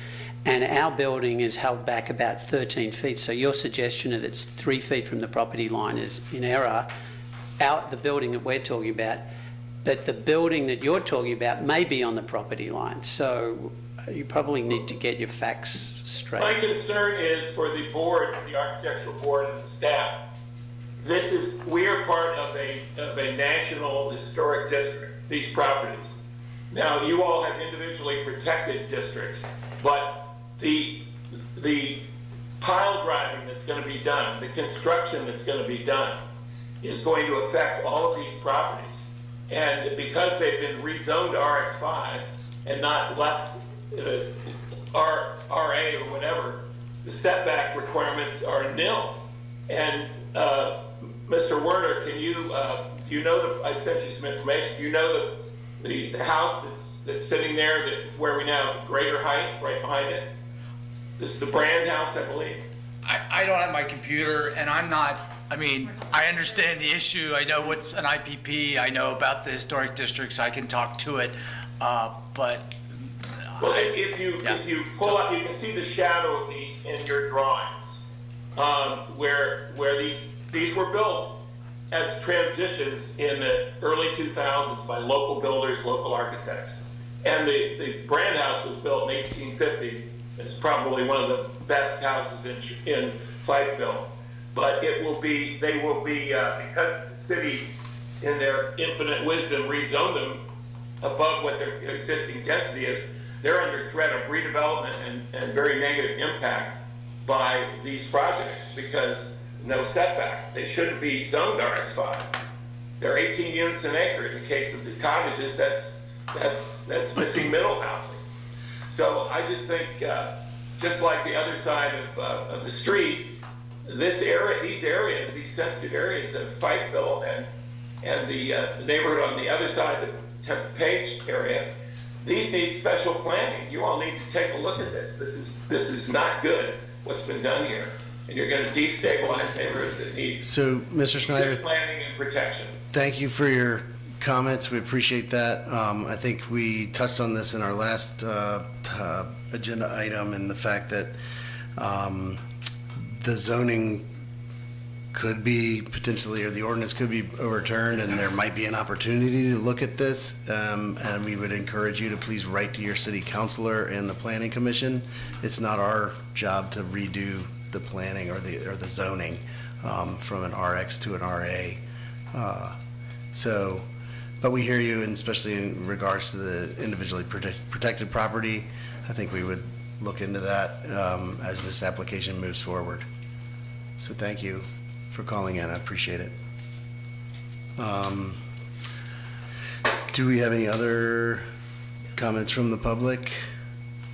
and our building is held back about 13 feet. So your suggestion that it's 3 feet from the property line is in error. The building that we're talking about, but the building that you're talking about may be on the property line. So you probably need to get your facts straight. My concern is for the board, the architectural board and the staff. We are part of a national historic district, these properties. Now, you all have individually protected districts, but the pile driving that's going to be done, the construction that's going to be done, is going to affect all of these properties. And because they've been rezoned to RX5 and not left RA or whatever, the setback requirements are nil. And Mr. Werner, can you, I sent you some information, you know the house that's that's sitting there where we now have greater height right behind it. This is the Brand House, I believe. I don't have my computer, and I'm not, I mean, I understand the issue. I know what's an IPP. I know about the historic districts. I can talk to it, but. Well, if you pull up, you can see the shadow of these in your drawings, where these were built as transitions in the early 2000s by local builders, local architects. And the Brand House was built in 1850. It's probably one of the best houses in Fikeville. But they will be, because the city, in their infinite wisdom, rezoned them above what their existing density is, they're under threat of redevelopment and very negative impact by these projects because no setback. They shouldn't be zoned RX5. They're 18 units an acre. In the case of the cottages, that's missing middle housing. So I just think, just like the other side of the street, these areas, these sensitive areas of Fikeville and the neighborhood on the other side, the 10th Page area, these need special planning. You all need to take a look at this. This is not good, what's been done here. And you're going to destabilize neighborhoods that need So, Mr. Snyder, good planning and protection. thank you for your comments. We appreciate that. I think we touched on this in our last agenda item, and the fact that the zoning could be potentially, or the ordinance could be overturned, and there might be an opportunity to look at this. And we would encourage you to please write to your city councilor and the planning commission. It's not our job to redo the planning or the zoning from an RX to an RA. But we hear you, and especially in regards to the individually protected property, I think we would look into that as this application moves forward. So thank you for calling in. I appreciate it. Do we have any other comments from the public?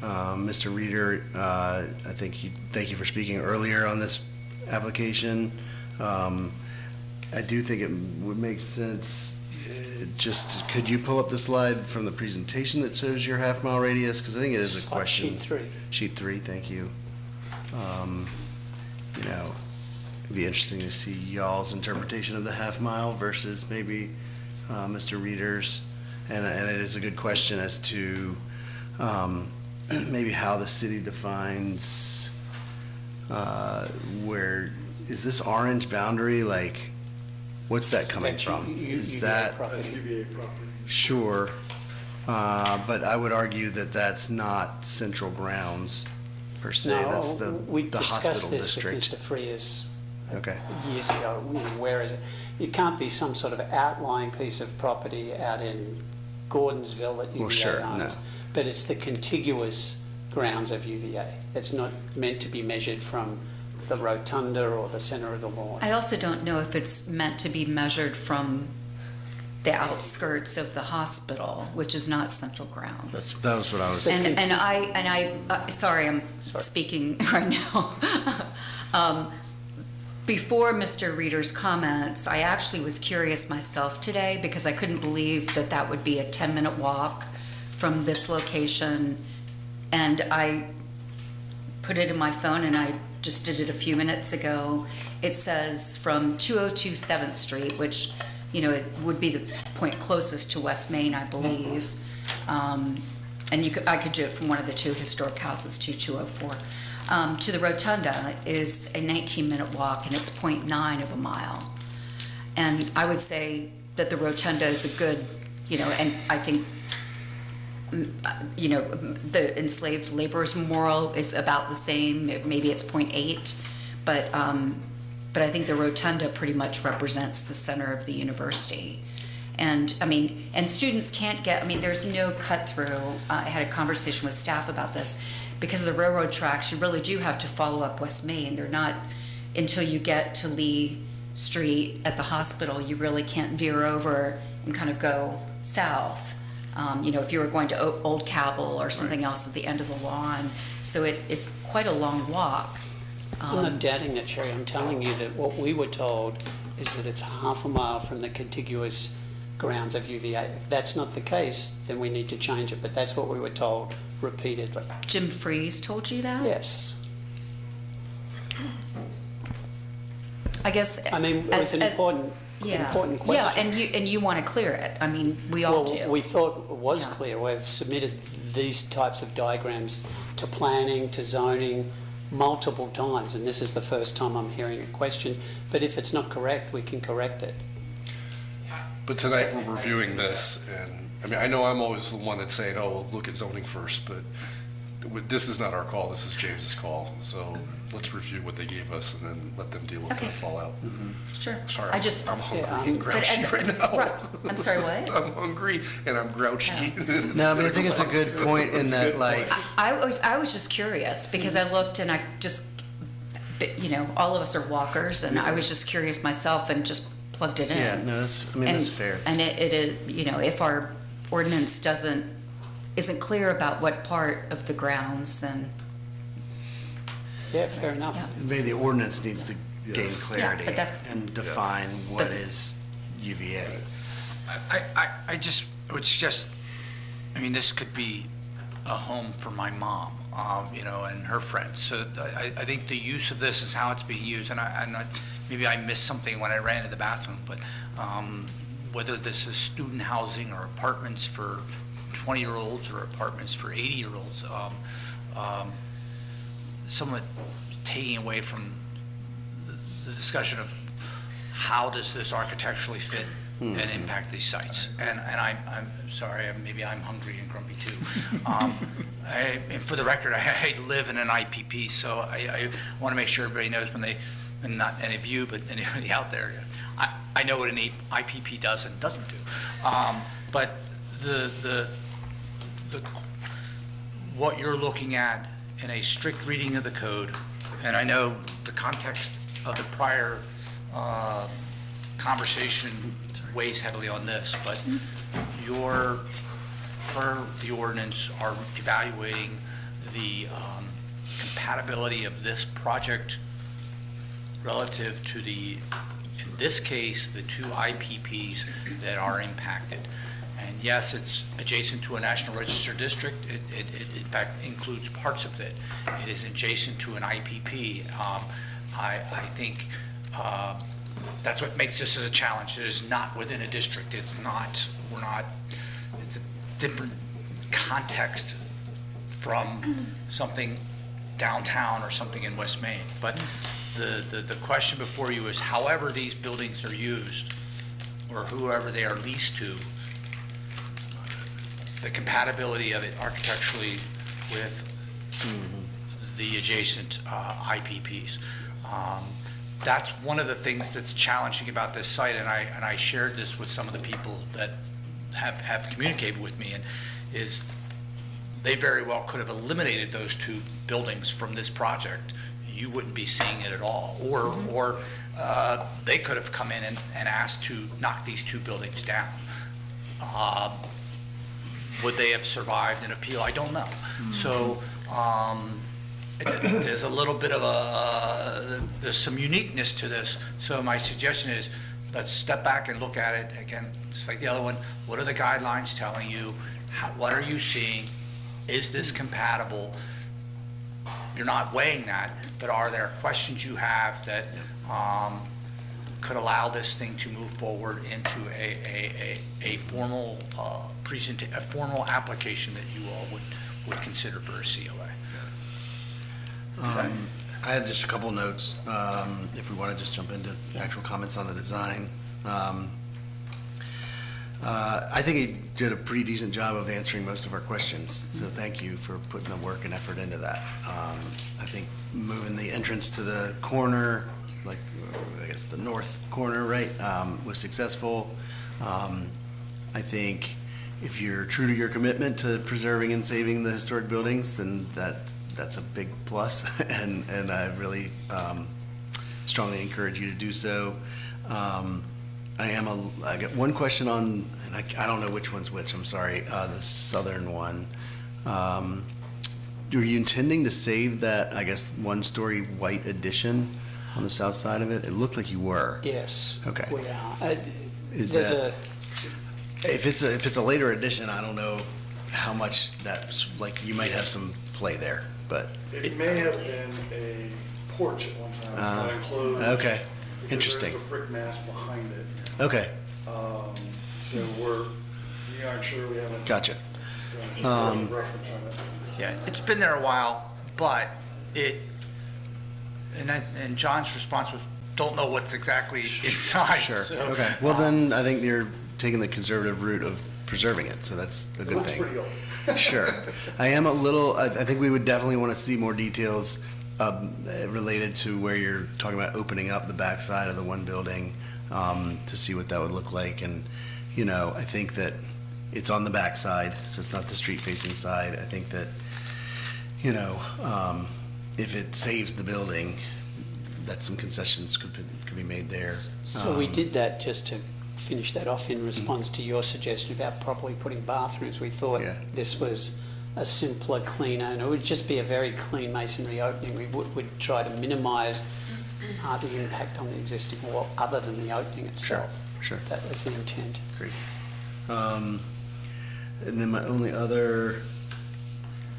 Mr. Reader, thank you for speaking earlier on this application. I do think it would make sense, could you pull up the slide from the presentation that shows your half-mile radius? Because I think it is a question. Sheet 3. Sheet 3, thank you. It'd be interesting to see y'all's interpretation of the half-mile versus maybe Mr. Reader's. And it is a good question as to maybe how the city defines where, is this orange boundary, like, what's that coming from? Is that? That's UVA property. Sure, but I would argue that that's not central grounds per se, that's we the discussed hospital this district. with Mr. Frias Okay. years ago. Where is it? It can't be some sort of outlying piece of property out in Gordonsville that UVA Well, sure, owns, no. but it's the contiguous grounds of UVA. It's not meant to be measured from the rotunda or the center of the lawn. I also don't know if it's meant to be measured from the outskirts of the hospital, which is not central grounds. That was what I was. Sorry, I'm speaking right now. Before Mr. Reader's comments, I actually was curious myself today because I couldn't believe that that would be a 10-minute walk from this location. And I put it in my phone, and I just did it a few minutes ago. It says from 202 7th Street, which, it would be the point closest to West Main, I believe. And I could do it from one of the two historic houses to 204. To the Rotunda is a 19-minute walk, and it's 0.9 of a mile. And I would say that the Rotunda is a good, and I think, the enslaved laborers memorial is about the same. Maybe it's 0.8, but I think the Rotunda pretty much represents the center of the university. And students can't get, there's no cut through. I had a conversation with staff about this. Because of the railroad tracks, you really do have to follow up West Main. They're not, until you get to Lee Street at the hospital, you really can't veer over and kind of go south. If you were going to Old Cabell or something else at the end of the lawn. So it is quite a long walk. I'm not doubting that, Sherry. I'm telling you that what we were told is that it's half a mile from the contiguous grounds of UVA. If that's not the case, then we need to change it, but that's what we were told repeatedly. Jim Freeze told you that? Yes. I guess. I mean, it was an important question. Yeah, and you want to clear it. I mean, we all do. Well, we thought it was Yeah. clear. We've submitted these types of diagrams to planning, to zoning, multiple times, and this is the first time I'm hearing a question. But if it's not correct, we can correct it. But tonight, we're reviewing this, and, I mean, I know I'm always the one that's saying, oh, we'll look at zoning first, but this is not our call, this is James's call, so let's review what they gave us and then let them deal with the fallout. Sure. Sorry, I just- I'm hungry Yeah, and grouchy right now. Right. I'm sorry, what? I'm hungry and I'm grouchy. No, but I think it's a good point in that, like, I was just curious because I looked and I just, all of us are walkers, and I was just curious myself and just plugged it in. yeah, no, that's fair. And it is, if our ordinance isn't clear about what part of the grounds, then. Yeah, fair enough. Maybe the ordinance needs to gain clarity but that's- and define what is UVA. I just would suggest, I mean, this could be a home for my mom, and her friends. So I think the use of this is how it's being used, and maybe I missed something when I ran to the bathroom, but whether this is student housing or apartments for 20-year-olds or apartments for 80-year-olds, somewhat taking away from the discussion of how does this architecturally fit and impact these sites. And I'm sorry, maybe I'm hungry and grumpy too. And for the record, I live in an IPP, so I want to make sure everybody knows and not any of you, but anybody out there, I know what an IPP does and doesn't do. But what you're looking at in a strict reading of the code, and I know the context of the prior conversation weighs heavily on this, but per the ordinance, are evaluating the compatibility of this project relative to in this case, the two IPPs that are impacted. And yes, it's adjacent to a National Register district. It in fact includes parts of it. It is adjacent to an IPP. I think that's what makes this a challenge. It is not within a district. It's a different context from something downtown or something in West Main. But the question before you is, however these buildings are used, or whoever they are leased to, the compatibility of it architecturally with the adjacent IPPs. That's one of the things that's challenging about this site, and I shared this with some of the people that have communicated with me, and is they very well could have eliminated those two buildings from this project. You wouldn't be seeing it at all, or they could have come in and asked to knock these two buildings down. Would they have survived an appeal? I don't know. So there's a little bit of there's some uniqueness to this. So my suggestion is, let's step back and look at it again, just like the other one. What are the guidelines telling you? What are you seeing? Is this compatible? You're not weighing that, but are there questions you have that could allow this thing to move forward into a formal a formal application that you all would consider for a COA? I had just a couple notes, if we want to just jump into actual comments on the design. I think he did a pretty decent job of answering most of our questions, so thank you for putting the work and effort into that. I think moving the entrance to the corner, like, I guess the north corner, right, was successful. I think if you're true to your commitment to preserving and saving the historic buildings, then that's a big plus, and I really strongly encourage you to do so. I got one question on, and I don't know which one's which, I'm sorry, the southern one. Were you intending to save that, I guess, one-story white addition on the south side of it? It looked like you were. Yes. Okay. We are. Is There's that- If it's a later addition, I don't know how much that's, like, you might have some play there, but. It may have been a porch at one time, not enclosed. Okay, because interesting. There's a brick mass behind it. Okay, So we aren't sure, we haven't. gotcha. Reference on it. Yeah, it's been there a while, but and John's response was, don't know what's exactly inside. Sure, So, okay. Well, then, I think you're taking the conservative route of preserving it, so that's a It good looks thing. pretty old. Sure. I am a little, I think we would definitely want to see more details related to where you're talking about opening up the backside of the one building, to see what that would look like. And, you know, I think that it's on the backside, so it's not the street-facing side. I think that, you know, if it saves the building, that some concessions could be made there. So we did that just to finish that off in response to your suggestion about properly putting bathrooms. We thought this was a simpler, cleaner, and it would just be a very clean masonry opening. We would try to minimise the impact on the existing wall other than the opening itself. Sure. That was the intent. Great. And then my only other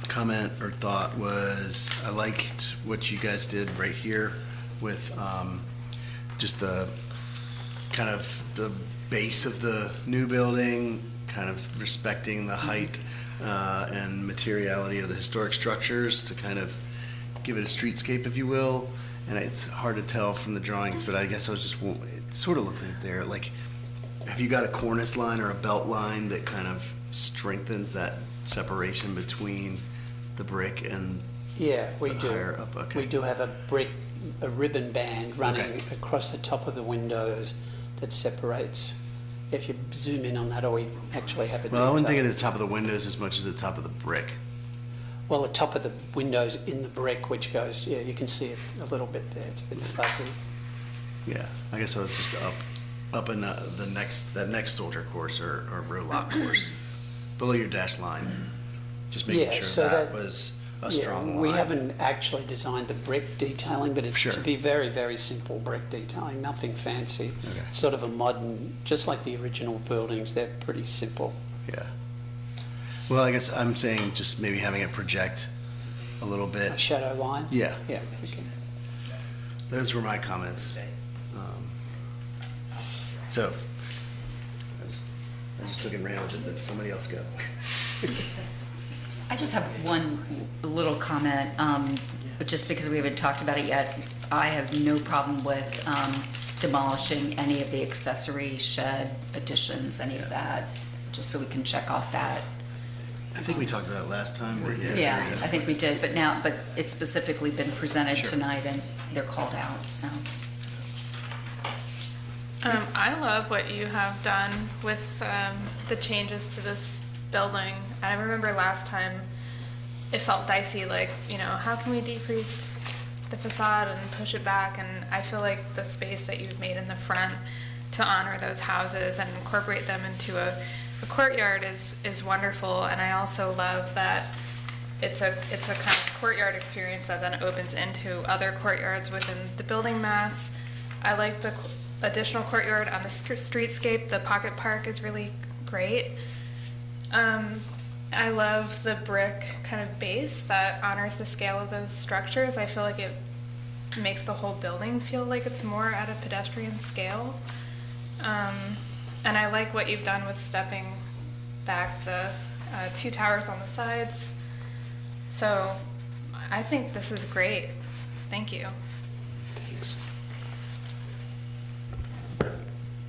comment or thought was, I liked what you guys did right here with just the kind of the base of the new building, kind of respecting the height and materiality of the historic structures to kind of give it a streetscape, if you will. And it's hard to tell from the drawings, but I guess I was just, it sort of looks like there, like, have you got a cornice line or a belt line that kind of strengthens that separation between the brick and Yeah, we the do. higher up? Okay. We do have a ribbon band running Okay. across the top of the windows that separates. If you zoom in on that, or we actually have it. Well, I wouldn't think of the top of the windows as much as the top of the brick. Well, the top of the windows in the brick, which goes, yeah, you can see it a little bit there. It's a bit fuzzy. Yeah, I guess I was just up in that next soldier course or row lock course, below your dash line. Just making Yeah, sure so that was a strong line. We haven't actually designed the brick detailing, but it's Sure. to be very, very simple brick detailing, nothing fancy. Sort of a modern, just like the original buildings, they're pretty simple. Yeah. Well, I guess I'm saying just maybe having it project a little bit. A shadow line? Yeah. Yeah. we can- Those were my comments. So, I just took and ran with it, but somebody else go. I just have one little comment, but just because we haven't talked about it yet. I have no problem with demolishing any of the accessory shed additions, any of that, just so we can check off that. I think we talked about it last time. But Yeah, I think we did, but it's specifically been presented Sure. tonight and they're called out, so. I love what you have done with the changes to this building. I remember last time it felt dicey, like, you know, how can we decrease the facade and push it back? And I feel like the space that you've made in the front to honor those houses and incorporate them into a courtyard is wonderful. And I also love that it's a kind of courtyard experience that then opens into other courtyards within the building mass. I like the additional courtyard on the streetscape. The pocket park is really great. I love the brick kind of base that honors the scale of those structures. I feel like it makes the whole building feel like it's more at a pedestrian scale. And I like what you've done with stepping back the two towers on the sides. So I think this is great. Thank you. Thanks.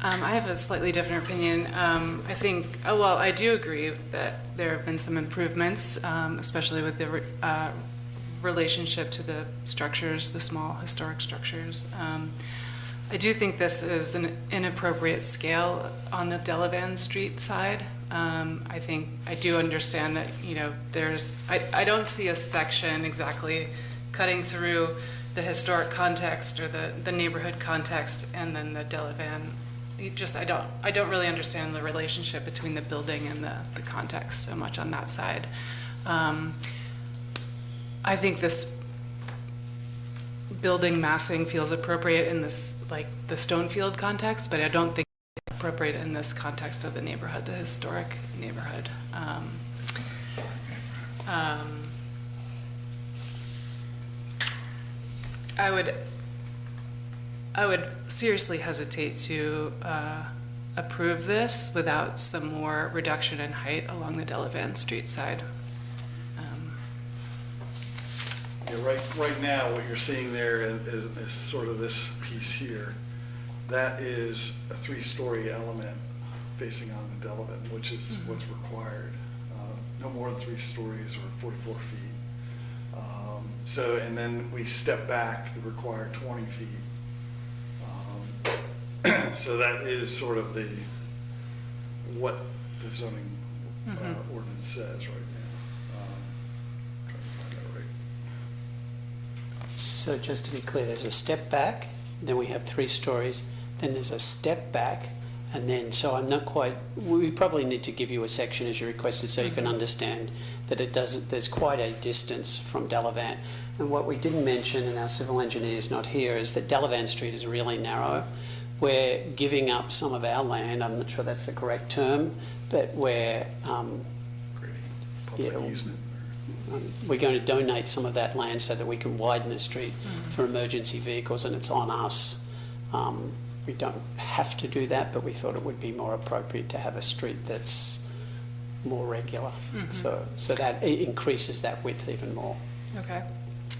I have a slightly different opinion. I think, well, I do agree that there have been some improvements, especially with the relationship to the structures, the small historic structures. I do think this is an inappropriate scale on the Delavan Street side. I do understand that, you know, I don't see a section exactly cutting through the historic context or the neighborhood context and then the Delavan. I don't really understand the relationship between the building and the context so much on that side. I think this building massing feels appropriate in this, like, the Stonefield context, but I don't think appropriate in this context of the neighborhood, the historic neighborhood. I would seriously hesitate to approve this without some more reduction in height along the Delavan Street side. Yeah, right now, what you're seeing there is sort of this piece here. That is a 3-story element facing on the Delavan, which is what's required. No more than 3 stories or 44 feet. So, and then we step back the required 20 feet. So that is sort of what the zoning ordinance says right now. Trying to find that right. So just to be clear, there's a step back, then we have 3 stories, then there's a step back, and then, so I'm not quite, we probably need to give you a section as you requested so you can understand that it doesn't, there's quite a distance from Delavan. And what we didn't mention, and our civil engineer is not here, is that Delavan Street is really narrow. We're giving up some of our land, I'm not sure that's the correct term, but we're easement. We're going to donate some of that land so that we can widen the street for emergency vehicles, and it's on us. We don't have to do that, but we thought it would be more appropriate to have a street that's more regular. So that it increases that width even more. Okay.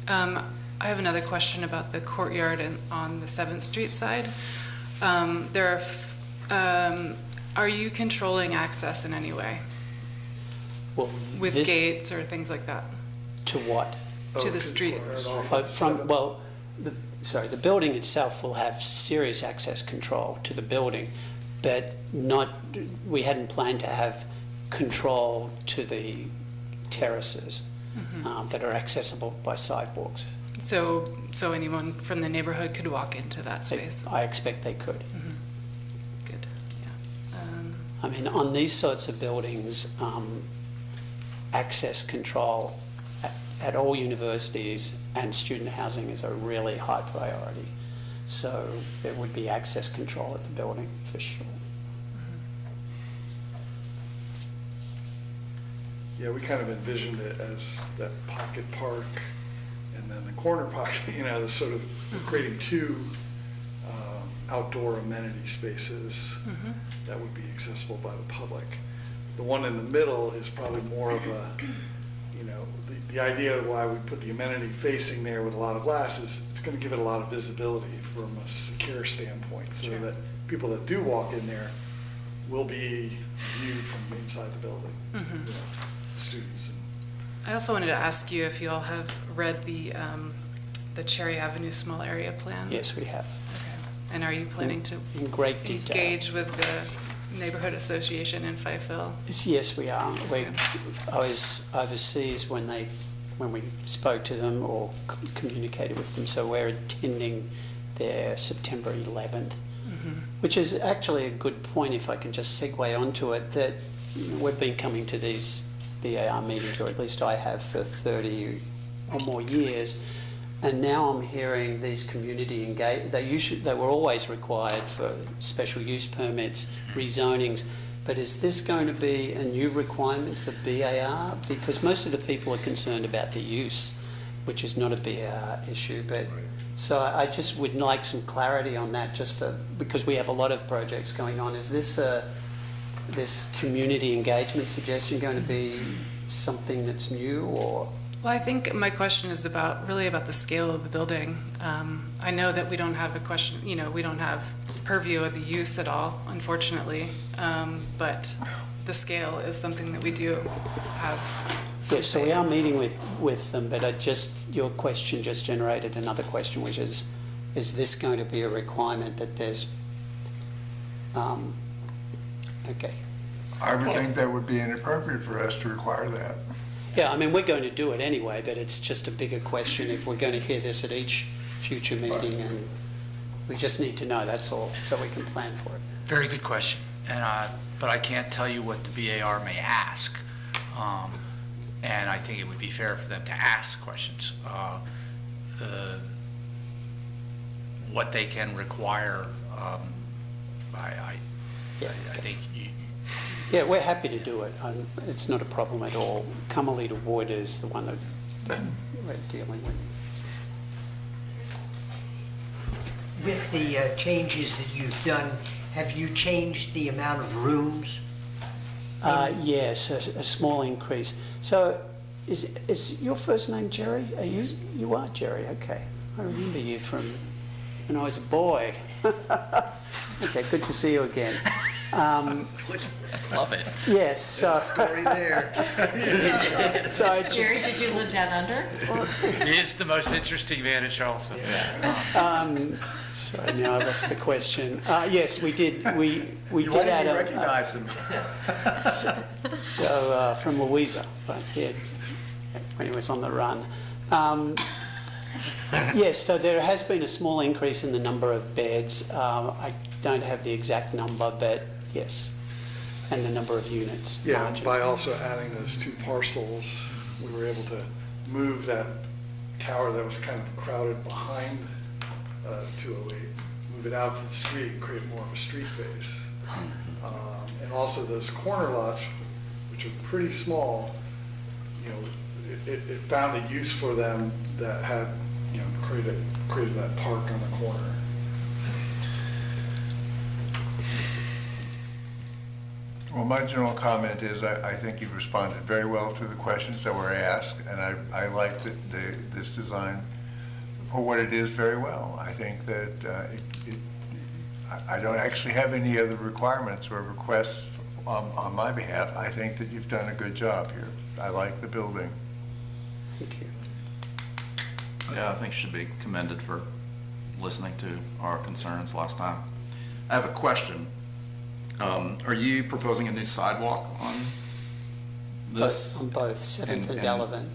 I have another question about the courtyard on the 7th Street side. Are you controlling access in any way? Well, with gates or things like that? To what? To the street? The building itself will have serious access control to the building, but we hadn't planned to have control to the terraces that are accessible by sidewalks. So anyone from the neighborhood could walk into that space? I expect they could. Good, yeah. I mean, on these sorts of buildings, access control at all universities and student housing is a really high priority. So there would be access control at the building for sure. Yeah, we kind of envisioned it as that pocket park and then the corner pocket, the sort of creating 2 outdoor amenity spaces that would be accessible by the public. The one in the middle is probably more of a, the idea of why we put the amenity facing there with a lot of glass is it's going to give it a lot of visibility from a secure standpoint, so that people that do walk in there will be viewed from inside the building, students. I also wanted to ask you if you all have read the Cherry Avenue small area plan? Yes, we have. Okay. And are you planning to in great detail engage with the neighborhood association in Fifeville? Yes, we are. I was overseas when we spoke to them or communicated with them, so we're attending their September 11th, which is actually a good point, if I can just segue onto it, that we've been coming to these BAR meetings, or at least I have, for 30 or more years, and now I'm hearing these community they were always required for special use permits, rezonings, but is this going to be a new requirement for BAR? Because most of the people are concerned about the use, which is not a BAR issue, but so I just would like some clarity on that, because we have a lot of projects going on. Is this community engagement suggestion going to be something that's new, or? Well, I think my question is really about the scale of the building. I know that we don't have we don't have purview of the use at all, unfortunately, but the scale is something that we do have. So we are meeting with them, but your question just generated another question, which is this going to be a requirement that there's, okay. I would think that would be inappropriate for us to require that. Yeah, I mean, we're going to do it anyway, but it's just a bigger question if we're going to hear this at each future meeting, and we just need to know, that's all, so we can plan for it. Very good question, but I can't tell you what the BAR may ask, and I think it would be fair for them to ask questions. What they can require, I think Yeah, we're happy to do it. It's not a problem at all. Carmelita Wood is the one that we're dealing with. With the changes that you've done, have you changed the amount of rooms? Yes, a small increase. So is your first name Jerry? You are Jerry, okay. I remember you from when I was a boy. Okay, good to see you again. love it. Yes, so... There's a story there. So Jerry, did you live down under? He is the most interesting man in Charlottesville. Sorry, now I lost the question. Yes, we did. We You did won't add even a... recognize him. So from Louisa, but yeah, when he was on the run. Yes, so there has been a small increase in the number of beds. I don't have the exact number, but yes, and the number of units. Yeah, margin. by also adding those two parcels, we were able to move that tower that was kind of crowded behind 208, move it out to the street, create more of a street face. And also those corner lots, which are pretty small, you know, it found a use for them that had, you know, created that park on the corner. Well, my general comment is I think you've responded very well to the questions that were asked, and I like this design for what it is very well. I think that I don't actually have any other requirements or requests on my behalf. I think that you've done a good job here. I like the building. Thank you. Yeah, I think should be commended for listening to our concerns last time. I have a question. Are you proposing a new sidewalk on this? On both 7th and Delavan.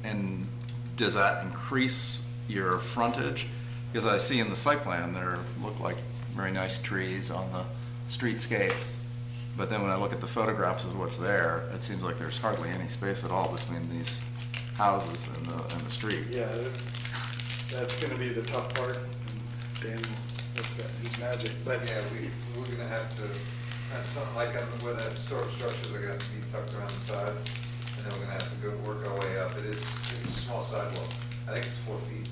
And does that increase your frontage? Because I see in the site plan, there look like very nice trees on the streetscape. But then when I look at the photographs of what's there, it seems like there's hardly any space at all between these houses and the street. Yeah, that's gonna be the tough part. Dan will look at his magic, but Yeah, we're gonna have to, have something like where the historic structures are gonna have to be tucked around the sides, and then we're gonna have to go work our way up. It's a small sidewalk. I think it's 4 feet.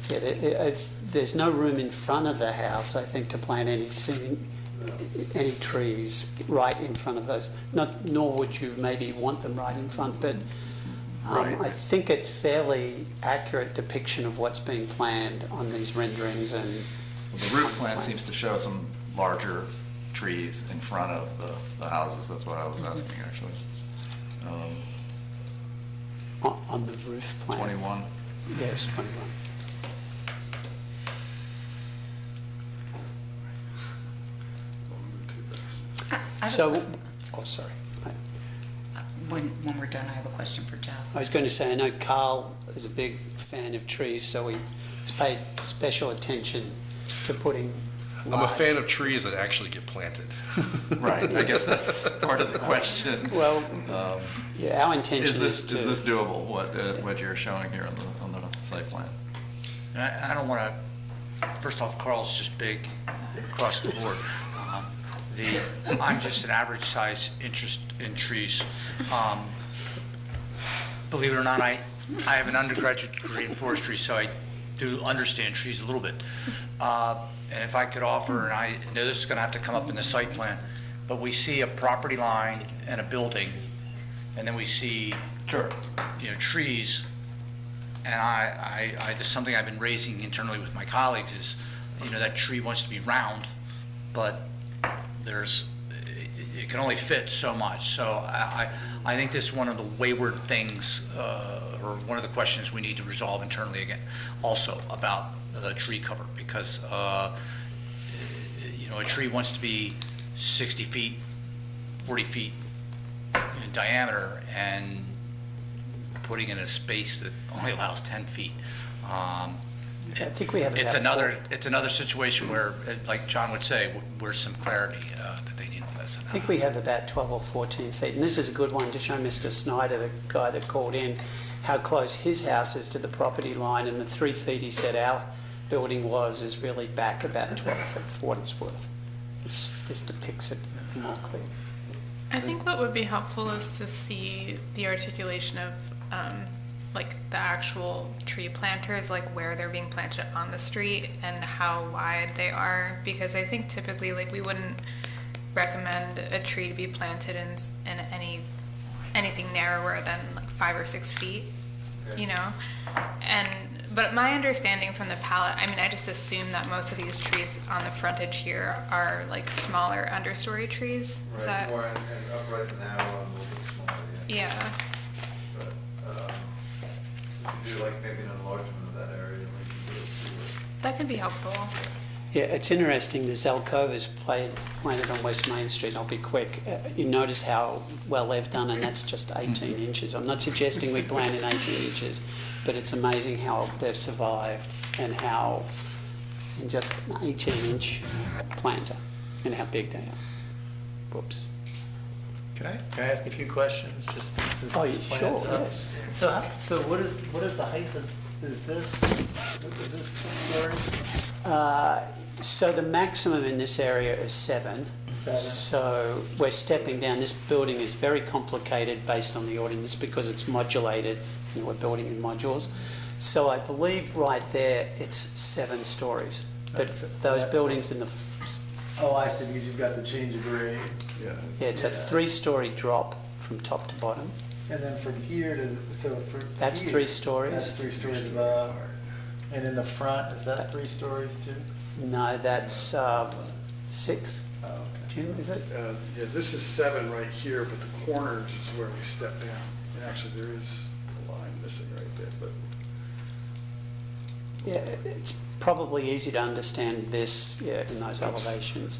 Yeah, there's no room in front of the house, I think, to plant any trees right in front of those. Nor would you maybe want them right in front, but Right. I think it's fairly accurate depiction of what's being planned on these renderings and... The roof plan seems to show some larger trees in front of the houses. That's what I was asking, actually. On the roof plan? 21. Yes, 21. So, oh, sorry. When we're done, I have a question for Jeff. I was going to say, I know Carl is a big fan of trees, so he's paid special attention to putting I'm a fan of trees that actually get planted. Right, I guess that's part of the question. Well, yeah, our intention Is this is to... doable, what you're showing here on the site plan? And I don't want to, first off, Carl's just big across the board. I'm just an average size interest in trees. Believe it or not, I have an undergraduate degree in forestry, so I do understand trees a little bit. And if I could offer, and I know this is going to have to come up in the site plan, but we see a property line and a building, and then we see, you know, trees. And there's something I've been raising internally with my colleagues is, you know, that tree wants to be round, but it can only fit so much. So I think this is one of the wayward things, or one of the questions we need to resolve internally again, also about tree cover, because you know, a tree wants to be 60 feet, 40 feet in diameter, and putting in a space that only allows 10 feet. I think we have It's about it's another situation where, like John would say, where's some clarity that they need on this. I think we have about 12 or 14 feet, and this is a good one to show Mr. Snyder, the guy that called in, how close his house is to the property line, and the 3 feet he said our building is really back about 12 feet for what it's worth. this depicts it more clearly. I think what would be helpful is to see the articulation of, like, the actual tree planters, like where they're being planted on the street and how wide they are, because I think typically, like, we wouldn't recommend a tree to be planted in anything narrower than like 5 or 6 feet, you know? But my understanding from the palette, I mean, I just assume that most of these trees on the frontage here are like smaller understory trees. Is that? More and upright and narrow and a little bit smaller, yeah. Yeah. But, you could do like maybe an enlargement of that area, like you could see what. That could be helpful. Yeah, it's interesting, the Zelkova is planted on West Main Street. I'll be quick. You notice how well they've done, and that's just 18 inches. I'm not suggesting we plant in 18 inches, but it's amazing how they've survived and how, in just an 18-inch planter, and how big they are. Whoops. Can I ask a few questions, just since Oh, this sure, plan's up? yes. So what is the height of, is this 6 stories? So the maximum in this area is 7. 7. So we're stepping down. This building is very complicated based on the ordinance because it's modulated, and we're building in modules. So I believe right there it's 7 stories. But those buildings in the... Oh, I see, because you've got the change of grade. Yeah, it's a 3-story drop from top to bottom. And then from here to, so for That's here, 3 stories. That's 3 stories above. And in the front, is that 3 stories too? No, that's 6. Oh, okay. Jim, is it? Yeah, this is 7 right here, but the corners is where we step down. And actually, there is a line missing right there, but. Yeah, it's probably easy to understand this in those elevations.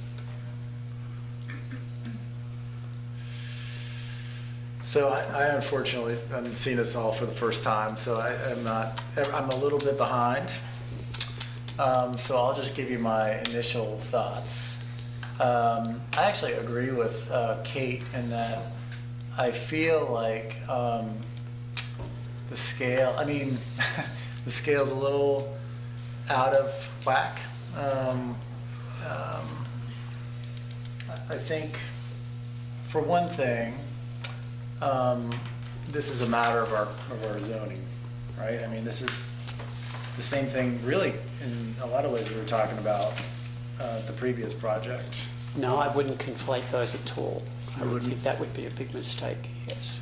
So I unfortunately, I'm seeing this all for the first time, so I'm a little bit behind. So I'll just give you my initial thoughts. I actually agree with Kate in that I feel like the scale, I mean, the scale's a little out of whack. I think, for one thing, this is a matter of our zoning, right? I mean, this is the same thing, really, in a lot of ways we were talking about the previous project. No, I wouldn't conflate those at all. I would think that would be a big mistake, yes.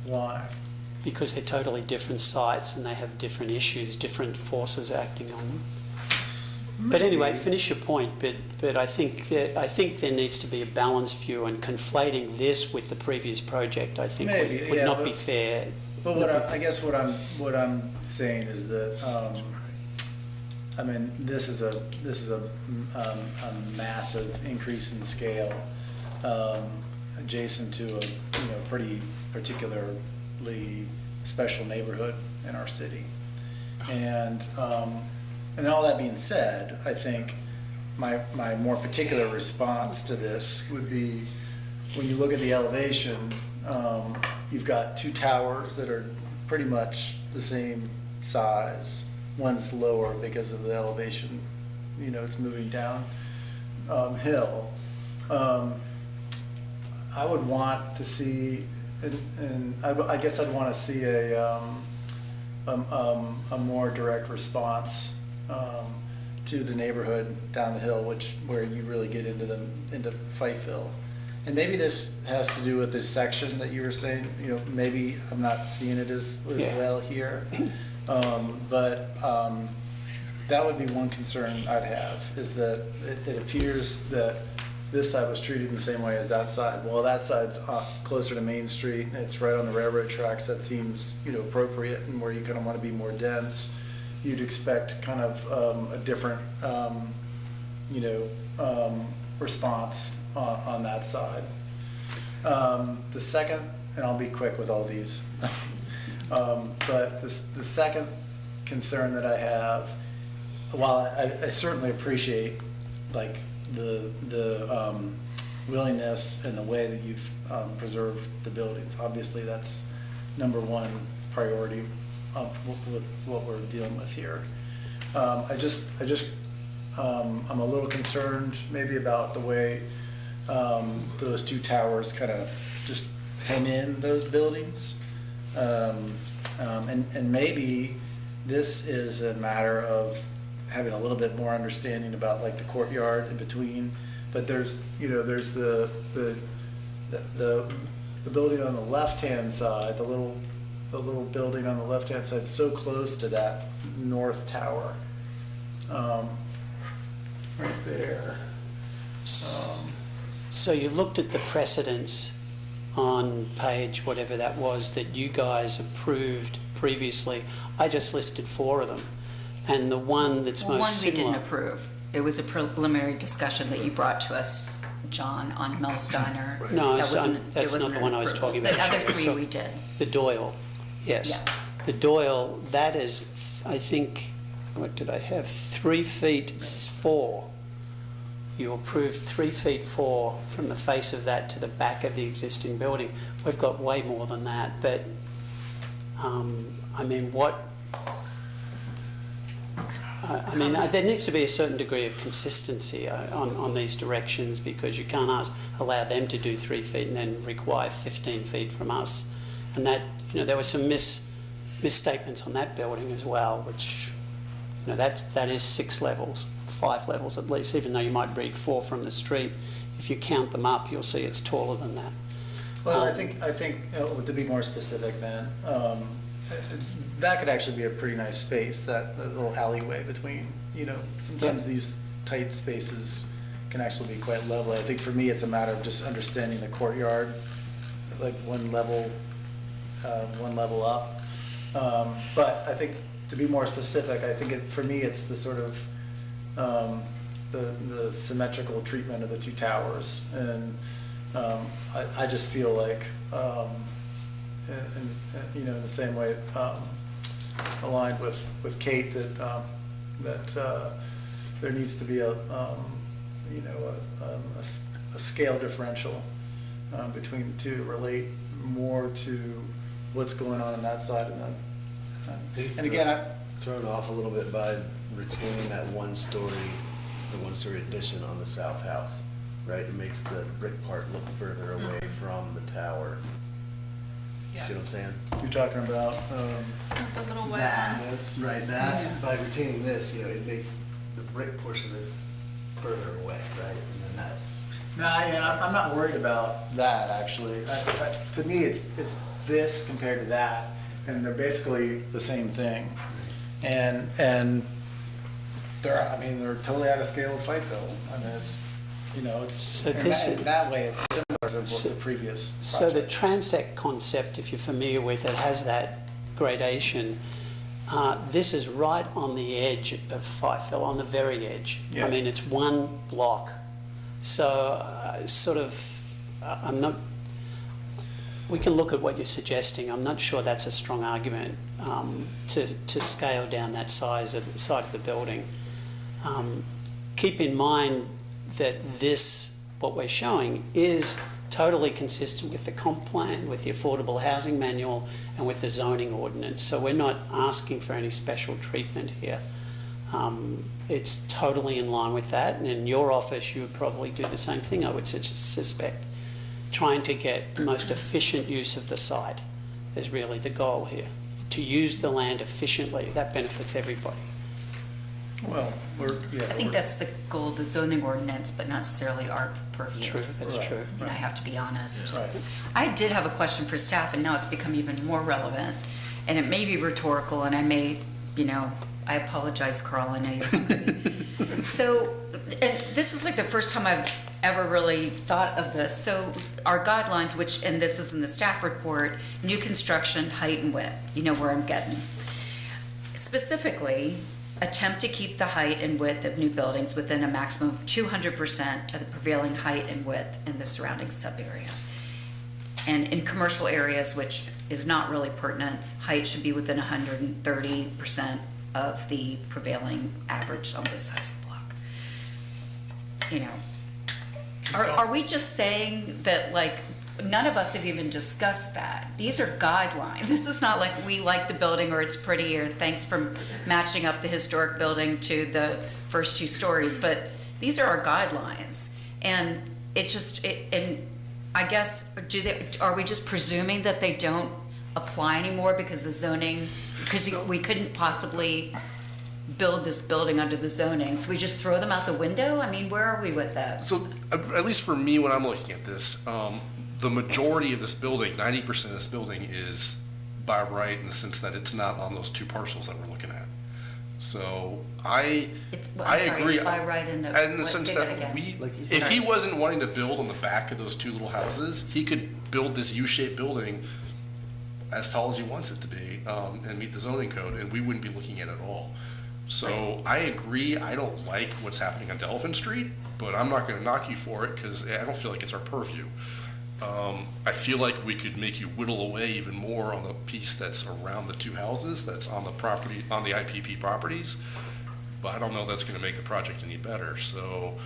Why? Because they're totally different sites and they have different issues, different forces acting on them. But anyway, finish your point. But I think there needs to be a balanced view, and conflating this with the previous project, I think, would not be fair. But I guess what I'm saying is that I mean, this is a massive increase in scale, adjacent to a pretty particularly special neighborhood in our city, and all that being said, I think my more particular response to this would be, when you look at the elevation, you've got 2 towers that are pretty much the same size. One's lower because of the elevation, it's moving down hill. I would want to see, and I guess I'd want to see a more direct response to the neighborhood down the hill, where you really get into Fightville. And maybe this has to do with this section that you were saying, maybe I'm not seeing it as well here. But that would be one concern I'd have, is that it appears that this side was treated in the same way as that side. Well, that side's closer to Main Street, and it's right on the railroad tracks. That seems, appropriate, and where you kind of want to be more dense. You'd expect kind of a different, response on that side. The second, and I'll be quick with all these, but the second concern that I have, while I certainly appreciate like the willingness and the way that you've preserved the buildings, obviously that's number one priority with what we're dealing with here. I just I'm a little concerned maybe about the way those two towers kind of just hem in those buildings. And maybe this is a matter of having a little bit more understanding about like the courtyard in between. But there's, you know, there's the building on the left-hand side, the little building on the left-hand side, so close to that north tower. Right there. So you looked at the precedents on page whatever that was that you guys approved previously. I just listed 4 of them. And the one that's Well, most one we similar... didn't approve. It was a preliminary discussion that you brought to us, John, on Mel's Diner. No, That wasn't- it that's not wasn't the an one I was approval. talking about. The other I was 3 we did. The Doyle, yes. Yeah. The Doyle, that is, I think, what did I have? 3 feet 4. You approved 3 feet 4 from the face of that to the back of the existing building. We've got way more than that, but I mean, what? I mean, there needs to be a certain degree of consistency on these directions, because you can't allow them to do 3 feet and then require 15 feet from us. And that, you know, there were some misstatements on that building as well, which, you know, that is 6 levels, 5 levels at least, even though you might read 4 from the street. If you count them up, you'll see it's taller than that. Well, I think to be more specific then, that could actually be a pretty nice space, that little alleyway between, you know, sometimes these tight spaces can actually be quite lovely. I think for me, it's a matter of just understanding the courtyard, like one level up. But I think, to be more specific, I think for me, it's the sort of the symmetrical treatment of the 2 towers. And I just feel like, you know, in the same way, aligned with Kate, that there needs to be a scale differential between the 2 to relate more to what's going on that side. And again, I'm thrown off a little bit by retaining that one-story addition on the south house, right? It makes the brick part look further away from the tower. See what I'm saying? You're talking about The little white That, one. right, that, by retaining this, you know, it makes the brick portion of this further away, right? And then that's, No, and I'm not worried about that, actually. To me, it's this compared to that, and they're basically the same thing. And they're totally out of scale with Fightville. I mean, it's, you know, it's, So in this that, is- that way, it's similar to what the previous So the project. transect concept, if you're familiar with it, has that gradation. This is right on the edge of Fifeville, on the very edge. Yeah. I mean, it's one block. So I'm not, we can look at what you're suggesting. I'm not sure that's a strong argument to scale down that size of the side of the building. Keep in mind that this, what we're showing, is totally consistent with the comp plan, with the affordable housing manual, and with the zoning ordinance. So we're not asking for any special treatment here. It's totally in line with that, and in your office, you would probably do the same thing, I would suspect. Trying to get the most efficient use of the site is really the goal here. To use the land efficiently, that benefits everybody. Well, I think that's the goal of the zoning ordinance, but not necessarily our purview. True, that's true. And I have to be honest. Right. I did have a question for staff, and now it's become even more relevant. And it may be rhetorical, and I may, you know, I apologize, Carl, I know you're hungry. So, and this is like the first time I've ever really thought of this. So our guidelines, which, and this is in the staff report, new construction, height and width, you know where I'm getting. Specifically, attempt to keep the height and width of new buildings within a maximum of 200% of the prevailing height and width in the surrounding sub-area. And in commercial areas, which is not really pertinent, height should be within 130% of the prevailing average on both sides of the block. You know, are we just saying that, like, none of us have even discussed that. These are guidelines. This is not like we like the building or it's pretty or thanks for matching up the historic building to the first 2 stories, but these are our guidelines. And and I guess, are we just presuming that they don't apply anymore because the zoning, because we couldn't possibly build this building under the zoning, so we just throw them out the window? I mean, where are we with that? So, at least for me, when I'm looking at this, the majority of this building, 90% of this building is by right in the sense that it's not on those 2 parcels that we're looking at. So, I agree. It's by right in the sense say that again. if he wasn't wanting to build on the back of those 2 little houses, he could build this U-shaped building as tall as he wants it to be, and meet the zoning code, and we wouldn't be looking at it at all. So I agree, I don't like what's happening on Delavan Street, but I'm not gonna knock you for it, because I don't feel like it's our purview. I feel like we could make you whittle away even more on the piece that's around the 2 houses, that's on the property, on the IPP properties, but I don't know that's gonna make the project any better. So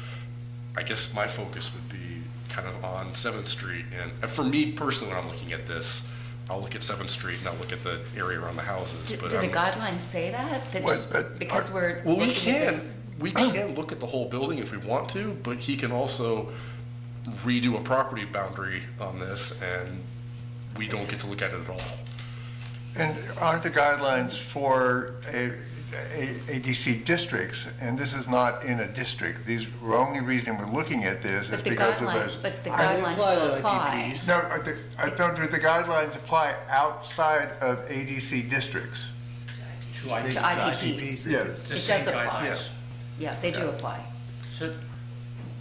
I guess my focus would be kind of on 7th Street, and for me personally, when I'm looking at this, I'll look at 7th Street and I'll look at the area around the houses. Do But the guidelines say that? That just because we're well, looking at this? we can look at the whole building if we want to, but he can also redo a property boundary on this, and we don't get to look at it at all. And aren't the guidelines for ADC districts, and this is not in a district, the only reason we're looking at this is But the because of those. guidelines, but the guidelines still apply. No, don't the guidelines apply outside of ADC districts? To IPPs. Yeah. It does apply. Yeah, they do apply. So,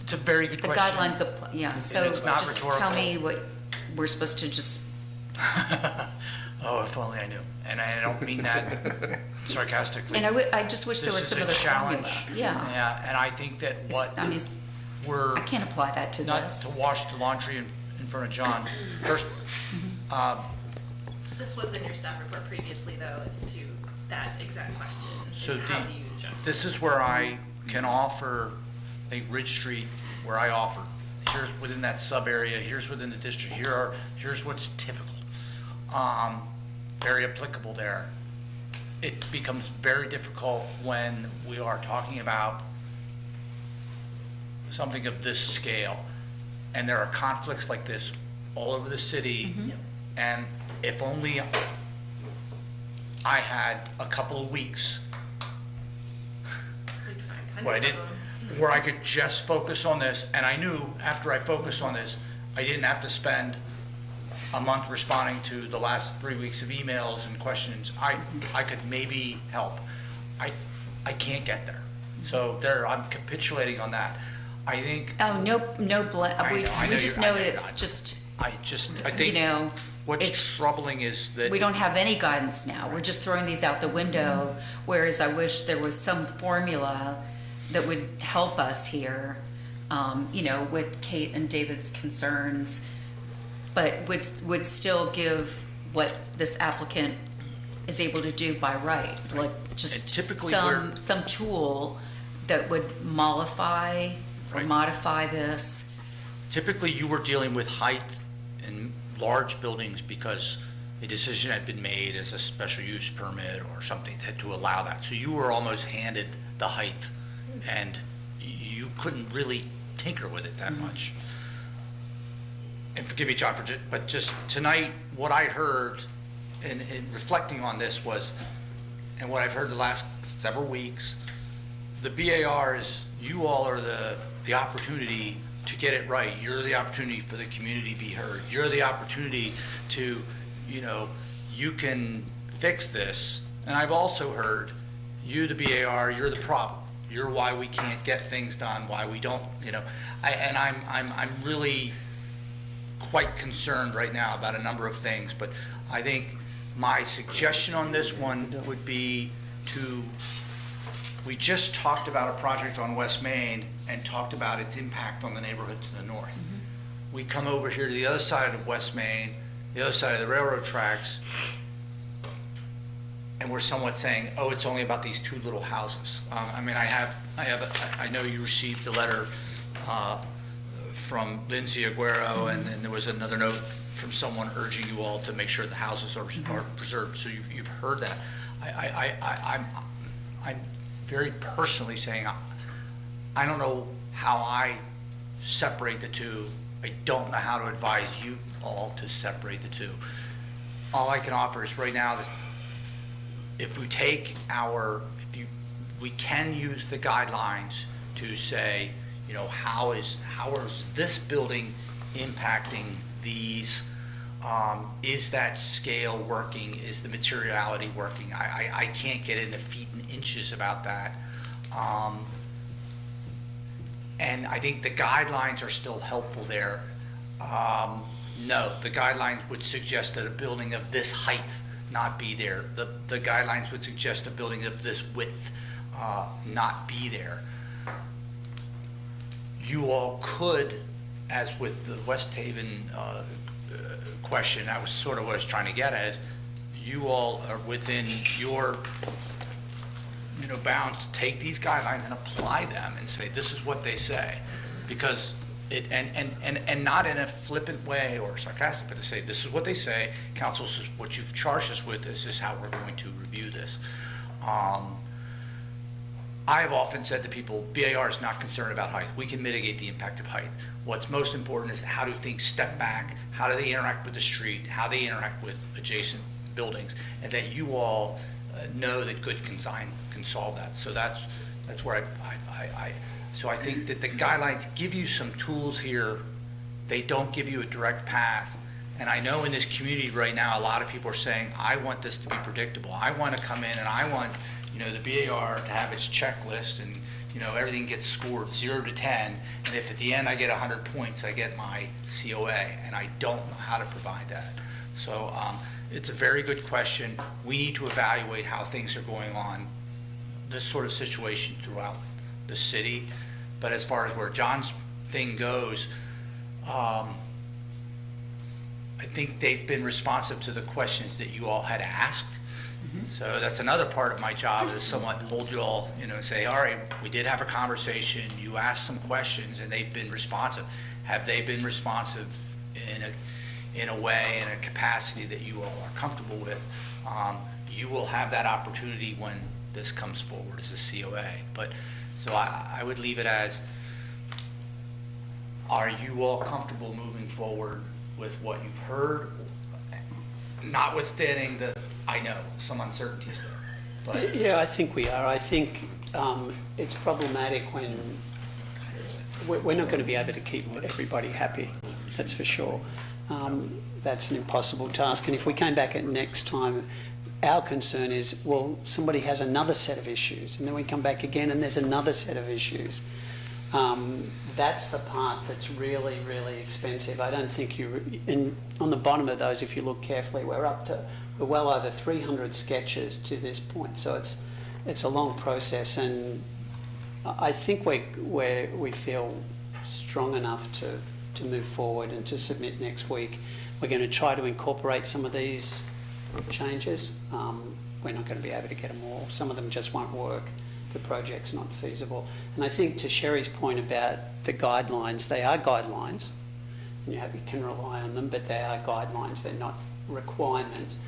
it's a very good The question. guidelines apply, yeah, so it's not just tell rhetorical. me what, we're supposed to just, Oh, if only I knew. And I don't mean that sarcastically. and I just wish there was This some is a other challenge. formula, yeah. Yeah, and I think that what I mean, we're. I can't apply that to Not this. to wash the laundry in front of John. First, This was in your staff report previously, though, as to that exact question. So is how do you adjust? this is where I can offer, I think Ridge Street, where I offer, here's within that sub area, here's within the district, here's what's typical. Very applicable there. It becomes very difficult when we are talking about something of this scale, and there are conflicts like this all over the city, and if only I had a couple of weeks where I could just focus on this, and I knew after I focused on this, I didn't have to spend a month responding to the last 3 weeks of emails and questions. I could maybe help. I can't get there. So there, I'm capitulating on that. I think. Oh, no, we just know it's just, I think. you know, What's it's, troubling is that. we don't have any guidance now. We're just throwing these out the window, whereas I wish there was some formula that would help us here, you know, with Kate and David's concerns, but would still give what this applicant is able to do by right, like just typically some tool that would mollify or Right. modify this. Typically, you were dealing with height in large buildings because a decision had been made as a special use permit or something to allow that. So you were almost handed the height, and you couldn't really tinker with it that much. And forgive me, John, but just tonight, what I heard in reflecting on this was, and what I've heard the last several weeks, the BAR is, you all are the opportunity to get it right. You're the opportunity for the community to be heard. You're the opportunity to, you know, you can fix this. And I've also heard, you, the BAR, you're the problem. You're why we can't get things done, why we don't, you know. I'm really quite concerned right now about a number of things, but I think my suggestion on this one would be we just talked about a project on West Main and talked about its impact on the neighborhood to the north. We come over here to the other side of West Main, the other side of the railroad tracks, and we're somewhat saying, oh, it's only about these 2 little houses. I mean, I know you received the letter from Lindsay Aguero, and then there was another note from someone urging you all to make sure the houses are preserved. So you've heard that. I'm very personally saying, I don't know how I separate the two. I don't know how to advise you all to separate the two. All I can offer is right now that if we take we can use the guidelines to say, you know, how is this building impacting these? Is that scale working? Is the materiality working? I can't get into feet and inches about that. And I think the guidelines are still helpful there. No, the guidelines would suggest that a building of this height not be there. The guidelines would suggest a building of this width not be there. You all could, as with the West Haven question, that was sort of what I was trying to get at, is you all are within your bounds to take these guidelines and apply them and say, this is what they say. Because and not in a flippant way or sarcastic, but to say, this is what they say, council, this is what you've charged us with, this is how we're going to review this. I've often said to people, BAR is not concerned about height. We can mitigate the impact of height. What's most important is how do things step back, how do they interact with the street, how they interact with adjacent buildings, and that you all know that good design can solve that. So that's where so I think that the guidelines give you some tools here. They don't give you a direct path. And I know in this community right now, a lot of people are saying, I want this to be predictable. I want to come in and I want, the BAR to have its checklist and, everything gets scored 0 to 10. And if at the end I get 100 points, I get my COA. And I don't know how to provide that. So it's a very good question. We need to evaluate how things are going on, this sort of situation throughout the city. But as far as where John's thing goes, I think they've been responsive to the questions that you all had asked. So that's another part of my job, is somewhat hold you all, and say, all right, we did have a conversation, you asked some questions, and they've been responsive. Have they been responsive in a way, in a capacity that you all are comfortable with? You will have that opportunity when this comes forward as a COA. But so I would leave it as, are you all comfortable moving forward with what you've heard, notwithstanding the, I know, some uncertainties there? But yeah, I think we are. I think it's problematic when we're not going to be able to keep everybody happy, that's for sure. That's an impossible task. And if we came back at next time, our concern is, well, somebody has another set of issues, and then we come back again and there's another set of issues. That's the part that's really, really expensive. I don't think on the bottom of those, if you look carefully, we're well over 300 sketches to this point. So it's a long process, and I think we feel strong enough to move forward and to submit next week. We're going to try to incorporate some of these changes. We're not going to be able to get them all. Some of them just won't work. The project's not feasible. And I think to Sherry's point about the guidelines, they are guidelines. And you can rely on them, but they are guidelines. They're not requirements.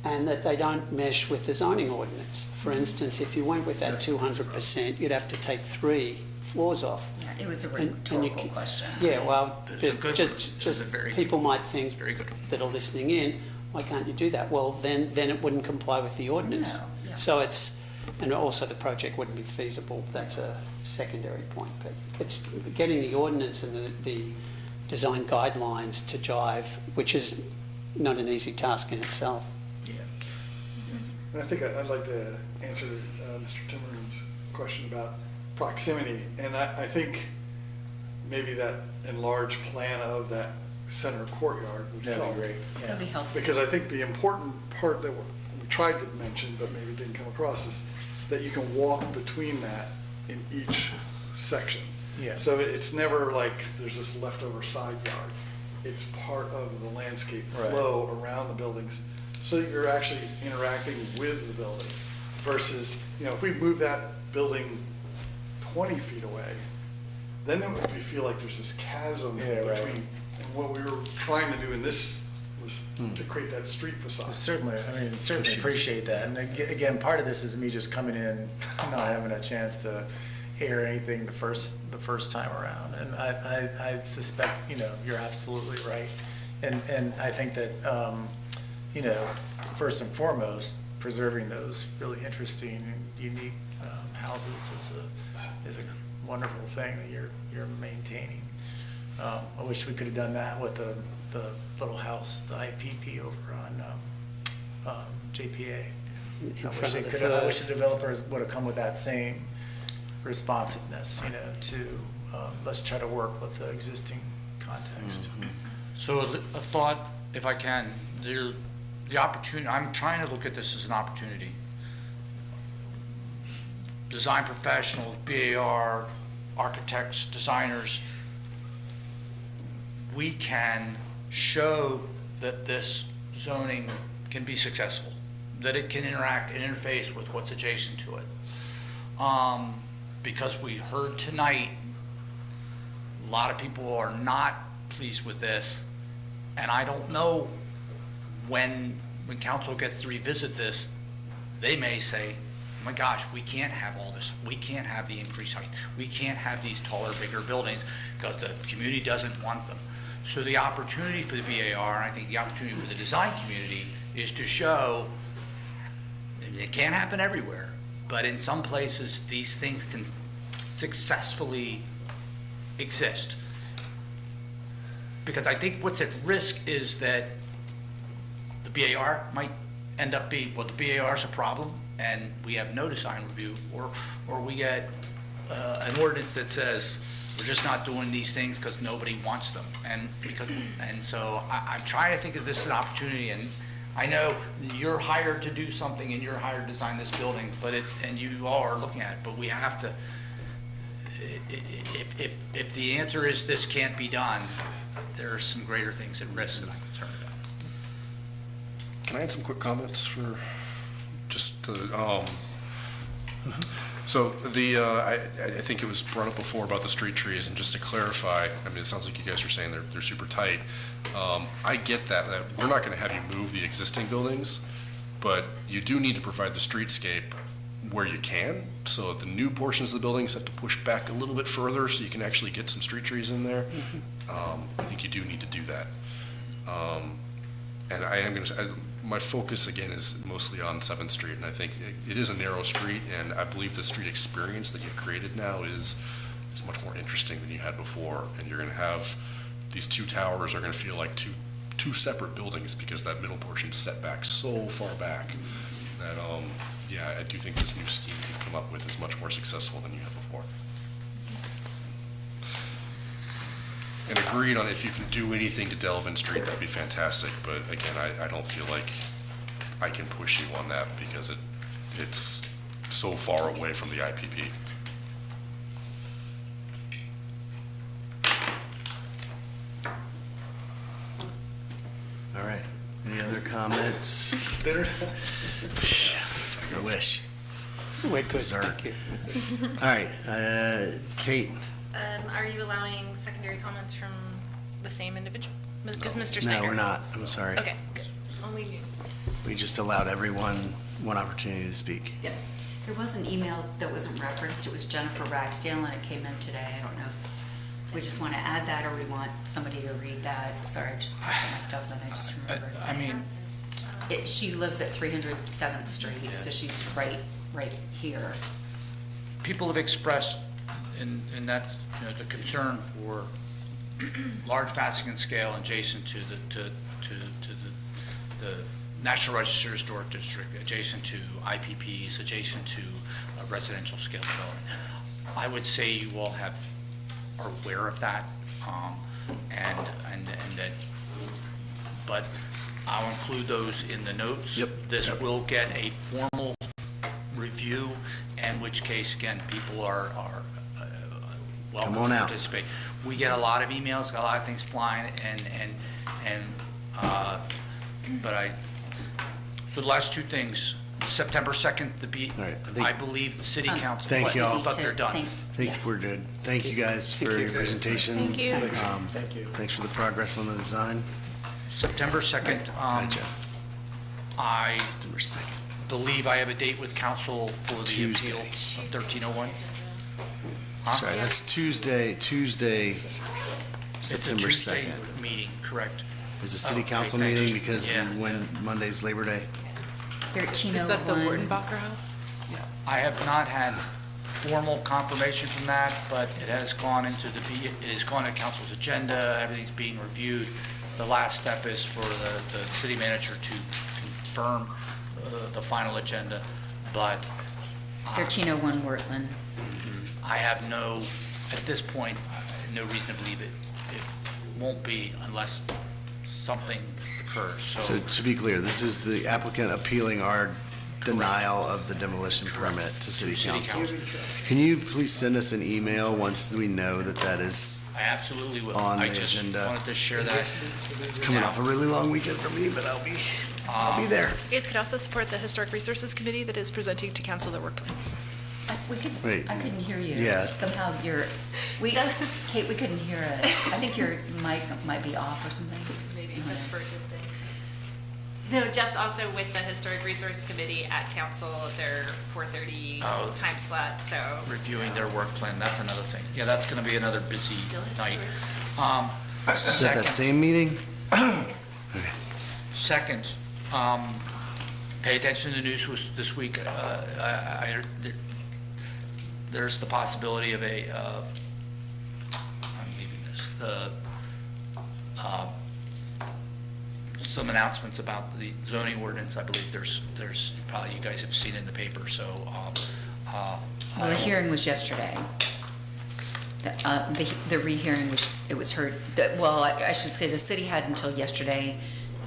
And that they don't mesh with the zoning ordinance. For instance, if you went with that 200%, you'd have to take 3 floors off. Yeah, it was a rhetorical question. Yeah, well, just people might think that are listening in, why can't you do that? Well, then it wouldn't comply with the ordinance. No, yeah. So and also the project wouldn't be feasible. That's a secondary point. But it's getting the ordinance and the design guidelines to jive, which is not an easy task in itself. Yeah. And I think I'd like to answer Mr. Timmerman's question about proximity. And I think maybe that enlarged plan of that center courtyard would help. That'd be great. Yeah. That'd be helpful. Because I think the important part that we tried to mention, but maybe didn't come across, is that you can walk between that in each section. Yeah. So it's never like there's this leftover side yard. It's part of the landscape flow around the buildings, so that you're actually interacting with the building. Versus, if we move that building 20 feet away, then it would feel like there's this chasm between, and what we were trying to do in this was to create that street facade. Certainly appreciate that. And again, part of this is me just coming in, not having a chance to hear anything the first time around. And I suspect, you're absolutely right. And I think that, first and foremost, preserving those really interesting and unique houses is a wonderful thing that you're maintaining. I wish we could have done that with the little house, the IPP over on JPA. I wish the developers would have come with that same responsiveness, to let's try to work with the existing context. So a thought, if I can, the opportunity, I'm trying to look at this as an opportunity. Design professionals, BAR, architects, designers, we can show that this zoning can be successful, that it can interact and interface with what's adjacent to it. Because we heard tonight, a lot of people are not pleased with this, and I don't know when council gets to revisit this, they may say, oh my gosh, we can't have all this. We can't have the increased height. We can't have these taller, bigger buildings because the community doesn't want them. So the opportunity for the BAR, and I think the opportunity for the design community, is to show it can't happen everywhere, but in some places these things can successfully exist. Because I think what's at risk is that the BAR might end up being, well, the BAR is a problem and we have no design review, or we get an ordinance that says we're just not doing these things because nobody wants them. And so I'm trying to think of this as an opportunity, and I know you're hired to do something and you're hired to design this building, and you all are looking at it, but we have to, if the answer is this can't be done, there are some greater things at risk that I'm concerned about. Can I add some quick comments for just so I think it was brought up before about the street trees, and just to clarify, I mean, it sounds like you guys are saying they're super tight. I get that we're not going to have you move the existing buildings, but you do need to provide the streetscape where you can. So if the new portions of the buildings have to push back a little bit further so you can actually get some street trees in there, I think you do need to do that. And I am going to say, my focus again is mostly on 7th Street, and I think it is a narrow street, and I believe the street experience that you've created now is much more interesting than you had before. And you're going to have these two towers are going to feel like two separate buildings because that middle portion is set back so far back that yeah, I do think this new scheme you've come up with is much more successful than you had before. And agreed on if you can do anything to Delvin Street, that'd be fantastic. But again, I don't feel like I can push you on that because it's so far away from the IPP. All right. Any other comments? I wish. Wait till Dessert. All right, Kate. Are you allowing secondary comments from the same individual? Because Mr. No, Snyder. we're not. I'm sorry. Okay, good. Only you. We just allowed everyone one opportunity to speak. Yeah. There was an email that wasn't referenced. It was Jennifer Ragsdale, and it came in today. I don't know if we just want to add that or we want somebody to read that. Sorry, I just popped on my stuff and then I just remembered. I mean, She lives at 307th Street, so she's right here. people have expressed in that, the concern for large Vatican scale adjacent to the National Register Historic District, adjacent to IPPs, adjacent to residential scale development. I would say you all are aware of that, and that, but I'll include those in the notes. Yep. This will get a formal review, in which case, again, people are welcome Come on to out. participate. We get a lot of emails, got a lot of things flying, so the last two things, September 2nd, I believe the city council. Thank you all. But they're done. I think we're good. Thank you guys for your presentation. Thank you. Thank you. Thanks for the progress on the design. September 2nd, I September 2nd. believe I have a date with council for the Tuesday. appeal of 1301. Huh? Sorry, that's Tuesday, It's a September Tuesday 2nd. meeting, correct. Is the city Okay, council thanks. meeting because Yeah. when Monday's Labor Day? 1301. Is that the Wartenbacher House? I have not had formal confirmation from that, but it has gone into it has gone to council's agenda, everything's being reviewed. The last step is for the city manager to confirm the final agenda, but 1301 Wortland. I have at this point, no reason to believe it won't be unless something occurs, So to be clear, this is the applicant appealing our denial of the demolition permit to city council. Can you please send us an email once we know that that is I absolutely will. on I the just agenda? wanted to share that. It's coming off a really long weekend for me, but I'll be there. You guys could also support the Historic Resources Committee that is presenting to council their work plan. Wait. I couldn't hear you. Yeah. Somehow Kate, we couldn't hear it. I think your mic might be off or something. Maybe that's for a good thing. No, Jeff's also with the Historic Resource Committee at council, their 4:30 Oh. time slot, so. Reviewing their work plan, that's another thing. Yeah, that's gonna be another busy night. Is that that same meeting? Second, pay attention to the news this week. There's the possibility of I'm leaving this, some announcements about the zoning ordinance. I believe there's probably, you guys have seen it in the paper, so. Well, the hearing was yesterday. The rehearing was heard, well, I should say the city had until yesterday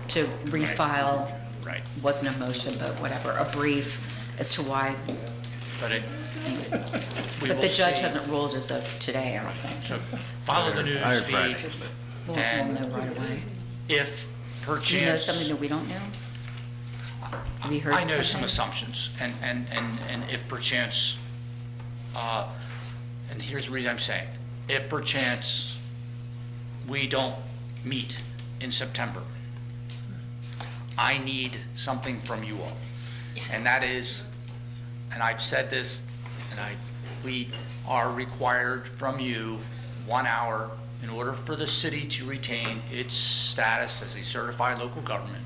to refile. Right. Wasn't a motion, but whatever, a brief as to why. But But the judge hasn't ruled as of today, I don't think. So follow the news I heard feed. Friday. We'll And know right away. if perchance. Do you know something that we don't know? We heard I know some something? assumptions, and if perchance, and here's the reason I'm saying, if perchance we don't meet in September, I need something from you all. And that is, and I've said this, and we are required from you 1 hour in order for the city to retain its status as a certified local government,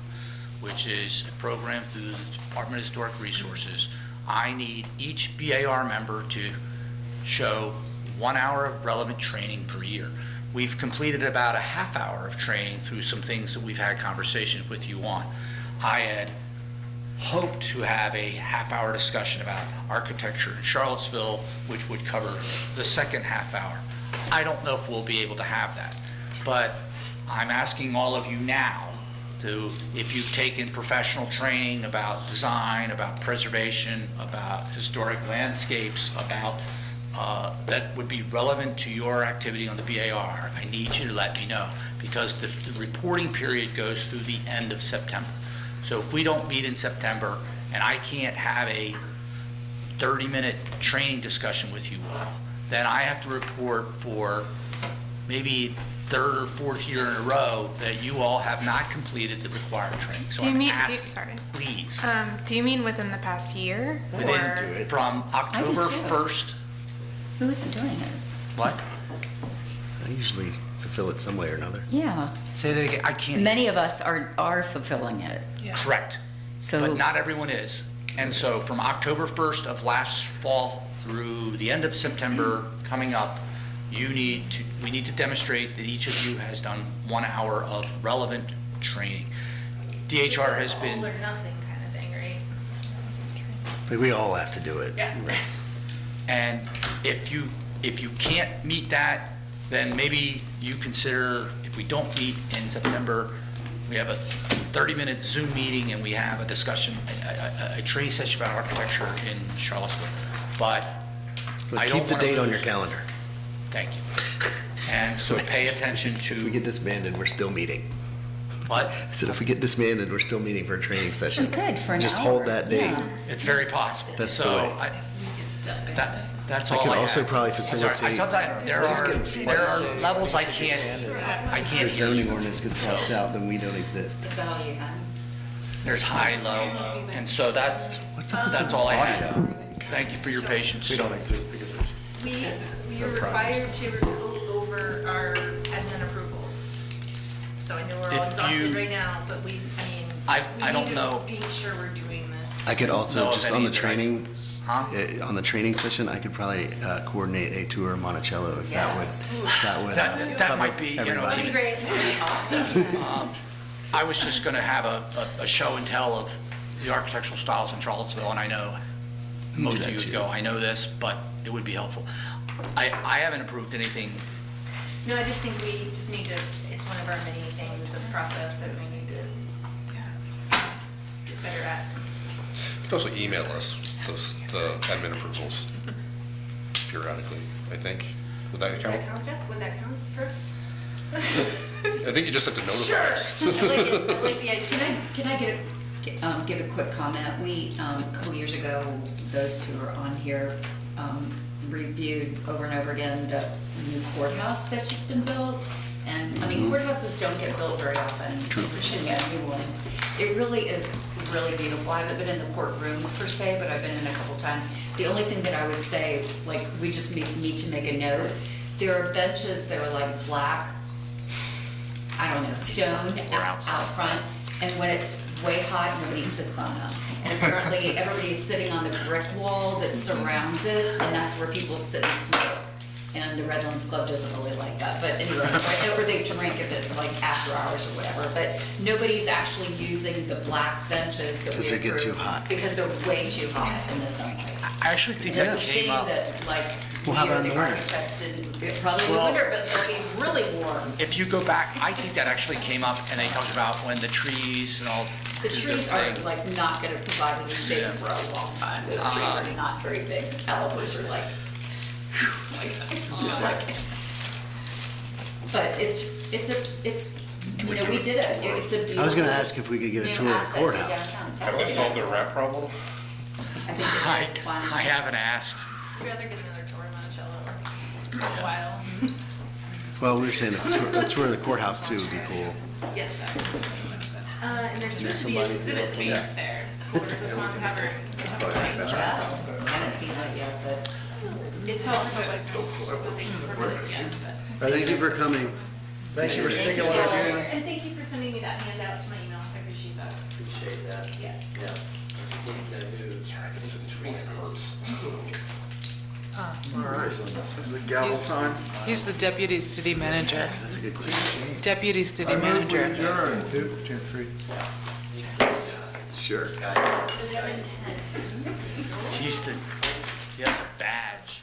which is a program through the Department of Historic Resources. I need each BAR member to show 1 hour of relevant training per year. We've completed about a half hour of training through some things that we've had conversations with you on. I had hoped to have a half-hour discussion about architecture in Charlottesville, which would cover the second half hour. I don't know if we'll be able to have that, but I'm asking all of you now to, if you've taken professional training about design, about preservation, about historic landscapes, about that would be relevant to your activity on the BAR, I need you to let me know, because the reporting period goes through the end of September. So if we don't meet in September and I can't have a 30-minute training discussion with you all, then I have to report for maybe third or fourth year in a row that you all have not completed the required training. So Do you I'm mean, asking, sorry. please, Do you mean within the past year? within, from October too. 1st, Who isn't doing it? what? I usually fulfill it some way or another. Yeah. Say that again, I can't. Many of us are fulfilling it. Correct. So- But not everyone is. And so from October 1st of last fall through the end of September coming up, we need to demonstrate that each of you has done 1 hour of relevant training. DHR has been, All or nothing kind of thing, right? Like, we all have to do it. Yeah. and if you can't meet that, then maybe you consider, if we don't meet in September, we have a 30-minute Zoom meeting and we have a discussion, a training session about architecture in Charlottesville. But But I keep don't the wanna date on lose- your calendar. Thank you. And so pay attention If we to, get disbanded, we're still meeting. What? I said, if we get disbanded, we're still meeting for a training session. We could, for an Just hour, hold that date. yeah. It's very possible. That's the So way. That's I all could I also have. probably I'm sorry, facilitate- Sometimes there This is getting are feedback. levels I can't If the hear. zoning ordinance gets tossed out, then we don't exist. Is that all you had? There's high, low, and so that's all I have. Thank you for your patience. We don't exist because there's We are required to go over our admin approvals. So I know we're all If exhausted you- right now, but we I don't know. We need to be sure we're doing this. I could also, Know of just any on the that I- training, Huh? on the training session, I could probably coordinate a tour of Monticello if that would That cover might be, you know, everybody. That'd be great. That'd be awesome. I was just going to have a show and tell of the architectural styles in Charlottesville, and I know most of you would go, I know this, but it would be helpful. I haven't approved anything. No, I just think we just need to, it's one of our many things of process that we need to get better at. You can also email us the admin approvals periodically, I think. Would that Does count? that count, Jeff? Would that count for us? I think you just have to notify us. I like it. I like the idea. Can I give a quick comment? We, a couple years ago, those who are on here, reviewed over and over again the new courthouse that's just been built. And, I mean, courthouses don't get built very often in Virginia, new ones. It really is really beautiful. I haven't been in the courtrooms per se, but I've been in a couple times. The only thing that I would say, like, we just need to make a note, there are benches that are like black, I don't know, stone out front, and when it's way hot, nobody sits on them. And apparently, everybody's sitting on the brick wall that surrounds it, and that's where people sit and smoke. And the Redlands Club doesn't really like that, but anyway, right, or they drink if it's like after hours or whatever, but nobody's actually using the black benches that we 'Cause they get too approved hot. because they're way too hot in the sunlight. I actually think And that it's a came shame up. that, like, Well, how we or about in the the winter? architect didn't, probably in the Well- winter, but they'll be really warm. If you go back, I think that actually came up, and they talked about when the trees and all. The do their trees are thing. like not gonna provide any shade for a long time. Those trees are not very big. The calipers are like, but it's, you know, we did it. It's a beautiful. I was gonna ask if we could get a new tour of the asset to courthouse. downtown. Have we That's solved it. the rat problem? I think that they'll find- I haven't asked. I'd rather get another tour of Monticello for a while. Well, we were saying a tour of the courthouse too would be cool. Yes, sir. And there's supposed to be somebody an exhibit who- space there for the Swan Tavern. Well, I haven't seen that yet, but It's also like, nothing permanent yet, but. Thank you for coming. Thank you for sticking with Yes. us. And thank you for sending me that handout to my email. I appreciate that. Appreciate that. Yeah. Yeah. Sorry, I've been sitting too many herbs. All right, this is the gavel time. He's the deputy city manager. That's a good question. Deputy city I move we manager. adjourn. Jim Freed. Sure. She has a badge.